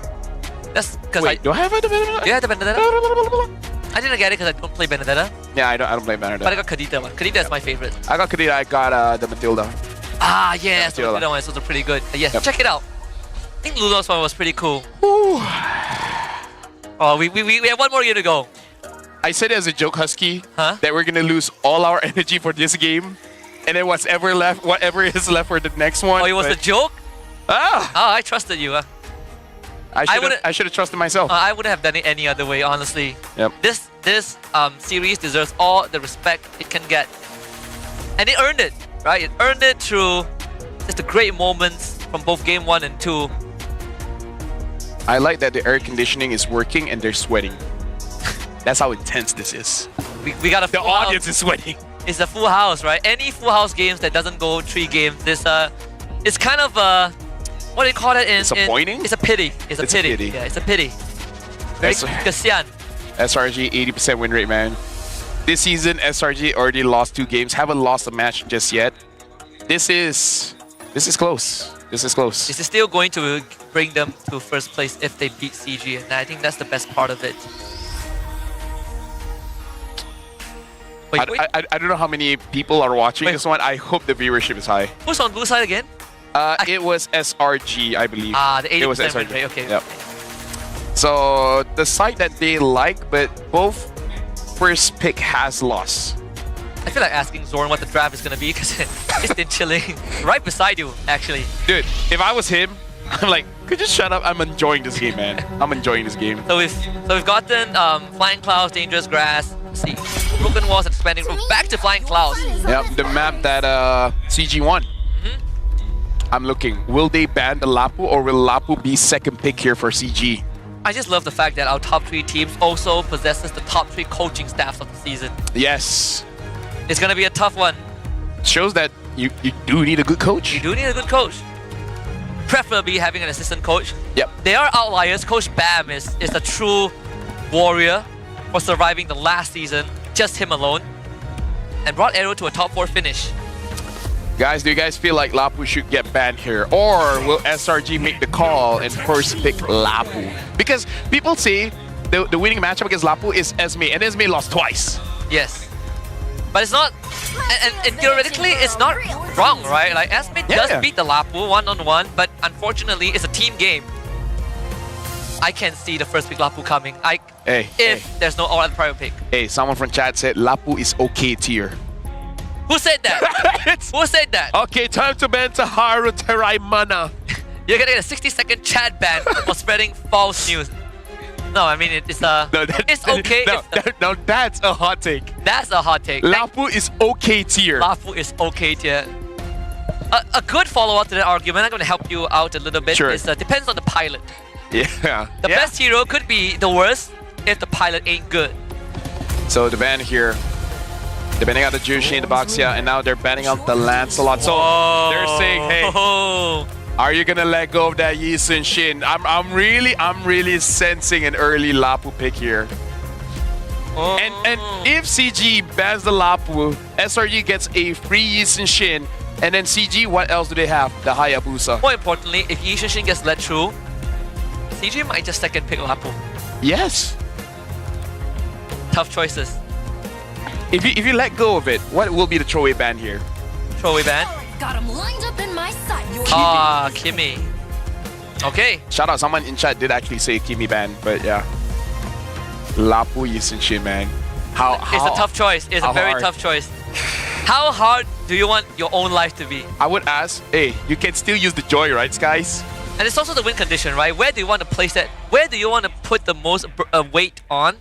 that's because do I have the Benedetta? Do you have the Benedetta? I didn't get it because I don't play Benedetta. Yeah, I don't play Benedetta. But I got Kadita one. Kadita is my favorite. I got Kadita. I got the Matilda. Ah, yes, the Matilda one is also pretty good. Yes, check it out. I think Luno's one was pretty cool. Oh, we have one more year to go. I said it as a joke, Husky, that we're gonna lose all our energy for this game, and then whatever is left for the next one. Oh, it was a joke? I trusted you. I should have trusted myself. I wouldn't have done it any other way, honestly. Yep. This series deserves all the respect it can get, and it earned it, right? It earned it through just the great moments from both game 1 and 2. I like that the air conditioning is working and they're sweating. That's how intense this is. We got the audience is sweating. It's a full house, right? Any full house games that doesn't go 3 games, it's kind of what do you call it? Disappointing? It's a pity. It's a pity. Yeah, it's a pity. Very kasian. SRG 80% win rate, man. This season, SRG already lost 2 games. Haven't lost a match just yet. This is close. This is close. This is still going to bring them to first place if they beat CG, and I think that's the best part of it. I don't know how many people are watching this one. I hope the viewership is high. Who's on blue side again? It was SRG, I believe. The 80% it was SRG. Rate. Okay. Yep. So the side that they like, but both first pick has lost. I feel like asking Zorn what the draft is gonna be because it's been chilling right beside you, actually. Dude, if I was him, I'm like, could you shut up? I'm enjoying this game, man. I'm enjoying this game. So we've gotten Flying Clouds, Dangerous Grass. Let's see, Broken Walls expanding back to Flying Clouds. Yep, the map that CG won. I'm looking. Will they ban the Lapu or will Lapu be second pick here for CG? I just love the fact that our top 3 teams also possesses the top 3 coaching staffs of the season. Yes. It's gonna be a tough one. Shows that you do need a good coach. You do need a good coach. Preferably having an assistant coach. Yep. They are outliers. Coach Bam is a true warrior for surviving the last season, just him alone, and brought Arrow to a top 4 finish. Guys, do you guys feel like Lapu should get banned here? Or will SRG make the call and first pick Lapu? Because people say the winning matchup against Lapu is Esme, and Esme lost twice. Yes. But it's not, and theoretically, it's not wrong, right? Like, Esme does beat the Lapu one-on-one, but unfortunately, it's a team game. I can see the first pick Lapu coming. If there's no other prior pick. Hey, someone from chat said Lapu is okay tier. Who said that? Who said that? Okay, time to ban Taharu Teraimana. You're gonna get a 60-second chat ban for spreading false news. No, I mean it's okay. No, that's a hot take. That's a hot take. Lapu is okay tier. Lapu is okay tier. A good follow-up to that argument, I'm gonna help you out a little bit. Sure. Is depends on the pilot. Yeah. The best hero could be the worst if the pilot ain't good. So the ban here. They're banning out the Jushi in the Baxia, and now they're banning out the Lancelot. So they're saying, hey, are you gonna let go of that Yi Sun Shin? I'm really sensing an early Lapu pick here. And if CG bans the Lapu, SRG gets a free Yi Sun Shin, and then CG, what else do they have? The Hayabusa. More importantly, if Yi Sun Shin gets let through, CG might just second pick Lapu. Yes. Tough choices. If you let go of it, what will be the throwaway ban here? Throwaway ban? Got him lined up in my sights. Kimmy. Okay. Shout out, someone in chat did actually say Kimmy ban, but yeah. Lapu Yisunshin, man. How It's a tough choice. It's a how very hard? tough choice. How hard do you want your own life to be? I would ask, hey, you can still use the joy, right, Skies? And it's also the win condition, right? Where do you want to place that? Where do you want to put the most weight on?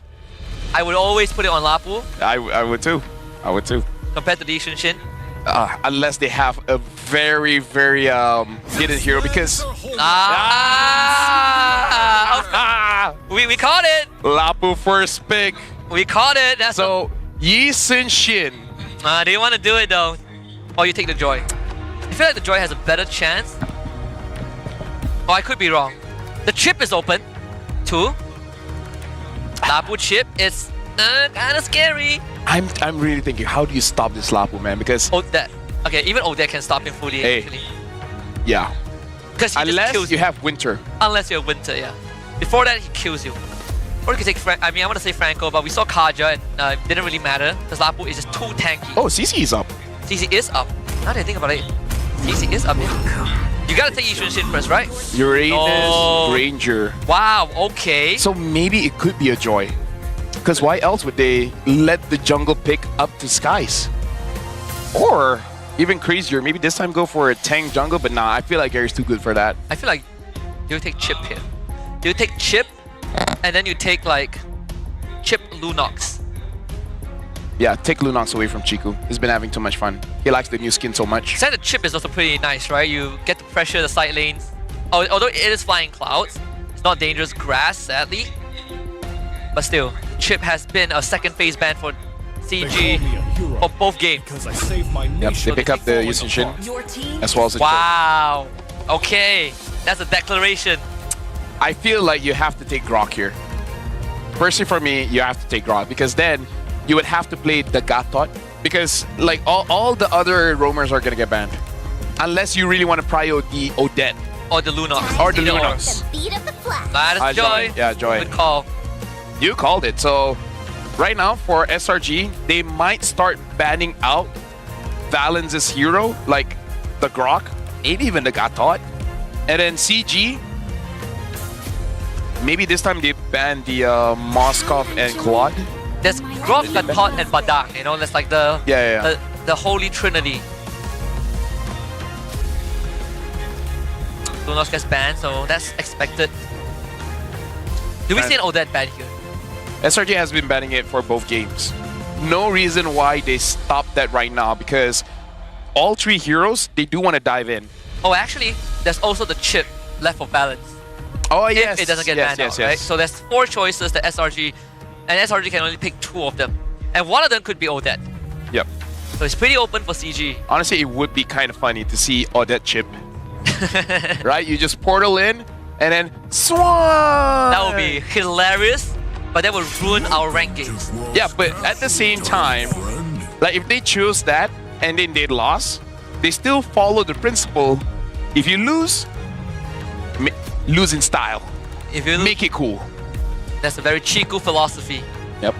I would always put it on Lapu I would too. I would too. compared to the Yishunshin. Unless they have a very, very hidden hero, because we caught it. Lapu first pick. We caught it. That's so Yisunshin. do you want to do it though? Or you take the Joy? I feel like the Joy has a better chance. Oh, I could be wrong. The chip is open. 2. Lapu chip is kind of scary. I'm really thinking, how do you stop this Lapu, man? Because Odette. Okay, even Odette can stop him fully. Hey. Actually. yeah, Because he just unless kills you have Winter. Unless you're Winter, yeah. Before that, he kills you. Or you can take I want to say Franco, but we saw Kaja and it didn't really matter because Lapu is just too tanky. Oh, CC is up. CC is up. Now that I think about it, CC is up. Yeah. You gotta take Yishunshin first, right? Uranus Ranger. Wow, okay. So maybe it could be a joy. Because why else would they let the jungle pick up to Skies? Or even crazier, maybe this time go for a tank jungle, but nah, I feel like Gary's too good for that. I feel like you take Chip here. You take Chip, and then you take like Chip Lunox. Yeah, take Lunox away from Chiku. He's been having too much fun. He likes the new skin so much. Said the Chip is also pretty nice, right? You get to pressure the side lanes. Although it is flying clouds, it's not dangerous grass, sadly. But still, Chip has been a second phase ban for CG for both games. Yep, they pick up the Yisunshin as well as the Wow. Okay, that's a declaration. I feel like you have to take Grok here. Personally, for me, you have to take Grok because then you would have to play the Gatot because like all the other roamers are gonna get banned unless you really want to prio the Odette or the Lunox or the Lunox. That is Joy. Yeah, Joy. Good call. You called it. So right now for SRG, they might start banning out Valence's hero like the Grok, maybe even the Gatot, and then CG. Maybe this time they ban the Moskov and Claude. There's Grok, Gatot, and Badang. You know, that's like the the holy trinity. Lunox gets banned, so that's expected. Do we see an Odette ban here? SRG has been banning it for both games. No reason why they stopped that right now because all 3 heroes, they do want to dive in. Oh, actually, there's also the chip left for balance. Oh, if yes. it doesn't get banned out, right? So there's 4 choices that SRG, and SRG can only pick 2 of them. And one of them could be Odette. Yep. So it's pretty open for CG. Honestly, it would be kind of funny to see Odette chip. Right? You just portal in and then swan! That would be hilarious, but that would ruin our rankings. Yeah, but at the same time, like if they choose that and then they lost, they still follow the principle. If you lose, lose in style. If you make it cool. That's a very Chiku philosophy. Yep.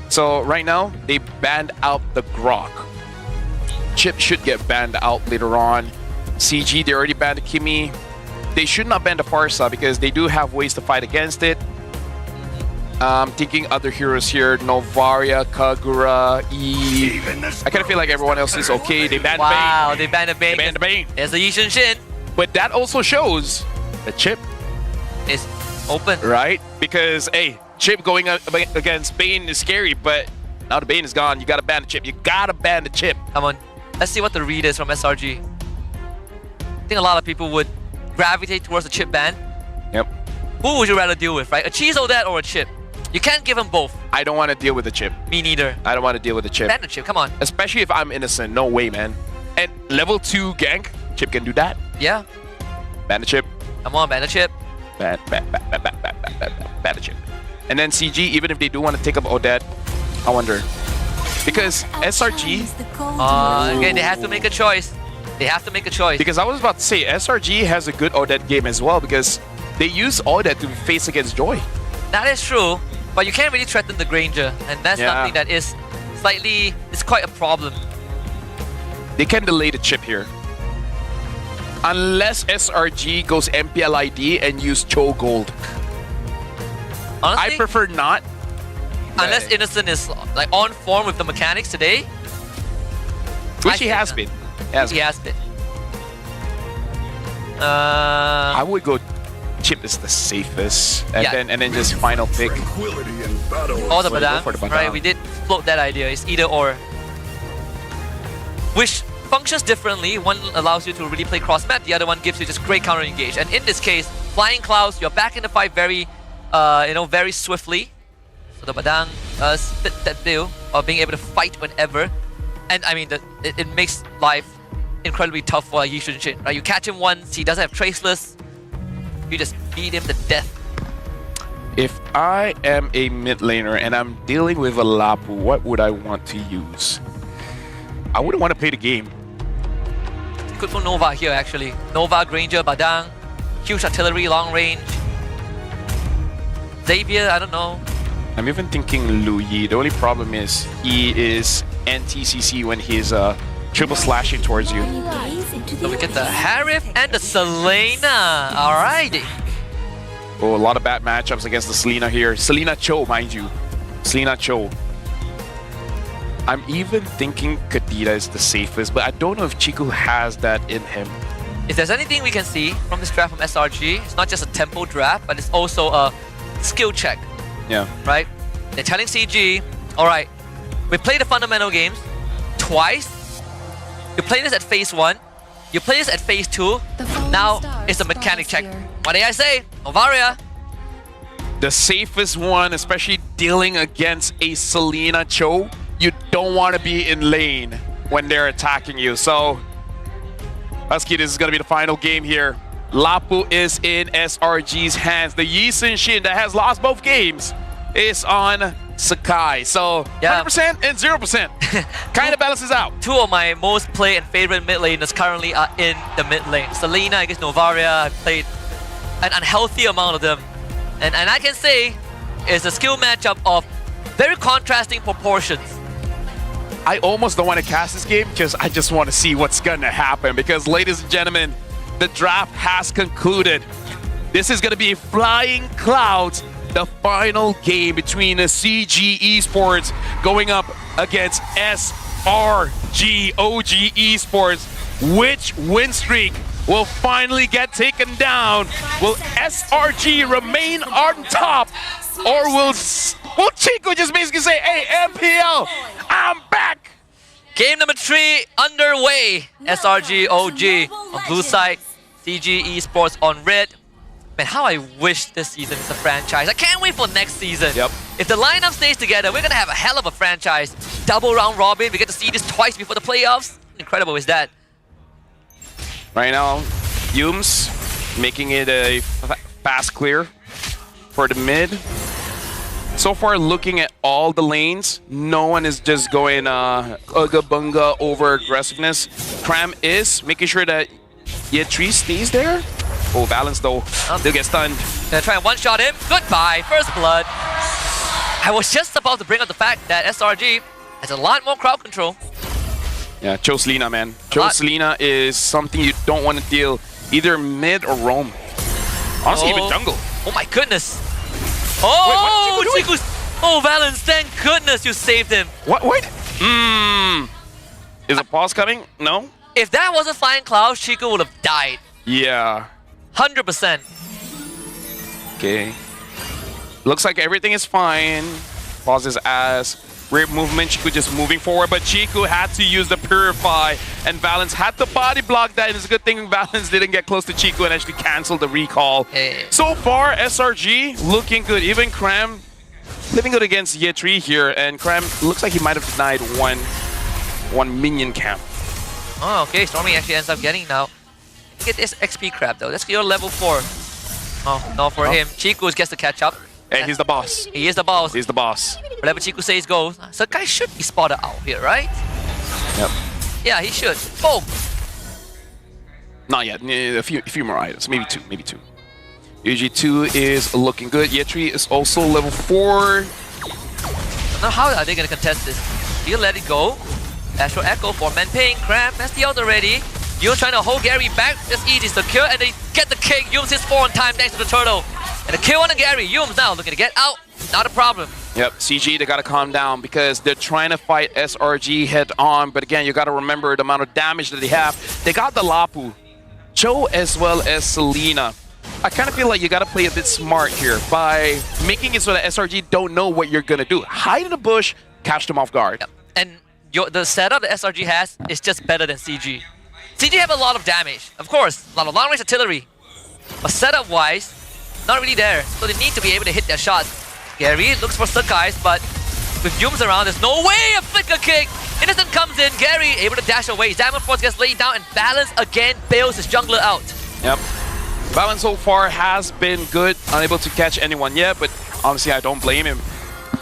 So right now, they banned out the Grok. Chip should get banned out later on. CG, they already banned the Kimi. They should not ban the Farsa because they do have ways to fight against it. Thinking other heroes here, Novaria, Kagura, Eve. I kind of feel like everyone else is okay. They banned Bane. Wow, they banned the Bane. They banned the Bane. There's the Yishunshin. But that also shows the Chip is open. Right? Because, hey, Chip going up against Bane is scary, but now the Bane is gone. You gotta ban the Chip. You gotta ban the Chip. Come on. Let's see what the read is from SRG. I think a lot of people would gravitate towards the Chip ban. Yep. Who would you rather deal with, right? A Cheese Odette or a Chip? You can't give them both. I don't want to deal with the Chip. Me neither. I don't want to deal with the Chip. Ban the Chip, come on. Especially if I'm innocent. No way, man. And level 2 gank, Chip can do that. Yeah. Ban the Chip. Come on, ban the Chip. Ban the Chip. And then CG, even if they do want to take up Odette, I wonder. Because SRG... again, they have to make a choice. They have to make a choice. Because I was about to say, SRG has a good Odette game as well because they use Odette to face against Joy. That is true, but you can't really threaten the Granger, and that's something that is slightly... It's quite a problem. They can delay the Chip here. Unless SRG goes MPL ID and use Cho Gold. Honestly, I prefer not, Unless Innocent is like on form with the mechanics today. Which he has been. He has been. I would go chip is the safest, and then just final pick. Or the So you go for the Badang, Badang. right? We did float that idea. It's either or. Which functions differently. One allows you to really play cross map. The other one gives you just great counter engage. And in this case, flying clouds, you're back in the fight very, very swiftly. So the Badang does fit that bill of being able to fight whenever. And I mean, it makes life incredibly tough for Yi Xunshin, right? You catch him once, he doesn't have Traceless, you just beat him to death. If I am a mid laner and I'm dealing with a Lapu, what would I want to use? I wouldn't want to play the game. Good for Nova here, actually. Nova, Granger, Badang, huge artillery, long range. Xavier, I don't know. I'm even thinking Lu Yi. The only problem is he is anti-CC when he's triple slashing towards you. So we get the Harif and the Selena. Alrighty. Oh, a lot of bad matchups against the Selena here. Selena Cho, mind you. Selena Cho. I'm even thinking Kadita is the safest, but I don't know if Chiku has that in him. If there's anything we can see from this draft from SRG, it's not just a tempo draft, but it's also a skill check. Yeah. Right? They're telling CG, alright, we play the fundamental games twice. You play this at phase 1, you play this at phase 2, now it's a mechanic check. What did I say? Novaria. The safest one, especially dealing against a Selena Cho, you don't want to be in lane when they're attacking you. So, Husky, this is going to be the final game here. Lapu is in SRG's hands. The Yi Xunshin that has lost both games is on Sakai. So, 100% and 0%. Kind of balances out. Two of my most played and favorite mid laners currently are in the mid lane. Selena against Novaria, I've played an unhealthy amount of them. And I can say it's a skill matchup of very contrasting proportions. I almost don't want to cast this game because I just want to see what's going to happen. Because, ladies and gentlemen, the draft has concluded. This is going to be Flying Clouds, the final game between the CG Esports going up against SRG OG Esports. Which win streak will finally get taken down? Will SRG remain on top? Or will Chico just basically say, hey, MPL, I'm back? Game number 3 underway. SRG OG on blue side, CG Esports on red. Man, how I wish this season is a franchise. I can't wait for next season. Yep. If the lineup stays together, we're gonna have a hell of a franchise. Double round robin, we get to see this twice before the playoffs. Incredible is that. Right now, Yums making it a fast clear for the mid. So far, looking at all the lanes, no one is just going Uga Bunga over aggressiveness. Cram is making sure that Yetri stays there. Oh, Valence though, they'll get stunned. Gonna try and one-shot him. Goodbye, first blood. I was just about to bring up the fact that SRG has a lot more crowd control. Yeah, Cho Selena, man. Cho Selena is something you don't want to deal either mid or roam. Honestly, even jungle. Oh my goodness. Oh, wait, what is Chico doing? Oh, Valence, thank goodness you saved him. What? Wait. Is a pause coming? No? If that wasn't Flying Clouds, Chico would have died. Yeah. 100%. Okay. Looks like everything is fine. Pause his ass. Great movement. Chico just moving forward, but Chico had to use the Purify, and Valence had to body block that. And it's a good thing Valence didn't get close to Chico and actually canceled the recall. Hey. So far, SRG looking good. Even Cram living good against Yetri here, and Cram looks like he might have denied one minion camp. Oh, okay. Stormy actually ends up getting now. Get this XP crap though. Let's go level 4. Oh, no for him. Chico gets to catch up. Hey, he's the boss. He is the boss. He's the boss. Whatever Chico says goes. Sakai should be spotted out here, right? Yep. Yeah, he should. Boom. Not yet. A few more items. Maybe two. UG2 is looking good. Yetri is also level 4. Now how are they gonna contest this? He'll let it go. Astral Echo for Manping. Cram has the ult already. You're trying to hold Gary back. Just easy secure and they get the kick. Yums hits 4 on time thanks to the turtle. And a kill on the Gary. Yums now looking to get out. Not a problem. Yep, CG, they gotta calm down because they're trying to fight SRG head on. But again, you gotta remember the amount of damage that they have. They got the Lapu, Joe as well as Selena. I kind of feel like you gotta play a bit smart here by making it so that SRG don't know what you're gonna do. Hide in the bush, catch them off guard. Yep. And the setup that SRG has is just better than CG. CG have a lot of damage, of course, a lot of long-range artillery. But setup-wise, not really there. So they need to be able to hit their shots. Gary looks for Sakai's, but with Yums around, there's no way a flicker kick. Innocent comes in, Gary able to dash away. Diamond Force gets laid down and Balance again bails his jungler out. Yep. Balance so far has been good, unable to catch anyone yet, but honestly, I don't blame him.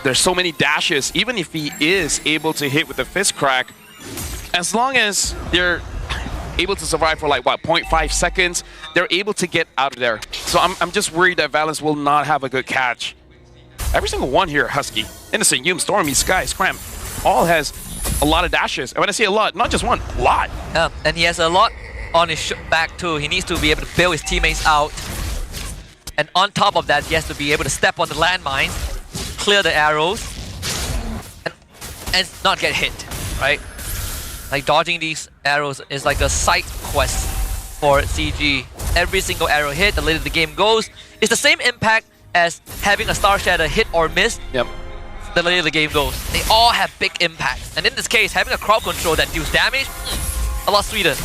There's so many dashes, even if he is able to hit with the fist crack, as long as they're able to survive for like, what, 0.5 seconds, they're able to get out of there. So I'm just worried that Valence will not have a good catch. Every single one here, Husky, Innocent, Yum, Stormy, Sky, Scram, all has a lot of dashes. And when I say a lot, not just one, a lot. Yeah, and he has a lot on his back too. He needs to be able to bail his teammates out. And on top of that, he has to be able to step on the landmines, clear the arrows, and not get hit, right? Like dodging these arrows is like a side quest for CG. Every single arrow hit, the later the game goes, it's the same impact as having a Star Shatter hit or miss. Yep. The later the game goes. They all have big impacts. And in this case, having a crowd control that deals damage, a lot sweeter.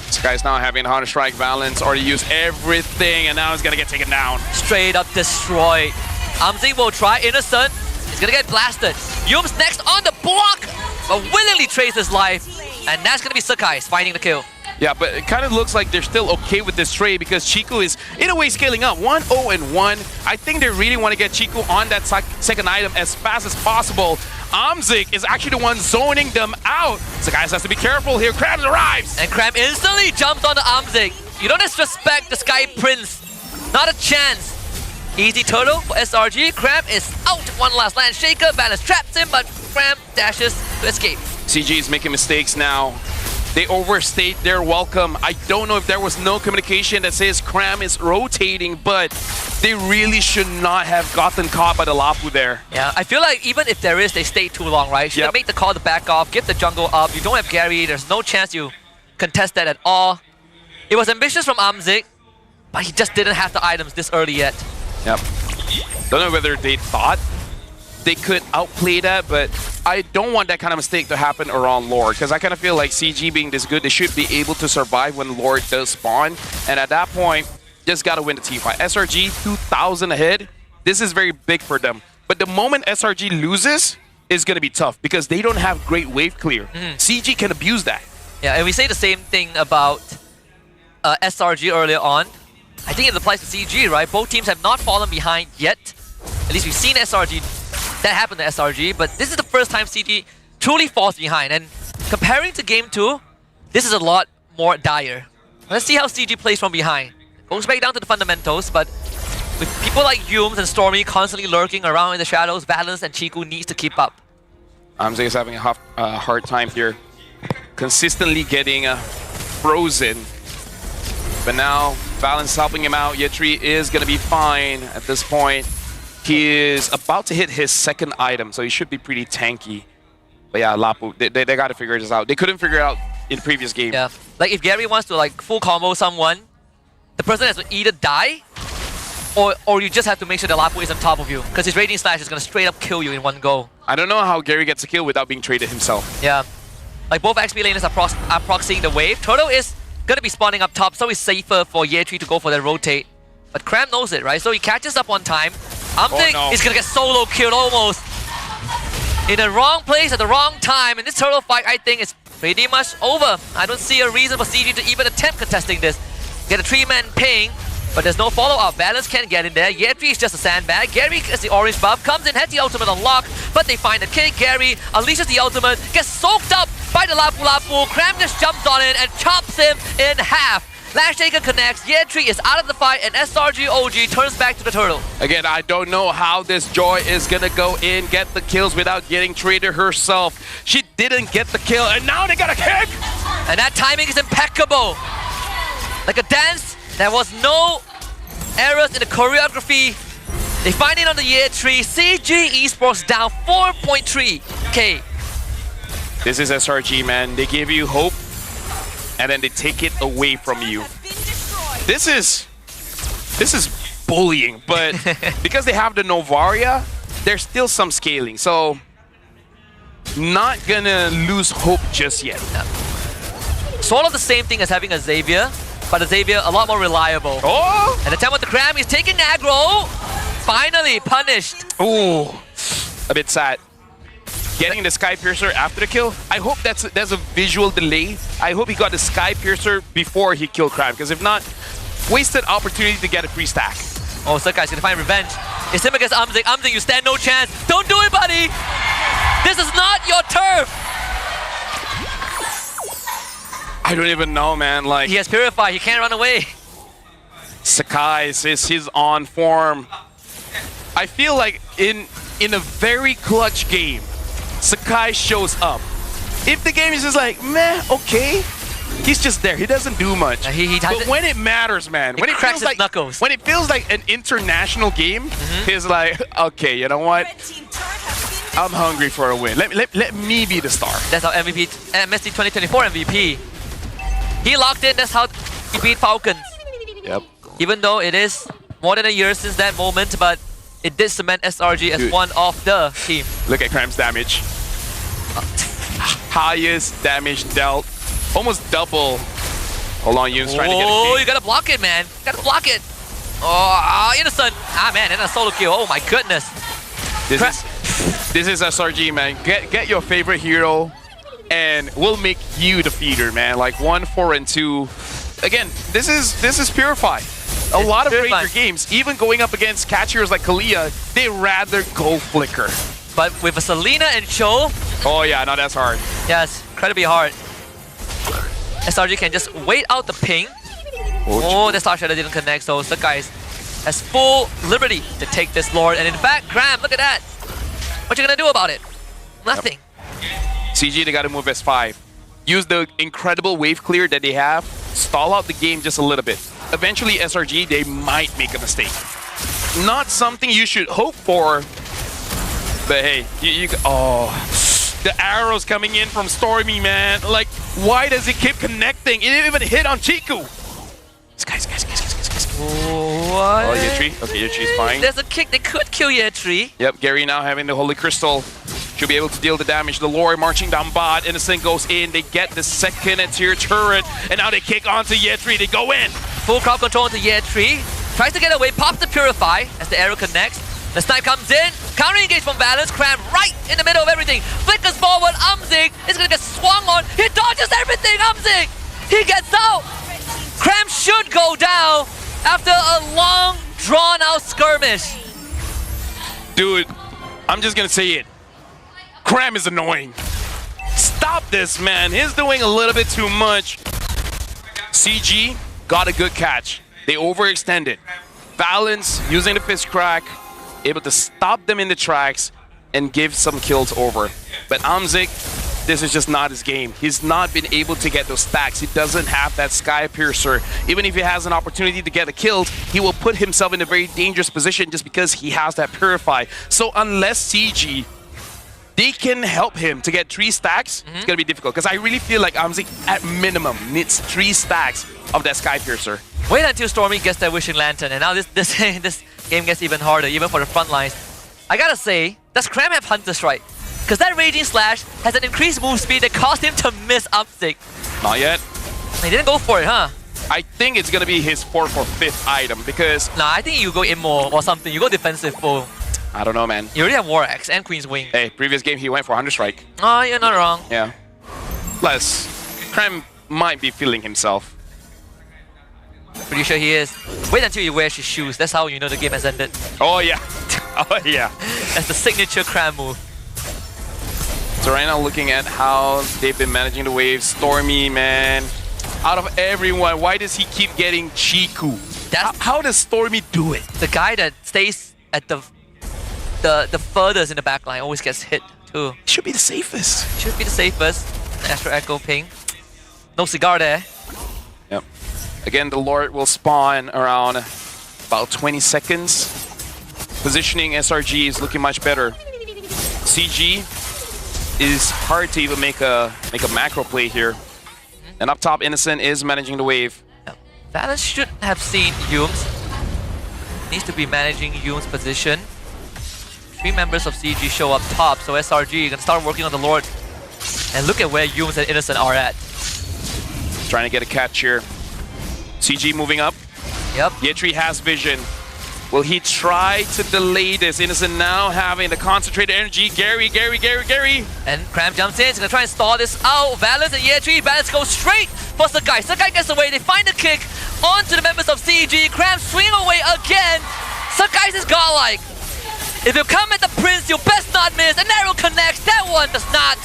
This guy's now having Hunter Strike Balance, already used everything, and now he's gonna get taken down. Straight up destroyed. Amzi will try Innocent. He's gonna get blasted. Yum's next on the block, but willingly trades his life. And that's gonna be Sakai's finding the kill. Yeah, but it kind of looks like they're still okay with this trade because Chico is, in a way, scaling up. 1-0-1. I think they really want to get Chico on that second item as fast as possible. Amzik is actually the one zoning them out. So guys has to be careful here. Cram arrives. And Cram instantly jumps on the Amzik. You don't disrespect the Sky Prince. Not a chance. Easy turtle for SRG. Cram is out. One last land shaker. Balance traps him, but Cram dashes to escape. CG is making mistakes now. They overstayed their welcome. I don't know if there was no communication that says Cram is rotating, but they really should not have gotten caught by the Lapu there. Yeah, I feel like even if there is, they stay too long, right? Should have made the call to back off, get the jungle up. You don't have Gary, there's no chance you contest that at all. It was ambitious from Amzik, but he just didn't have the items this early yet. Yep. Don't know whether they thought they could outplay that, but I don't want that kind of mistake to happen around Lord, because I kind of feel like CG being this good, they should be able to survive when Lord does spawn, and at that point, just gotta win the team fight. SRG 2,000 ahead, this is very big for them, but the moment SRG loses, is gonna be tough, because they don't have great wave clear. CG can abuse that. Yeah, and we say the same thing about SRG earlier on. I think it applies to CG, right? Both teams have not fallen behind yet. At least we've seen SRG. That happened to SRG, but this is the first time CG truly falls behind. And comparing to Game 2, this is a lot more dire. Let's see how CG plays from behind. Goes back down to the fundamentals, but with people like Yums and Stormy constantly lurking around in the shadows, Balance and Chiku needs to keep up. Amze is having a hard time here. Consistently getting frozen. But now, Balance helping him out. Yetri is going to be fine at this point. He is about to hit his second item, so he should be pretty tanky. But yeah, Lapu, they got to figure this out. They couldn't figure it out in the previous game. Yeah, like if Gary wants to like full combo someone, the person has to either die, or you just have to make sure the Lapu is on top of you, because his Raging Slash is going to straight up kill you in one go. I don't know how Gary gets a kill without being traded himself. Yeah, like both XP laners are proxying the wave. Turtle is going to be spawning up top, so it's safer for Yetri to go for the rotate. But Cram knows it, right? So he catches up on time. Amzik is gonna get solo killed almost. In the wrong place at the wrong time. And this turtle fight, I think, is pretty much over. I don't see a reason for CG to even attempt contesting this. Get a 3-man ping, but there's no follow-up. Balance can't get in there. Yetri is just a sandbag. Gary gets the orange buff, comes in, has the ultimate unlocked, but they find the kick. Gary unleashes the ultimate, gets soaked up by the Lapu Lapu. Cram just jumps on it and chops him in half. Lash Shaker connects, Yetri is out of the fight, and SRG OG turns back to the turtle. Again, I don't know how this Joy is gonna go in, get the kills without getting traded herself. She didn't get the kill, and now they got a kick! And that timing is impeccable. Like a dance, there was no errors in the choreography. They find it on the year 3. CG Esports down 4.3k. This is SRG, man. They give you hope, and then they take it away from you. This is bullying, but because they have the Novaria, there's still some scaling. So, not gonna lose hope just yet. Sort of the same thing as having a Xavier, but a Xavier a lot more reliable. Oh! And the time with the Cram, he's taking aggro. Finally punished. Ooh, a bit sad. Getting the Sky Piercer after the kill. I hope that's a visual delay. I hope he got the Sky Piercer before he killed Cram, because if not, wasted opportunity to get a free stack. Oh, so guy's gonna find revenge. It's him against Umzik. Umzik, you stand no chance. Don't do it, buddy. This is not your turf. I don't even know, man. Like, he has Purify. He can't run away. Sakai is his on form. I feel like in a very clutch game, Sakai shows up. If the game is just like, meh, okay, he's just there. He doesn't do much. But when it matters, man, when it cracks feels his like knuckles. When it feels like an international game, he's like, okay, you know what? I'm hungry for a win. Let me be the star. That's our MVP, MSC 2024 MVP. He locked in. That's how he beat Falcons. Yep. Even though it is more than a year since that moment, but it did cement SRG as one of the team. Look at Cram's damage. Highest damage dealt. Almost double. Hold on, Yoon's trying to get a Oh, kick. you gotta block it, man. Gotta block it. Oh, innocent. Ah, man, and a solo kill. Oh my goodness. This is SRG, man. Get your favorite hero, and we'll make you the feeder, man. Like 1, 4, and 2. Again, this is Purify. A lot of Ranger games, even going up against catchers like Kalia, they rather go Flicker. But with a Selena and Cho, oh yeah, no, that's hard. Yes, incredibly hard. SRG can just wait out the ping. Oh, the Star Shadow didn't connect, so Sakai has full liberty to take this Lord. And in fact, Graham, look at that. What you gonna do about it? Nothing. Yep. CG, they gotta move S5. Use the incredible wave clear that they have. Stall out the game just a little bit. Eventually, SRG, they might make a mistake. Not something you should hope for. But hey, oh, the arrows coming in from Stormy, man. Like, why does it keep connecting? It didn't even hit on Chiku. Guys. What? Oh, Yetri. Okay, Yetri's fine. There's a kick that could kill Yetri. Yep, Gary now having the Holy Crystal. Should be able to deal the damage. The Lord marching down bot. Innocent goes in. They get the second tier turret. And now they kick onto Yetri. They go in. Full crowd control into Yetri. Tries to get away. Pops the Purify as the arrow connects. The snipe comes in. Counter engage from Valence. Cram right in the middle of everything. Flickers forward. Umzik is going to get swung on. He dodges everything. Umzik. He gets out. Cram should go down after a long, drawn-out skirmish. Dude, I'm just going to say it. Cram is annoying. Stop this, man. He's doing a little bit too much. CG got a good catch. They overextended. Valence using the fist crack, able to stop them in the tracks and give some kills over. But Umzik, this is just not his game. He's not been able to get those stacks. He doesn't have that Sky Piercer. Even if he has an opportunity to get a kill, he will put himself in a very dangerous position just because he has that Purify. So unless CG, they can help him to get 3 stacks, it's going to be difficult. Because I really feel like Umzik, at minimum, needs 3 stacks of that Sky Piercer. Wait until Stormy gets that Wishing Lantern, and now this game gets even harder, even for the front lines. I gotta say, does Cram have Hunter Strike? Because that Raging Slash has an increased move speed that caused him to miss Umzik. Not yet. He didn't go for it, huh? I think it's going to be his 4th or 5th item because... Nah, I think you go Immo or something. You go defensive full. I don't know, man. You already have War Axe and Queen's Wing. Hey, previous game he went for Hunter Strike. Oh, you're not wrong. Yeah. Plus, Cram might be feeling himself. Pretty sure he is. Wait until he wears his shoes. That's how you know the game has ended. Oh, yeah. Oh, yeah. That's the signature Cram move. So right now, looking at how they've been managing the waves, Stormy, man. Out of everyone, why does he keep getting Chiku? How does Stormy do it? The guy that stays at the furthest in the backline always gets hit too. Should be the safest. Should be the safest. Astro Echo ping. No cigar there. Yep. Again, the Lord will spawn around about 20 seconds. Positioning SRG is looking much better. CG is hard to even make a macro play here. And up top, Innocent is managing the wave. Valens should have seen Yums. Needs to be managing Yums' position. 3 members of CG show up top, so SRG can start working on the Lord. And look at where Yums and Innocent are at. Trying to get a catch here. CG moving up. Yep. Yetri has vision. Will he try to delay this? Innocent now having the concentrated energy. Gary. And Cram jumps in. He's going to try and stall this out. Valens and Yetri. Valens goes straight for Sakai. Sakai gets away. They find the kick onto the members of CG. Cram swing away again. Sakai's is godlike. If you come at the Prince, you best not miss. An arrow connects. That one does not.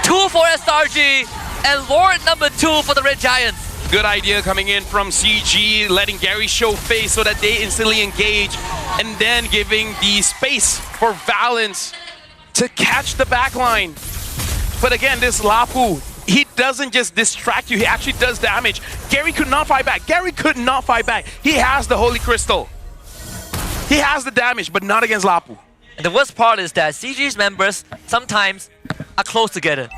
2 for SRG. And Lord number 2 for the Red Giants. Good idea coming in from CG, letting Gary show face so that they instantly engage, and then giving the space for Valens to catch the backline. But again, this Lapu, he doesn't just distract you, he actually does damage. Gary could not fight back. He has the Holy Crystal. He has the damage, but not against Lapu. And the worst part is that CG's members sometimes are close together.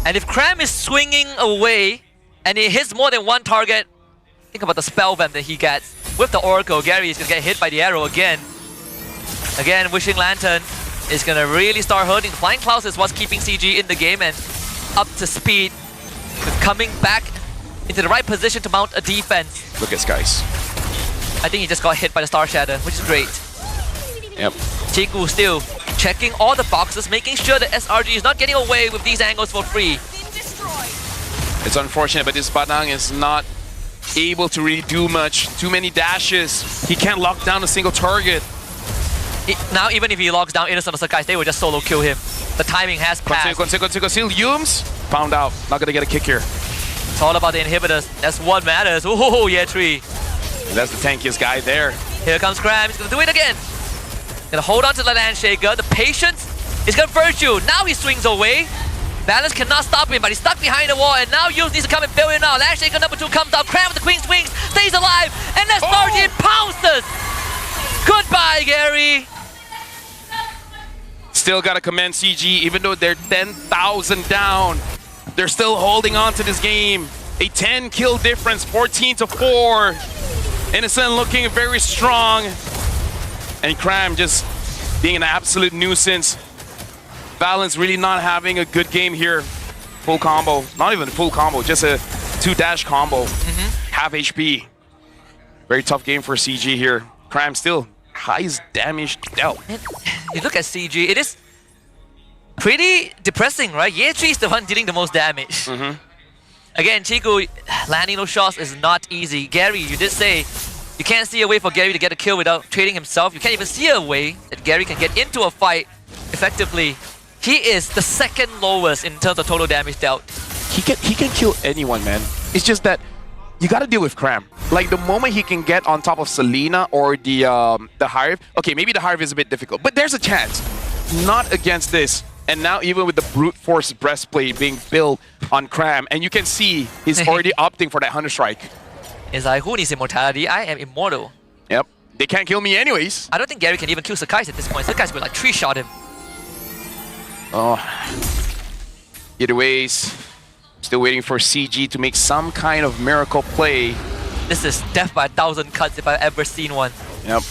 And if Cram is swinging away, and he hits more than one target, think about the spell vamp that he gets. With the Oracle, Gary is going to get hit by the arrow again. Again, Wishing Lantern is going to really start hurting. Flying Clouds is what's keeping CG in the game and up to speed. Coming back into the right position to mount a defense. Look at Skies. I think he just got hit by the Star Shatter, which is great. Yep. Chiku still checking all the boxes, making sure that SRG is not getting away with these angles for free. It's unfortunate, but this Badang is not able to really do much. Too many dashes. He can't lock down a single target. Now, even if he locks down Innocent or Sakai, they will just solo kill him. The timing has passed. Conceal. Yums found out. Not gonna get a kick here. It's all about the inhibitors. That's what matters. Oh, Yetri. And that's the tankiest guy there. Here comes Cram. He's gonna do it again. Gonna hold on to the Land Shaker. The patience is gonna virtue. Now he swings away. Valens cannot stop him, but he's stuck behind the wall, and now Yums needs to come and fill in now. Land Shaker number 2 comes out, Cram with the Queen swings, stays alive, and SRG pounces! Goodbye, Gary! Still gotta commend CG, even though they're 10,000 down. They're still holding on to this game. A 10 kill difference, 14-4. Innocent looking very strong. And Cram just being an absolute nuisance. Valens really not having a good game here. Full combo. Not even a full combo, just a 2-dash combo. Half HP. Very tough game for CG here. Cram still highest damage dealt. You look at CG, it is pretty depressing, right? Yetri is the one dealing the most damage. Again, Chiku, landing those shots is not easy. Gary, you did say you can't see a way for Gary to get a kill without trading himself. You can't even see a way that Gary can get into a fight effectively. He is the 2nd lowest in terms of total damage dealt. He can kill anyone, man. It's just that you gotta deal with Cram. Like the moment he can get on top of Selena or the Hive, okay, maybe the Hive is a bit difficult, but there's a chance. Not against this. And now even with the brute force breastplate being built on Cram, and you can see he's already opting for that Hunter Strike. It's like, who needs immortality? I am immortal. Yep. They can't kill me anyways. I don't think Gary can even kill Sakai at this point. Sakai's going to like 3-shot him. Oh. Either ways, still waiting for CG to make some kind of miracle play. This is death by 1,000 cuts if I've ever seen one. Yep.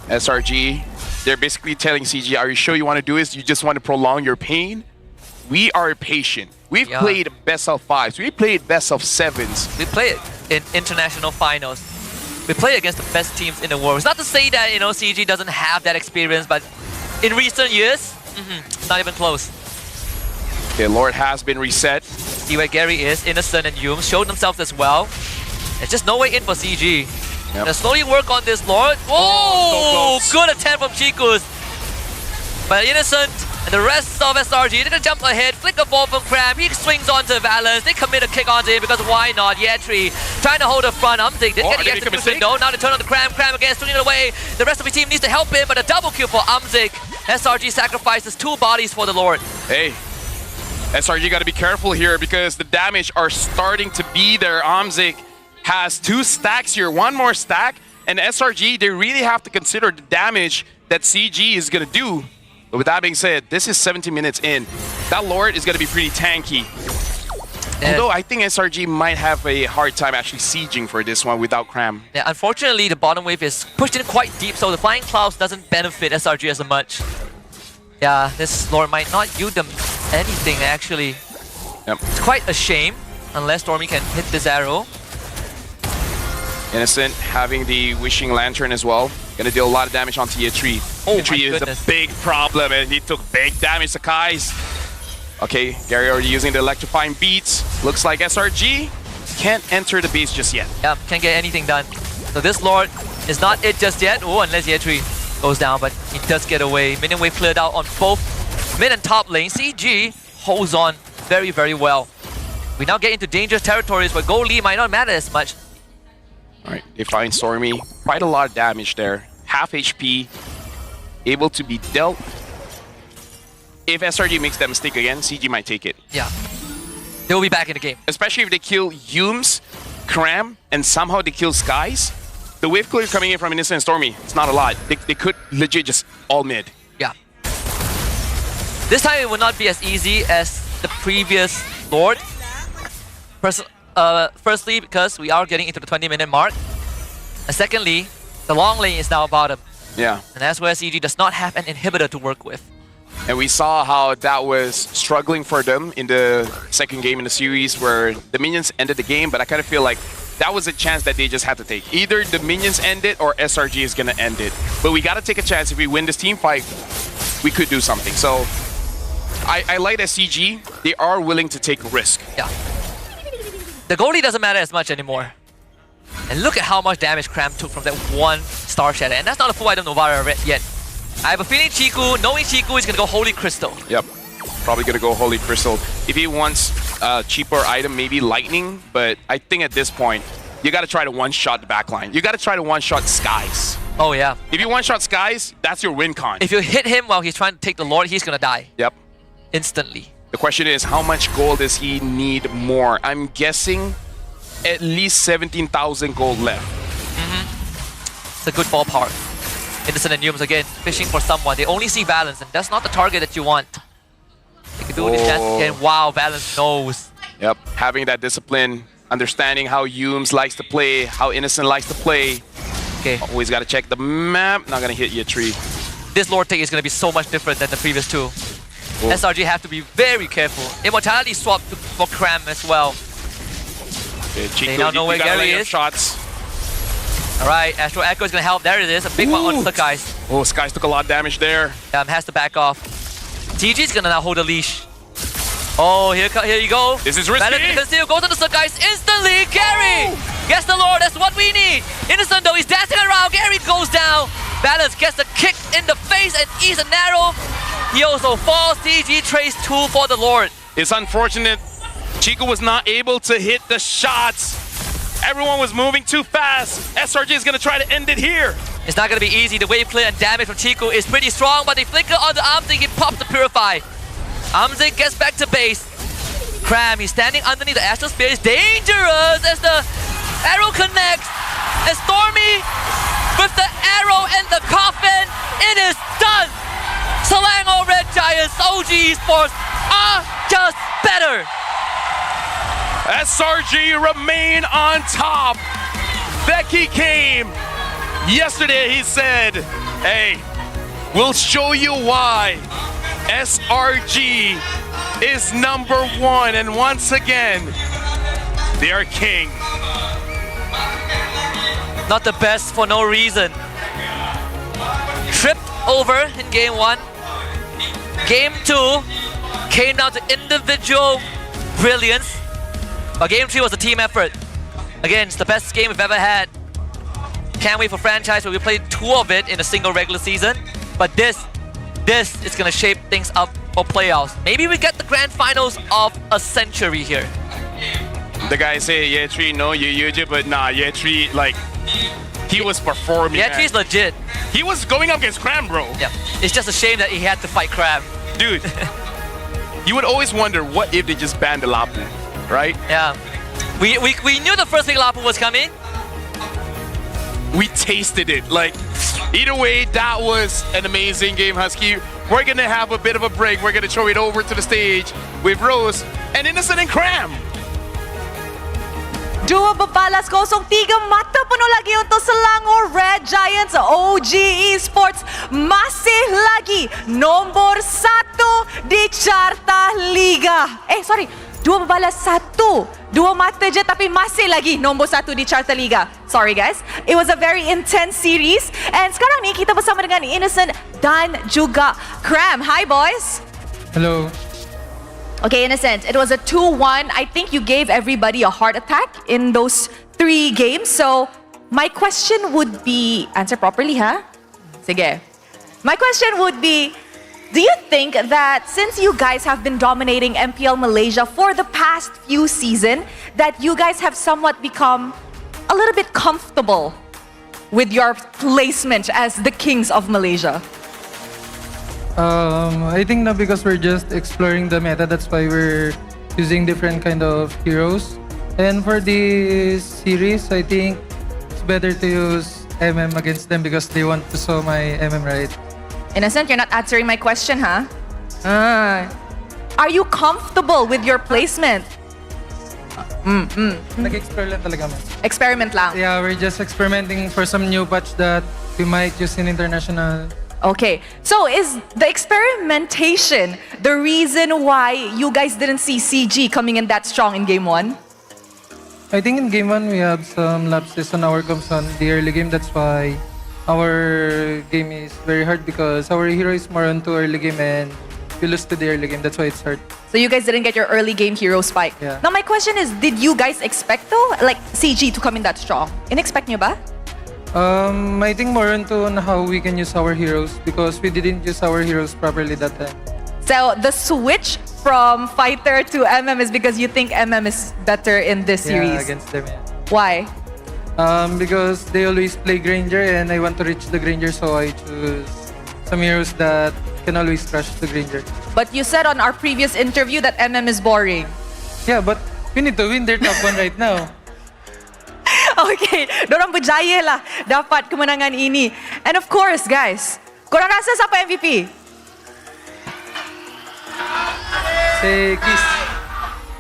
SRG, they're basically telling CG, are you sure you want to do this? You just want to prolong your pain? We are patient. We've played best of 5s. We played best of 7s. We played in international finals. We play against the best teams in the world. It's not to say that, you know, CG doesn't have that experience, but in recent years, not even close. Okay, Lord has been reset. See where Gary is. Innocent and Yums showed themselves as well. There's just no way in for CG. Yep. They're slowly work on this Lord. Whoa! So good attempt from Chikus. But Innocent and the rest of SRG, they're gonna jump ahead, flick a ball from Cram. He swings onto Valens. They commit a kick onto him because why not? Yetri trying to hold the front. Umzik didn't get the execution though. Now they turn on the Cram. Cram again, swinging it away. The rest of the team needs to help him, but a double kill for Umzik. SRG sacrifices 2 bodies for the Lord. Hey, SRG gotta be careful here because the damage are starting to be there. Umzik has 2 stacks here, 1 more stack, and SRG, they really have to consider the damage that CG is going to do. But with that being said, this is 17 minutes in. That Lord is going to be pretty tanky. Although I think SRG might have a hard time actually sieging for this one without Cram. Yeah, unfortunately, the bottom wave is pushed in quite deep, so the Flying Clouds doesn't benefit SRG as much. Yeah, this Lord might not yield them anything, actually. Yep. It's quite a shame, unless Stormy can hit this arrow. Innocent having the Wishing Lantern as well. Gonna deal a lot of damage onto Year 3. Oh, Year 3 my is goodness. a big problem, and he took big damage to Kai's. Okay, Gary already using the electrifying beats. Looks like SRG can't enter the base just yet. Yeah, can't get anything done. So this Lord is not it just yet. Oh, unless Year 3 goes down, but he does get away. Minion wave cleared out on both mid and top lane. CG holds on very, very well. We now get into dangerous territories where Go Lee might not matter as much. Alright, they find Stormy. Quite a lot of damage there. Half HP. Able to be dealt. If SRG makes that mistake again, CG might take it. Yeah. They'll be back in the game. Especially if they kill Yumes, Cram, and somehow they kill Skies. The wave clear coming in from Innocent and Stormy, it's not a lot. They could legit just all mid. Yeah. This time it will not be as easy as the previous Lord. Firstly, because we are getting into the 20-minute mark. And secondly, the long lane is now bottom. Yeah. And that's where CG does not have an inhibitor to work with. And we saw how that was struggling for them in the second game in the series where the minions ended the game, but I kind of feel like that was a chance that they just had to take. Either the minions end it or SRG is going to end it. But we got to take a chance. If we win this team fight, we could do something. So I like that CG. They are willing to take a risk. Yeah. The goalie doesn't matter as much anymore. And look at how much damage Cram took from that one Star Shatter. And that's not a full item Novara yet. I have a feeling Chiku, knowing Chiku, is going to go Holy Crystal. Yep. Probably going to go Holy Crystal. If he wants a cheaper item, maybe Lightning. But I think at this point, you got to try to one-shot the backline. You got to try to one-shot Skies. Oh, yeah. If you one-shot Skies, that's your win con. If you hit him while he's trying to take the Lord, he's going to die. Yep. Instantly. The question is, how much gold does he need more? I'm guessing at least 17,000 gold left. It's a good ballpark. Innocent and Yumes again, fishing for someone. They only see Balance, and that's not the target that you want. They can do this chance again. Wow, Balance knows. Yep, having that discipline, understanding how Yumes likes to play, how Innocent likes to play. Okay. Always got to check the map. Not going to hit your tree. This Lord take is going to be so much different than the previous two. SRG have to be very careful. Immortality swap for Cram as well. Okay, Chico, they now know where Gary is. Shots. Alright, Astro Echo is going to help. There it is, a big one on the Skies. Oh, Skies took a lot of damage there. Has to back off. TG is going to now hold a leash. Oh, here you go. This is risky. Conceal goes on the Skies instantly. Gary gets the Lord. That's what we need. Innocent though, he's dancing around. Gary goes down. Balance gets a kick in the face and eats an arrow. He also falls. TG trades 2 for the Lord. It's unfortunate Chico was not able to hit the shots. Everyone was moving too fast. SRG is going to try to end it here. It's not going to be easy. The wave clear and damage from Chico is pretty strong, but they flicker on the Amzik. He pops the Purify. Amzik gets back to base. Cram, he's standing underneath the Astral Spear. Is dangerous as the arrow connects. And Stormy with the arrow and the coffin. It is done. Selangor Red Giants, OG Esports are just better. SRG remain on top. Becky came. Yesterday he said, hey, we'll show you why SRG is #1. And once again, they are king. Not the best for no reason. Tripped over in game 1. Game 2 came down to individual brilliance. But game 3 was a team effort. Again, it's the best game we've ever had. Can't wait for franchise where we played 2 of it in a single regular season. But this is gonna shape things up for playoffs. Maybe we get the grand finals of a century here. The guy say, yeah, 3, no, you but nah, yeah, 3, like, he was performing. Yeah, 3's legit. He was going up against Cram, bro. Yeah, it's just a shame that he had to fight Cram. Dude, you would always wonder, what if they just banned the Lapu, right? Yeah. We knew the first big Lapu was coming. We tasted it, like, Either way, that was an amazing game, Husky. We're gonna have a bit of a break. We're gonna throw it over to the stage with Rose and Innocent and Cram. Dua babalas 0-3 mata penuh lagi untuk Selangor Red Giants. OG Esports masih lagi nombor 1 di carta liga. Sorry, dua babalas 1. Dua mata je tapi masih lagi nombor 1 di carta liga. Sorry guys, it was a very intense series. And sekarang ni kita bersama dengan Innocent dan juga Cram. Hi boys. Hello. Okay, Innocent, it was a 2-1. I think you gave everybody a heart attack in those 3 games. So, my question would be... Answer properly, huh? Sige. My question would be, do you think that since you guys have been dominating MPL Malaysia for the past few seasons, that you guys have somewhat become a little bit comfortable with your placement as the kings of Malaysia? I think now because we're just exploring the meta, that's why we're using different kind of heroes. And for this series, I think it's better to use MM against them because they want to saw my MM, right? Innocent, you're not answering my question, huh? Are you comfortable with your placement? Nag-explore lang talaga mo. Experiment lang. Yeah, we're just experimenting for some new patch that we might use in international. Okay, so is the experimentation the reason why you guys didn't see CG coming in that strong in Game 1? I think in Game 1 we have some lapses on our comps on the early game. That's why our game is very hard because our hero is more onto early game and we lose to the early game. That's why it's hard. So you guys didn't get your early game hero spike. Yeah. Now my question is, did you guys expect though, like CG to come in that strong? In-expect nyo ba? I think more into on how we can use our heroes because we didn't use our heroes properly that time. So the switch from fighter to MM is because you think MM is better in this series? Yeah, against them, yeah. Why? Because they always play Granger and I want to reach the Granger, so I choose some heroes that can always crush the Granger. But you said on our previous interview that MM is boring. Yeah, but we need to win their top 1 right now. Okay, dorang berjaya lah dapat kemenangan ini. And of course, guys, korang rasa siapa MVP? Say Kiss.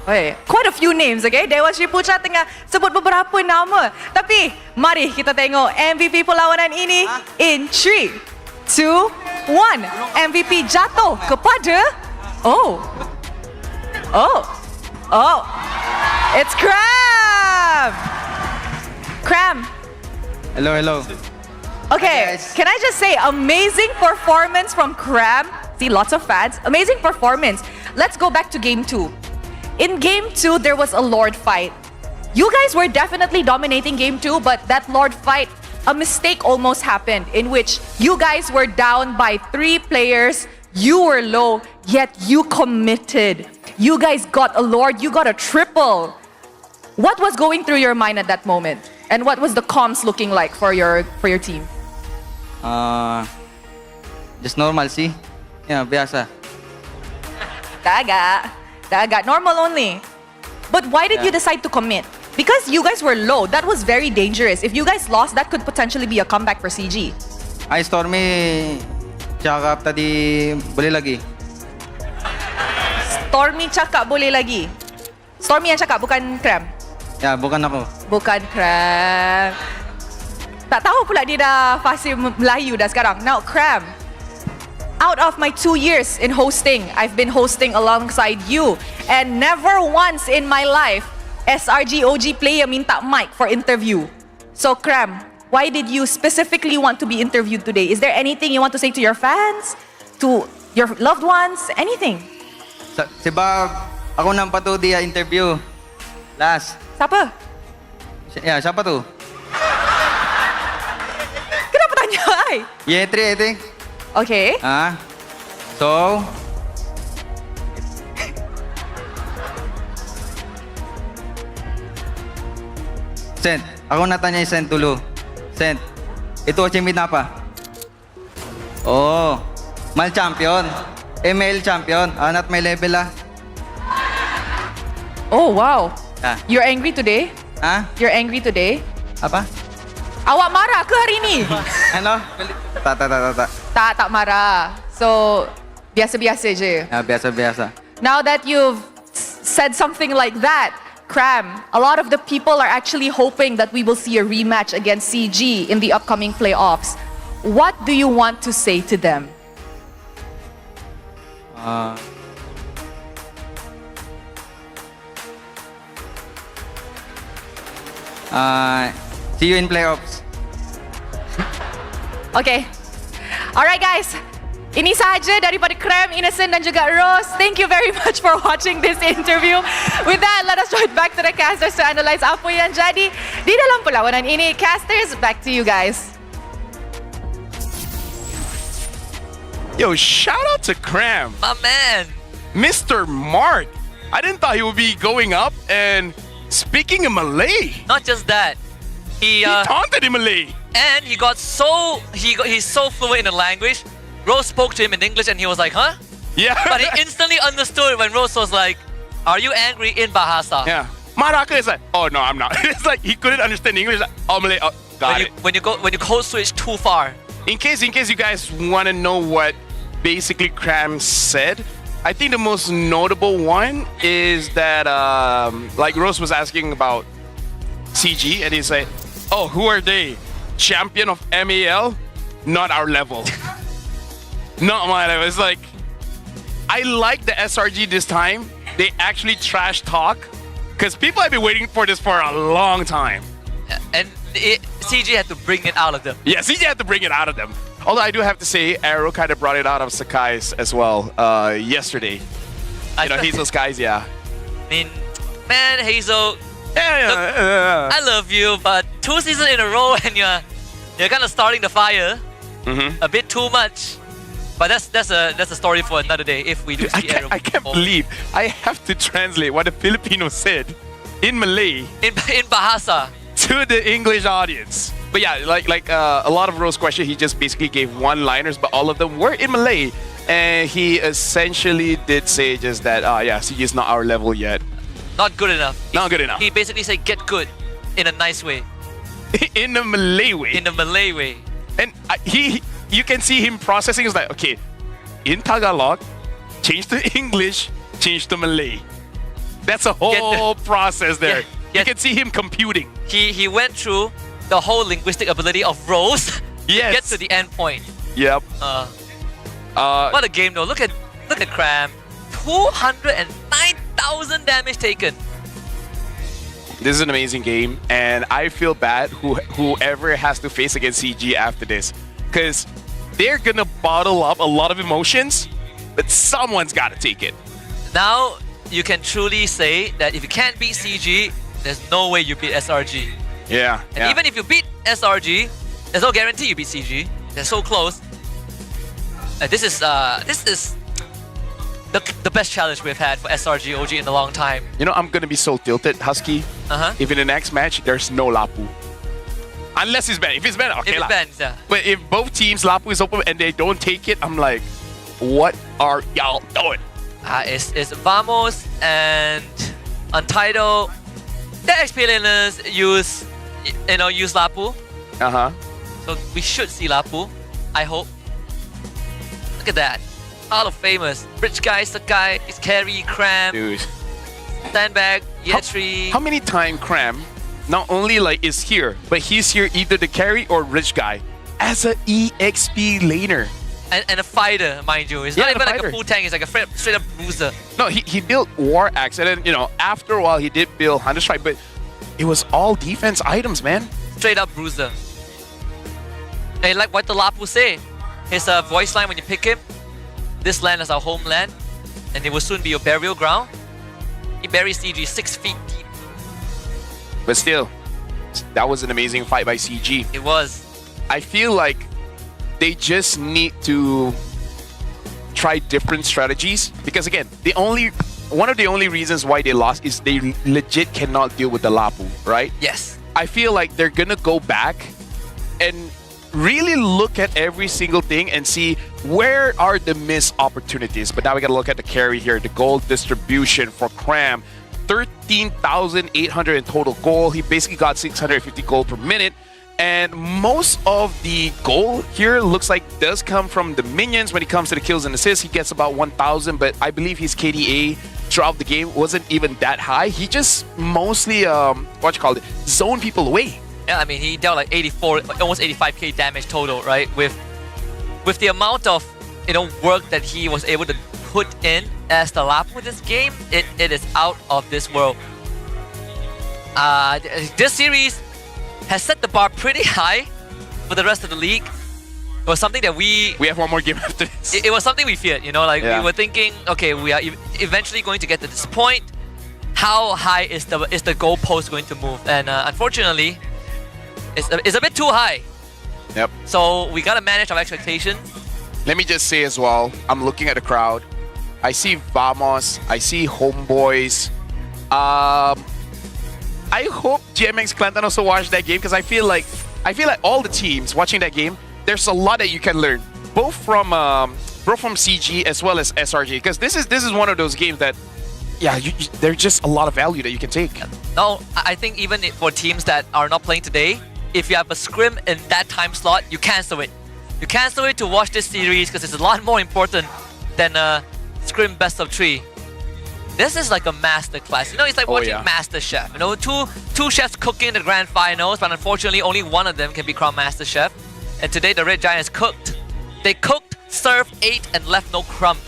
Okay, quite a few names, okay? Dewan Sri Putra tengah sebut beberapa nama. Tapi, mari kita tengok MVP perlawanan ini in 3, 2, 1. MVP jatuh kepada... It's Cram! Cram. Hello. Okay, can I just say, amazing performance from Cram. See, lots of fans. Amazing performance. Let's go back to Game 2. In Game 2, there was a Lord fight. You guys were definitely dominating Game 2, but that Lord fight, a mistake almost happened in which you guys were down by 3 players. You were low, yet you committed. You guys got a Lord, you got a triple. What was going through your mind at that moment? And what was the comms looking like for your team? Just normal, see? Yeah, biasa. Daga. Normal only. But why did you decide to commit? Because you guys were low. That was very dangerous. If you guys lost, that could potentially be a comeback for CG. Ay, Stormy, cakap tadi boleh lagi. Stormy cakap boleh lagi. Stormy yang cakap, bukan Cram. Ya, bukan aku. Bukan Cram. Tak tahu pula dia dah fasih Melayu dah sekarang. Now, Cram. Out of my 2 years in hosting, I've been hosting alongside you. And never once in my life, SRG OG player minta mic for interview. So, Cram, why did you specifically want to be interviewed today? Is there anything you want to say to your fans? To your loved ones? Anything? Sebab ako nang patu dia interview. Last. Siapa? Ya, siapa tu? Kenapa tanya I? Ye3, I think. Okay. So, Sent, ako natanya Sent dulu. Sent, itu achievement apa? Oh, mal champion. ML champion. Not my level lah. Oh, wow. Ah. You're angry today? Ah? You're angry today? Apa? Awak marah ke hari ni? Ano? Tak. Tak marah. So, biasa-biasa je. Ya, biasa-biasa. Now that you've said something like that, Cram, a lot of the people are actually hoping that we will see a rematch against CG in the upcoming playoffs. What do you want to say to them? See you in playoffs. Okay. Alright guys. Ini sahaja daripada Cram, Innocent dan juga Rose. Thank you very much for watching this interview. With that, let us join back to the casters to analyze apa yang jadi di dalam perlawanan ini. Casters, back to you guys. Yo, shout out to Cram. My man. Mr. Mark. I didn't thought he would be going up and speaking in Malay. Not just that. He taunted in Malay. And he got he's so fluent in the language. Rose spoke to him in English and he was like, huh? Yeah. But he instantly understood when Rose was like, are you angry in Bahasa? Yeah. Maraka is like, oh no, I'm not. It's like he couldn't understand English. Like, oh, Malay, oh, got it. When you code switch too far. In case you guys want to know what basically Cram said, I think the most notable one is that like Rose was asking about CG and he said, oh, who are they? Champion of MPL? Not our level. Not my level. It's like, I like the SRG this time. They actually trash talk because people have been waiting for this for a long time. And CG had to bring it out of them. Yeah, CG had to bring it out of them. Although I do have to say, Arrow kind of brought it out of Sakai's as well yesterday. Hazel's guys, yeah. I mean, man, Hazel, yeah. I love you, but 2 seasons in a row and you're kind of starting the fire a bit too much. But that's a story for another day if we do see Arrow. I can't believe I have to translate what the Filipino said in Malay in Bahasa to the English audience. But yeah, like a lot of Rose's question, he just basically gave one-liners, but all of them were in Malay. And he essentially did say just that, yeah, CG is not our level yet. Not good enough. Not good enough. He basically said, get good in a nice way. In a Malay way. In a Malay way. And you can see him processing. It's like, okay, in Tagalog, change to English, change to Malay. That's a whole process there. You can see him computing. He went through the whole linguistic ability of Rose to get to the end point. Yep. What a game though. Look at Cram. 209,000 damage taken. This is an amazing game, and I feel bad whoever has to face against CG after this, because they're gonna bottle up a lot of emotions, but someone's gotta take it. Now you can truly say that if you can't beat CG, there's no way you beat SRG. Yeah. And even if you beat SRG, there's no guarantee you beat CG. They're so close. This is the best challenge we've had for SRG OG in a long time. You know, I'm gonna be so tilted, Husky. If in the next match there's no Lapu, unless it's banned. If it's banned, okay, if it's banned, yeah. But if both teams Lapu is open and they don't take it, I'm like, what are y'all doing? It's Vamos and Untitled. The XP laners use Lapu. So we should see Lapu, I hope. Look at that. Hall of Famous. Rich guy, Sakai, his carry, Cram. Dude. Sandbag, Yetri. How many times Cram not only like is here, but he's here either the carry or rich guy as a EXP laner. And a fighter, mind you. It's not even like a full tank, it's like a straight up bruiser. No, he built War Axe, and then, after a while he did build Hunter Strike, but it was all defense items, man. Straight up bruiser. And like what the Lapu say, his voice line when you pick him, this land is our homeland, and it will soon be your burial ground. He buries CG 6 feet deep. But still, that was an amazing fight by CG. It was. I feel like they just need to try different strategies, because again, one of the only reasons why they lost is they legit cannot deal with the Lapu, right? Yes. I feel like they're gonna go back and really look at every single thing and see where are the missed opportunities. But now we gotta look at the carry here, the gold distribution for Cram. 13,800 in total gold. He basically got 650 gold per minute. And most of the goal here looks like does come from the minions. When it comes to the kills and assists, he gets about 1,000, but I believe his KDA throughout the game wasn't even that high. He just mostly, zone people away. Yeah, I mean, he dealt like 84, almost 85k damage total, right? With the amount of, work that he was able to put in as the Lapo this game, it is out of this world. This series has set the bar pretty high for the rest of the league. It was something that we have one more game after this. It was something we feared, We were thinking, okay, we are eventually going to get to this point. How high is the goalpost going to move? And unfortunately, it's a bit too high. Yep. So we gotta manage our expectations. Let me just say as well, I'm looking at the crowd. I see Vamos, I see Homeboys. I hope GMX Clanton also watched that game because I feel like all the teams watching that game, there's a lot that you can learn, both from CG as well as SRG, because this is one of those games that, there's just a lot of value that you can take. No, I think even for teams that are not playing today, if you have a scrim in that time slot, you cancel it. You cancel it to watch this series because it's a lot more important than a scrim best of 3. This is like a master class. It's like watching Master Chef. Two chefs cooking in the grand finals, but unfortunately only one of them can be crowned Master Chef. And today the Red Giants cooked. They cooked, served, ate, and left no crumbs.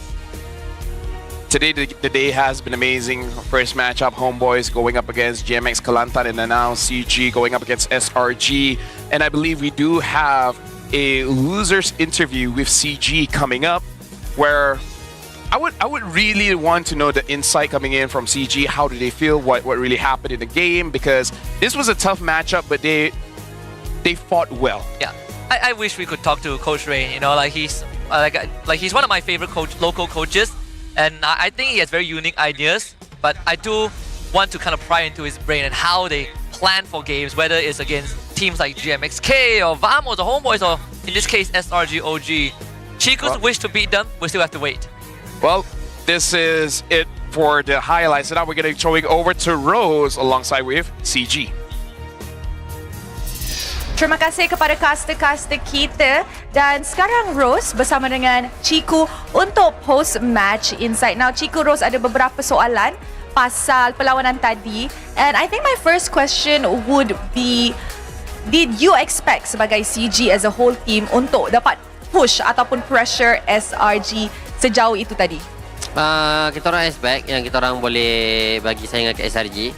Today the day has been amazing. First matchup, Homeboys going up against GMX Kelantan, and then now CG going up against SRG. And I believe we do have a losers interview with CG coming up, where I would really want to know the insight coming in from CG. How do they feel? What really happened in the game? Because this was a tough matchup, but they fought well. Yeah, I wish we could talk to Coach Ray. He's he's one of my favorite local coaches, and I think he has very unique ideas. But I do want to kind of pry into his brain and how they plan for games, whether it's against teams like GMXK or Vamos or Homeboys, or in this case SRG OG. Chiku's wish to beat them, we still have to wait. Well, this is it for the highlights. So now we're going to be throwing over to Rose alongside with CG. Terima kasih kepada caster-caster kita. Dan sekarang Rose bersama dengan Chiku untuk post-match insight. Now, Chiku, Rose ada beberapa soalan pasal perlawanan tadi. And I think my first question would be, did you expect sebagai CG as a whole team untuk dapat push ataupun pressure SRG sejauh itu tadi? Kita orang expect yang kita orang boleh bagi saingan ke SRG.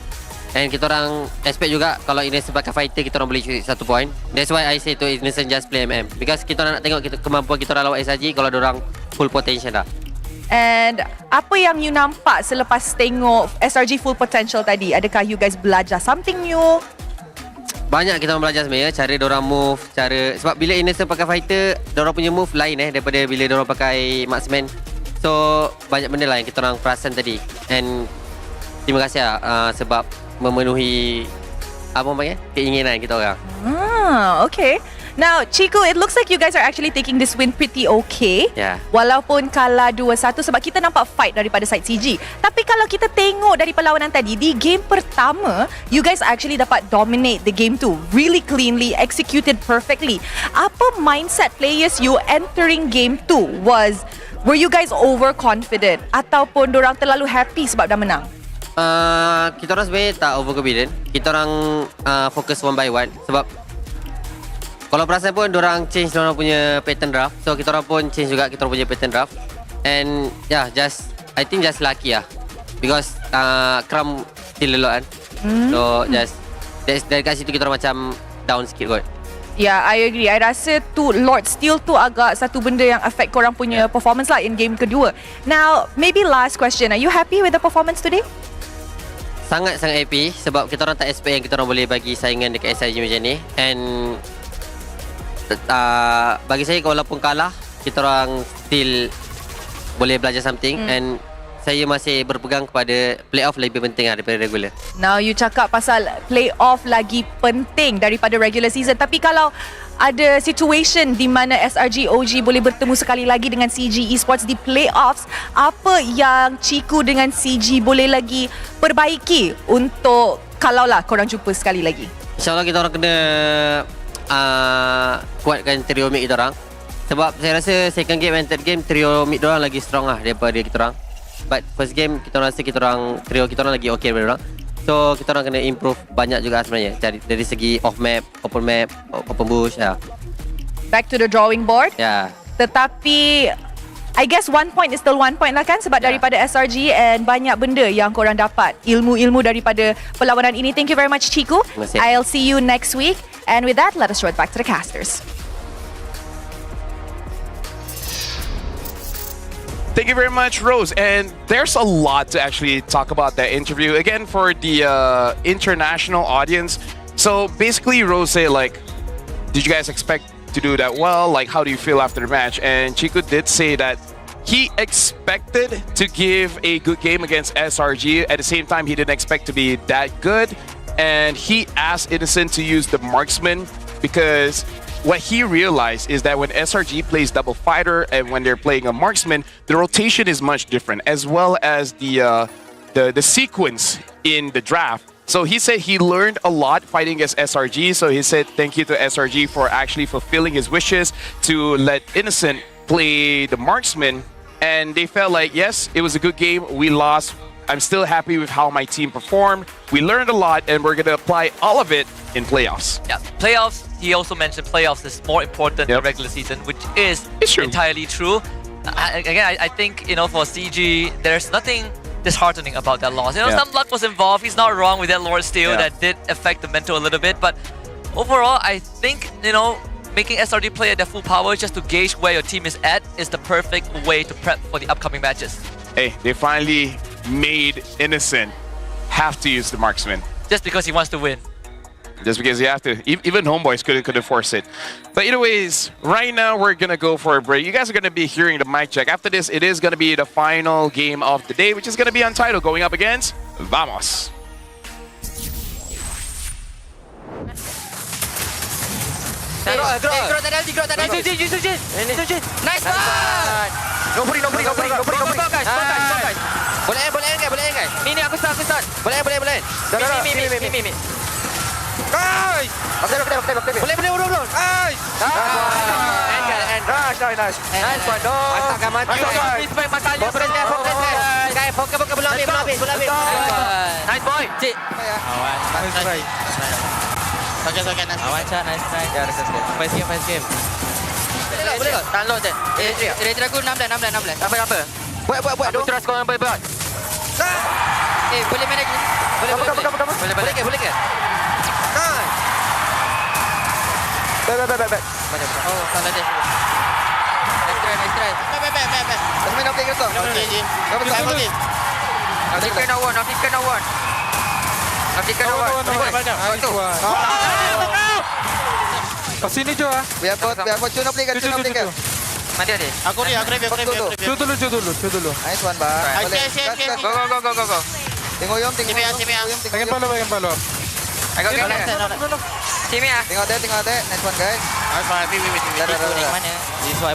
And kita orang expect juga kalau Innocent sebagai fighter, kita orang boleh curi 1 point. That's why I say to Innocent just play MM. Because kita orang nak tengok kemampuan kita orang lawan SRG kalau orang full potential dah. And apa yang you nampak selepas tengok SRG full potential tadi? Adakah you guys belajar something new? Banyak kita orang belajar sebenarnya, cara diorang move, sebab bila Innocent pakai fighter, diorang punya move lain daripada bila diorang pakai marksman. So banyak benda lah yang kita orang perasan tadi. And terima kasih sebab memenuhi keinginan kita orang. Okay. Now, Chiku, it looks like you guys are actually taking this win pretty okay. Yeah. Walaupun kalah 2-1 sebab kita nampak fight daripada side CG. Tapi kalau kita tengok dari perlawanan tadi, di game pertama, you guys actually dapat dominate the game too. Really cleanly, executed perfectly. Apa mindset players you entering game 2 was? Were you guys overconfident? Ataupun dorang terlalu happy sebab dah menang? Kita orang sebenarnya tak overconfident. Kita orang fokus one by one. Sebab kalau perasan pun diorang change diorang punya pattern draft. So kita orang pun change juga kita orang punya pattern draft. And I think just lucky lah. Because Crum still a lot kan. So dari kat situ kita orang macam down sikit kot. Yeah, I agree. I rasa tu Lord Steel tu agak satu benda yang affect korang punya performance lah in game kedua. Now, maybe last question. Are you happy with the performance today? Sangat-sangat happy sebab kita orang tak expect yang kita orang boleh bagi saingan dekat SIG macam ni. And bagi saya walaupun kalah, kita orang still boleh belajar something. And saya masih berpegang kepada playoff lebih penting daripada regular. Now you cakap pasal playoff lagi penting daripada regular season. Tapi kalau ada situation di mana SRG OG boleh bertemu sekali lagi dengan CG Esports di playoffs, apa yang Chiku dengan CG boleh lagi perbaiki untuk kalaulah korang jumpa sekali lagi? InsyaAllah kita orang kena kuatkan trio mid kita orang. Sebab saya rasa second game and third game trio mid kita orang lagi strong lah daripada kita orang. But first game kita rasa trio kita orang lagi okay daripada orang. So kita orang kena improve banyak juga sebenarnya dari segi off map, open bush ya. Back to the drawing board. Ya. Tetapi I guess 1 point is still 1 point lah kan sebab daripada SRG and banyak benda yang korang dapat. Ilmu-ilmu daripada perlawanan ini. Thank you very much Chiku. I'll see you next week. And with that, let us throw it back to the casters. Thank you very much, Rose. And there's a lot to actually talk about that interview. Again, for the international audience. So basically, Rose said, like, did you guys expect to do that well? Like, how do you feel after the match? And Chico did say that he expected to give a good game against SRG. At the same time, he didn't expect to be that good. And he asked Innocent to use the marksman because what he realized is that when SRG plays double fighter and when they're playing a marksman, the rotation is much different, as well as the sequence in the draft. So he said he learned a lot fighting against SRG. So he said thank you to SRG for actually fulfilling his wishes to let Innocent play the marksman. And they felt like, yes, it was a good game. We lost. I'm still happy with how my team performed. We learned a lot and we're going to apply all of it in playoffs. Yeah, playoffs, he also mentioned playoffs is more important than regular season, which is entirely true. Again, I think, for CG, there's nothing disheartening about that loss. Some luck was involved. He's not wrong with that Lord Steal. That did affect the mental a little bit. But overall, I think, making SRD play at their full power just to gauge where your team is at is the perfect way to prep for the upcoming matches. Hey, they finally made Innocent have to use the marksman. Just because he wants to win. Just because you have to. Even Homeboys couldn't force it. But anyways, right now we're going to go for a break. You guys are going to be hearing the mic check. After this, it is going to be the final game of the day, which is going to be Untitled, going up against Vamos. Nice one! Nobody guys. Boleh guys. Ni aku start. Boleh. Mi. Guys! Boleh. Guys! Nice. Nice one. Astaga mati. Respect Matalio. Guys, fokus belum habis. Nice boy. Cik. Nice try. Okay, nice. Awan shot, nice try. Ya, first game. Boleh tak? Download je. Rate aku 16. Apa? Buat. Aku trust kau buat. Boleh manage ni. Boleh ke? Nice. Back. Oh, salah dia. Nice try. Back. Let's main update kau. Okay, Jim. Kau betul. African no one. Kau sini Jo ah. Biar cun update kan. Mana dia? Aku ni. Cu dulu. Nice one, bang. Go. Tengok Yom. Pengen follow. Ayo. Sini ah. Tengok dia. Nice one, guys. Nice one. Mana? This is why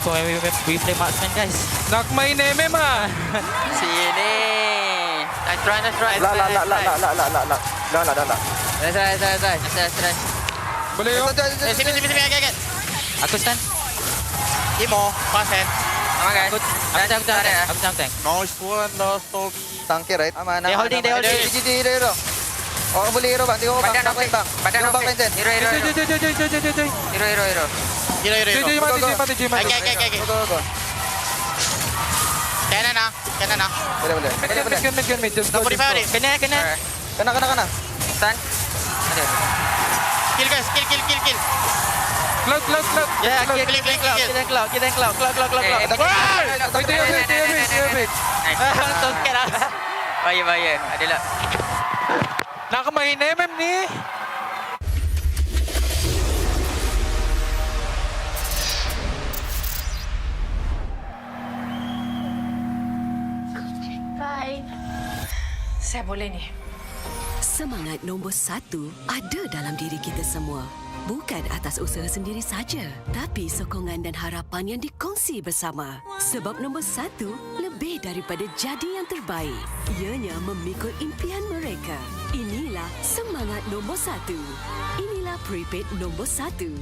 we play marksman, guys. Nak main MM ah. Sini. Nice try. La. Nice try. Boleh Yom. Sini. Agak. Aku stun. Imo, pass hand. Aman guys. Aku tank. Nice one, last Toby. Tangke right. Aman. They holding. Hero. Oh, boleh hero bang. Tengok bang. Badan bang Vincent. Hero. Mati. Go. Kanan. Boleh. Mid. Just go. Kena. Stun. Ada. Kill guys. Kill. Cloud. Yeah, kill cloud. Bahaya. Adalah. Nak main MM ni. Bye. Saya boleh ni. Semangat nombor 1 ada dalam diri kita semua. Bukan atas usaha sendiri saja, tapi sokongan dan harapan yang dikongsi bersama. Sebab nombor 1 lebih daripada jadi yang terbaik. Ianya memikul impian mereka. Inilah semangat nombor 1. Inilah prepaid nombor 1.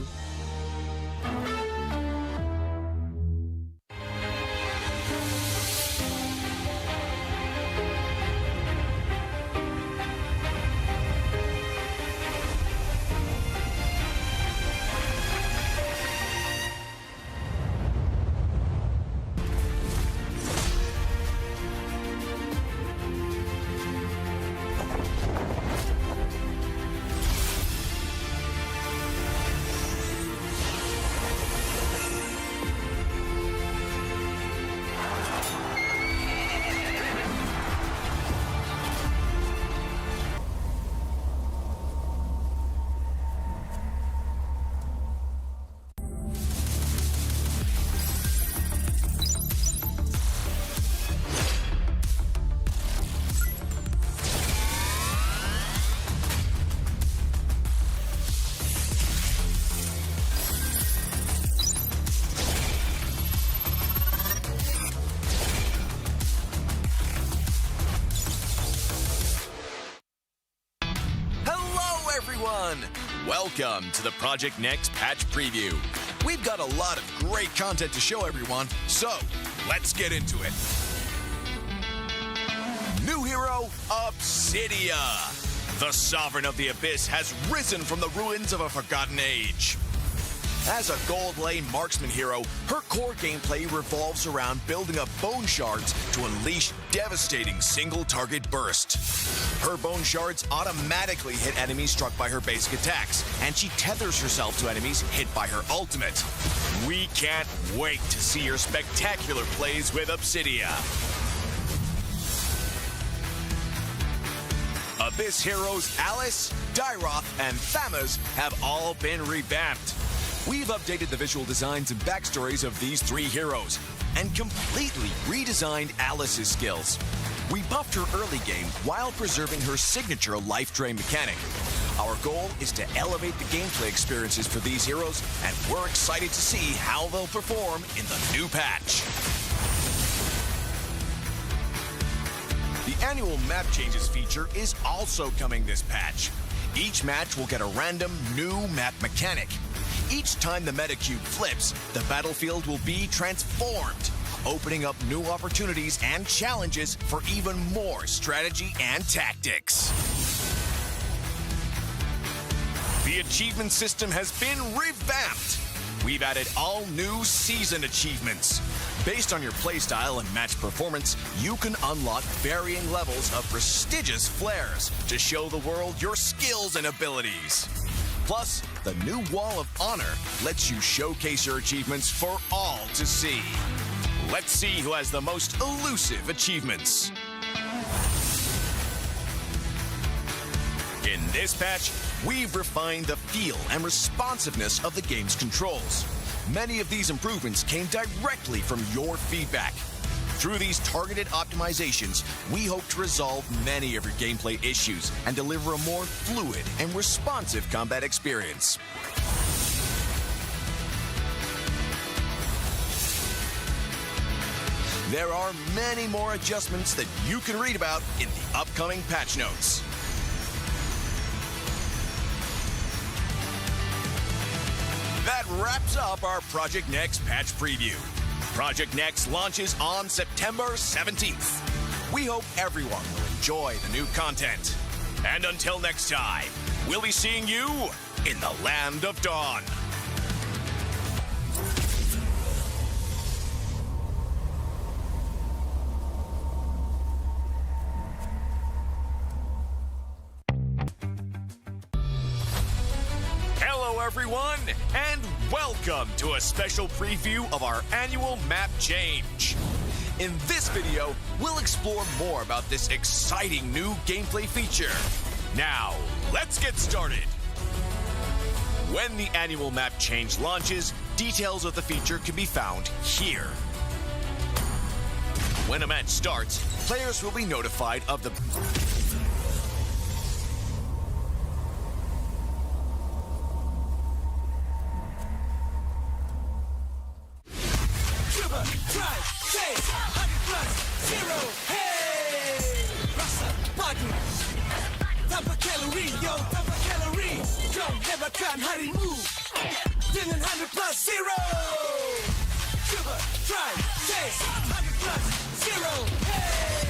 Welcome to the Project Next patch preview. We've got a lot of great content to show everyone, so let's get into it. New hero, Obsidia. The Sovereign of the Abyss has risen from the ruins of a forgotten age. As a gold lane marksman hero, her core gameplay revolves around building up bone shards to unleash devastating single-target burst. Her bone shards automatically hit enemies struck by her basic attacks, and she tethers herself to enemies hit by her ultimate. We can't wait to see your spectacular plays with Obsidia. Abyss heroes Alice, Dyroth, and Thamas have all been revamped. We've updated the visual designs and backstories of these 3 heroes and completely redesigned Alice's skills. We buffed her early game while preserving her signature life drain mechanic. Our goal is to elevate the gameplay experiences for these heroes, and we're excited to see how they'll perform in the new patch. The annual map changes feature is also coming this patch. Each match will get a random new map mechanic. Each time the meta cube flips, the battlefield will be transformed, opening up new opportunities and challenges for even more strategy and tactics. The achievement system has been revamped. We've added all new season achievements. Based on your playstyle and match performance, you can unlock varying levels of prestigious flares to show the world your skills and abilities. Plus, the new Wall of Honor lets you showcase your achievements for all to see. Let's see who has the most elusive achievements. In this patch, we've refined the feel and responsiveness of the game's controls. Many of these improvements came directly from your feedback. Through these targeted optimizations, we hope to resolve many of your gameplay issues and deliver a more fluid and responsive combat experience. There are many more adjustments that you can read about in the upcoming patch notes. That wraps up our Project Next patch preview. Project Next launches on September 17th. We hope everyone will enjoy the new content. And until next time, we'll be seeing you in the Land of Dawn. Hello everyone, and welcome to a special preview of our annual map change. In this video, we'll explore more about this exciting new gameplay feature. Now, let's get started. When the annual map change launches, details of the feature can be found here. When a match starts, players will be notified of the drive, chase, 100 plus, 0, hey! Rasa, pagi, tanpa kalori, yo, tanpa kalori. Jom hebatkan harimu dengan 100 plus, 0. Cuba, try, chase, 100 plus, 0, hey!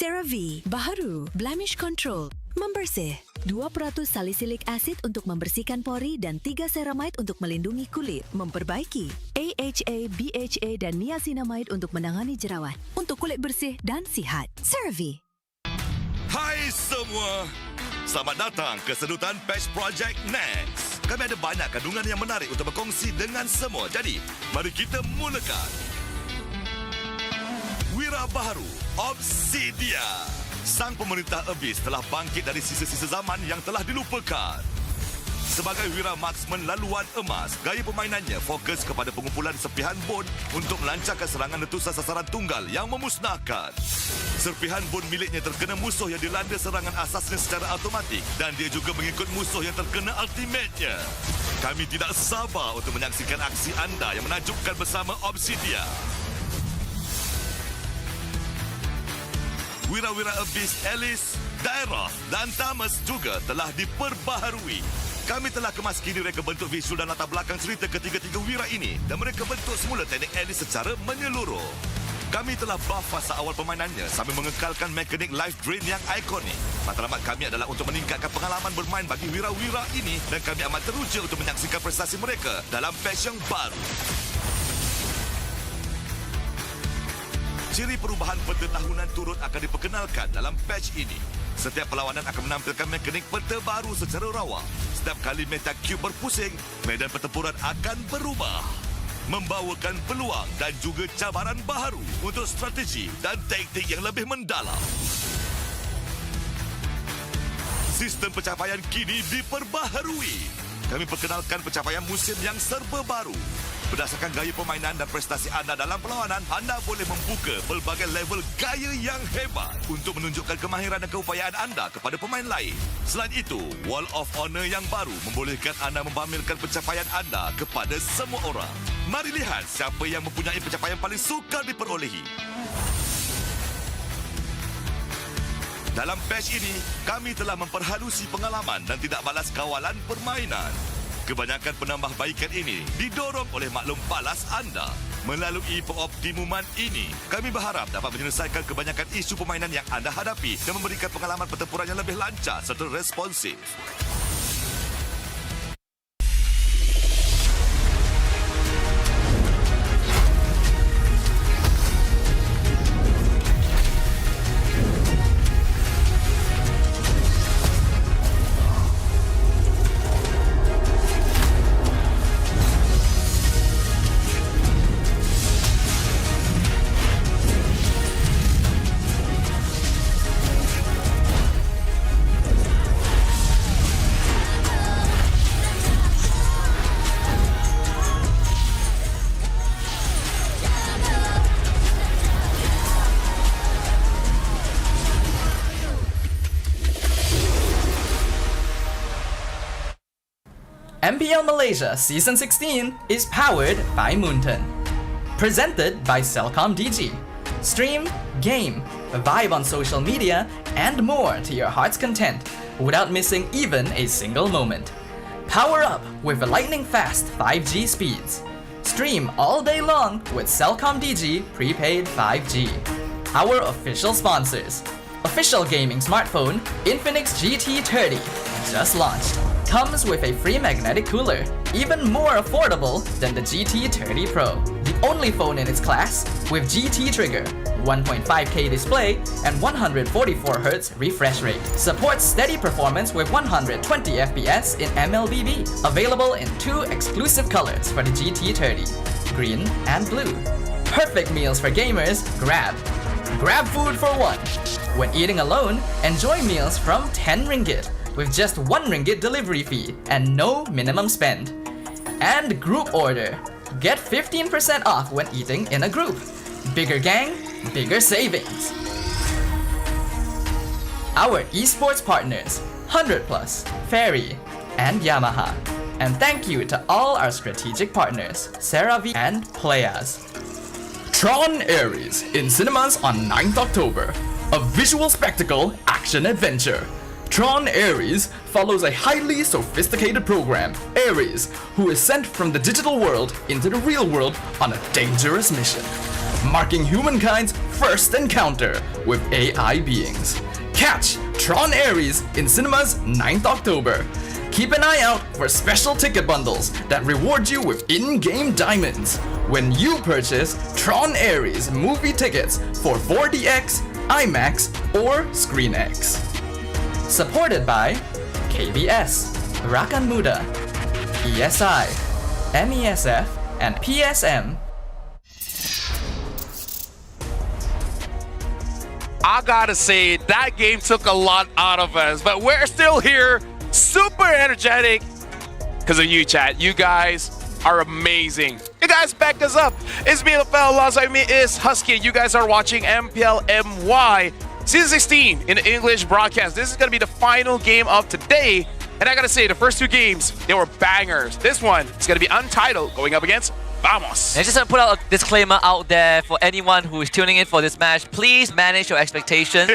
CeraVe baharu, blemish control, membersih. 2% salicylic acid untuk membersihkan pori dan 3 ceramide untuk melindungi kulit, memperbaiki. AHA, BHA dan niacinamide untuk menangani jerawat, untuk kulit bersih dan sihat. CeraVe. Hai semua, selamat datang ke sedutan Patch Project Next. Kami ada banyak kandungan yang menarik untuk berkongsi dengan semua. Jadi, mari kita mulakan. Wira baharu, Obsidia. Sang pemerintah Abyss telah bangkit dari sisa-sisa zaman yang telah dilupakan. Sebagai wira marksman laluan emas, gaya permainannya fokus kepada pengumpulan serpihan bon untuk melancarkan serangan letusan sasaran tunggal yang memusnahkan. Serpihan bon miliknya terkena musuh yang dilanda serangan asasnya secara automatik dan dia juga mengikut musuh yang terkena ultimate-nya. Kami tidak sabar untuk menyaksikan aksi anda yang menakjubkan bersama Obsidia. Wira-wira Abyss Alice, Daeroth dan Thomas juga telah diperbaharui. Kami telah kemas kini reka bentuk visual dan latar belakang cerita ketiga-tiga wira ini dan mereka bentuk semula teknik Alice secara menyeluruh. Kami telah buff fasa awal permainannya sambil mengekalkan mekanik life drain yang ikonik. Matlamat kami adalah untuk meningkatkan pengalaman bermain bagi wira-wira ini dan kami amat teruja untuk menyaksikan prestasi mereka dalam patch yang baru. Ciri perubahan peta tahunan turut akan diperkenalkan dalam patch ini. Setiap perlawanan akan menampilkan mekanik peta baru secara rawa. Setiap kali meta cube berpusing, medan pertempuran akan berubah. Membawakan peluang dan juga cabaran baharu untuk strategi dan taktik yang lebih mendalam. Sistem pencapaian kini diperbaharui. Kami perkenalkan pencapaian musim yang serba baru. Berdasarkan gaya permainan dan prestasi anda dalam perlawanan, anda boleh membuka pelbagai level gaya yang hebat untuk menunjukkan kemahiran dan keupayaan anda kepada pemain lain. Selain itu, Wall of Honor yang baru membolehkan anda membamirkan pencapaian anda kepada semua orang. Mari lihat siapa yang mempunyai pencapaian paling sukar diperolehi. Dalam patch ini, kami telah memperhalusi pengalaman dan tidak balas kawalan permainan. Kebanyakan penambahbaikan ini didorong oleh maklum balas anda. Melalui pengoptimuman ini, kami berharap dapat menyelesaikan kebanyakan isu permainan yang anda hadapi dan memberikan pengalaman pertempuran yang lebih lancar serta responsif. MPL Malaysia Season 16 is powered by Moonton. Presented by Celcom DG. Stream, game, vibe on social media, and more to your heart's content without missing even a single moment. Power up with lightning-fast 5G speeds. Stream all day long with Celcom DG Prepaid 5G. Our official sponsors. Official gaming smartphone, Infinix GT30, just launched. Comes with a free magnetic cooler, even more affordable than the GT30 Pro. The only phone in its class with GT trigger, 1.5K display, and 144Hz refresh rate. Supports steady performance with 120 FPS in MLBB. Available in 2 exclusive colors for the GT30, green and blue. Perfect meals for gamers, Grab. Grab food for one. When eating alone, enjoy meals from 10 ringgit with just 1 ringgit delivery fee and no minimum spend. And Group Order. Get 15% off when eating in a group. Bigger gang, bigger savings. Our esports partners, 100 Plus, Ferry, and Yamaha. And thank you to all our strategic partners, CeraVe and Playas. Tron Ares in cinemas on 9th October. A visual spectacle action adventure. Tron Ares follows a highly sophisticated program, Ares, who is sent from the digital world into the real world on a dangerous mission, marking humankind's first encounter with AI beings. Catch Tron Ares in cinemas 9th October. Keep an eye out for special ticket bundles that reward you with in-game diamonds when you purchase Tron Ares movie tickets for 4DX, IMAX, or ScreenX. Supported by KBS, Rakan Muda, ESI, MESF, and PSM. I gotta say, that game took a lot out of us, but we're still here, super energetic, because of you, chat. You guys are amazing. You guys backed us up. It's me, LaFell, alongside me is Husky. You guys are watching MPL MY Season 16 in the English broadcast. This is going to be the final game of today. And I got to say, the first 2 games, they were bangers. This one is going to be Untitled going up against Vamos. I just want to put out a disclaimer out there for anyone who is tuning in for this match. Please manage your expectations.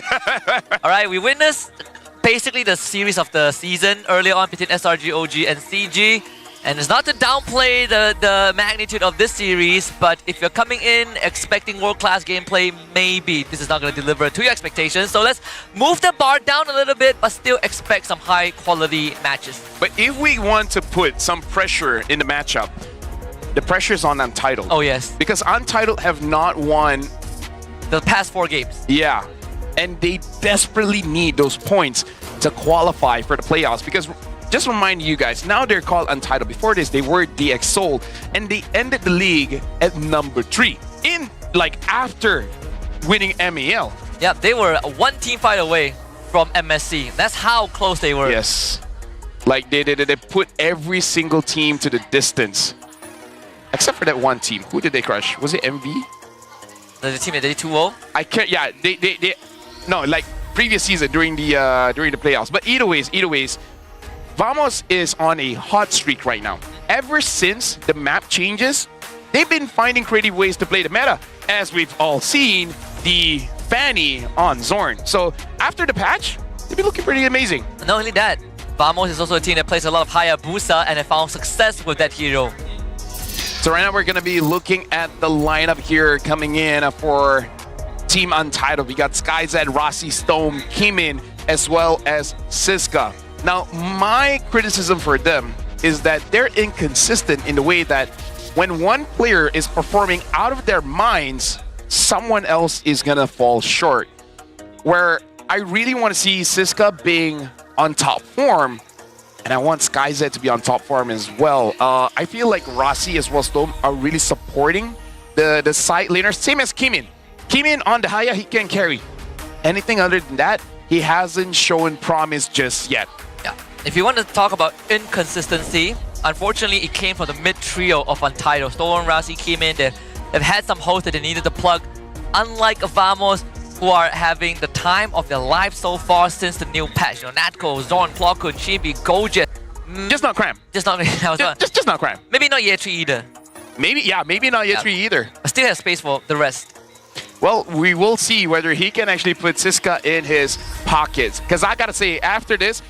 All right, we witnessed basically the series of the season earlier on between SRG, OG, and CG. And it's not to downplay the magnitude of this series, but if you're coming in expecting world-class gameplay, maybe this is not going to deliver to your expectations. So let's move the bar down a little bit, but still expect some high-quality matches. But if we want to put some pressure in the matchup, the pressure is on Untitled. Oh, yes. Because Untitled have not won the past 4 games. Yeah. And they desperately need those points to qualify for the playoffs, because just remind you guys, now they're called Untitled. Before this, they were DX Seoul, and they ended the league at number 3 in after winning MEL. Yeah, they were 1 team fight away from MSC. That's how close they were. Yes, they put every single team to the distance, except for that one team. Who did they crush? Was it MV? The team that did 2-0. I can't. Yeah, they no, previous season during the playoffs. But either ways. Vamos is on a hot streak right now. Ever since the map changes, they've been finding creative ways to play the meta, as we've all seen the Fanny on Zorn. So after the patch, they've been looking pretty amazing. Not only that, Vamos is also a team that plays a lot of Hayabusa and have found success with that hero. So right now we're going to be looking at the lineup here coming in for Team Untitled. We got SkyZ, Rossi, Stone, Kimin, as well as Siska. Now, my criticism for them is that they're inconsistent in the way that when one player is performing out of their minds, someone else is going to fall short. Where I really want to see Siska being on top form, and I want SkyZ to be on top form as well. I feel like Rossi as well as Stone are really supporting the side laners, same as Kimin. Kimin on the Haya, he can carry. Anything other than that, he hasn't shown promise just yet. Yeah. If you want to talk about inconsistency, unfortunately, it came from the mid-trio of Untitled. Stone, Rossi, Kimin, they've had some holes that they needed to plug. Unlike Vamos, who are having the time of their life so far since the new patch. Natko, Zorn, Plokun, Chibi, Gojet. Just not Cram. Just not just not Cram. Maybe not year 3 either. Maybe not year 3 either. I still have space for the rest. Well, we will see whether he can actually put Siska in his pockets. Because I gotta say, after this,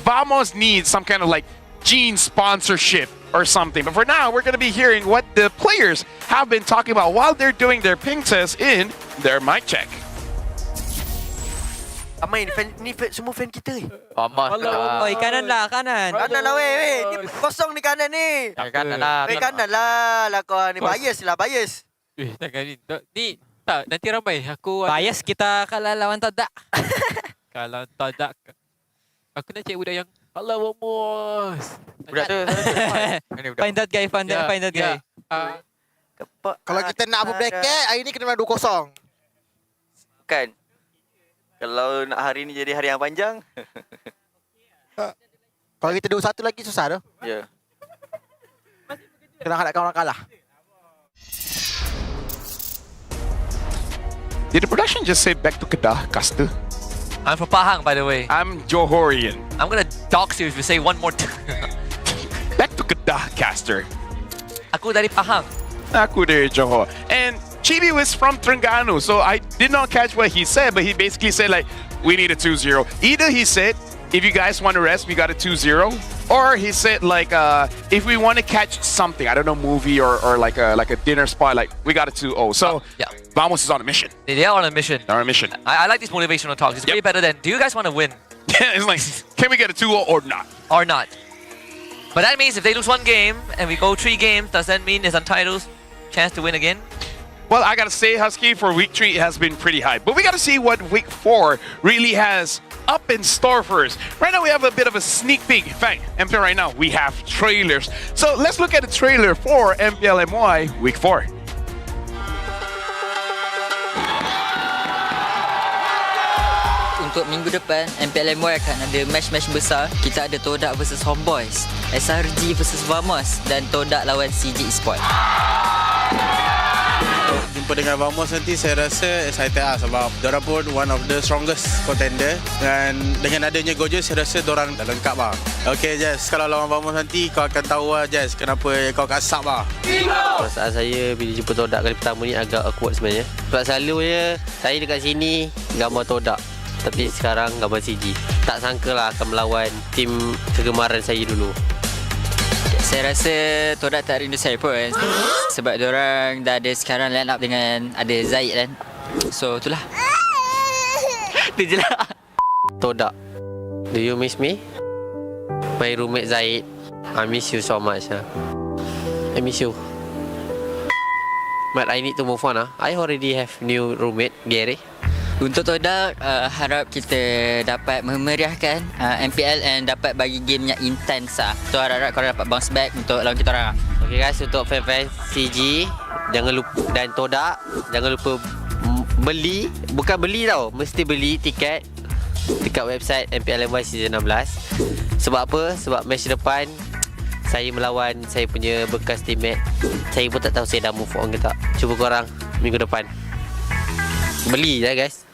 Vamos needs some kind of like Gene sponsorship or something. But for now, we're gonna be hearing what the players have been talking about while they're doing their ping test in their mic check. Amai ni semua fan kita ni. Oi, kanan lah, kanan. Kanan lah weh. Ni kosong ni kanan ni. Kanan lah. Kanan lah. Lah kau ni bias. Takkan ni. Ni tak, nanti ramai. Aku bias kita kalah lawan Todak. Kalau Todak. Aku nak cek budak yang hello Vamos. Budak tu. Find that guy. Kalau kita nak apa bracket, hari ni kena menang 2-0. Kan? Kalau nak hari ni jadi hari yang panjang. Kalau kita 2-1 lagi susah tu. Ya. Kena hadapkan orang kalah. Did the production just say back to Kedah, Caster? I'm from Pahang, by the way. I'm Johorian. I'm gonna dox you if you say one more time. Back to Kedah, Caster. Aku dari Pahang. Aku dari Johor. And Chibi was from Terengganu, so I did not catch what he said, but he basically said like, we need a 2-0. Either he said, if you guys want to rest, we got a 2-0. Or he said like, if we want to catch something, I don't know, movie or like a dinner spot, like we got a 2-0. So yeah. Vamos is on a mission. They are on a mission. They're on a mission. I like these motivational talks. It's way better than, do you guys want to win? It's like, can we get a 2-0 or not? Or not. But that means if they lose one game and we go 3 games, does that mean it's Untitled chance to win again? Well, I gotta say, Husky, for week 3 it has been pretty high. But we gotta see what week 4 really has up in store for us. Right now we have a bit of a sneak peek. In fact, MPL right now we have trailers. So let's look at the trailer for MPL MY week 4. Untuk minggu depan, MPL MY akan ada match-match besar. Kita ada Todak versus Homeboys, SRG versus Vamos dan Todak lawan CG Esports. Jumpa dengan Vamos nanti saya rasa excited lah sebab diorang pun one of the strongest contender dan dengan adanya Gojo saya rasa diorang dah lengkap lah. Okay Jess, kalau lawan Vamos nanti kau akan tahu lah Jess kenapa kau kasap lah. Perasaan saya bila jumpa Todak kali pertama ni agak awkward sebenarnya. Sebab selalunya saya dekat sini gambar Todak, tapi sekarang gambar CG. Tak sangka lah akan melawan tim kegemaran saya dulu. Saya rasa Todak tak rindu saya pun sebab diorang dah ada sekarang line up dengan ada Zaid kan. So itulah. Itu je lah. Todak, do you miss me? My roommate Zaid, I miss you so much. I miss you. But I need to move on. I already have new roommate, Gary. Untuk Todak, harap kita dapat memeriahkan MPL and dapat bagi game yang intense lah. So harap korang dapat bounce back untuk lawan kita orang. Okay guys, untuk fan-fan CG jangan lupa, dan Todak jangan lupa beli, bukan beli tau, mesti beli tiket dekat website MPL MY Season 16. Sebab apa? Sebab match depan saya melawan saya punya bekas teammate. Saya pun tak tahu saya dah move on ke tak. Cuba korang minggu depan beli lah guys.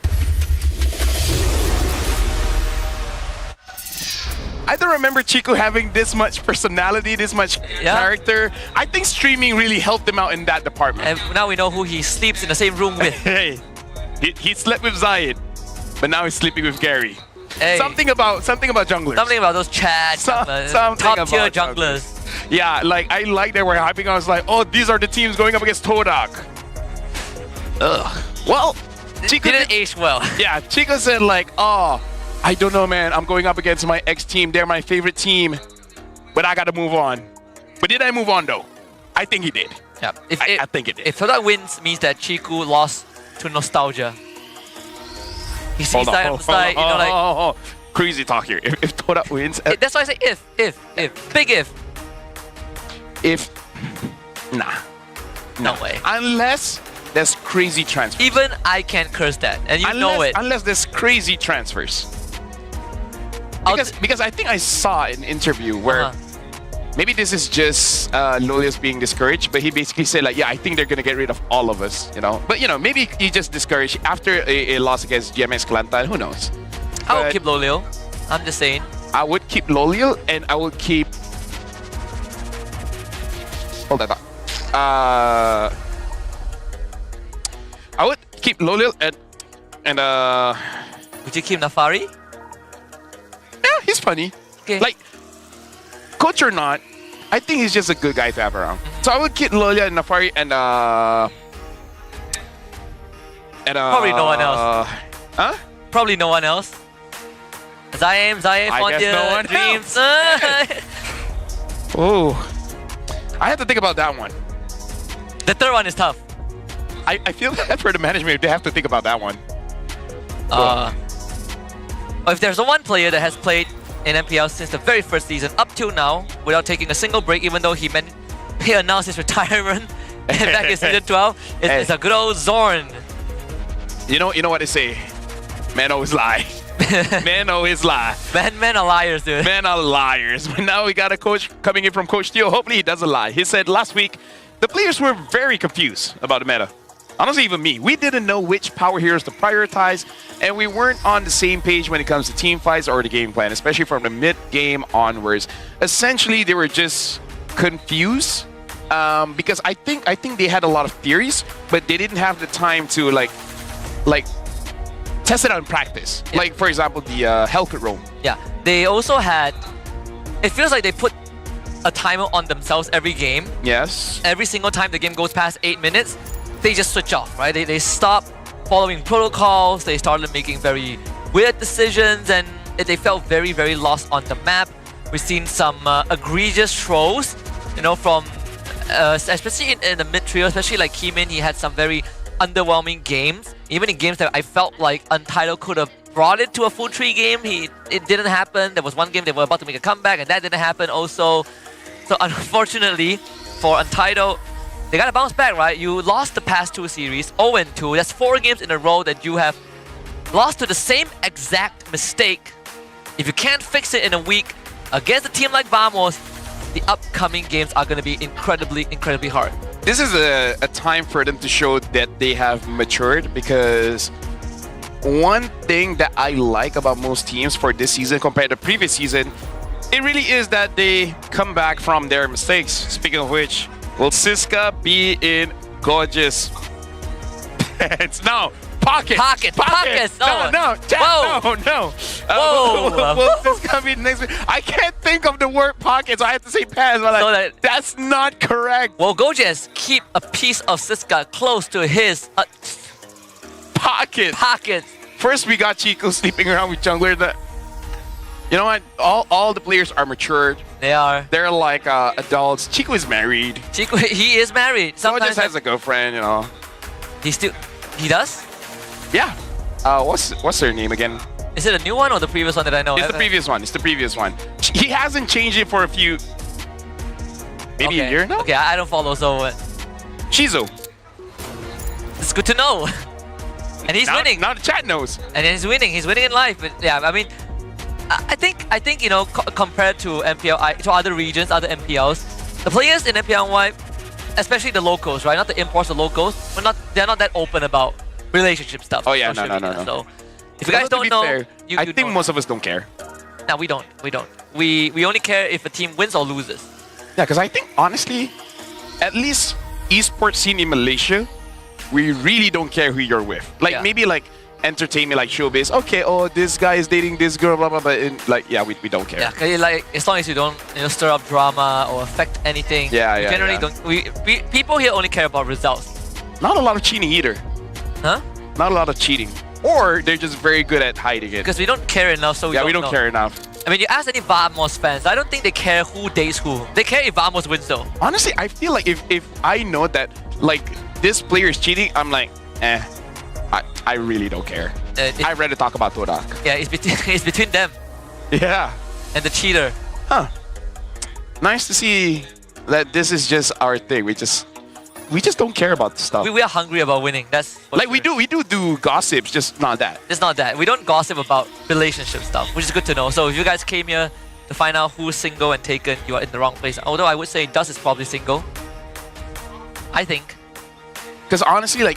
I don't remember Chico having this much personality, this much character. I think streaming really helped him out in that department. And now we know who he sleeps in the same room with. Hey, he slept with Zayed, but now he's sleeping with Gary. Hey. Something about junglers. Something about those Chad junglers. Something Top tier about junglers. Yeah, like I like that we're hyping. I was like, oh, these are the teams going up against Todak. Ugh. Well, Chico didn't age well. Yeah, Chico said like, oh, I don't know, man. I'm going up against my ex-team. They're my favorite team, but I gotta move on. But did I move on though? I think he did. Yeah, I think it did. If Todak wins, means that Chico lost to nostalgia. He sees that on the side, you know, like crazy talk here. If Todak wins, that's why I say if, big if. If, nah, no way. Unless there's crazy transfers. Even I can curse that, and you know it. Unless there's crazy transfers. Because I think I saw an interview where maybe this is just Lolius being discouraged, but he basically said like, yeah, I think they're gonna get rid of all of us, you know. But you know, maybe he just discouraged after a loss against GMS Kelantan. Who knows? I'll keep Lolio. I'm just saying. I would keep Loliel and I would keep. Hold that thought. I would keep Loliel and Would you keep Nafari? Yeah, he's funny. Okay. Like, coach or not, I think he's just a good guy to have around. So I would keep Loliel and Nafari and probably no one else. Huh? Probably no one else. Zaim, I guess no one Dreams. Oh, I have to think about that one. The third one is tough. I feel bad for the management. They have to think about that one. If there's one player that has played in MPL since the very first season up till now without taking a single break, even though he announced his retirement back in season 12, it's a good old Zorn. You know what they say? Men always lie. Men always lie. Men are liars, dude. Men are liars. But now we got a coach coming in from Coach Theo. Hopefully he doesn't lie. He said last week the players were very confused about the meta. Honestly, even me. We didn't know which power heroes to prioritize, and we weren't on the same page when it comes to team fights or the game plan, especially from the mid-game onwards. Essentially, they were just confused because I think they had a lot of theories, but they didn't have the time to like test it out in practice. Yeah. Like, for example, the Hellcat roam. Yeah, they also had... It feels like they put a timer on themselves every game. Yes. Every single time the game goes past 8 minutes, they just switch off, right? They stop following protocols, they started making very weird decisions, and they felt very, very lost on the map. We've seen some egregious throws, you know, from, especially in the mid-trio, especially like Keemin, he had some very underwhelming games. Even in games that I felt like Untitled could have brought it to a full 3 game, it didn't happen. There was one game they were about to make a comeback, and that didn't happen also. So unfortunately, for Untitled, they gotta bounce back, right? You lost the past 2 series, 0-2. That's 4 games in a row that you have lost to the same exact mistake. If you can't fix it in a week against a team like Vamos, the upcoming games are gonna be incredibly, incredibly hard. This is a time for them to show that they have matured, because one thing that I like about most teams for this season compared to previous season, it really is that they come back from their mistakes. Speaking of which, will Siska be in gorgeous pants? No, pockets. Pockets. No, Jack, Whoa. no. Whoa. Will Siska be next week? I can't think of the word pockets, so I have to say pants. But like, that's not correct. Well, Gojes keep a piece of Siska close to his pockets. First, we got Chico sleeping around with jungler. You know what? All the players are matured. They are. They're like adults. Chico is married. He is married. Sometimes just has a girlfriend, you know. He does? Yeah. What's her name again? Is it a new one or the previous one that I know? It's the previous one. He hasn't changed it for a few... Maybe a year now? Okay, I don't follow, so... Shizu. It's good to know. And he's winning. Now the chat knows. And he's winning. He's winning in life. But yeah, I mean... I think you know, compared to MPL, to other regions, other MPLs, the players in MPL MY, especially the locals, right? Not the imports, the locals, they're not that open about relationship stuff. Oh yeah, no. So if you guys don't know, fair, I think most of us don't care. No, we don't. We only care if a team wins or loses. Yeah, because I think honestly, at least esports scene in Malaysia, we really don't care who you're with. Like maybe like entertainment, like showbiz. Okay, this guy is dating this girl, blah blah blah. We don't care. Yeah, like as long as you don't stir up drama or affect anything. Yeah. Generally, don't. People here only care about results. Not a lot of cheating either. Huh? Not a lot of cheating. Or they're just very good at hiding it. Because we don't care enough, so we don't care enough. I mean, you ask any Vamos fans, I don't think they care who dates who. They care if Vamos wins though. Honestly, I feel like if I know that like this player is cheating, I'm like, I really don't care. I'd rather talk about Todak. Yeah, it's between them. Yeah. And the cheater. Huh. Nice to see that this is just our thing. We just don't care about the stuff. We are hungry about winning. That's like we do gossips, just not that. It's not that. We don't gossip about relationship stuff, which is good to know. So if you guys came here to find out who's single and taken, you are in the wrong place. Although I would say Dust is probably single. I think. Because honestly, like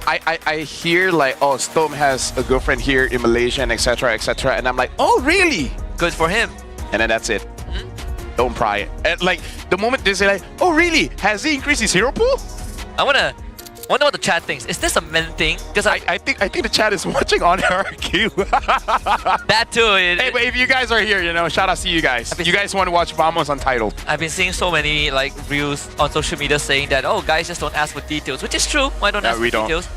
I hear like, oh, Storm has a girlfriend here in Malaysia and etc. And I'm like, oh really? Good for him. And then that's it. Don't pry it. And like the moment they say like, oh really? Has he increased his hero pool? I wonder what the chat thinks. Is this a men thing? Because I think the chat is watching on RQ. That too. Hey, but if you guys are here, shout out to you guys. You guys want to watch Vamos Untitled? I've been seeing so many like reels on social media saying that guys just don't ask for details, which is true. Why don't ask for details?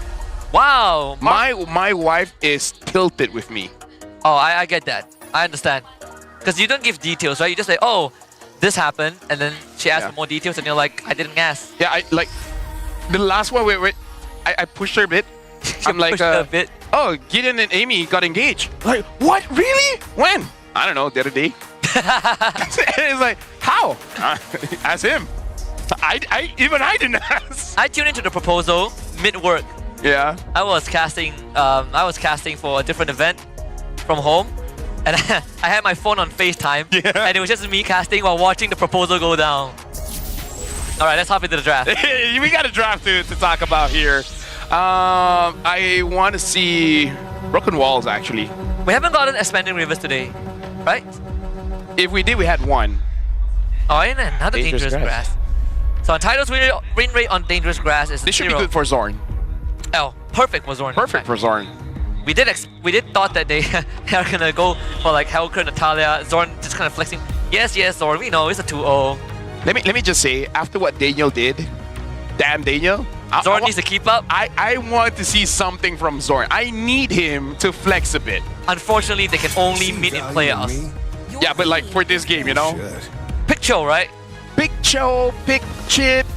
Wow. My wife is tilted with me. Oh, I get that. I understand. Because you don't give details, right? You just say, oh, this happened, and then she asked for more details, and you're like, I didn't ask. Yeah, I like the last one where I pushed her a bit. I'm like, a bit. Oh, Gideon and Amy got engaged. Like, what? Really? When? I don't know, the other day. It's like, how? Ask him. Even I didn't ask. I tuned into the proposal mid-work. Yeah. I was casting for a different event from home. And I had my phone on FaceTime, and it was just me casting while watching the proposal go down. All right, let's hop into the draft. We got a draft to talk about here. I want to see Broken Walls, actually. We haven't gotten Expanding Rivers today, right? If we did, we had one. Oh, and another Dangerous Grass. So Untitled's win rate on Dangerous Grass is 0. This should be good for Zorn. Oh, perfect for Zorn. Perfect for Zorn. We did thought that they are gonna go for like Helker, Natalia, Zorn just kind of flexing. Yes, Zorn, we know it's a 2-0. Let me just say, after what Daniel did, damn Daniel. Zorn needs to keep up. I want to see something from Zorn. I need him to flex a bit. Unfortunately, they can only meet in playoffs. Yeah, but like for this game, Pick Cho, right? Pick Cho, pick Chip.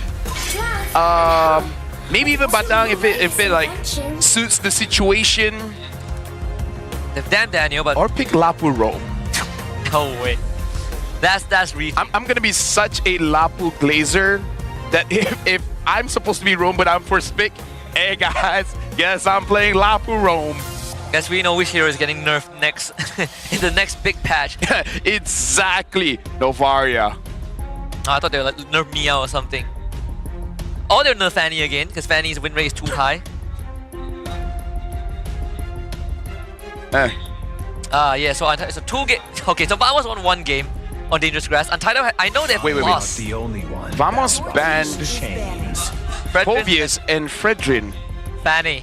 Maybe even Batang if it like suits the situation. Damn Daniel, but or pick Lapu Rome. No way. That's really. I'm gonna be such a Lapu glazer that if I'm supposed to be Rome but I'm first pick, hey guys, guess I'm playing Lapu Rome. Guess we know which hero is getting nerfed next in the next big patch. Exactly. Novaria. Oh, I thought they were like nerf Mia or something. Or they'll nerf Fanny again, because Fanny's win rate is too high. Yeah, so 2 game. Okay, so Vamos won 1 game on Dangerous Grass. Untitled, I know they've lost. The only one. Vamos banned Phobius and Fredrin. Fanny.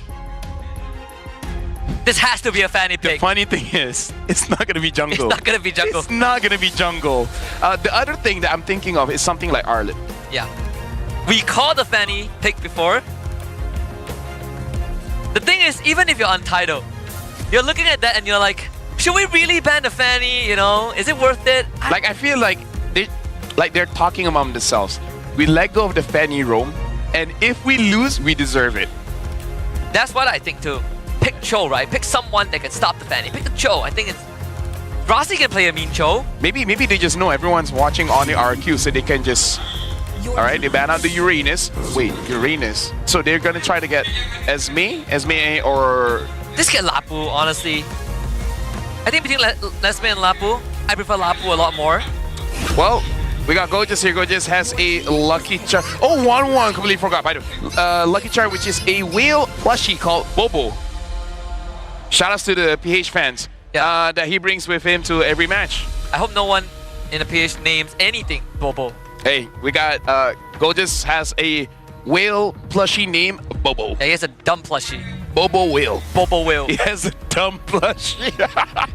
This has to be a Fanny pick. The funny thing is, it's not gonna be jungle. It's not gonna be jungle. It's not gonna be jungle. The other thing that I'm thinking of is something like Arlet. Yeah. We called the Fanny pick before. The thing is, even if you're Untitled, you're looking at that and you're like, should we really ban the Fanny? Is it worth it? I feel like they're talking among themselves. We let go of the Fanny roam, and if we lose, we deserve it. That's what I think too. Pick Cho, right? Pick someone that can stop the Fanny. Pick the Cho. I think it's Rossi can play a mean Cho. Maybe they just know everyone's watching on the RQ, so they can just. All right, they ban out the Uranus. Wait, Uranus. So they're gonna try to get Esme or. This get Lapu, honestly. I think between Lesme and Lapu, I prefer Lapu a lot more. Well, we got Gorgeous here. Gorgeous has a Lucky Charm. Oh, 1-1. Completely forgot. By the way, Lucky Charm, which is a whale plushie called Bobo. Shoutouts to the PH fans that he brings with him to every match. I hope no one in the PH names anything Bobo. Hey, we got Gorgeous has a whale plushie named Bobo. Yeah, he has a dumb plushie. Bobo whale. Bobo whale. He has a dumb plushie.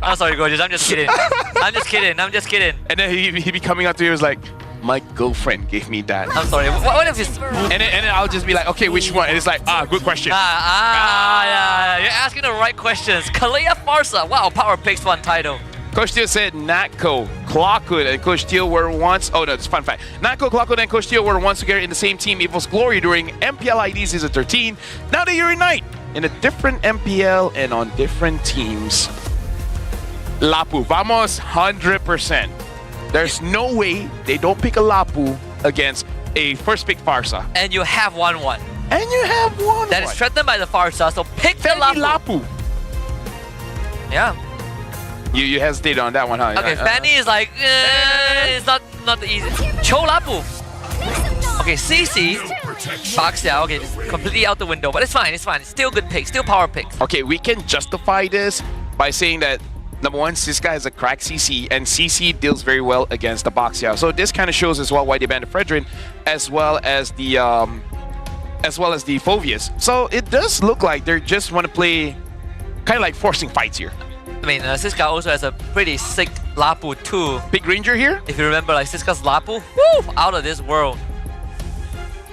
I'm sorry, Gorgeous. I'm just kidding. I'm just kidding. And then he be coming up to you and was like, my girlfriend gave me that. I'm sorry. What if it's... And then I'll just be like, okay, which one? And it's like, good question. Yeah. You're asking the right questions. Kalea Farsa. Wow, power picks for Untitled. Coach Teal said Natko, Clockwood, and Coach Teal were once... Oh, no, it's a fun fact. Natko, Clockwood, and Coach Teal were once together in the same team, Evil's Glory, during MPL ID Season 13. Now they unite in a different MPL and on different teams. Lapu, vamos 100%. There's no way they don't pick a Lapu against a first pick Farsa. And you have 1-1. And you have 1-1. That is threatened by the Farsa, so pick the Lapu. Yeah. You hesitated on that one, huh? Okay, Fanny is like, it's not the easy. Cho Lapu. Okay, CC. Box out. Okay, completely out the window, but it's fine. It's still good pick, still power pick. Okay, we can justify this by saying that Number one, Siska has a cracked CC, and CC deals very well against the Boxia. So this kind of shows as well why they banned the Fredrin, as well as the Phovius. So it does look like they just want to play kind of like forcing fights here. I mean, Siska also has a pretty sick Lapu too. Big Ranger here? If you remember, like Siska's Lapu, woo, out of this world.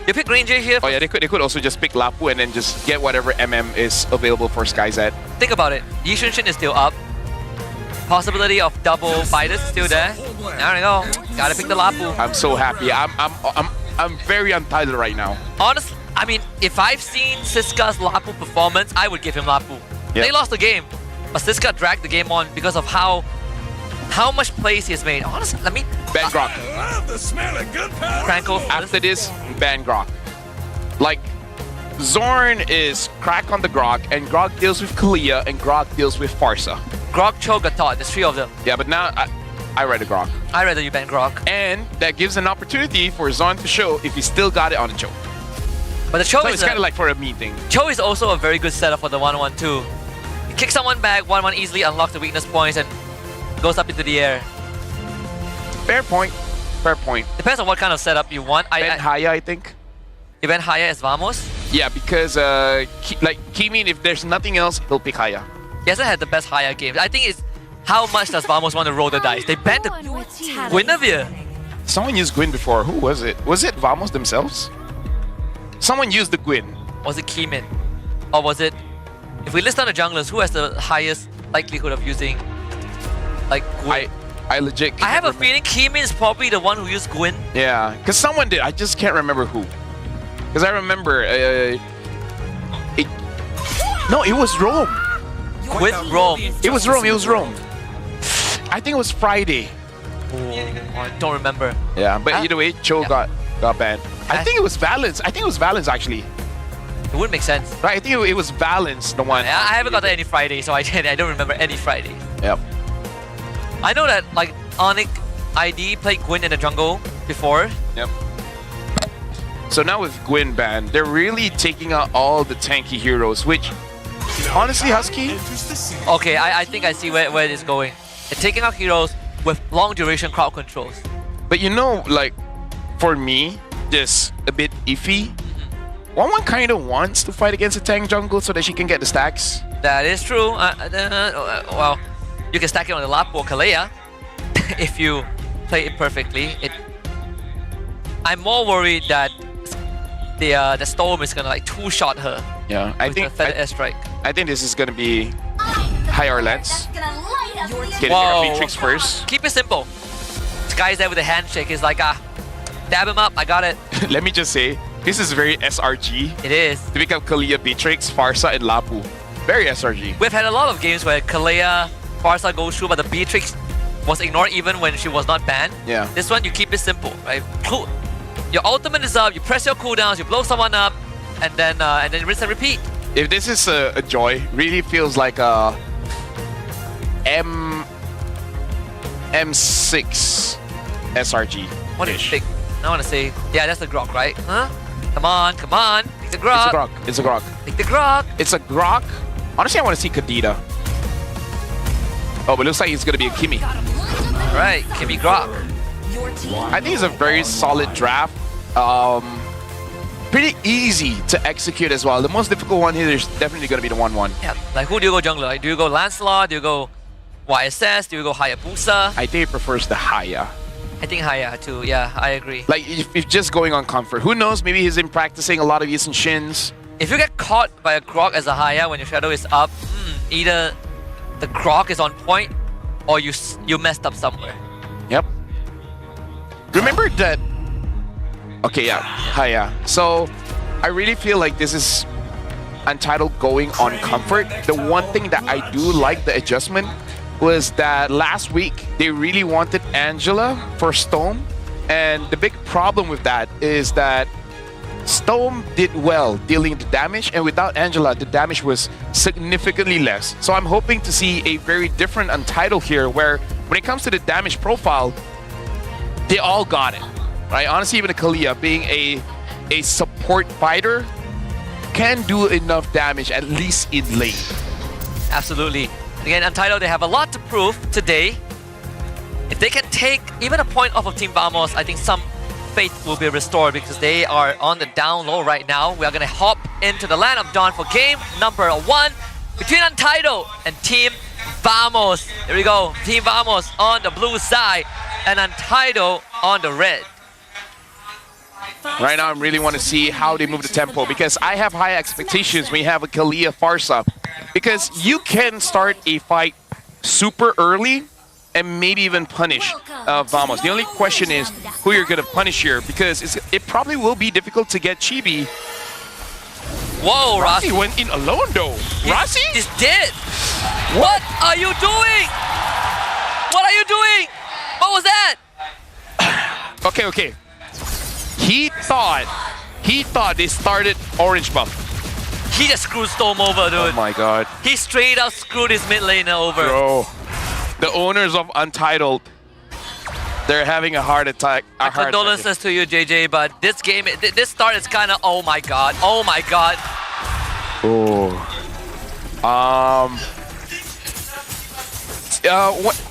You pick Ranger here. Oh yeah, they could also just pick Lapu and then just get whatever MM is available for SkyZ. Think about it. Yi Xunshin is still up. Possibility of double fighters is still there. There we go. Gotta pick the Lapu. I'm so happy. I'm very untitled right now. Honestly, I mean, if I've seen Siska's Lapu performance, I would give him Lapu. Yep. They lost the game, but Siska dragged the game on because of how much plays he has made. Honestly, I mean, ban Grok. Crankle. After this, ban Grok. Like, Zorn is crack on the Grok, and Grok deals with Kalia, and Grok deals with Farsa. Grok, Cho, Gatot, there's 3 of them. Yeah, but now I read a Grok. I'd rather you ban Grok. And that gives an opportunity for Zorn to show if he still got it on the Cho. But the Cho so is it's kind of like for a meeting. Cho is also a very good setup for the 1-1 too. You kick someone back, 1-1 easily unlock the weakness points and goes up into the air. Fair point. Fair point. Depends on what kind of setup you want. Ben Haya, I think. You went Haya as Vamos? Yeah, because like Kimin, if there's nothing else, he'll pick Haya. He hasn't had the best Haya games. I think it's how much does Vamos want to roll the dice? They banned the Guinevere. Someone used Gwyn before. Who was it? Was it Vamos themselves? Someone used the Gwyn. Was it Kimin? Or was it... If we list down the junglers, who has the highest likelihood of using like Gwyn? I legit I have a feeling Kimin is probably the one who used Gwyn. Yeah, because someone did. I just can't remember who. Because I remember... No, it was Rome. With Rome. It was Rome. It was Rome. I think it was Friday. I don't remember. Yeah, but either way, Cho got banned. I think it was Valence. I think it was Valence actually. It would make sense. Right, I think it was Valence, the one. I haven't got any Friday, so I don't remember any Friday. Yep. I know that like Onyx ID played Gwyn in the jungle before. Yep. So now with Gwyn banned, they're really taking out all the tanky heroes, which honestly, Husky. Okay, I think I see where it is going. They're taking out heroes with long duration crowd controls. But you know, like for me, just a bit iffy. One kind of wants to fight against a tank jungle so that she can get the stacks. That is true. Well, you can stack it on the Lapu or Kalea if you play it perfectly. I'm more worried that the Storm is gonna like two-shot her. Yeah, I think the airstrike. I think this is gonna be high Lance. Get Whoa. a Beatrix first. Keep it simple. This guy's there with a handshake. He's like, dab him up. I got it. Let me just say, this is very SRG. It is. To pick up Kalia, Beatrix, Farsa, and Lapu. Very SRG. We've had a lot of games where Kalea, Farsa goes through, but the Beatrix was ignored even when she was not banned. Yeah. This one, you keep it simple, right? Your ultimate is up, you press your cooldowns, you blow someone up, and then rinse and repeat. If this is a Joy, really feels like a M6 SRG. What do you think? I want to say, yeah, that's the Grok, right? Huh? Come on, come on. Pick the Grok. It's a Grok. It's a Grok. Pick the Grok. It's a Grok. Honestly, I want to see Kadita. Oh, but it looks like it's going to be a Kimi. Right, Kimi Grok. I think it's a very solid draft. Pretty easy to execute as well. The most difficult one here is definitely going to be the 1-1. Yeah, like who do you go jungler? Like, do you go Lancelot? Do you go YSS? Do you go Hayabusa? I think he prefers the Haya. I think Haya too, yeah, I agree. Like, if just going on comfort. Who knows, maybe he's been practicing a lot of Yisun Shins. If you get caught by a Grok as a Haya when your shadow is up, either the Grok is on point or you messed up somewhere. Yep. Remember that... Okay, yeah, Haya. So, I really feel like this is Untitled going on comfort. The one thing that I do like the adjustment was that last week they really wanted Angela for Storm, and the big problem with that is that Storm did well dealing the damage, and without Angela the damage was significantly less. So I'm hoping to see a very different Untitled here, where when it comes to the damage profile, they all got it, right? Honestly, even a Kalia being a support fighter can do enough damage, at least in lane. Absolutely. Again, Untitled, they have a lot to prove today. If they can take even a point off of Team Vamos, I think some faith will be restored because they are on the down low right now. We are going to hop into the land of Dawn for game number 1 between Untitled and Team Vamos. Here we go. Team Vamos on the blue side and Untitled on the red. Right now, I really want to see how they move the tempo because I have high expectations when you have a Kalia Farsa. Because you can start a fight super early and maybe even punish Vamos. The only question is who you're going to punish here because it probably will be difficult to get Chibi. Whoa, Rossi went in alone though. Rossi is dead. What are you doing? What are you doing? What was that? Okay. He thought they started orange buff. He just screwed Storm over, dude. Oh my god. He straight up screwed his mid laner over. Bro, the owners of Untitled, they're having a heart attack. My condolences to you, JJ, but this game, this start is kind of, oh my god. Oh my god. Oh.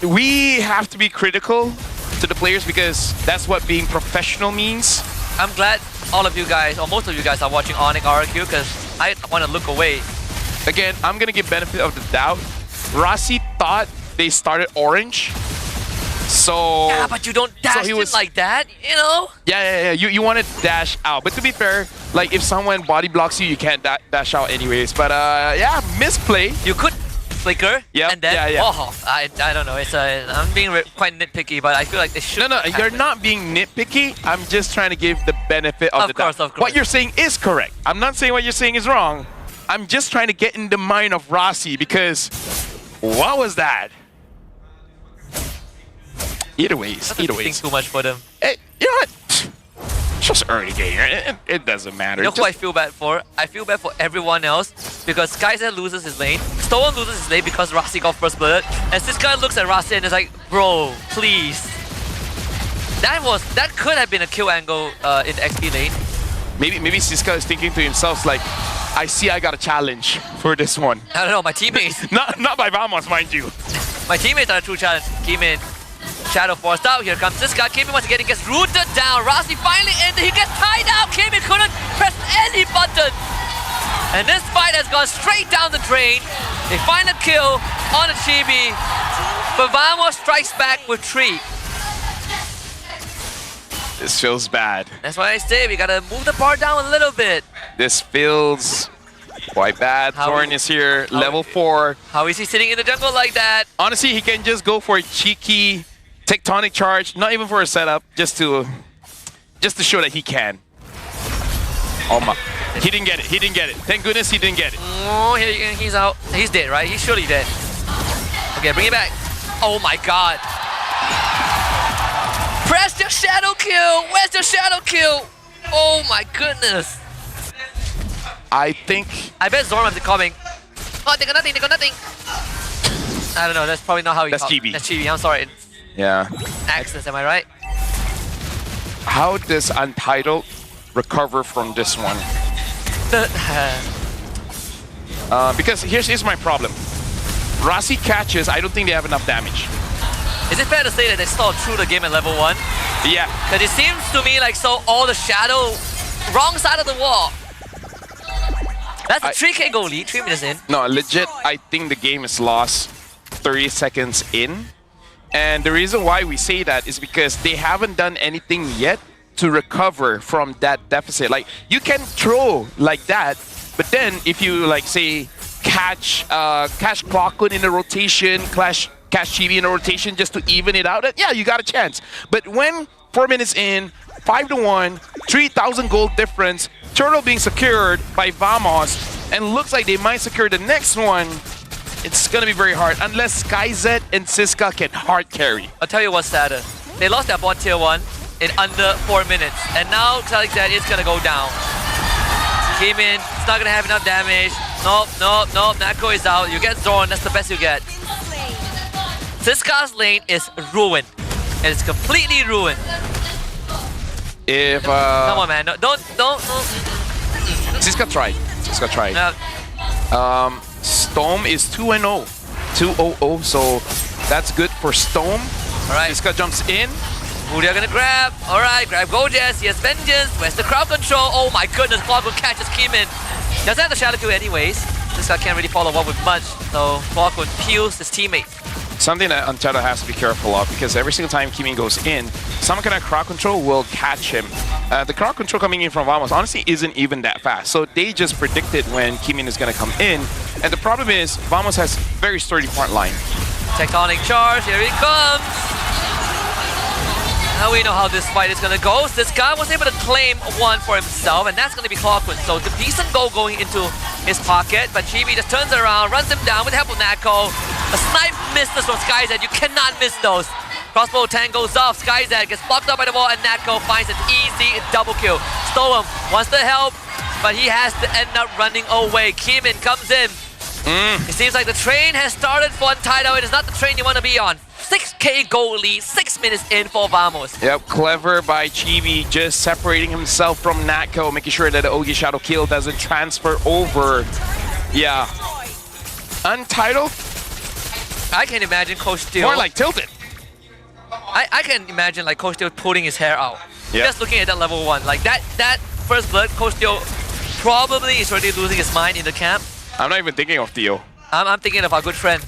We have to be critical to the players because that's what being professional means. I'm glad all of you guys, or most of you guys, are watching Onyx RQ because I want to look away. Again, I'm going to give benefit of the doubt. Rossi thought they started orange. So... Yeah, but you don't dash it like that, you know? Yeah. You want to dash out. But to be fair, like if someone body blocks you, you can't dash out anyways. But yeah, misplay. You could flicker, and then oh, I don't know. I'm being quite nitpicky, but I feel like they should. No, you're not being nitpicky. I'm just trying to give the benefit of the doubt. Of course. What you're saying is correct. I'm not saying what you're saying is wrong. I'm just trying to get in the mind of Rossi because what was that? Either ways. Think too much for them. Hey, you know what? It's just early game. It doesn't matter. You know who I feel bad for? I feel bad for everyone else because Skyzen loses his lane, Stone loses his lane because Rossi got first blood, and Siska looks at Rossi and is like, bro, please. That could have been a kill angle in the XP lane. Maybe Siska is thinking to himself like, I see I got a challenge for this one. I don't know, my teammates. not by Vamos, mind you. My teammates are a true challenge. Kimin. Shadow forced out. Here comes this guy. Kimin once again gets rooted down. Rossi finally ended. He gets tied out. Kimin couldn't press any button. And this fight has gone straight down the drain. They find a kill on a Chibi. But Vamos strikes back with 3. This feels bad. That's why I say we gotta move the bar down a little bit. This feels quite bad. Thorn is here, level 4. How is he sitting in the jungle like that? Honestly, he can just go for a cheeky tectonic charge, not even for a setup, just to show that he can. Oh my. He didn't get it. Thank goodness he didn't get it. Oh, he's out. He's dead, right? He's surely dead. Okay, bring it back. Oh my god. Press the shadow kill. Where's the shadow kill? Oh my goodness. I bet Zorm's coming. Oh, they got nothing. I don't know, that's probably not how he That's GB. That's GB, I'm sorry. Yeah. Access, am I right? How does Untitled recover from this one? Because here's my problem. Rossi catches, I don't think they have enough damage. Is it fair to say that they stalled through the game at level 1? Yeah. Because it seems to me like all the shadow, wrong side of the wall. That's a 3k goal lead, 3 minutes in. No, legit, I think the game is lost 30 seconds in. And the reason why we say that is because they haven't done anything yet to recover from that deficit. Like, you can throw like that, but then if you, like, say, catch Clockun in a rotation, catch Chibi in a rotation just to even it out, yeah, you got a chance. But when 4 minutes in, 5-1, 3,000 gold difference, turtle being secured by Vamos, and looks like they might secure the next one, it's gonna be very hard unless SkyZ and Siska can hard carry. I'll tell you what's sadder. They lost their bot tier 1 in under 4 minutes, and now SkyZ is gonna go down. Came in, it's not gonna have enough damage. Nope. Nako is out. You get Zorn, that's the best you get. Siska's lane is ruined. And it's completely ruined. If come on, man, don't. Siska tried. No. Storm is 2-0. 2-0-0, so that's good for Storm. Alright. Iska jumps in. Who they're gonna grab? Alright, grab Gojas. He has Vengeance. Where's the crowd control? Oh my goodness, Clockwork catches Keeman. Doesn't have the Shadow Q anyways. This guy can't really follow up with much, so Clockwork peels his teammate. Something that Untitled has to be careful of, because every single time Keeman goes in, some kind of crowd control will catch him. The crowd control coming in from Vamos honestly isn't even that fast, so they just predicted when Keeman is going to come in. And the problem is, Vamos has very sturdy front line. Tectonic charge, here he comes! Now we know how this fight is gonna go. This guy was able to claim one for himself, and that's gonna be Clockwork. So the decent goal going into his pocket, but Chibi just turns around, runs him down with the help of Nako. A snipe misses from SkyZ. You cannot miss those. Crossbow tank goes off. SkyZ gets blocked up by the wall, and Nako finds an easy double kill. Stoem wants the help, but he has to end up running away. Keeman comes in. It seems like the train has started for Untitled. It is not the train you want to be on. 6k goal lead, 6 minutes in for Vamos. Yep, clever by Chibi, just separating himself from Natko, making sure that the Ogi Shadow Kill doesn't transfer over. Yeah. Untitled? I can imagine Coach Steel. More like Tilted. I can imagine like Coach Steel pulling his hair out. Yep. Just looking at that level 1. Like that first blood, Coach Steel probably is already losing his mind in the camp. I'm not even thinking of Theo. I'm thinking of our good friend.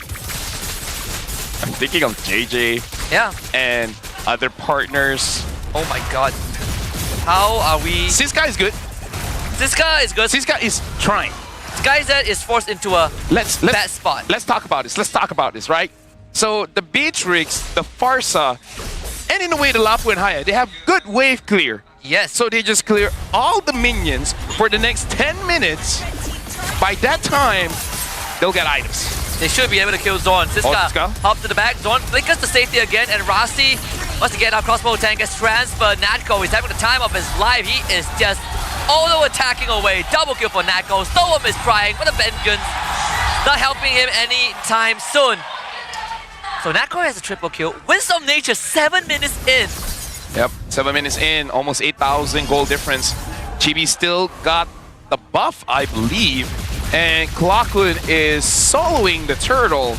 I'm thinking of JJ. Yeah. And other partners. Oh my god. How are we... Siska is good. Siska is good. Siska is trying. SkyZ is forced into a bad spot. Let's talk about this. Let's talk about this, right? So the Beatrix, the Farsa, and in a way the Lapu and Haya, they have good wave clear. Yes. So they just clear all the minions for the next 10 minutes. By that time, they'll get items. They should be able to kill Zorn. Siska hops to the back. Zorn flickers to safety again, and Rasi wants to get our crossbow tank as transferred. Natko is having the time of his life. He is just auto-attacking away. Double kill for Natko. Stoem is trying with a vengeance. Not helping him anytime soon. So Natko has a triple kill. Wisdom Nature 7 minutes in. Yep, 7 minutes in, almost 8,000 gold difference. Chibi still got the buff, I believe. And Clockwood is soloing the turtle.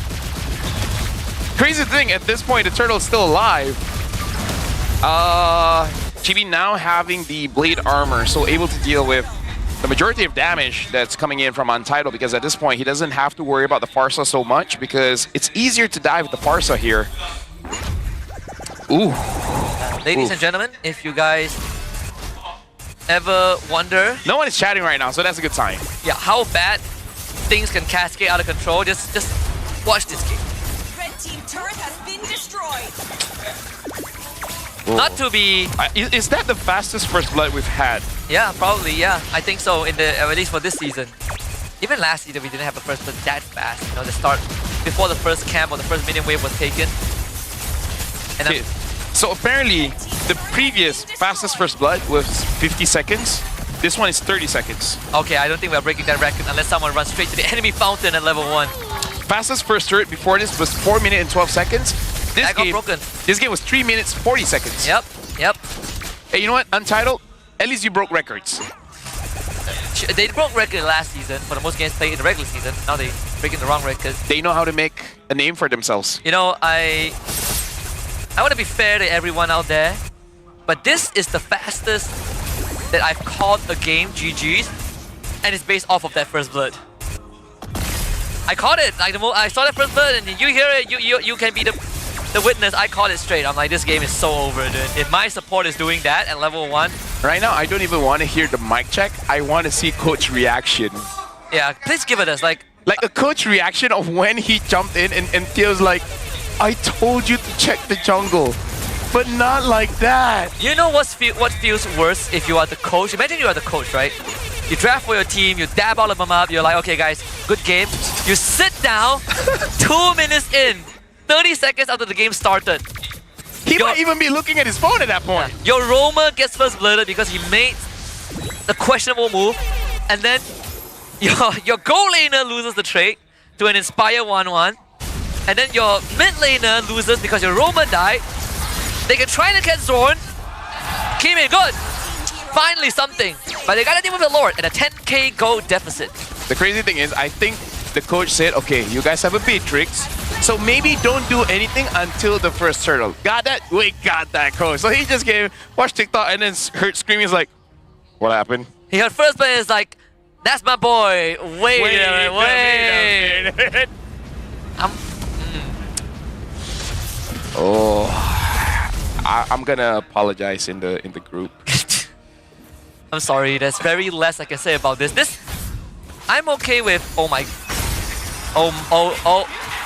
Crazy thing, at this point, the turtle's still alive. Chibi now having the blade armor, so able to deal with the majority of damage that's coming in from Untitled, because at this point, he doesn't have to worry about the Farsa so much, because it's easier to die with the Farsa here. Ooh. Ladies and gentlemen, if you guys ever wonder... No one is chatting right now, so that's a good sign. Yeah, how bad things can cascade out of control. Just watch this game. Red team turret has been destroyed. Whoa. Not to be... Is that the fastest first blood we've had? Yeah, probably, yeah. I think so, in the at least for this season. Even last season, we didn't have the first blood that fast. You know, the start, before the first camp or the first minion wave was taken. And okay. So apparently, the previous fastest first blood was 50 seconds. This one is 30 seconds. Okay, I don't think we're breaking that record unless someone runs straight to the enemy fountain at level 1. Fastest first turret before this was 4 minutes and 12 seconds. That got broken. This game was 3 minutes 40 seconds. Yep. Hey, you know what? Untitled, at least you broke records. They broke record last season for the most games played in the regular season. Now they're breaking the wrong record. They know how to make a name for themselves. You know, I want to be fair to everyone out there, but this is the fastest that I've called a game GG's, and it's based off of that first blood. I caught it. Like I saw that first blood, and you hear it. You can be the witness. I called it straight. I'm like, this game is so over, dude. If my support is doing that at level 1. Right now, I don't even want to hear the mic check. I want to see coach reaction. Yeah, please give it us. Like a coach reaction of when he jumped in and Theo's like, I told you to check the jungle, but not like that. You know what feels worse if you are the coach? Imagine you are the coach, right? You draft for your team, you dab all of them up, you're like, okay guys, good game. You sit down, 2 minutes in, 30 seconds after the game started. He might even be looking at his phone at that point. Yeah, your roamer gets first blooded because he made the questionable move, and then your goal laner loses the trade to an Inspire 1-1, and then your mid laner loses because your roamer died. They can try to catch Zorn. Came in good. Finally something. But they gotta deal with the Lord at a 10k gold deficit. The crazy thing is, I think the coach said, okay, you guys have a Beatrix, so maybe don't do anything until the first turtle. Got that? We got that, coach. So he just watched TikTok and then heard screaming. He's like, what happened? He heard first player is like, that's my boy. Wait a minute. Oh, I'm gonna apologize in the group. I'm sorry, there's very less I can say about this. I'm okay with, oh my,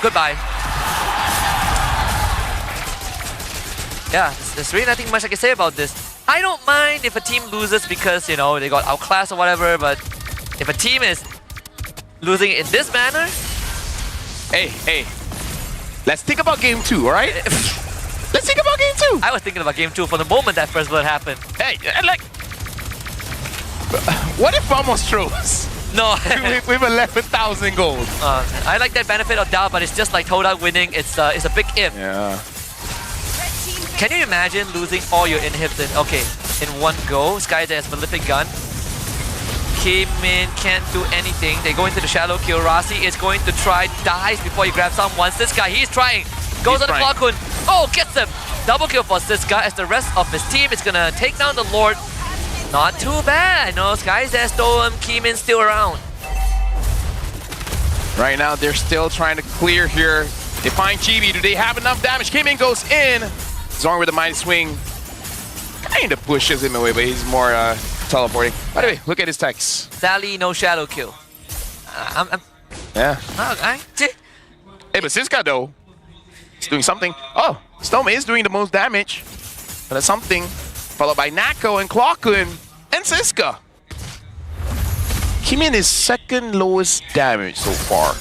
goodbye. Yeah, there's really nothing much I can say about this. I don't mind if a team loses because, you know, they got outclassed or whatever, but if a team is losing in this manner... Hey, let's think about game 2, alright? Let's think about game 2! I was thinking about game 2 from the moment that first blood happened. Hey, like... What if Vamos throws? No. with 11,000 gold. I like that benefit of doubt, but it's just like Todak winning. It's a big if. Yeah. Can you imagine losing all your inhibs in one go? Skyzer has Malefic Gun. Kimin can't do anything. They go into the shallow kill. Rasi is going to try, dies before he grabs someone. Siska, he's trying. Goes on the clock. Oh, gets him. Double kill for Siska as the rest of his team is gonna take down the Lord. Not too bad. No, Skyzer stole him. Kimin's still around. Right now, they're still trying to clear here. They find Chibi. Do they have enough damage? Kimin goes in. Zorn with the Mighty Swing. Kind of pushes him away, but he's more teleporting. By the way, look at his text. Sally, no shadow kill. Yeah. Okay. Hey, but Siska though, he's doing something. Oh, Stome is doing the most damage. But that's something. Followed by Nako and Klokun and Siska. Kimin is second lowest damage so far.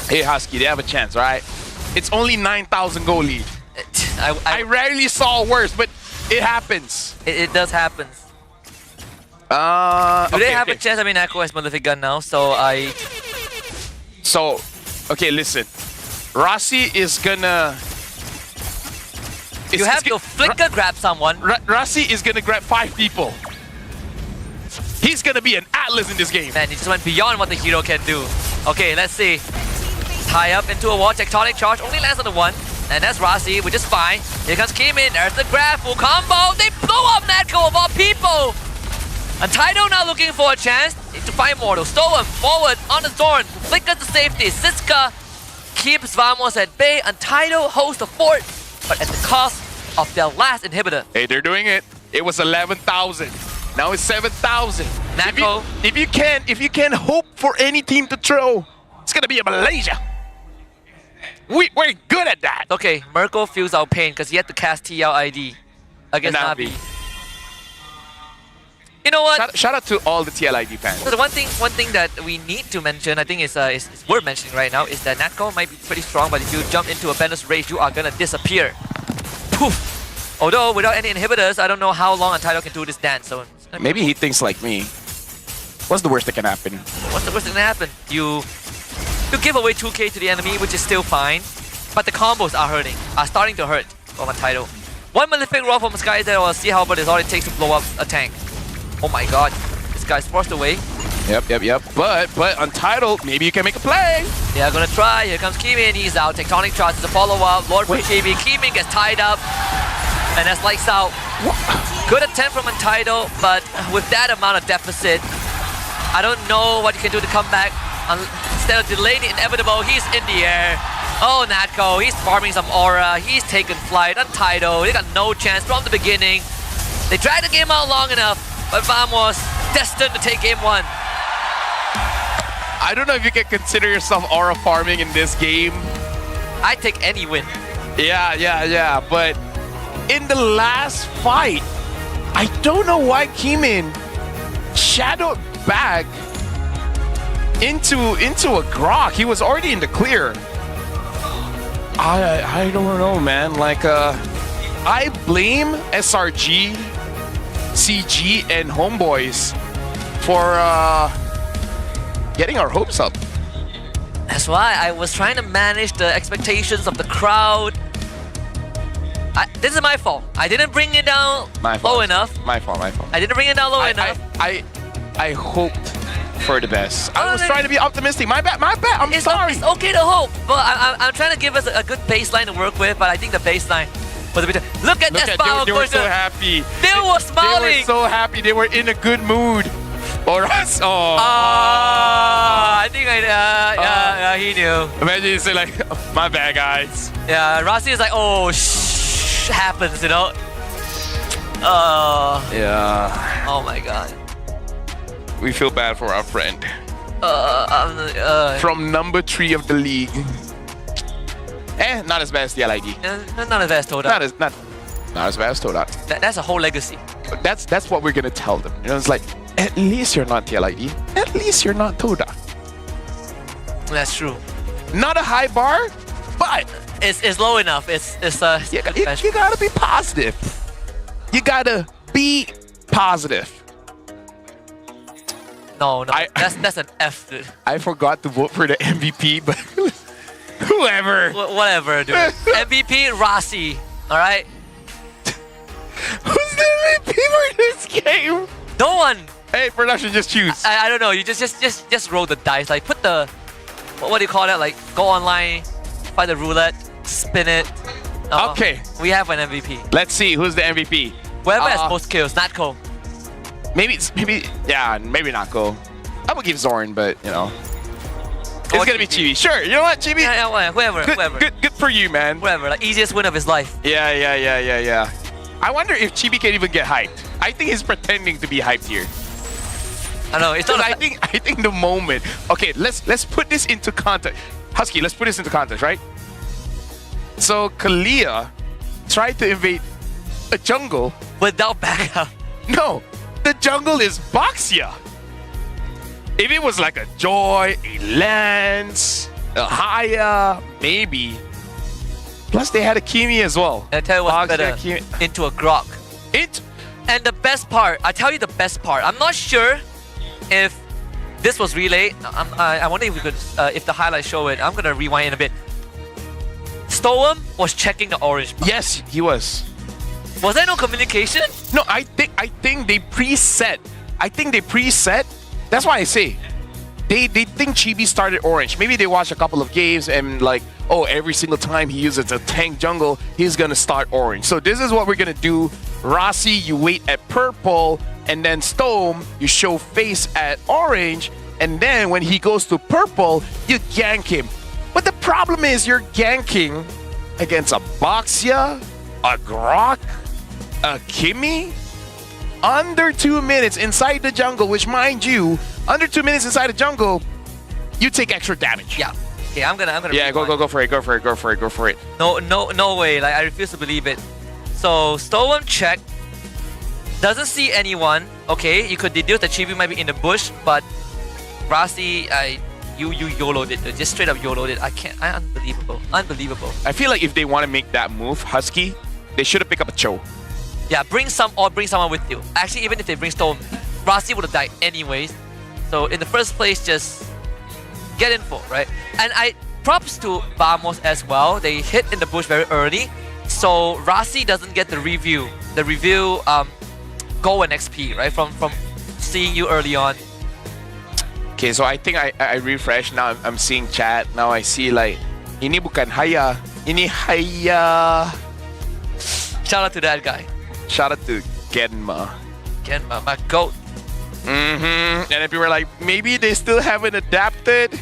Hey Husky, they have a chance, right? It's only 9,000 goal lead. I rarely saw worse, but it happens. It does happen. Do they have a chance? I mean, Nako has Malefic Gun now, so okay, listen. Rasi is gonna... You have to flicker grab someone. Rasi is gonna grab 5 people. He's gonna be an Atlas in this game. Man, he just went beyond what the hero can do. Okay, let's see. Tie up into a wall. Tectonic Charge only lands on the 1. And that's Rasi, which is fine. Here comes Kimin. There's the grab. Full combo. They blow up Natko of all people. And Taido now looking for a chance to find Mortal. Stow him forward on the Zorn. Flickers to safety. Siska keeps Vamos at bay. And Taido holds the fort, but at the cost of their last inhibitor. Hey, they're doing it. It was 11,000. Now it's 7,000. Nako. If you can hope for any team to throw, it's gonna be a Malaysia. We're good at that. Okay, Merkel feels our pain because he had to cast TL ID against Navi. You know what? Shout out to all the TLID fans. So the one thing that we need to mention, I think is worth mentioning right now, is that Natko might be pretty strong, but if you jump into a Bender's Rage, you are gonna disappear. Poof! Although without any inhibitors, I don't know how long Untitled can do this dance. So maybe he thinks like me. What's the worst that can happen? What's the worst that can happen? You give away 2k to the enemy, which is still fine, but the combos are starting to hurt from Untitled. One Malefic Roll from Skyzer or Sea Halberd is all it takes to blow up a tank. Oh my god, this guy's forced away. Yep. But Untitled, maybe you can make a play. They are gonna try. Here comes Kimin. He's out. Tectonic Charge is a follow-up. Lord for Chibi. Kimin gets tied up. And that's lights out. Good attempt from Untitled, but with that amount of deficit, I don't know what you can do to come back. Instead of delaying the inevitable, he's in the air. Oh, Natko, he's farming some aura. He's taken flight. Untitled, they got no chance from the beginning. They dragged the game out long enough, but Vamos destined to take game 1. I don't know if you can consider yourself aura farming in this game. I take any win. Yeah, but in the last fight, I don't know why Kimin shadowed back into a Grok. He was already in the clear. I don't know, man. Like, I blame SRG, CG, and Homeboys for getting our hopes up. That's why I was trying to manage the expectations of the crowd. This is my fault. I didn't bring it down low enough. My fault. I didn't bring it down low enough. I hoped for the best. I was trying to be optimistic. My bad. I'm sorry. It's okay to hope, but I'm trying to give us a good baseline to work with. But I think the baseline was a bit. Look at that smile. They were so happy. They were smiling. They were so happy. They were in a good mood. Or us. Oh. I think he knew. Imagine you say like, my bad, guys. Yeah, Rossi is like, oh, happens, you know. Yeah. Oh my god. We feel bad for our friend. From number 3 of the league. Not as bad as the LID. Not as bad as Toda. Not as bad as Toda. That's a whole legacy. But that's what we're gonna tell them. You know, it's like, at least you're not TLID. At least you're not Toda. That's true. Not a high bar, but it's low enough. You gotta be positive. You gotta be positive. No, that's an F, dude. I forgot to vote for the MVP, but whoever. Whatever, dude. MVP Rossi. All right. Who's the MVP for this game? No one. Hey, production, just choose. I don't know. You just roll the dice. Like put the what do you call that? Like go online, find the roulette, spin it. Okay. We have an MVP. Let's see who's the MVP. Whoever has most kills, not Cole. Maybe not Cole. I would give Zorn, but you know. It's gonna be Chibi. Sure, you know what, Chibi? Yeah, whoever. Good for you, man. Whoever, like easiest win of his life. Yeah. I wonder if Chibi can even get hyped. I think he's pretending to be hyped here. I know, it's not. I think the moment. Okay, let's put this into context. Husky, let's put this into context, right? So Kalia tried to invade a jungle without backup. No, the jungle is Boxia. If it was like a Joy, a Lance, a Haya, maybe. Plus they had a Kimi as well. And I tell you what's better, into a Grok. And the best part, I tell you the best part. I'm not sure if this was relay. I wonder if we could, if the highlights show it. I'm gonna rewind in a bit. Stoem was checking the orange bar. Yes, he was. Was there no communication? No, I think they preset. That's why I say they think Chibi started orange. Maybe they watched a couple of games and like, oh, every single time he uses a tank jungle, he's gonna start orange. So this is what we're gonna do. Rossi, you wait at purple, and then Stoem, you show face at orange, and then when he goes to purple, you gank him. But the problem is you're ganking against a Boxia, a Grok, a Kimi, under 2 minutes inside the jungle, which mind you, under 2 minutes inside the jungle, you take extra damage. Yeah. Okay, I'm gonna. Yeah, go for it. No way. Like I refuse to believe it. So Stoem check. Doesn't see anyone. Okay, you could deduce that Chibi might be in the bush, but Rossi, you YOLO'd it. Just straight up YOLO'd it. Unbelievable. I feel like if they want to make that move, Husky, they should have picked up a Cho. Yeah, bring someone with you. Actually, even if they bring Stoem, Rossi would have died anyways. So in the first place, just get info, right? And props to Vamos as well. They hit in the bush very early, so Rossi doesn't get the review. The review, go and XP, right? From seeing you early on. Okay, so I think I refreshed. Now I'm seeing chat. Now I see like, ini bukan Haya, ini Haya. Shout out to that guy. Shout out to Genma. Genma, my goat. And if you were like, maybe they still haven't adapted.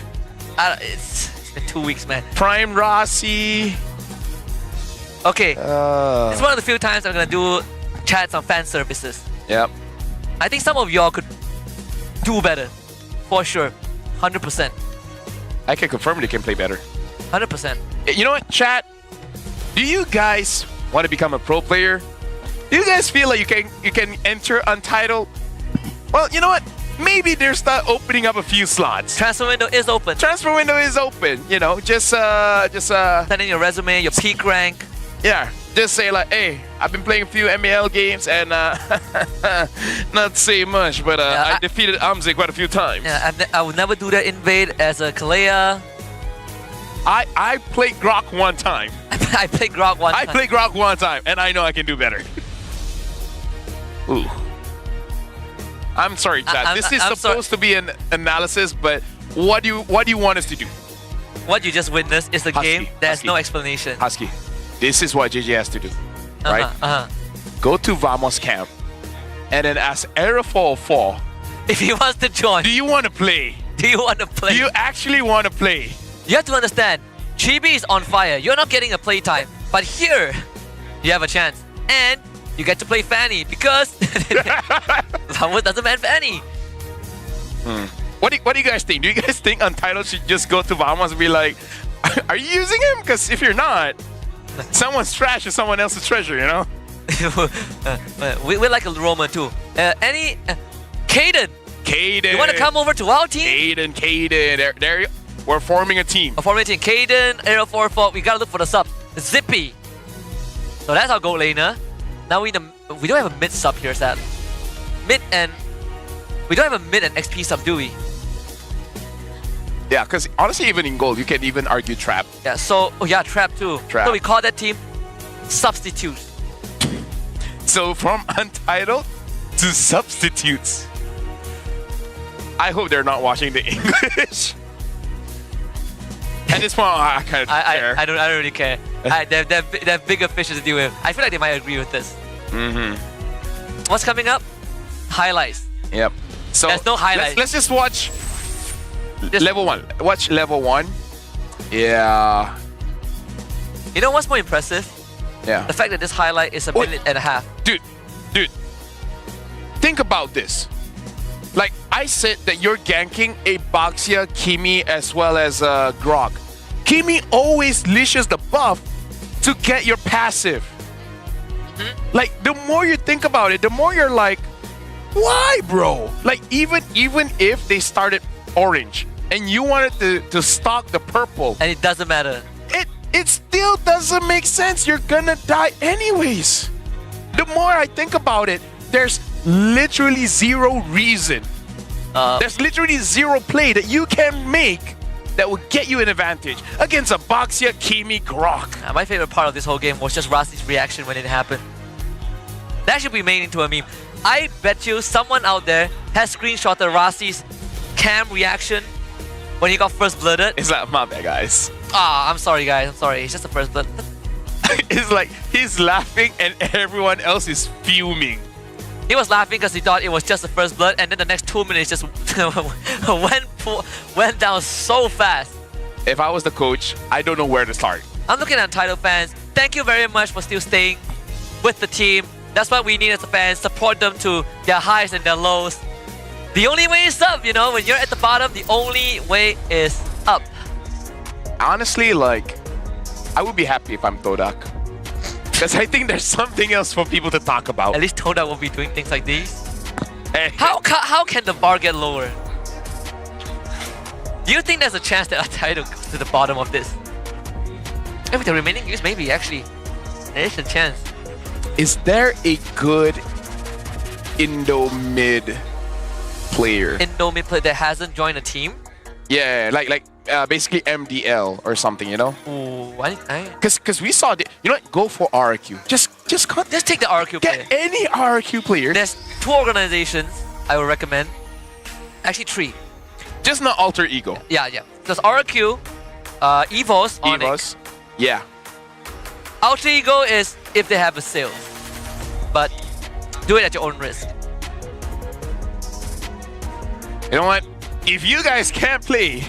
It's been 2 weeks, man. Prime Rossi. Okay. It's one of the few times I'm gonna do chats on fan services. Yep. I think some of y'all could do better. For sure. 100%. I can confirm they can play better. 100%. You know what, chat? Do you guys want to become a pro player? Do you guys feel like you can enter Untitled? Well, you know what? Maybe they're start opening up a few slots. Transfer window is open. You know, just send in your resume, your peak rank. Yeah, just say like, hey, I've been playing a few MPL games and not say much, but I defeated Amze quite a few times. Yeah, I would never do that invade as a Kalea. I played Grok one time. I played Grok one time, and I know I can do better. Ooh. I'm sorry, Chad. This is I'm supposed to be an analysis, but what do you want us to do? What you just witnessed is a game. There's no explanation. Husky, this is what JJ has to do, right? Go to Vamos camp, and then ask Aerofall fall if he wants to join. Do you want to play? Do you want to play? Do you actually want to play? You have to understand, Chibi is on fire. You're not getting a playtime, but here you have a chance, and you get to play Fanny because Vamos doesn't ban Fanny. What do you guys think? Do you guys think Untitled should just go to Vamos and be like, are you using him? Because if you're not, someone's trash is someone else's treasure, you know? We're like a Roma too. Kaden. You want to come over to our team? Kaden. There, we're forming a team. Kaden, Aero 4 we gotta look for the sub. Zippy. So that's our gold laner. Now we don't have a mid sub here, sadly. We don't have a mid and XP sub, do we? Yeah, because honestly, even in gold, you can even argue trap. Yeah, so, trap too. Trap. So we call that team substitutes. So from Untitled to substitutes. I hope they're not watching the English. At this point, I kind of care. I don't really care. They have bigger fishes to deal with. I feel like they might agree with this. What's coming up? Highlights. Yep. So there's no highlights. Let's just watch level 1. Watch level 1. Yeah. You know what's more impressive? Yeah. The fact that this highlight is a minute and a half. Dude. Think about this. Like, I said that you're ganking a Baxia, Kimi, as well as Grog. Kimi always leashes the buff to get your passive. Like, the more you think about it, the more you're like, why, bro? Like, even if they started orange and you wanted to stock the purple. And it doesn't matter. It still doesn't make sense. You're gonna die anyways. The more I think about it, there's literally zero reason. There's literally zero play that you can make that will get you an advantage against a Baxia, Kimi, Grok. My favorite part of this whole game was just Rasi's reaction when it happened. That should be made into a meme. I bet you someone out there has screenshotted Rasi's cam reaction when he got first blooded. It's like, my bad, guys. I'm sorry, guys. I'm sorry. It's just the first blood. It's like he's laughing and everyone else is fuming. He was laughing because he thought it was just the first blood, and then the next 2 minutes just went down so fast. If I was the coach, I don't know where to start. I'm looking at Tidal fans. Thank you very much for still staying with the team. That's what we need as a fan. Support them to their highs and their lows. The only way is up, you know. When you're at the bottom, the only way is up. Honestly, like, I would be happy if I'm Todak. Because I think there's something else for people to talk about. At least Todak will be doing things like these. How can the bar get lower? Do you think there's a chance that Tidal goes to the bottom of this? With the remaining use, maybe, actually. There is a chance. Is there a good Indo-mid player? Indo-mid player that hasn't joined a team? Yeah, like basically MDL or something, you know? Ooh, Because we saw the, you know what? Go for RQ. Just take the RQ player. Get any RQ player. There's 2 organizations I would recommend. Actually 3. Just not Alter Ego. Yeah. There's RQ, EVOS, Onyx. Yeah. Alter Ego is if they have a sale. But do it at your own risk. You know what? If you guys can't play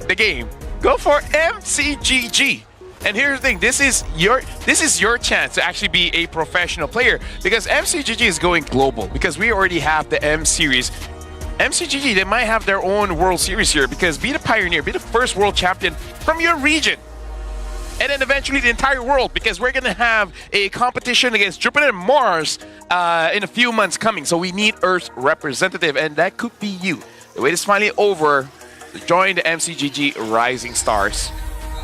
the game, go for MCGG. And here's the thing, this is your chance to actually be a professional player, because MCGG is going global, because we already have the M series. MCGG, they might have their own World Series here, because be the pioneer, be the first world champion from your region. And then eventually the entire world, because we're going to have a competition against Jupiter and Mars in a few months coming. So we need Earth's representative, and that could be you. The wait is finally over. Join the MCGG Rising Stars.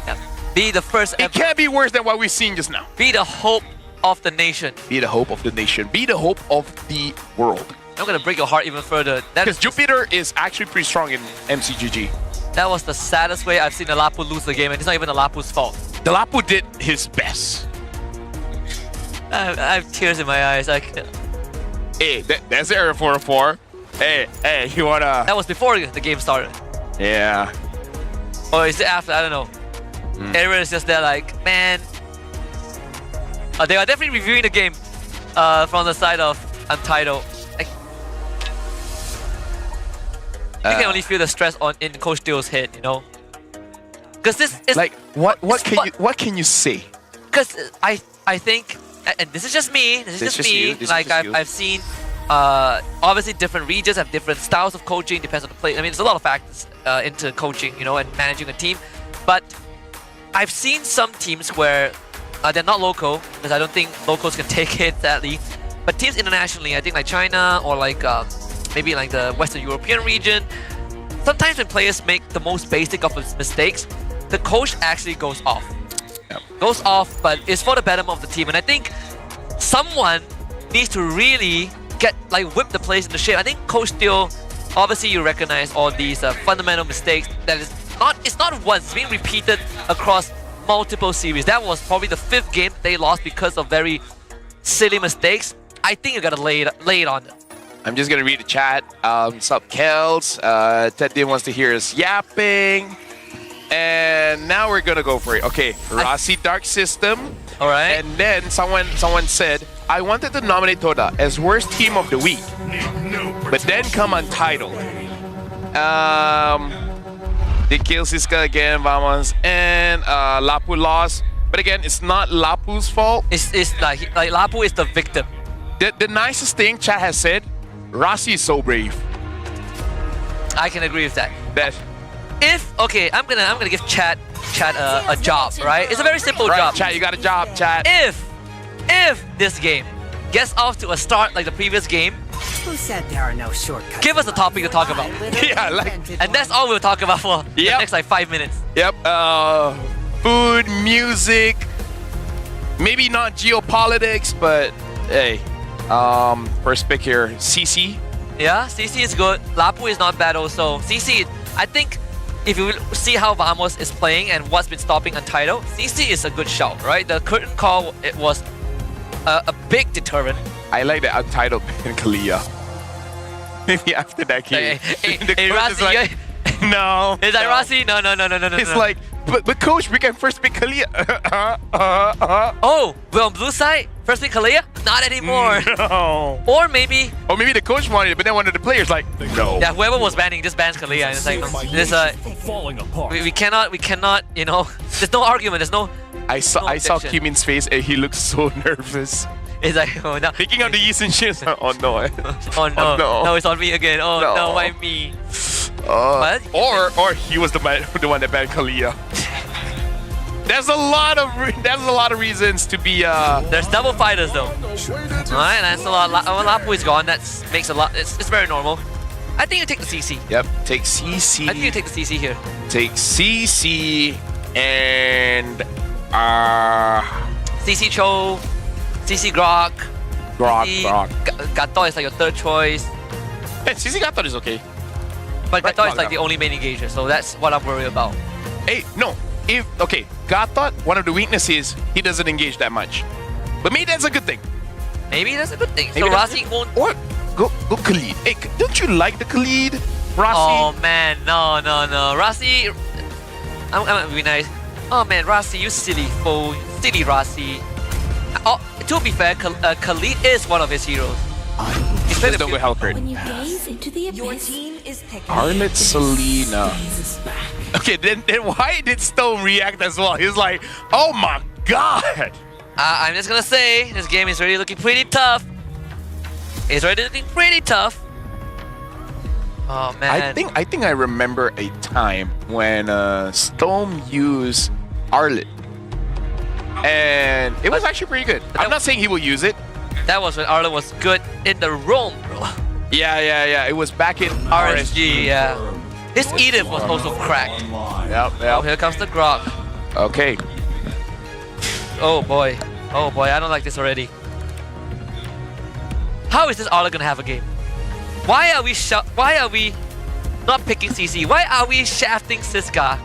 Yeah. Be the first. It can't be worse than what we've seen just now. Be the hope of the nation. Be the hope of the nation. Be the hope of the world. I'm going to break your heart even further. Because Jupiter is actually pretty strong in MCGG. That was the saddest way I've seen the Lapu lose the game, and it's not even the Lapu's fault. The Lapu did his best. I have tears in my eyes. Hey, that's error 404. Hey, you wanna... That was before the game started. Yeah. Or is it after? I don't know. Everyone is just there like, man. They are definitely reviewing the game from the side of Untitled. Like, you can only feel the stress in Coach Dio's head, you know. Because this is like what can you say? Because I think, and this is just me. This is just me. Like I've seen, obviously different regions have different styles of coaching. Depends on the play. I mean, there's a lot of factors into coaching, you know, and managing a team. But I've seen some teams where they're not local, because I don't think locals can take it, sadly. But teams internationally, I think like China or like maybe like the Western European region, sometimes when players make the most basic of mistakes, the coach actually goes off. Goes off, but it's for the betterment of the team. And I think someone needs to really whip the players into shape. I think Coach Dio, obviously you recognize all these fundamental mistakes that it's not once, it's being repeated across multiple series. That was probably the 5th game they lost because of very silly mistakes. I think you gotta lay it on them. I'm just gonna read the chat. Sup, Kels? Ted Dim wants to hear us yapping. And now we're gonna go for it. Okay, Rossi Dark System. All right. And then someone said, I wanted to nominate Toda as worst team of the week, but then come Untitled. They kill Siska again, Vamos, and Lapu lost. But again, it's not Lapu's fault. It's like Lapu is the victim. The nicest thing chat has said, Rossi is so brave. I can agree with that. Okay, I'm gonna give Chat a job, right? It's a very simple job. Chat, you got a job, Chat. If this game gets off to a start like the previous game, Who said there are no shortcuts? give us a topic to talk about. And that's all we'll talk about for the next like 5 minutes. Yep. Food, music, maybe not geopolitics, but hey, first pick here, CC. Yeah, CC is good. Lapu is not bad also. CC, I think if you see how Vamos is playing and what's been stopping Untitled, CC is a good shout, right? The curtain call, it was a big deterrent. I like the Untitled and Kalia. Maybe after that game. Hey, Rossi, no. Is that no. Rossi? No. It's like, but coach, we can first pick Kalia. Oh, we're on blue side? First pick Kalia? Not anymore. No. Or maybe the coach wanted it, but then one of the players like, no. Yeah, whoever was banning just bans Kalia. And it's like, we cannot, you know, there's no argument, there's no. I saw Kimin's face and he looked so nervous. It's like, oh no. Picking up the Yi and shit. Oh no. Oh no. No, it's on me again. Oh no, why me? Or he was the one that banned Kalia. There's a lot of reasons to be. There's double fighters though. Alright, that's a lot. Lapu is gone. That makes a lot. It's very normal. I think you take the CC. Yep, take CC. I think you take the CC here. Take CC and CC Cho, CC Grok. Gato is like your 3rd choice. Hey, CC Gato is okay. But Gato is like the only main engager, so that's what I'm worried about. Hey, no. Gatot, one of the weaknesses, he doesn't engage that much. But maybe that's a good thing. Maybe that's a good thing. So Rossi won't. Or go Khalid. Hey, don't you like the Khalid, Rossi? Oh man, no. Rossi, I'm gonna be nice. Oh man, Rossi, you silly fool, silly Rossi. Oh, to be fair, Khalid is one of his heroes. He's played don't go Hellcrit. When you gaze into the abyss, Your team is picking. Arlet Selena. Okay, then why did Stone react as well? He's like, oh my god! I'm just gonna say, this game is already looking pretty tough. It's already looking pretty tough. Oh man. I think I remember a time when Stone used Arlet. And it was actually pretty good. I'm not saying he will use it. That was when Arlet was good in the roam, bro. Yeah. It was back in RSG, yeah. His Edith was also cracked. Yep. Oh, here comes the Grok. Okay. Oh boy, I don't like this already. How is this Arlet gonna have a game? Why are we not picking CC? Why are we shafting Siska?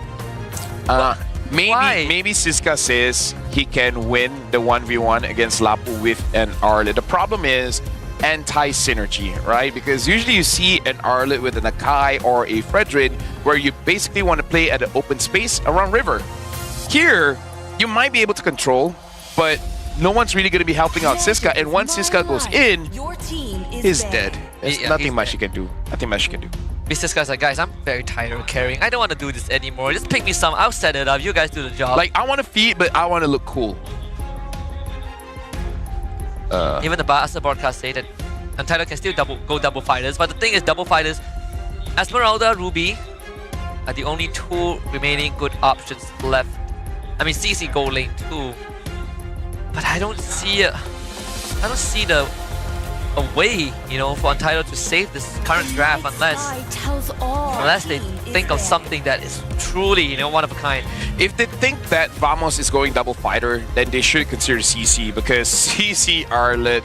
Maybe Siska says he can win the 1v1 against Lapu with an Arlet. The problem is anti-synergy, right? Because usually you see an Arlet with an Akai or a Fredrin where you basically want to play at an open space around river. Here, you might be able to control, but no one's really going to be helping out Siska, and once Siska goes in, he's dead. There's nothing much you can do. Nothing much you can do. Mr. Sky's like, guys, I'm very tired of carrying. I don't want to do this anymore. Just pick me some. I'll set it up. You guys do the job. Like, I want to feed, but I want to look cool. Even the Barca broadcast say that Untitled can still go double fighters, but the thing is, double fighters, Esmeralda, Ruby are the only two remaining good options left. I mean, CC gold lane too, but I don't see the a way, you know, for Untitled to save this current draft unless they think of something that is truly, you know, one of a kind. If they think that Vamos is going double fighter, then they should consider CC, because CC Arlet.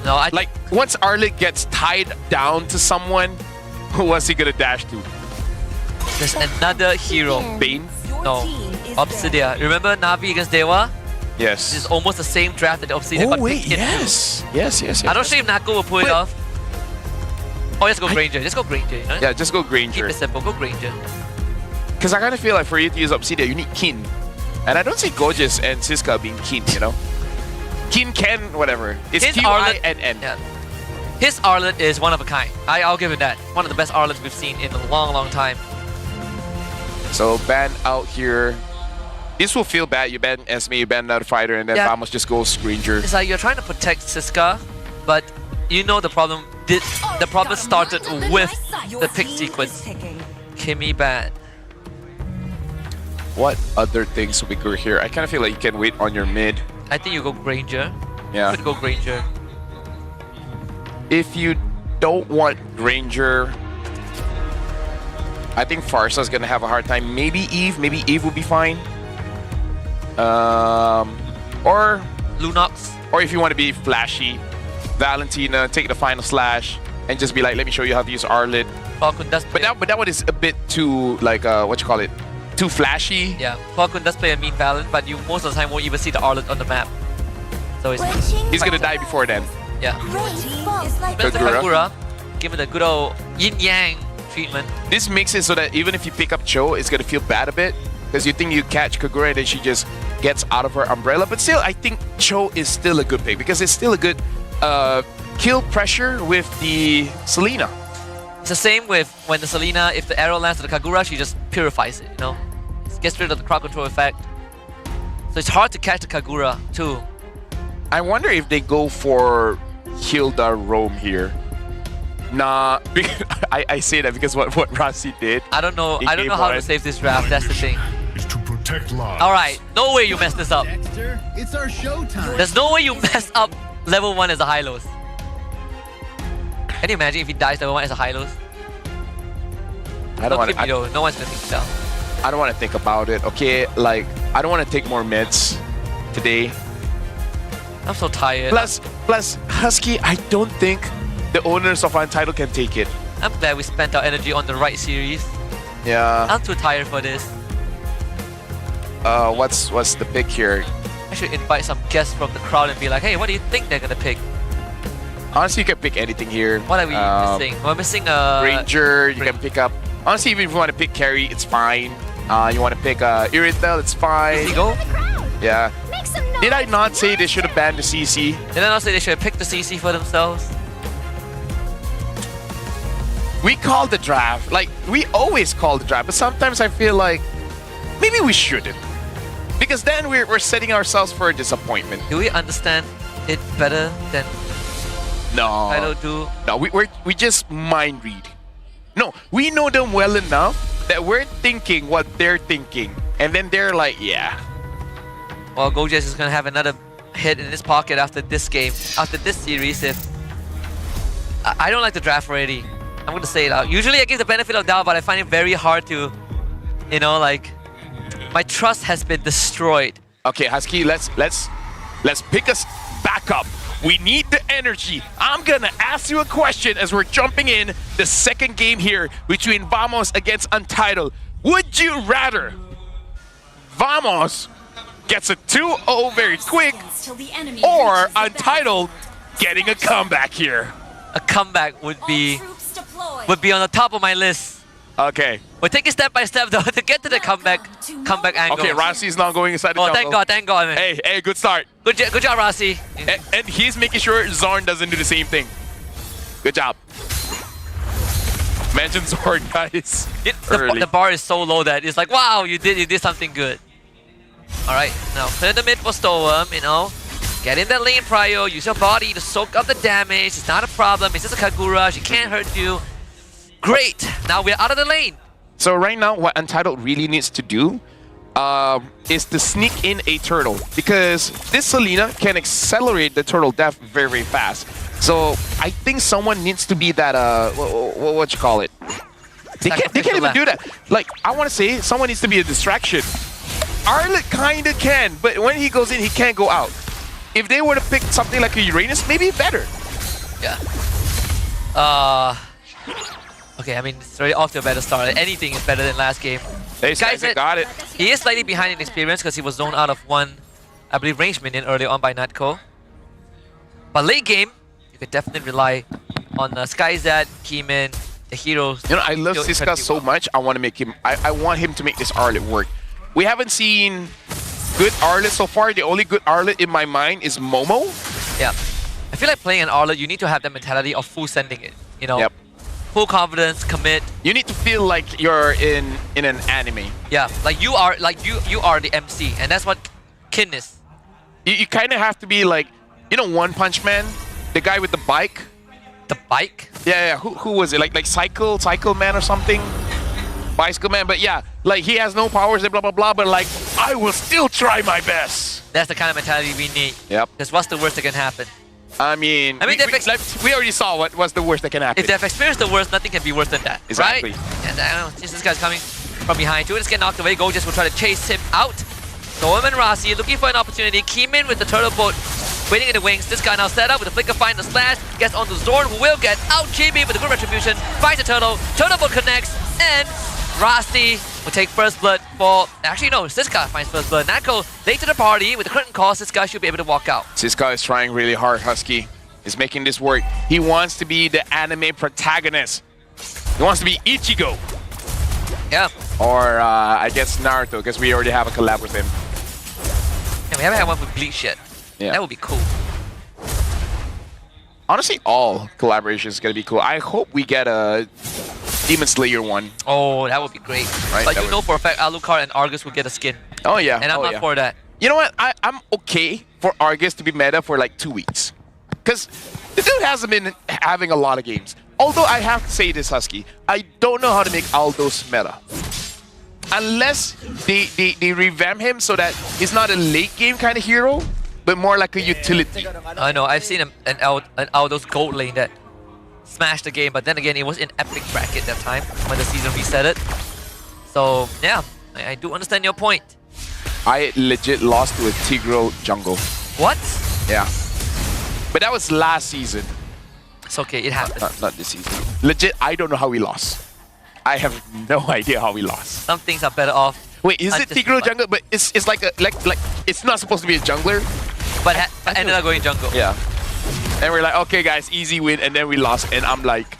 No, like once Arlet gets tied down to someone, what's he gonna dash to? There's another hero. Bane? No, Obsidia. Remember Navi against Dewa? Yes. This is almost the same draft that Obsidian got picked into. Yes. I don't sure if Nako will pull it off. Oh, just go Granger. Just go Granger, you know? Yeah, just go Granger. Keep it simple. Go Granger. Because I kind of feel like for you to use Obsidian, you need Kin. And I don't see Gorgeous and Siska being Kin, you know? Kin can, whatever. It's Q-I-N-N. Yeah. His Arlet is one of a kind. I'll give it that. One of the best Arlets we've seen in a long, long time. So, ban out here. This will feel bad. You ban Esme, you ban another fighter, and then Vamos just goes Granger. It's like you're trying to protect Siska, but you know the problem. The problem started with the pick sequence. Kimmy ban. What other things will be good here? I kind of feel like you can wait on your mid. I think you go Granger. Yeah. You could go Granger. If you don't want Granger, I think Farsa's gonna have a hard time. Maybe Eve. Maybe Eve will be fine. Or Lunox. Or if you want to be flashy, Valentina, take the final slash and just be like, let me show you how to use Arlet. Falcon does play. But that one is a bit too like what you call it? Too flashy. Yeah, Falcon does play a mean Valen, but you most of the time won't even see the Arlet on the map. So he's gonna die before then. Yeah. Kagura. Give it a good old yin-yang treatment. This makes it so that even if you pick up Cho, it's gonna feel bad a bit. Because you think you catch Kagura and then she just gets out of her umbrella. But still, I think Cho is still a good pick because it's still a good kill pressure with the Selena. It's the same with when the Selena, if the arrow lands to the Kagura, she just purifies it, you know? It gets rid of the crowd control effect. So it's hard to catch the Kagura too. I wonder if they go for Hilda Rome here. Nah, I say that because what Rasi did. I don't know how to save this draft, that's the thing. Alright, no way you messed this up. Dexter, it's our showtime. There's no way you messed up level 1 as a Hylos. Can you imagine if he dies level 1 as a Hylos? I don't want to. No one's gonna think down. I don't want to think about it. Okay, like I don't want to take more meds today. I'm so tired. Plus, Husky, I don't think the owners of Untitled can take it. I'm glad we spent our energy on the right series. Yeah. I'm too tired for this. What's the pick here? I should invite some guests from the crowd and be like, hey, what do you think they're gonna pick? Honestly, you can pick anything here. What are we missing? We're missing Ranger, you can pick up. Honestly, even if you want to pick Carry, it's fine. You want to pick Irithel, it's fine. Easy go? Yeah. Did I not say they should have banned the CC? Did I not say they should have picked the CC for themselves? We call the draft. Like, we always call the draft, but sometimes I feel like maybe we shouldn't. Because then we're setting ourselves for a disappointment. Do we understand it better than No. do? No, we just mind read. No, we know them well enough that we're thinking what they're thinking. And then they're like, yeah. Well, Gojes is going to have another hit in his pocket after this game, after this series. If I don't like the draft already. I'm going to say it out. Usually I give the benefit of doubt, but I find it very hard to, you know, like, my trust has been destroyed. Okay, Husky, let's pick us back up. We need the energy. I'm gonna ask you a question as we're jumping in the second game here between Vamos against Untitled. Would you rather Vamos gets a 2-0 very quick, or Untitled getting a comeback here. A comeback would be on the top of my list. Okay. We're taking step by step though to get to the comeback angle. Okay, Rossi's not going inside the jungle. Thank God, man. Hey, good start. Good job, Rossi. And he's making sure Zorn doesn't do the same thing. Good job. Mention Zorn, guys. The bar is so low that it's like, wow, you did something good. All right, now clear the mid for Storm, you know. Get in the lane prio, use your body to soak up the damage. It's not a problem, it's just a Kagura, she can't hurt you. Great, now we're out of the lane. So right now, what Untitled really needs to do is to sneak in a turtle, because this Selena can accelerate the turtle death very, very fast. So I think someone needs to be that, what you call it? They can't even do that. Like, I want to say someone needs to be a distraction. Arlet kind of can, but when he goes in, he can't go out. If they were to pick something like a Uranus, maybe better. Yeah. Okay, I mean, it's already off to a better start. Anything is better than last game. Hey, guys, got it. He is slightly behind in experience because he was zoned out of one, I believe, range minion earlier on by Natko. But late game, you could definitely rely on Skyzad, Keyman, the heroes. You know, I love Siska so much. I want to make him. I want him to make this Arlet work. We haven't seen good Arlet so far. The only good Arlet in my mind is Momo. Yeah. I feel like playing an Arlet, you need to have the mentality of full sending it. You know, full confidence, commit. You need to feel like you're in an anime. Yeah, like you are the MC, and that's what Kin is. You kind of have to be like, you know, One Punch Man, the guy with the bike. The bike? Yeah. Who was it? Like Cycle Man or something. Bicycle Man, but yeah, like he has no powers and blah blah blah, but like I will still try my best. That's the kind of mentality we need. Yep. Because what's the worst that can happen? I mean, we already saw what was the worst that can happen. If they've experienced the worst, nothing can be worse than that. Exactly. Right? And I don't know, this guy's coming from behind. Judas get knocked away. Gorgeous will try to chase him out. Storm and Rossi looking for an opportunity. Keyman with the turtle boat waiting in the wings. This guy now set up with the flicker find the slash. Gets onto Zorn who will get out. GB with a good retribution. Finds the turtle. Turtle boat connects. And Rossi will take first blood for... Actually, no. Siska finds first blood. Nako late to the party with the curtain call. Siska should be able to walk out. Siska is trying really hard, Husky. He's making this work. He wants to be the anime protagonist. He wants to be Ichigo. Yeah. Or, I guess Naruto, because we already have a collab with him. And we haven't had one with Bleach yet. Yeah. That would be cool. Honestly, all collaborations is going to be cool. I hope we get a Demon Slayer one. Oh, that would be great. Right? But you know for a fact, Alucard and Argus will get a skin. Oh, yeah. And I'm not for that. You know what? I'm okay for Argus to be meta for like 2 weeks. Because the dude hasn't been having a lot of games. Although I have to say this, Husky, I don't know how to make Aldos meta. Unless they revamp him so that he's not a late game kind of hero, but more like a utility. I know, I've seen an Aldos gold lane that smashed the game, but then again, it was in epic bracket that time when the season reset it. So yeah, I do understand your point. I legit lost to a Tigro jungle. What? Yeah. But that was last season. It's okay, it happened. Not this season. Legit, I don't know how we lost. I have no idea how we lost. Some things are better off. Wait, is it Tigro jungle? But it's like it's not supposed to be a jungler. But ended up going jungle. Yeah. And we're like, okay guys, easy win, and then we lost, and I'm like,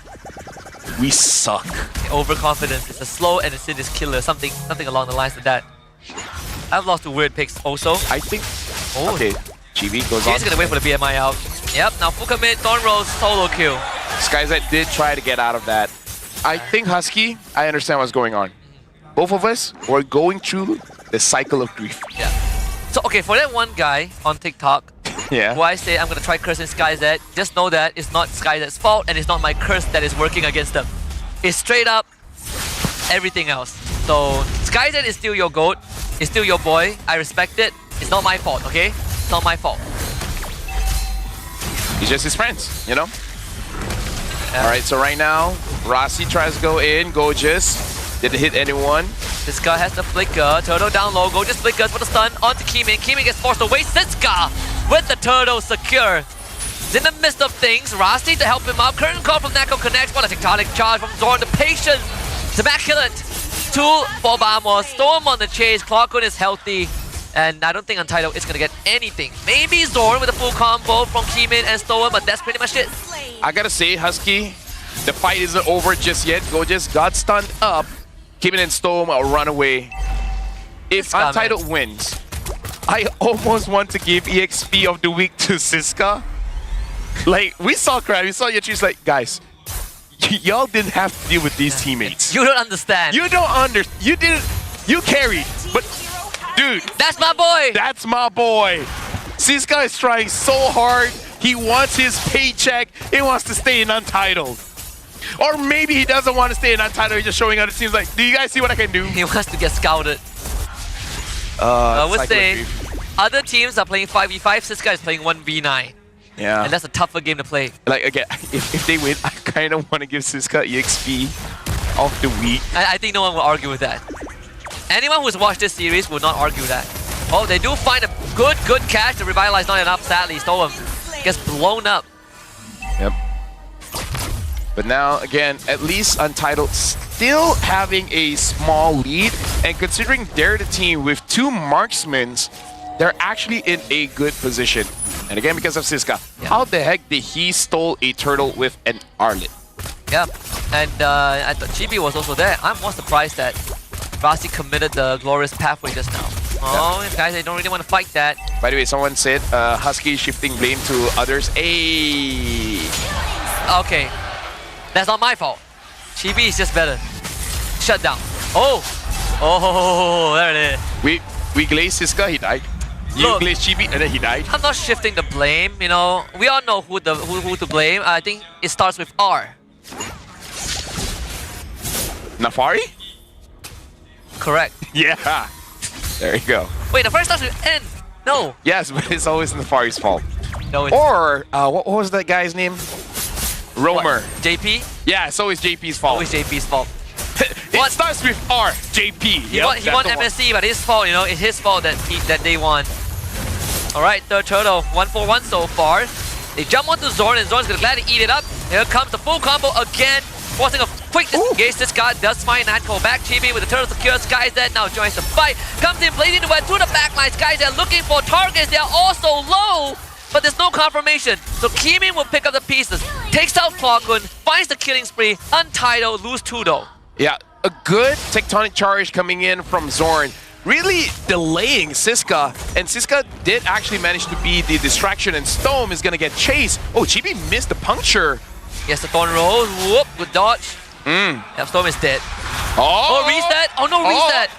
we suck. Overconfidence. It's a slow and it's in this killer. Something along the lines of that. I've lost to weird picks also. I think. Oh. Okay. GB goes on. He's gonna wait for the BMI out. Yep. Now full commit. Thorn rolls. Solo kill. Skyzet did try to get out of that. I think Husky. I understand what's going on. Both of us were going through the cycle of grief. Yeah. So okay, for that one guy on TikTok. Yeah. Who I say I'm gonna try cursing Skyzet. Just know that it's not Skyzet's fault and it's not my curse that is working against them. It's straight up everything else. So Skyzet is still your GOAT. It's still your boy. I respect it. It's not my fault, okay? It's not my fault. He's just his friends, you know? Alright, so right now, Rossi tries to go in. Gorgeous. Didn't hit anyone. Siska has the flicker. Turtle down low. Gorgeous flickers for the stun onto Keyman. Keyman gets forced away. Siska with the turtle secure. In the midst of things, Rossi to help him out. Curtain call from Nako connects. What a tectonic charge from Zorn. The patience. It's immaculate. 2 for Vamos. Storm on the chase. Clockwood is healthy. And I don't think Untitled is gonna get anything. Maybe Zorn with a full combo from Keemin and Stoa, but that's pretty much it. I gotta say, Husky, the fight isn't over just yet. Gorgeous got stunned up. Keemin and Storm will run away. If Untitled wins, I almost want to give EXP of the week to Siska. Like, we saw Crab, we saw Yachi's like, guys, y'all didn't have to deal with these teammates. You don't understand. You don't understand. You didn't. You carried, but dude, that's my boy. That's my boy. Siska is trying so hard. He wants his paycheck. He wants to stay in Untitled. Or maybe he doesn't want to stay in Untitled. He's just showing other teams like, do you guys see what I can do? He wants to get scouted. I would say other teams are playing 5v5. Siska is playing 1v9. Yeah. And that's a tougher game to play. Like, again, if they win, I kind of want to give Siska EXP of the week. I think no one will argue with that. Anyone who's watched this series will not argue that. Oh, they do find a good catch. The Revitalize not enough, sadly. Stoem gets blown up. Yep. But now, again, at least Untitled still having a small lead. And considering they're the team with 2 marksmen, they're actually in a good position. And again, because of Siska, how the heck did he stole a turtle with an Arlet? Yeah, and I thought Chibi was also there. I'm more surprised that Rasi committed the glorious pathway just now. Oh, guys, they don't really want to fight that. By the way, someone said Husky shifting blame to others. Hey. Okay, that's not my fault. Chibi is just better. Shut down. Oh, there it is. We glazed Siska, he died. You glazed Chibi, and then he died. I'm not shifting the blame. You know, we all know who to blame. I think it starts with R. Nafari? Correct. Yeah. There you go. Wait, the first starts with N. No. Yes, but it's always Nafari's fault. No, or what was that guy's name? Romer. What? JP? Yeah, it's always JP's fault. Always JP's fault. It starts with R, JP. He won MSC, but his fault, you know, it's his fault that they won. Alright, third turtle, 1-for-1 so far. They jump onto Zorn, and Zorn's gonna gladly eat it up. Here comes the full combo again, forcing a quick disengage. This guy does find Natko back. Chibi with the turtle secure. Sky's dead now, joins the fight. Comes in, blazing the way through the backline. Sky's dead looking for targets. They are also low, but there's no confirmation. So Keemin will pick up the pieces, takes out Clockun, finds the killing spree. Untitled, lose 2 though. Yeah, a good tectonic charge coming in from Zorn, really delaying Siska, and Siska did actually manage to be the distraction, and Stone is gonna get chased. Oh, Chibi missed the puncture. Yes, the thorn roll, whoop, good dodge. Yeah, Storm is dead. Oh, reset. Oh no, reset.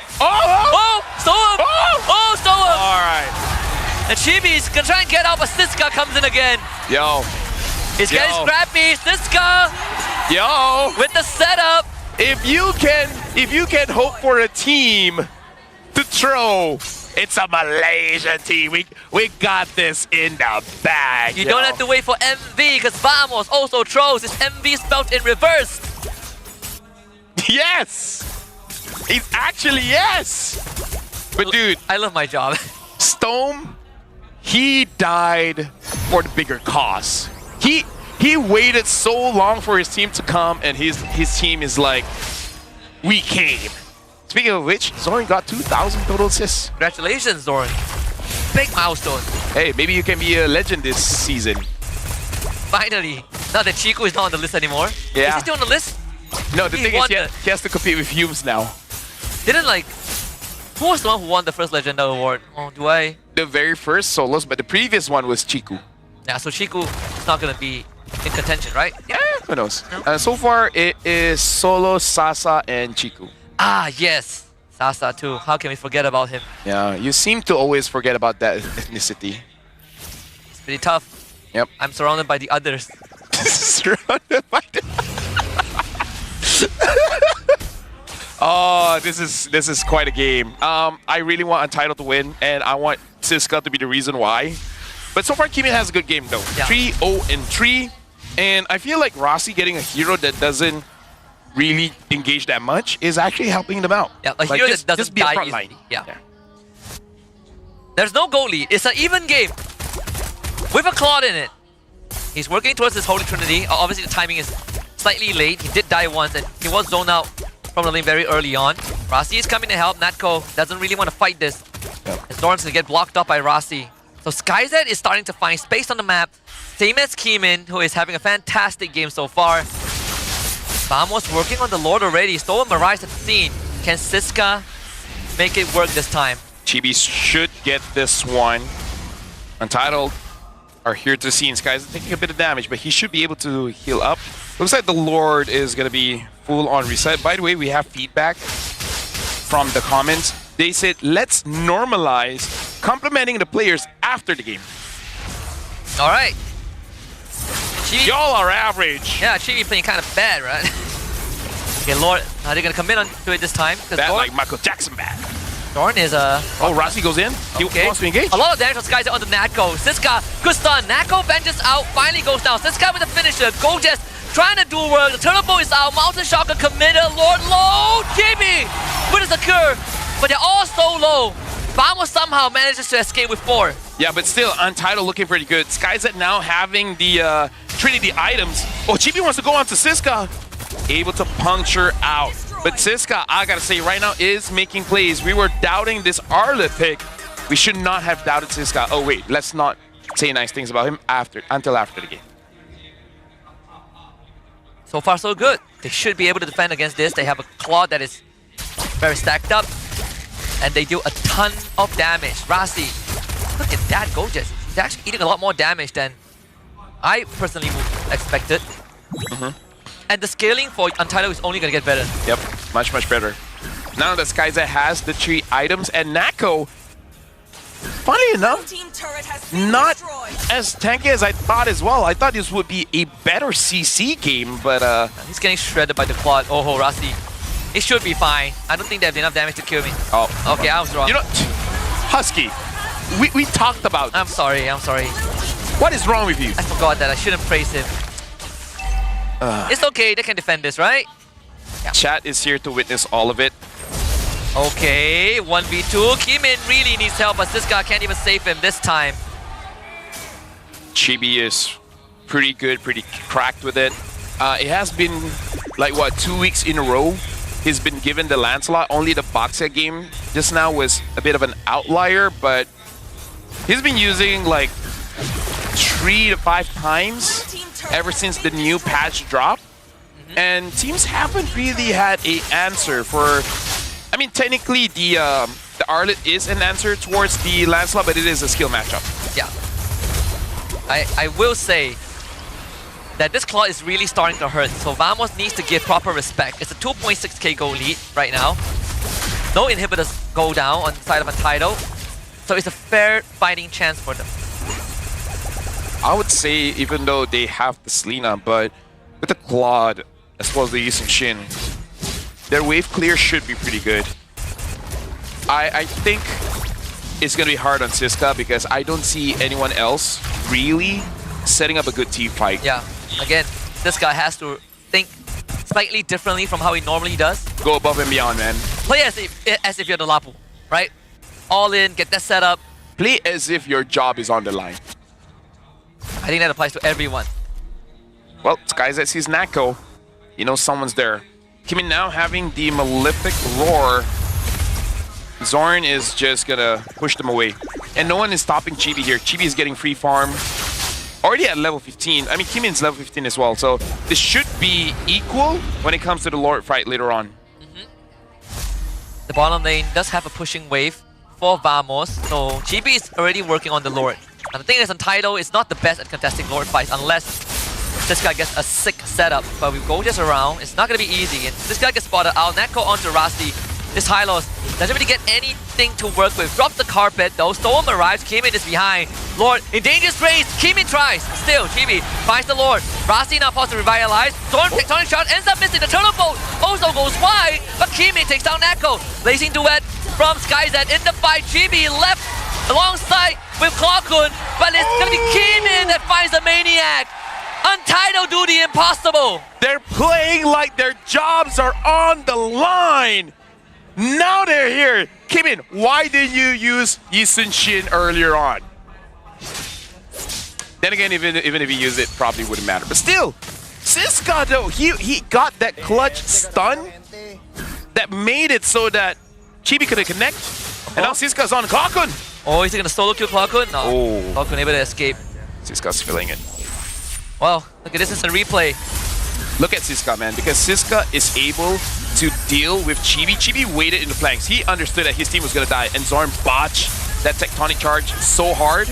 Storm. Storm. Alright. And Chibi's gonna try and get out, but Siska comes in again. Yo. It's getting scrappy. Siska. Yo. With the setup. If you can hope for a team to throw, it's a Malaysian team. We got this in the bag. You don't have to wait for MV, because Vamos also throws. It's MV spelled in reverse. Yes. It's actually yes. But dude, I love my job. Stone, he died for the bigger cause. He waited so long for his team to come, and his team is like, we came. Speaking of which, Zorn got 2,000 total assists. Congratulations, Zorn. Big milestone. Hey, maybe you can be a legend this season. Finally. Now that Chico is not on the list anymore. Yeah. Is he still on the list? No, the thing is, he has to compete with Humes now. Who was the one who won the first Legenda award? Oh, The very first solos, but the previous one was Chiku. Yeah, so Chiku is not going to be in contention, right? Yeah, who knows? So far, it is Solo, Sasa, and Chiku. Ah, yes. Sasa too. How can we forget about him? Yeah, you seem to always forget about that ethnicity. It's pretty tough. Yep. I'm surrounded by the others. Surrounded by the Oh, this is quite a game. I really want Untitled to win, and I want Siska to be the reason why. But so far, Keemin has a good game though. Yeah. 3-0-3, and I feel like Rossi getting a hero that doesn't really engage that much is actually helping them out. Yeah, a hero that doesn't be a die front easily. line. Yeah. There's no goal lead. It's an even game with a Claude in it. He's working towards his Holy Trinity. Obviously, the timing is slightly late. He did die once, and he was zoned out from the lane very early on. Rasi is coming to help. Natko doesn't really want to fight this. Yep. As Zorn's gonna get blocked up by Rossi. So SkyZ is starting to find space on the map. Same as Keemin, who is having a fantastic game so far. Vamos working on the Lord already. Stolen Mirage at the scene. Can Siska make it work this time? Chibi should get this one. Untitled are here to see, and Sky's taking a bit of damage, but he should be able to heal up. Looks like the Lord is going to be full on reset. By the way, we have feedback from the comments. They said, let's normalize complimenting the players after the game. All right. Y'all are average. Yeah, Chibi playing kind of bad, right? Okay, Lord, are they going to commit on to it this time? That like Michael Jackson bad. Dorn is Oh, Rossi goes in. He wants to engage. A lot of damage on Sky's on the Nako. Siska, good stun. Nako venges out, finally goes down. Siska with the finisher. Gojes trying to do work. The turtle is out. Mountain Shocker committed. Lord low. Chibi! What does occur? But they're all so low. Vamos somehow manages to escape with 4. Yeah, but still, Untitled looking pretty good. Sky's now having the Trinity items. Oh, Chibi wants to go on to Siska. Able to puncture out. But Siska, I gotta say, right now is making plays. We were doubting this Arlet pick. We should not have doubted Siska. Oh wait, let's not say nice things about him until after the game. So far, so good. They should be able to defend against this. They have a Claw that is very stacked up. And they do a ton of damage. Rasi, look at that Gojes. He's actually eating a lot more damage than I personally would expected. And the scaling for Untitled is only going to get better. Yep, much, much better. Now that Skyza has the 3 items, and Nako, funny enough, not as tanky as I thought as well. I thought this would be a better CC game, but he's getting shredded by the quad. Oh, Rasi. It should be fine. I don't think they have enough damage to kill me. Oh. Okay, I was wrong. You know, Husky, we talked about this. I'm sorry. What is wrong with you? I forgot that. I shouldn't praise him. It's okay, they can defend this, right? Yeah. Chat is here to witness all of it. Okay, 1v2. Keemin really needs help, but this guy can't even save him this time. Chibi is pretty good, pretty cracked with it. It has been, like, what, 2 weeks in a row he's been given the Lancelot. Only the Boxia game just now was a bit of an outlier, but he's been using, like, 3 to 5 times ever since the new patch dropped. And teams haven't really had an answer for... I mean, technically, the Arlet is an answer towards the Lancelot, but it is a skill matchup. Yeah. I will say that this Claw is really starting to hurt, so Vamos needs to give proper respect. It's a 2.6k gold lead right now. No inhibitors go down on the side of Untitled, so it's a fair fighting chance for them. I would say, even though they have the Selena, but with the Claude, as well as the Yusung Shin, their wave clear should be pretty good. I think it's going to be hard on Siska because I don't see anyone else really setting up a good team fight. Yeah, again, this guy has to think slightly differently from how he normally does. Go above and beyond, man. Play as if you're the Lapu, right? All in, get that set up. Play as if your job is on the line. I think that applies to everyone. Well, SkyZ sees Nako. You know someone's there. Kimin now having the Malefic Roar. Zorn is just gonna push them away. And no one is stopping Chibi here. Chibi is getting free farm. Already at level 15. I mean, Kimin's level 15 as well. So this should be equal when it comes to the Lord fight later on. The bottom lane does have a pushing wave for Vamos. So Chibi is already working on the Lord. And the thing is, Untitled is not the best at contesting Lord fights unless this guy gets a sick setup. But we go just around, it's not going to be easy. And this guy gets spotted out. Nako onto Rasti. This Hylos doesn't really get anything to work with. Drop the carpet though. Storm arrives. Keemin is behind. Lord in dangerous range. Keemin tries. Still, Chibi finds the Lord. Rasti now paused to revitalize. Storm tectonic shot ends up missing. The turtle boat also goes wide. But Keemin takes down Nako. Blazing duet from SkyZ in the fight. Chibi left alongside with Clawkun. But it's going to be Keemin that finds the Maniac. Untitled do the impossible. They're playing like their jobs are on the line. Now they're here. Kimin, why didn't you use Yisun Shin earlier on? Then again, even if he used it, probably wouldn't matter. But still, Siska though, he got that clutch stun that made it so that Chibi couldn't connect. And now Siska's on Clockun. Oh, is he gonna solo kill Clockun? No. Oh. Clockun able to escape. Siska's feeling it. Well, look at this is a replay. Look at Siska, man, because Siska is able to deal with Chibi. Chibi waited in the flanks. He understood that his team was gonna die, and Zorn botched that tectonic charge so hard.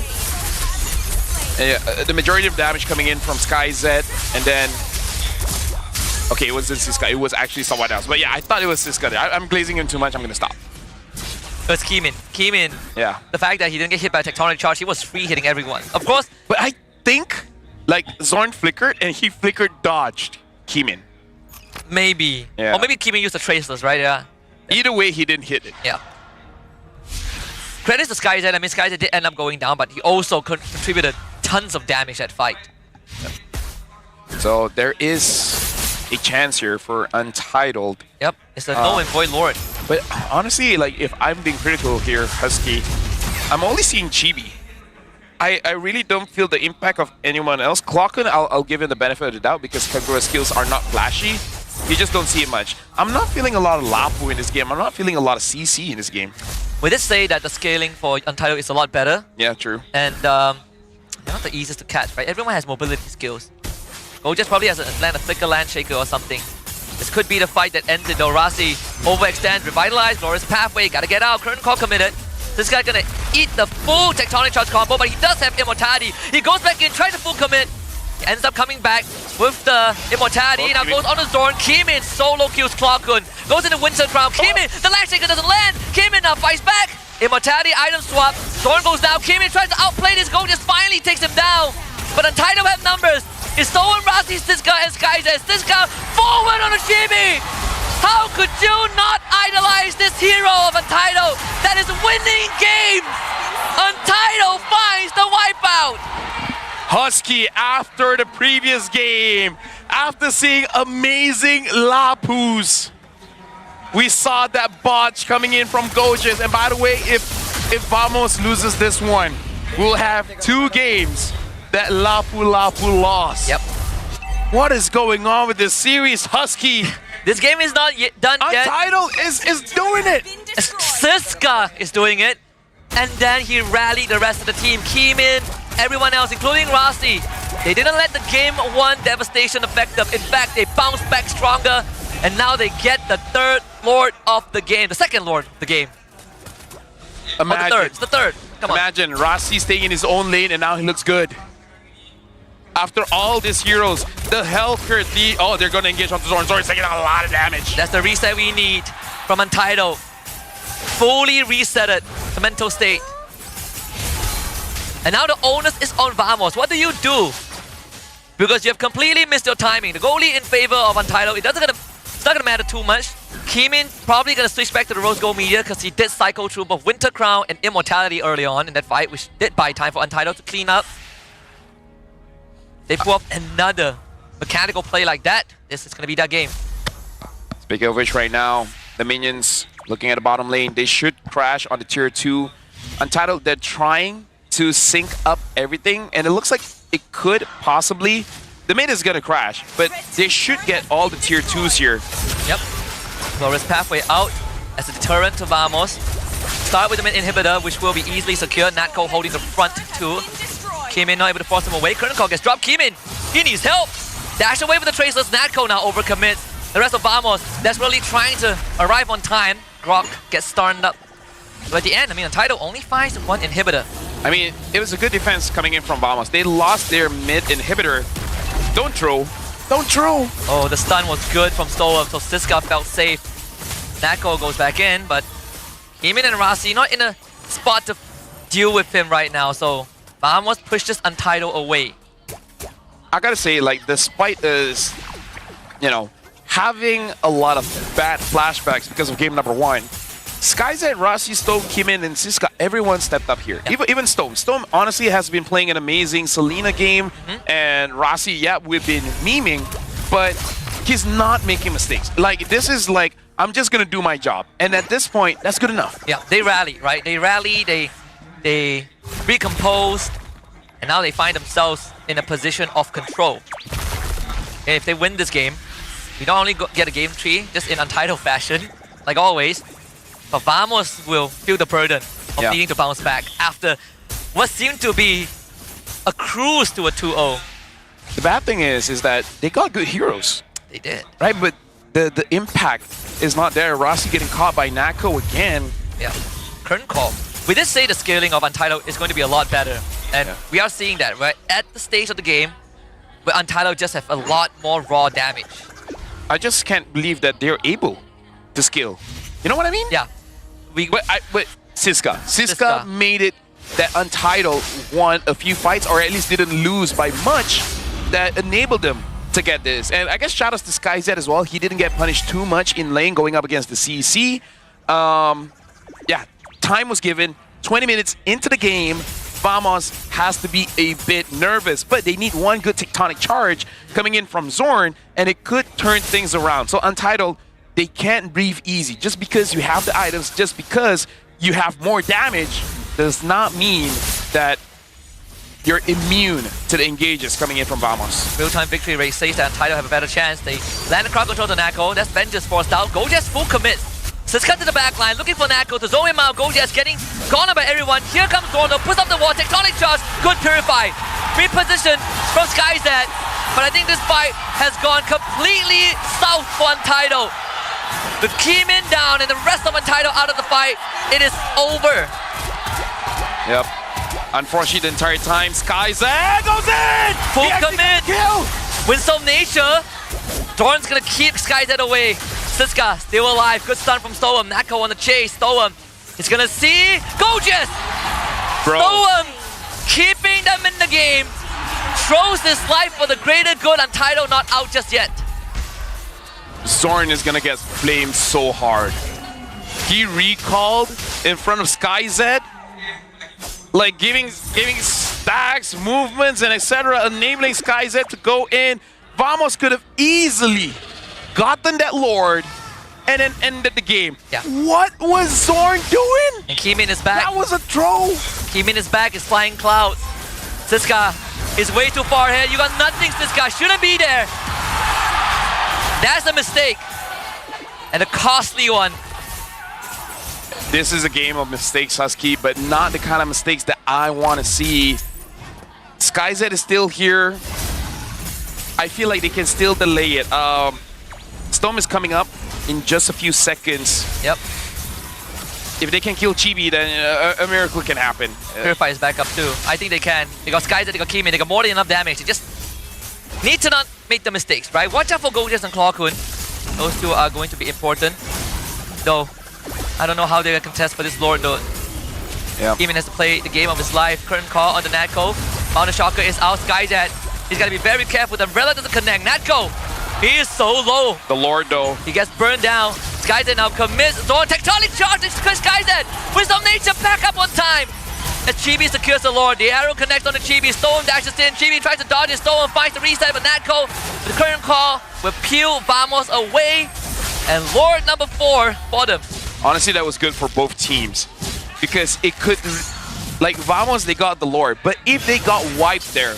The majority of damage coming in from SkyZ, and then... Okay, it wasn't Siska, it was actually someone else. But yeah, I thought it was Siska there. I'm glazing him too much, I'm gonna stop. It's Keemin. Keemin, yeah. The fact that he didn't get hit by a tectonic charge, he was free hitting everyone. Of course. But I think, like, Zorn flickered, and he flickered dodged Keemin. Maybe. Yeah. Or maybe Keemin used the traceless, right? Yeah. Either way, he didn't hit it. Yeah. Credits to SkyZ. I mean, SkyZ did end up going down, but he also contributed tons of damage that fight. Yep. So there is a chance here for Untitled. Yep, it's a null and void Lord. But honestly, like, if I'm being critical here, Husky, I'm only seeing Chibi. I really don't feel the impact of anyone else. Clockun, I'll give him the benefit of the doubt because Kagura's skills are not flashy. You just don't see it much. I'm not feeling a lot of Lapu in this game. I'm not feeling a lot of CC in this game. We did say that the scaling for Untitled is a lot better. Yeah, true. And they're not the easiest to catch, right? Everyone has mobility skills. Gojas probably has a flicker land shaker or something. This could be the fight that ends in Rasi overextend, revitalize, Glorious Pathway, gotta get out, current call committed. This guy gonna eat the full tectonic charge combo, but he does have immortality. He goes back in, tries to full commit. He ends up coming back with the immortality. Now goes on his Zorn. Keemin solo kills Clockun. Goes into Winter Crown. Keemin, the land shaker doesn't land. Keemin now fights back. Immortality item swap. Zorn goes down. Keemin tries to outplay this goal, just finally takes him down. But Untitled have numbers. It's stolen Rasi, Siska, and SkyZ. Siska forward on a Chibi. How could you not idolize this hero of Untitled that is winning games? Untitled finds the wipeout. Husky, after the previous game, after seeing amazing Lapus, we saw that botch coming in from Gojas. And by the way, if Vamos loses this one, we'll have 2 games that Lapu lost. Yep. What is going on with this series, Husky? This game is not yet done yet. Untitled is doing it. Siska is doing it. And then he rallied the rest of the team. Keemin, everyone else, including Rasi. They didn't let the game 1 devastation affect them. In fact, they bounced back stronger. And now they get the 3rd Lord of the game. The 2nd Lord of the game. Imagine, the 3rd. It's the 3rd. Come on. Imagine Rasi staying in his own lane and now he looks good. After all these heroes, the Hellcurt, they're gonna engage onto Zorn. Zorn's taking a lot of damage. That's the reset we need from Untitled. Fully reset it, the mental state. And now the onus is on Vamos. What do you do? Because you have completely missed your timing. The goalie in favor of Untitled, it's not gonna matter too much. Keemin probably gonna switch back to the Rose Gold Media because he did cycle through both Winter Crown and Immortality early on in that fight, which did buy time for Untitled to clean up. They pull up another mechanical play like that. This is gonna be that game. Speaking of which, right now, the minions looking at the bottom lane, they should crash on the tier 2. Untitled, they're trying to sync up everything, and it looks like it could possibly. The mid is gonna crash, but they should get all the tier 2s here. Yep. Glorious Pathway out as a deterrent to Vamos. Start with the mid inhibitor, which will be easily secured. Natco holding the front too. Keemin not able to force him away. Current call gets dropped. Keemin, he needs help. Dash away with the traceless. Natco now overcommits. The rest of Vamos desperately trying to arrive on time. Grok gets stunned up. But at the end, I mean, Untitled only finds 1 inhibitor. I mean, it was a good defense coming in from Vamos. They lost their mid inhibitor. Don't throw. Don't throw. Oh, the stun was good from Stolen, so Siska felt safe. Natco goes back in, but Keemin and Rasi not in a spot to deal with him right now, so Vamos pushed this Untitled away. I gotta say, like, despite this, you know, having a lot of bad flashbacks because of game number 1, SkyZ, Rasi, Stone, Keemin, and Siska, everyone stepped up here. Yep. Even Stone. Stone honestly has been playing an amazing Selena game, and Rasi, yeah, we've been memeing, but he's not making mistakes. Like, this is like, I'm just gonna do my job. And at this point, that's good enough. Yeah, they rally, right? They rally, they recomposed, and now they find themselves in a position of control. And if they win this game, you not only get a game 3, just in Untitled fashion, like always, But Vamos will feel the burden of needing to bounce back after what seemed to be a cruise to a 2-0. The bad thing is that they got good heroes. They did. Right, but the impact is not there. Rossi getting caught by Nako again. Yeah. Current call. We did say the scaling of Untitled is going to be a lot better. And we are seeing that, right? At the stage of the game, where Untitled just have a lot more raw damage. I just can't believe that they're able to scale. You know what I mean? Yeah. But Siska made it that Untitled won a few fights, or at least didn't lose by much, that enabled them to get this. And I guess shout outs to SkyZ as well. He didn't get punished too much in lane going up against the CC. Yeah, time was given. 20 minutes into the game, Vamos has to be a bit nervous, but they need one good tectonic charge coming in from Zorn, and it could turn things around. So Untitled, they can't breathe easy. Just because you have the items, just because you have more damage, does not mean that you're immune to the engages coming in from Vamos. Real-time victory rate says that Untitled have a better chance. They land the crowd control to Nako. That's Vengeance forced out. Gojas full commit. Siska to the back line, looking for Nako to zone him out. Gojas getting gone by everyone. Here comes Gordo, puts up the wall, tectonic charge, good purify. Reposition from SkyZ. But I think this fight has gone completely south for Untitled. With Keemin down and the rest of Untitled out of the fight, it is over. Yep. Unfortunately, the entire time, SkyZ goes in! Full commit! Windstorm Nature. Dorn's gonna keep SkyZ away. Siska still alive. Good stun from Stoem. Nako on the chase. Stoem is gonna see Gojas! Stoem keeping them in the game. Throws his life for the greater good. Untitled not out just yet. Zorn is gonna get flamed so hard. He recalled in front of SkyZ, like giving stacks, movements, and etc., enabling SkyZ to go in. Vamos could have easily gotten that Lord and then ended the game. Yeah. What was Zorn doing? And Keemin is back. That was a throw. Keemin is back, is flying clouds. Siska is way too far ahead. You got nothing, Siska. Shouldn't be there. That's a mistake. And a costly one. This is a game of mistakes, Husky, but not the kind of mistakes that I want to see. SkyZ is still here. I feel like they can still delay it. Storm is coming up in just a few seconds. Yep. If they can kill Chibi, then a miracle can happen. Purify is back up too. I think they can. They got SkyZ, they got Keemin, they got more than enough damage. They just need to not make the mistakes, right? Watch out for Gojas and Clawkun. Those two are going to be important. Though, I don't know how they're going to contest for this Lord though. Yep. Keemin has to play the game of his life. Current call on the Nako. Mountain Shocker is out. SkyZ. He's got to be very careful. The Umbrella doesn't connect. Natko, he is so low. The Lord though. He gets burned down. SkyZ now commits. Zorn tectonic charge. SkyZ. Wisdom Nature back up on time. As Chibi secures the Lord. The arrow connects on the Chibi. Stoem dashes in. Chibi tries to dodge it. Stoem finds the reset, but Natko, the current call, will peel Vamos away. And Lord number 4 for them. Honestly, that was good for both teams. Because it could, like Vamos, they got the Lord. But if they got wiped there,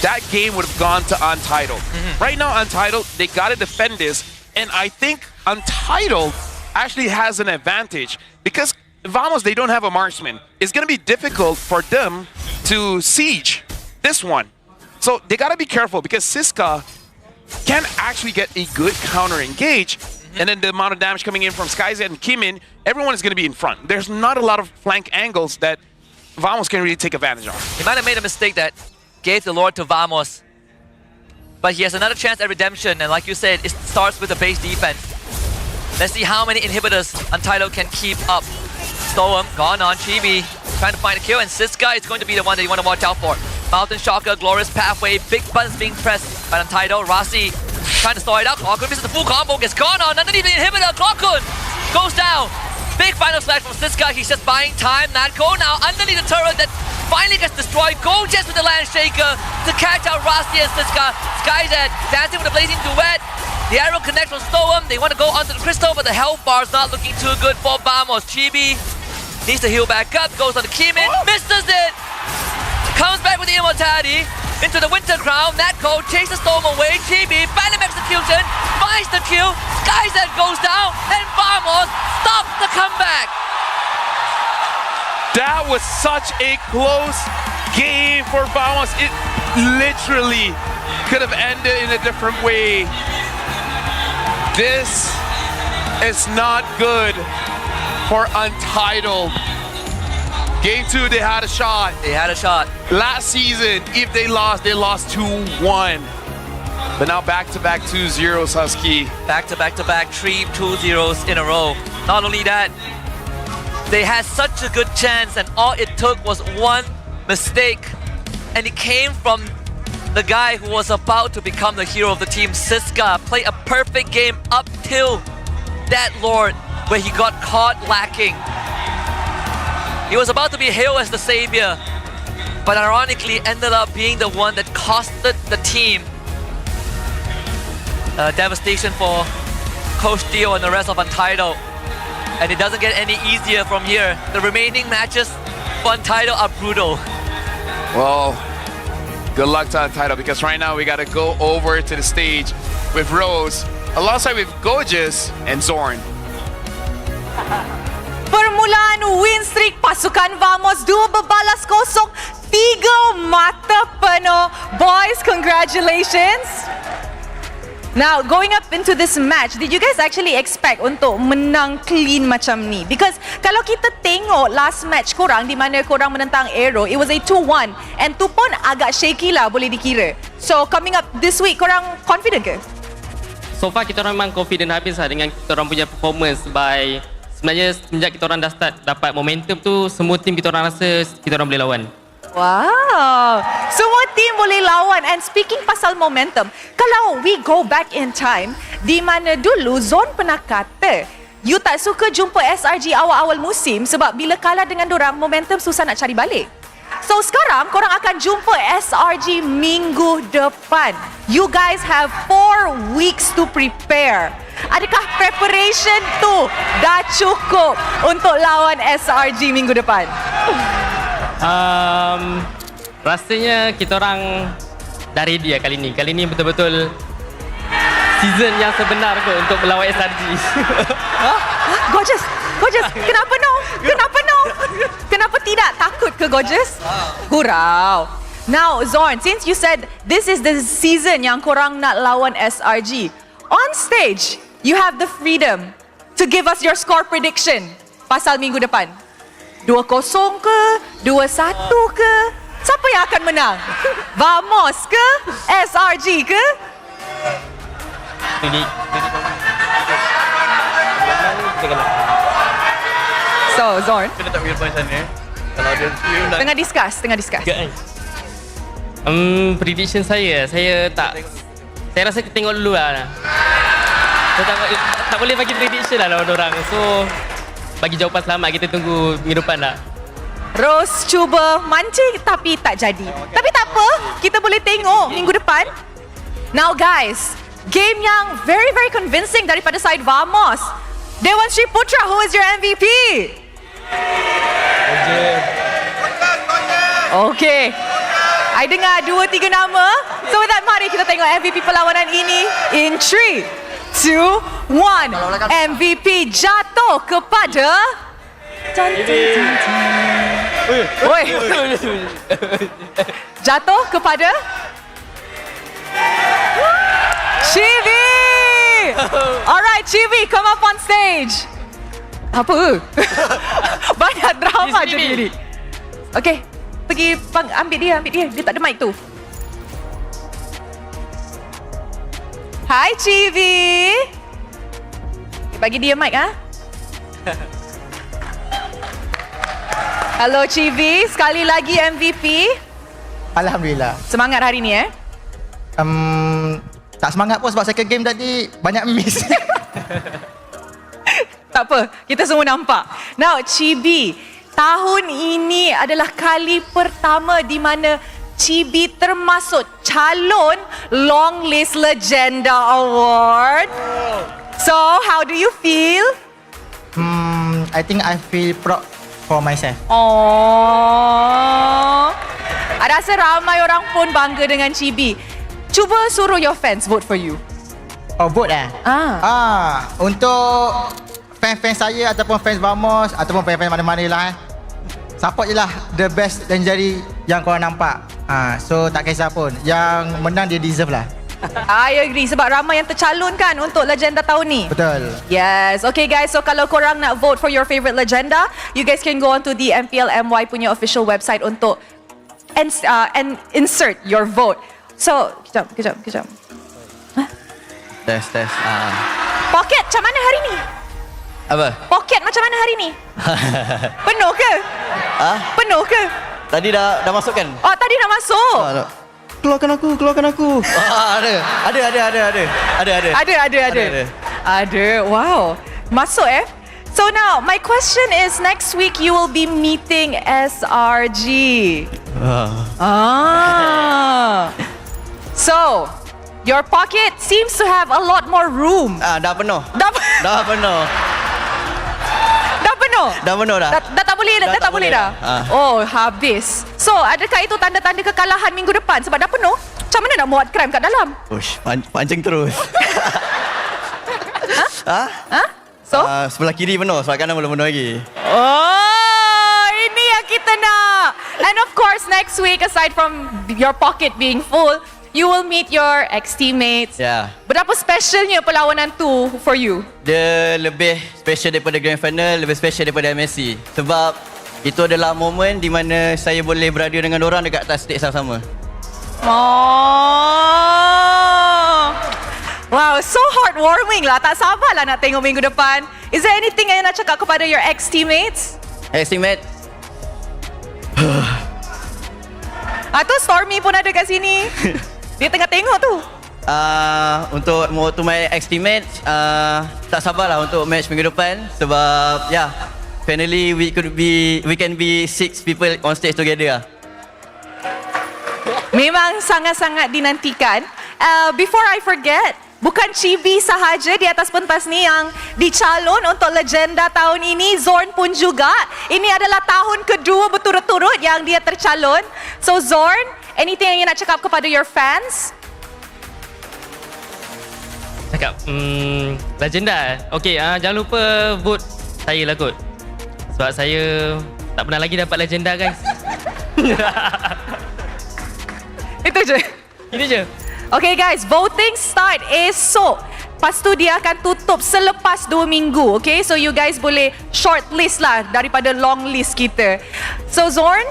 that game would have gone to Untitled. Right now, Untitled, they got to defend this. And I think Untitled actually has an advantage. Because Vamos, they don't have a marksman. It's going to be difficult for them to siege this one. So they got to be careful because Siska can actually get a good counter engage. And then the amount of damage coming in from SkyZ and Keemin, everyone is going to be in front. There's not a lot of flank angles that Vamos can really take advantage of. He might have made a mistake that gave the Lord to Vamos. But he has another chance at redemption. And like you said, it starts with the base defense. Let's see how many inhibitors Untitled can keep up. Stoem, gone on. Chibi trying to find a kill. And Siska is going to be the one that you want to watch out for. Mountain Shocker, Glorious Pathway. Big buttons being pressed by Untitled. Rossi trying to stall it out. Clawkun misses the full combo. Gets gone on. Underneath the inhibitor. Clawkun goes down. Big final slash from Siska. He's just buying time. Natko now underneath the turret that finally gets destroyed. Gojas with the land shaker to catch out Rossi and Siska. SkyZ dancing with the blazing duet. The arrow connects from Stoem. They want to go onto the crystal, but the health bar is not looking too good for Vamos. Chibi needs to heal back up. Goes on the Keemin. Misses it. Comes back with the immortality into the Winter Crown. Natko chases Stoem away. Chibi, phantom execution, finds the kill. SkyZ goes down, and Vamos stop the comeback. That was such a close game for Vamos. It literally could have ended in a different way. This is not good for Untitled. Game 2, they had a shot. They had a shot. Last season, if they lost 2-1. But now back-to-back 2-0s, Husky. Back-to-back-to-back 3 2-0s in a row. Not only that, they had such a good chance and all it took was one mistake. And it came from the guy who was about to become the hero of the team, Siska. Played a perfect game up till that Lord where he got caught lacking. He was about to be hailed as the savior, but ironically ended up being the one that costed the team. Devastation for Coach Theo and the rest of Untitled. And it doesn't get any easier from here. The remaining matches for Untitled are brutal. Well, good luck to Untitled because right now we gotta go over to the stage with Rose alongside with Gorgeous and Zorn. Permulaan win streak pasukan Vamos, 2 berbalas kosong, 3 mata penuh. Boys, congratulations. Now, going up into this match, did you guys actually expect untuk menang clean macam ni? Because kalau kita tengok last match korang di mana korang menentang Aero, it was a 2-1 and tu pun agak shaky lah boleh dikira. So, coming up this week, korang confident ke? So far kita orang memang confident habis lah dengan kita orang punya performance by sebenarnya semenjak kita orang dah start dapat momentum tu, semua tim kita orang rasa kita orang boleh lawan. Wow, semua tim boleh lawan. And speaking pasal momentum, kalau we go back in time, di mana dulu Zon pernah kata you tak suka jumpa SRG awal-awal musim sebab bila kalah dengan dorang, momentum susah nak cari balik. So sekarang korang akan jumpa SRG minggu depan. You guys have 4 weeks to prepare. Adakah preparation tu dah cukup untuk lawan SRG minggu depan? Rasanya kita orang dah ready lah kali ni. Kali ni betul-betul season yang sebenar kot untuk melawan SRG. Gorgeous, kenapa no? Kenapa no? Kenapa tidak? Takut ke Gorgeous? Gurau. Now Zorn, since you said this is the season yang korang nak lawan SRG, on stage, you have the freedom to give us your score prediction pasal minggu depan. 2-0 ke? 2-1 ke? Siapa yang akan menang? Vamos ke? SRG ke? So, Zorn. Kena tak macam sana. Kalau dia Tengah discuss. Prediction saya tak. Saya rasa kita tengok dulu lah. Saya tak boleh bagi prediction lah lawan orang. So, bagi jawapan selamat, kita tunggu minggu depan lah. Rose cuba mancing tapi tak jadi. Tapi tak apa, kita boleh tengok minggu depan. Now guys, game yang very convincing daripada side Vamos. Dewan Sri Putra, who is your MVP? Okay. I dengar 2-3 nama. So with that, mari kita tengok MVP perlawanan ini in 3, 2, 1. MVP jatuh kepada Oi. Jatuh kepada Chibi. Alright, Chibi, come up on stage. Apa? Banyak drama je ni. Okay, pergi ambil dia. Dia tak ada mic tu. Hai Chibi. Bagi dia mic ah. Hello Chibi, sekali lagi MVP. Alhamdulillah. Semangat hari ni Tak semangat pun sebab second game tadi banyak miss. Tak apa, kita semua nampak. Now Chibi, tahun ini adalah kali pertama di mana Chibi termasuk calon Long List Legenda Award. So, how do you feel? I think I feel proud for myself. Oh, rasa ramai orang pun bangga dengan Chibi. Cuba suruh your fans vote for you. Oh, vote eh? Untuk fans saya ataupun fans Vamos ataupun fans mana-mana lah support je lah the best legendary yang korang nampak. So tak kisah pun, yang menang dia deserve lah. I agree sebab ramai yang tercalon kan untuk legenda tahun ni. Betul. Yes. Okay guys, so kalau korang nak vote for your favorite legenda, you guys can go on to the MPL MY punya official website untuk and insert your vote. So, kejap. Test. Pocket macam mana hari ni? Apa? Pocket macam mana hari ni? Penuh ke? Penuh ke? Tadi dah masuk kan? Oh, tadi dah masuk. Keluarkan aku. Ada. Wow. Masuk So now, my question is, next week you will be meeting SRG. So, your pocket seems to have a lot more room. Dah penuh. Dah penuh. Dah tak boleh dah. Oh, habis. So, adakah itu tanda-tanda kekalahan minggu depan sebab dah penuh? Macam mana nak muat krem kat dalam? Pancing terus. So? Sebelah kiri penuh, sebelah kanan belum penuh lagi. Oh, ini yang kita nak. And of course, next week, aside from your pocket being full, you will meet your ex-teammates. Yeah. Berapa specialnya perlawanan tu for you? Dia lebih special daripada Grand Final, lebih special daripada MSC. Sebab itu adalah momen di mana saya boleh berada dengan orang dekat atas stage sama-sama. Oh. Wow, so heartwarming lah. Tak sabarlah nak tengok minggu depan. Is there anything yang nak cakap kepada your ex-teammates? Ex-teammate? Tu Stormy pun ada kat sini. Dia tengah tengok tu. Untuk my ex-teammates, tak sabarlah untuk match minggu depan. Sebab, finally we can be 6 people on stage together lah. Memang sangat-sangat dinantikan. Before I forget, bukan Chibi sahaja di atas pentas ni yang dicalon untuk legenda tahun ini, Zorn pun juga. Ini adalah tahun kedua berturut-turut yang dia tercalon. So Zorn, anything yang nak cakap kepada your fans? Cakap, legenda. Okay, jangan lupa vote saya lah kot. Sebab saya tak pernah lagi dapat legenda guys. Itu je. Itu je. Okay guys, voting start esok. Lepas tu dia akan tutup selepas 2 minggu. Okay, so you guys boleh shortlist lah daripada long list kita. So Zorn,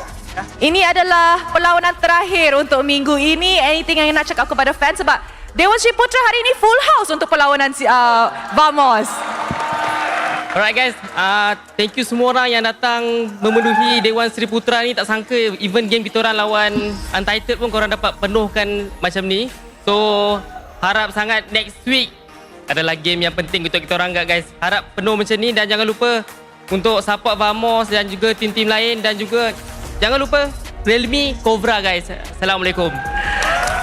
ini adalah perlawanan terakhir untuk minggu ini. Anything yang nak cakap kepada fans sebab Dewan Sri Putra hari ini full house untuk perlawanan Vamos. Alright guys, thank you semua orang yang datang memenuhi Dewan Sri Putra ni. Tak sangka even game kita orang lawan Untitled pun korang dapat penuhkan macam ni. So, harap sangat next week adalah game yang penting untuk kita orang guys. Harap penuh macam ni dan jangan lupa untuk support Vamos dan juga tim-tim lain dan juga jangan lupa Realme Cobra guys. Assalamualaikum.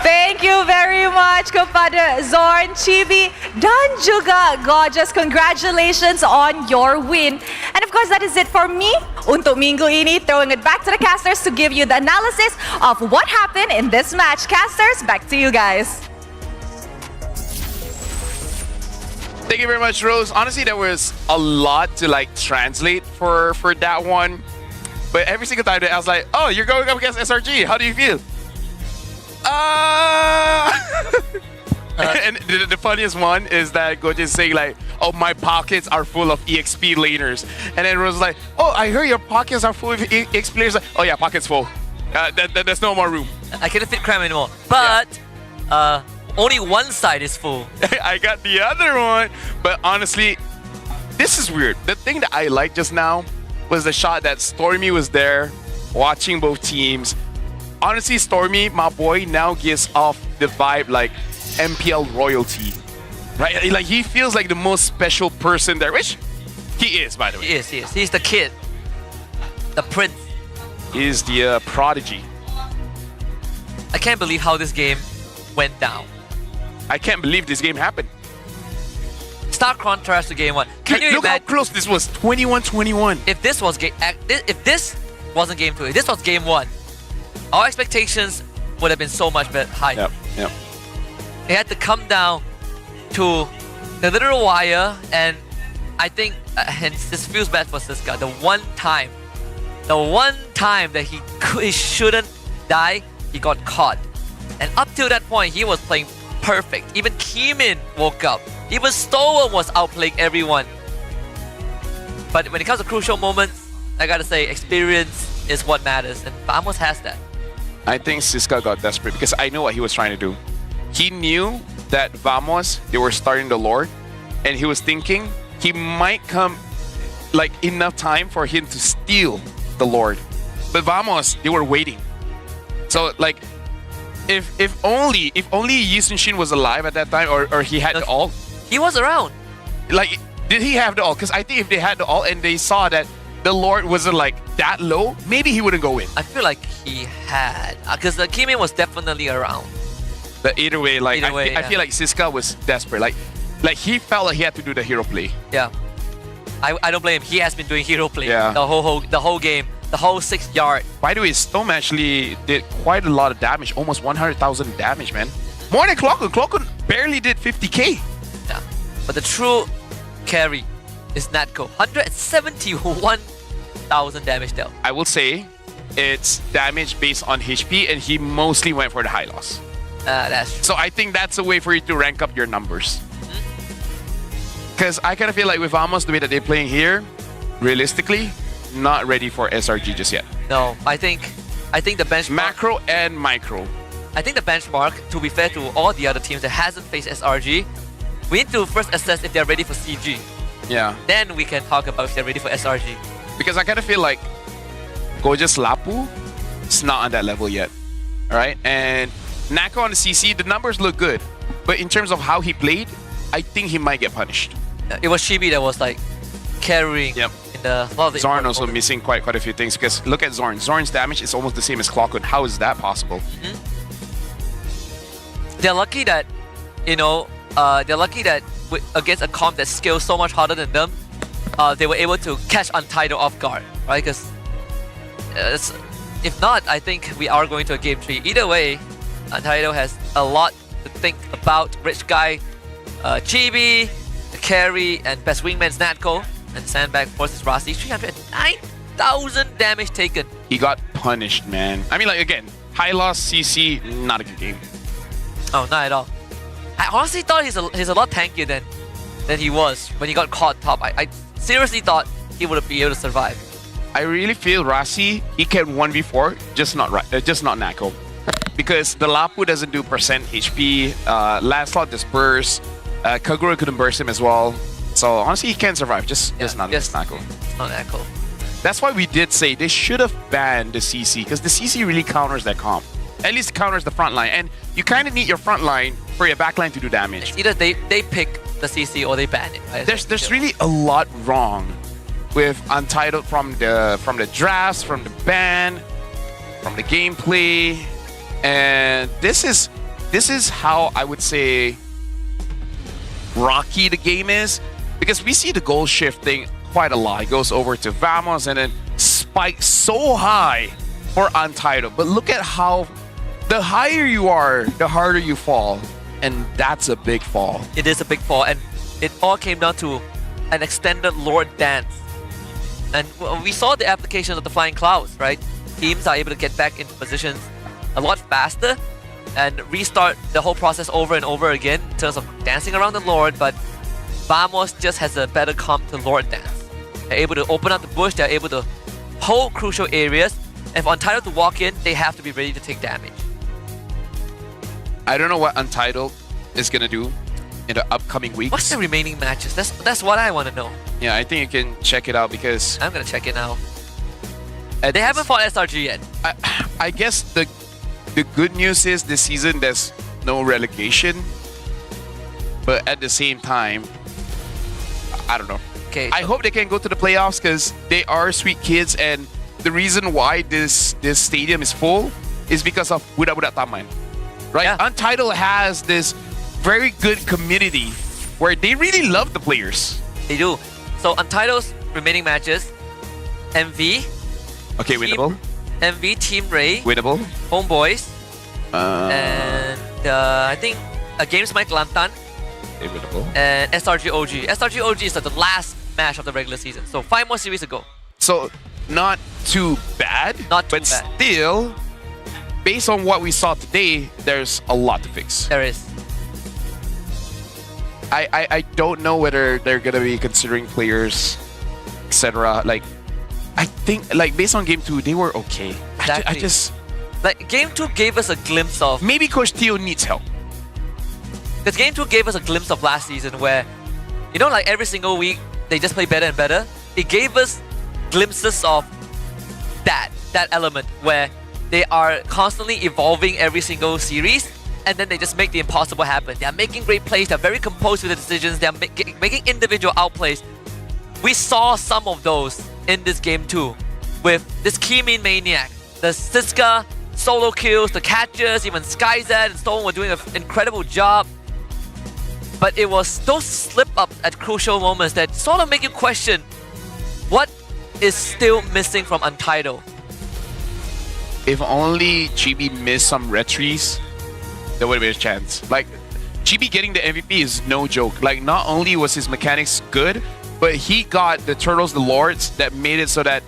Thank you very much kepada Zorn, Chibi dan juga Gorgeous. Congratulations on your win. And of course that is it for me untuk minggu ini. Throwing it back to the casters to give you the analysis of what happened in this match. Casters, back to you guys. Thank you very much, Rose. Honestly, there was a lot to translate for that one. But every single time I was like, oh, you're going up against SRG. How do you feel? And the funniest one is that Goji is saying oh, my pockets are full of EXP laners. And then Rose was like, oh, I heard your pockets are full of EXP laners. Oh yeah, pockets full. There's no more room. I can't fit cram anymore. But only one side is full. I got the other one. But honestly, this is weird. The thing that I liked just now was the shot that Stormy was there watching both teams. Honestly, Stormy, my boy, now gives off the vibe like MPL royalty, right? He feels like the most special person there, which he is, by the way. He is. He's the kid, the prince. He is the prodigy. I can't believe how this game went down. I can't believe this game happened. Stark contrast to game 1. Can you look how close this was? 21-21. If this wasn't game 2, if this was game 1. Our expectations would have been so much higher. Yep. It had to come down to the literal wire, and I think, and this feels bad for Siska. The one time that he shouldn't die, he got caught. And up till that point, he was playing perfect. Even Kimin woke up. Even Stower was outplaying everyone. But when it comes to crucial moments, I gotta say, experience is what matters, and Vamos has that. I think Siska got desperate because I know what he was trying to do. He knew that Vamos, they were starting the Lord, and he was thinking he might come like enough time for him to steal the Lord. But Vamos, they were waiting. So like, if only Yi Sun-shin was alive at that time, or he had the ult. He was around. Like, did he have the ult? Because I think if they had the ult and they saw that the Lord wasn't like that low, maybe he wouldn't go in. I feel like he had, because the Kimin was definitely around. But either way, like I yeah. feel like Siska was desperate. Like he felt like he had to do the hero play. Yeah, I don't blame him. He has been doing hero play Yeah. the whole game, the whole 6 yard. By the way, Storm actually did quite a lot of damage, almost 100,000 damage, man. More than Clockun. Clockun barely did 50k. Yeah, but the true carry is Natko, 171,000 damage dealt. I will say it's damage based on HP, and he mostly went for the high loss. That's true. So I think that's a way for you to rank up your numbers. Because I kind of feel like with Vamos, the way that they're playing here, realistically, not ready for SRG just yet. No, I think the benchmark, macro and micro. I think the benchmark, to be fair to all the other teams that hasn't faced SRG, we need to first assess if they're ready for CG. Yeah. Then we can talk about if they're ready for SRG. Because I kind of feel like Gorgeous Lapu is not on that level yet. Alright? And Nako on the CC, the numbers look good. But in terms of how he played, I think he might get punished. It was Shibi that was like carrying in the... Well, Zorn also missing quite a few things, because look at Zorn. Zorn's damage is almost the same as Clockwood. How is that possible? They're lucky that, against a comp that scales so much harder than them, they were able to catch Untitled off guard, right? Because if not, I think we are going to a game 3. Either way, Untitled has a lot to think about. Rich Guy, Chibi, the carry, and best wingman's Natko, and Sandbag versus Rasi. 309,000 damage taken. He got punished, man. I mean, like, again, high loss CC, not a good game. Oh, not at all. I honestly thought he's a lot tankier than he was when he got caught top. I seriously thought he would be able to survive. I really feel Rasi, he can 1v4, just not Nako. Because the Lapu doesn't do percent HP, Lancelot does burst, Kagura couldn't burst him as well. So honestly, he can survive, just not Nako. Not Nako. That's why we did say they should have banned the CC, because the CC really counters that comp. At least counters the front line, and you kind of need your front line for your back line to do damage. It's either they pick the CC or they ban it. Right? There's really a lot wrong with Untitled from the drafts, from the ban, from the gameplay, and this is how I would say rocky the game is, because we see the goal shifting quite a lot. It goes over to Vamos and then spikes so high for Untitled. But look at how the higher you are, the harder you fall. And that's a big fall. It is a big fall, and it all came down to an extended Lord dance. And we saw the application of the Flying Clouds, right? Teams are able to get back into positions a lot faster and restart the whole process over and over again in terms of dancing around the Lord, but Vamos just has a better comp to Lord dance. They're able to open up the bush, they're able to hold crucial areas, and for Untitled to walk in, they have to be ready to take damage. I don't know what Untitled is gonna do in the upcoming weeks. What's the remaining matches? That's what I want to know. Yeah, I think you can check it out, because I'm gonna check it now. They haven't fought SRG yet. I guess the good news is this season there's no relegation, but at the same time, I don't know. Okay. I hope they can go to the playoffs, because they are sweet kids, and the reason why this stadium is full is because of Budak-Budak Taman. Right? Yeah. Untitled has this very good community where they really love the players. They do. So Untitled's remaining matches, MV. Okay, winnable. MV, Team Ray. Winnable. Homeboys. And I think Games Mike Lantan. Winnable. And SRG OG. SRG OG is like the last match of the regular season. So 5 more series to go. So not too bad. Not too but bad. Still, based on what we saw today, there's a lot to fix. There is. I don't know whether they're gonna be considering players, etc. Like, I think like based on game 2, they were okay. Exactly. I just like game 2 gave us a glimpse of maybe Coach Theo needs help. Because game 2 gave us a glimpse of last season where, you know, like every single week they just play better and better. It gave us glimpses of that element where they are constantly evolving every single series, and then they just make the impossible happen. They are making great plays. They're very composed with the decisions. They are making individual outplays. We saw some of those in this game too, with this Kimin Maniac, the Siska solo kills, the catches, even Skyzed and Stone were doing an incredible job. But it was those slip-ups at crucial moments that sort of make you question what is still missing from Untitled. If only Chibi missed some retries, there would have been a chance. Like, Chibi getting the MVP is no joke. Like, not only was his mechanics good, but he got the Turtles, the Lords, that made it so that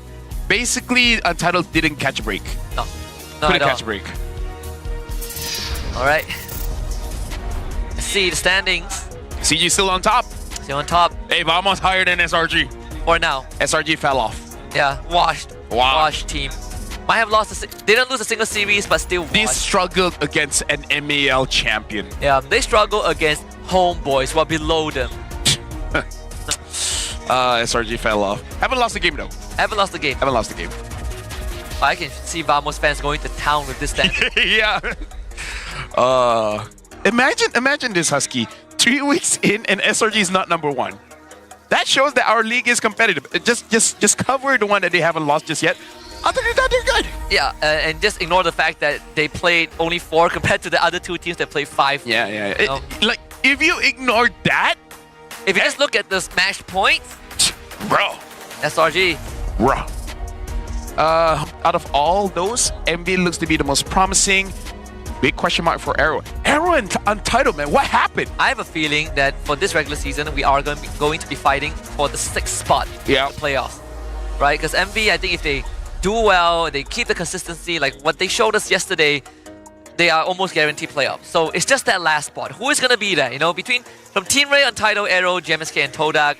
basically Untitled didn't catch a break. No, couldn't catch a break. All right. Let's see the standings. CG still on top. Still on top. Hey, Vamos higher than SRG. For now. SRG fell off. Yeah, washed. Washed team. Might have lost. They didn't lose a single series, but still washed. They struggled against an MAL champion. Yeah, they struggle against homeboys who are below them. SRG fell off. Haven't lost the game though. Haven't lost the game. Haven't lost the game. I can see Vamos fans going to town with this stand. Yeah. Imagine this, Husky. 3 weeks in and SRG is not #1. That shows that our league is competitive. Just cover the one that they haven't lost just yet. Other than that, they're good. Yeah, and just ignore the fact that they played only 4 compared to the other 2 teams that played 5. Yeah. Like, if you ignore that, if you just look at the smash points, bro, SRG, bro. Out of all those, MV looks to be the most promising. Big question mark for Arrow. Arrow and Untitled, man. What happened? I have a feeling that for this regular season, we are going to be fighting for the 6th spot in the playoffs. Right? Because MV, I think if they do well, they keep the consistency, like what they showed us yesterday, they are almost guaranteed playoffs. So it's just that last spot. Who is going to be there? You know, from Team Ray, Untitled, Arrow, GMSK, and Todak.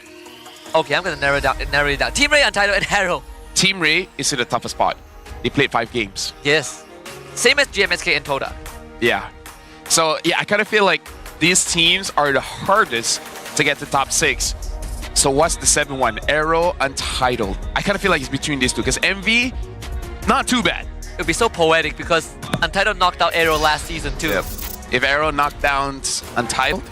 Okay, I'm going to narrow it down. Team Ray, Untitled, and Arrow. Team Ray is in the toughest spot. They played 5 games. Yes. Same as GMSK and Todak. Yeah. So, yeah, I kind of feel like these teams are the hardest to get to top 6. So what's the 7-1? Arrow, Untitled. I kind of feel like it's between these two because MV, not too bad. It would be so poetic because Untitled knocked out Arrow last season too. Yep. If Arrow knocked down Untitled,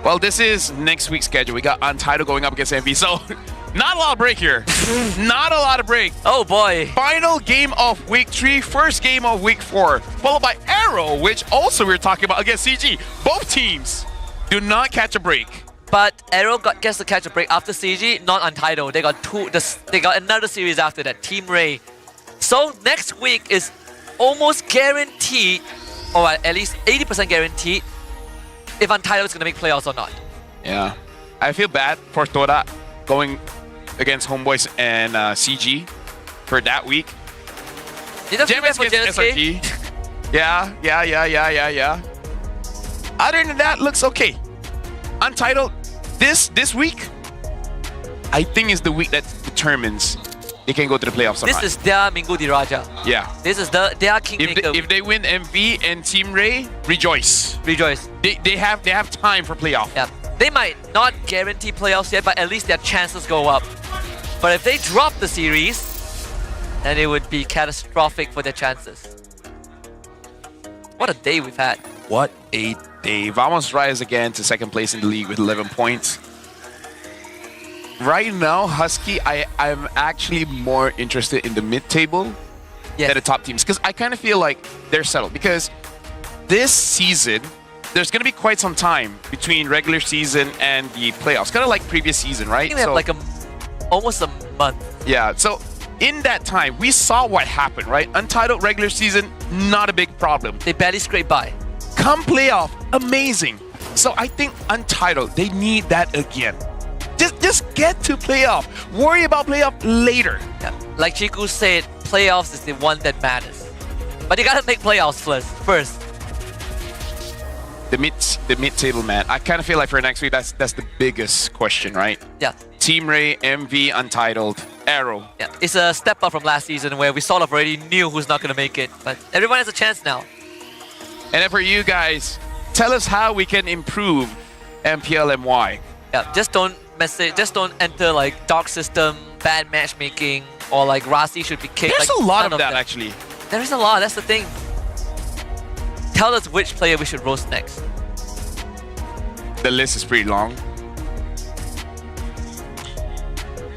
well, this is next week's schedule. We got Untitled going up against MV. So not a lot of break here. Not a lot of break. Oh boy. Final game of week 3, first game of week 4, followed by Arrow, which also we're talking about against CG. Both teams do not catch a break. But Arrow gets to catch a break after CG, not Untitled. They got they got another series after that, Team Ray. So next week is almost guaranteed, or at least 80% guaranteed, if Untitled is going to make playoffs or not. Yeah. I feel bad for Toda going against Homeboys and CG for that week. You don't feel bad for JSK? Yeah. Other than that, looks okay. Untitled, this week, I think is the week that determines they can go to the playoffs or not. This is their Minggu di Raja. Yeah. This is their kingmaker. If they win MV and Team Ray, rejoice. Rejoice. They have time for playoff. Yeah. They might not guarantee playoffs yet, but at least their chances go up. But if they drop the series, then it would be catastrophic for their chances. What a day we've had. What a day. Vamos rise again to second place in the league with 11 points. Right now, Husky, I'm actually more interested in the mid-table than the top teams. Because I kind of feel like they're settled. Because this season, there's going to be quite some time between regular season and the playoffs. Kind of like previous season, right? I think they have like almost a month. Yeah, so in that time, we saw what happened, right? Untitled regular season, not a big problem. They barely scraped by. Come Come playoff, amazing. So I think Untitled, they need that again Just get to playoff. Worry about playoff later. Yeah. Like Chiku said, playoffs is the one that matters. But you gotta make playoffs first. The mid table, man. I kind of feel like for next week, that's the biggest question, right? Yeah. Team Ray, MV, Untitled, Arrow. Yeah. It's a step up from last season where we sort of already knew who's not gonna make it, but everyone has a chance now. And then for you guys, tell us how we can improve MPL MY. Yeah. Just don't enter like dark system, bad matchmaking, or like Rasi should be kicked. There's like, a lot none of that them. actually. There is a lot. That's the thing. Tell us which player we should roast next. The list is pretty long.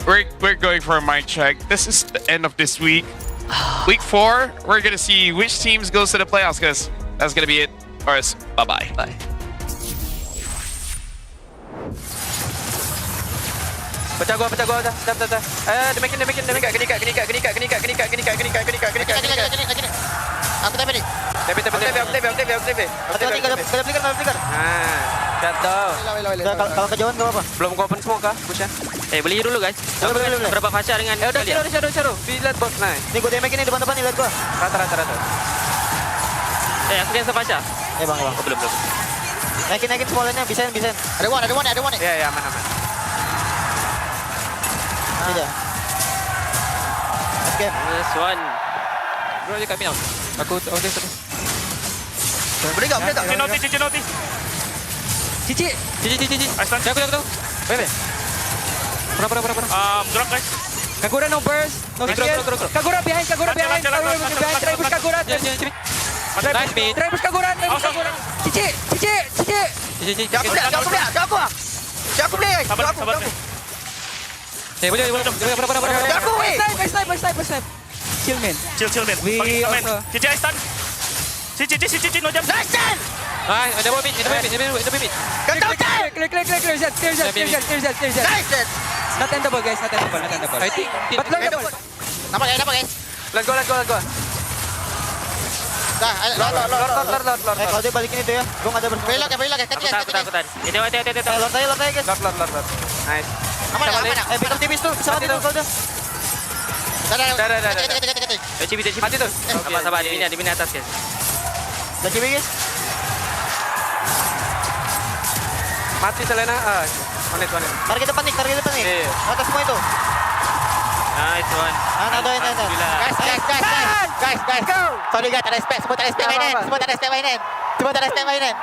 We're going for a mic check. This is the end of this week. Week 4, we're gonna see which teams goes to the playoffs, guys. That's gonna be it. Or else, bye-bye. Bye. Pecah gua. Dah. Dia makin. Genikat. Aku tapi ni. Tapi. Jatuh. Kalau kejauhan gak apa-apa. Belum open semua kah? Push ya. Boleh dulu guys. Boleh. Berapa Fasha dengan Udah shadow. Lihat bos. Nah. Ni gua damage ni depan ni lihat gua. Rata. Aku cancel Fasha. Bang. Belum. Naikin semua lainnya. Bisa. Ada one. Ya, aman. Tidak. Okay. This one. Bro, dia kat Miao. Aku order terus. Boleh tak? Cici notis. Cici. Aku tahu. Bebe. Pura. Drop guys. Kagura no burst. No skill. Kagura behind. Try push Kagura. Try push Kagura. Cici. Aku boleh. Sabar. Boleh. Snipe. Chill man. We also. Cici stun. Cici no jump. Nice. Ada bom mid. Clear set. Nice. Not endable guys, not endable. I think. But learn. Nampak guys. Let's go. Dah, lord. Kalau dia balikin itu ya. Gua enggak ada berbelok ya. Takutan. Ini Lord aja guys. Lord. Nice. Aman. Pick up tipis tuh. Sama itu kalau dia. Dah. Cibi. Mati tuh. Sabar. Di mana atas guys. Dah cibi guys. Mati Selena. One. Target depan nih. Atas semua itu. Nice one. Guys. Sorry guys, tak ada respect. Semua tak ada respect mainin.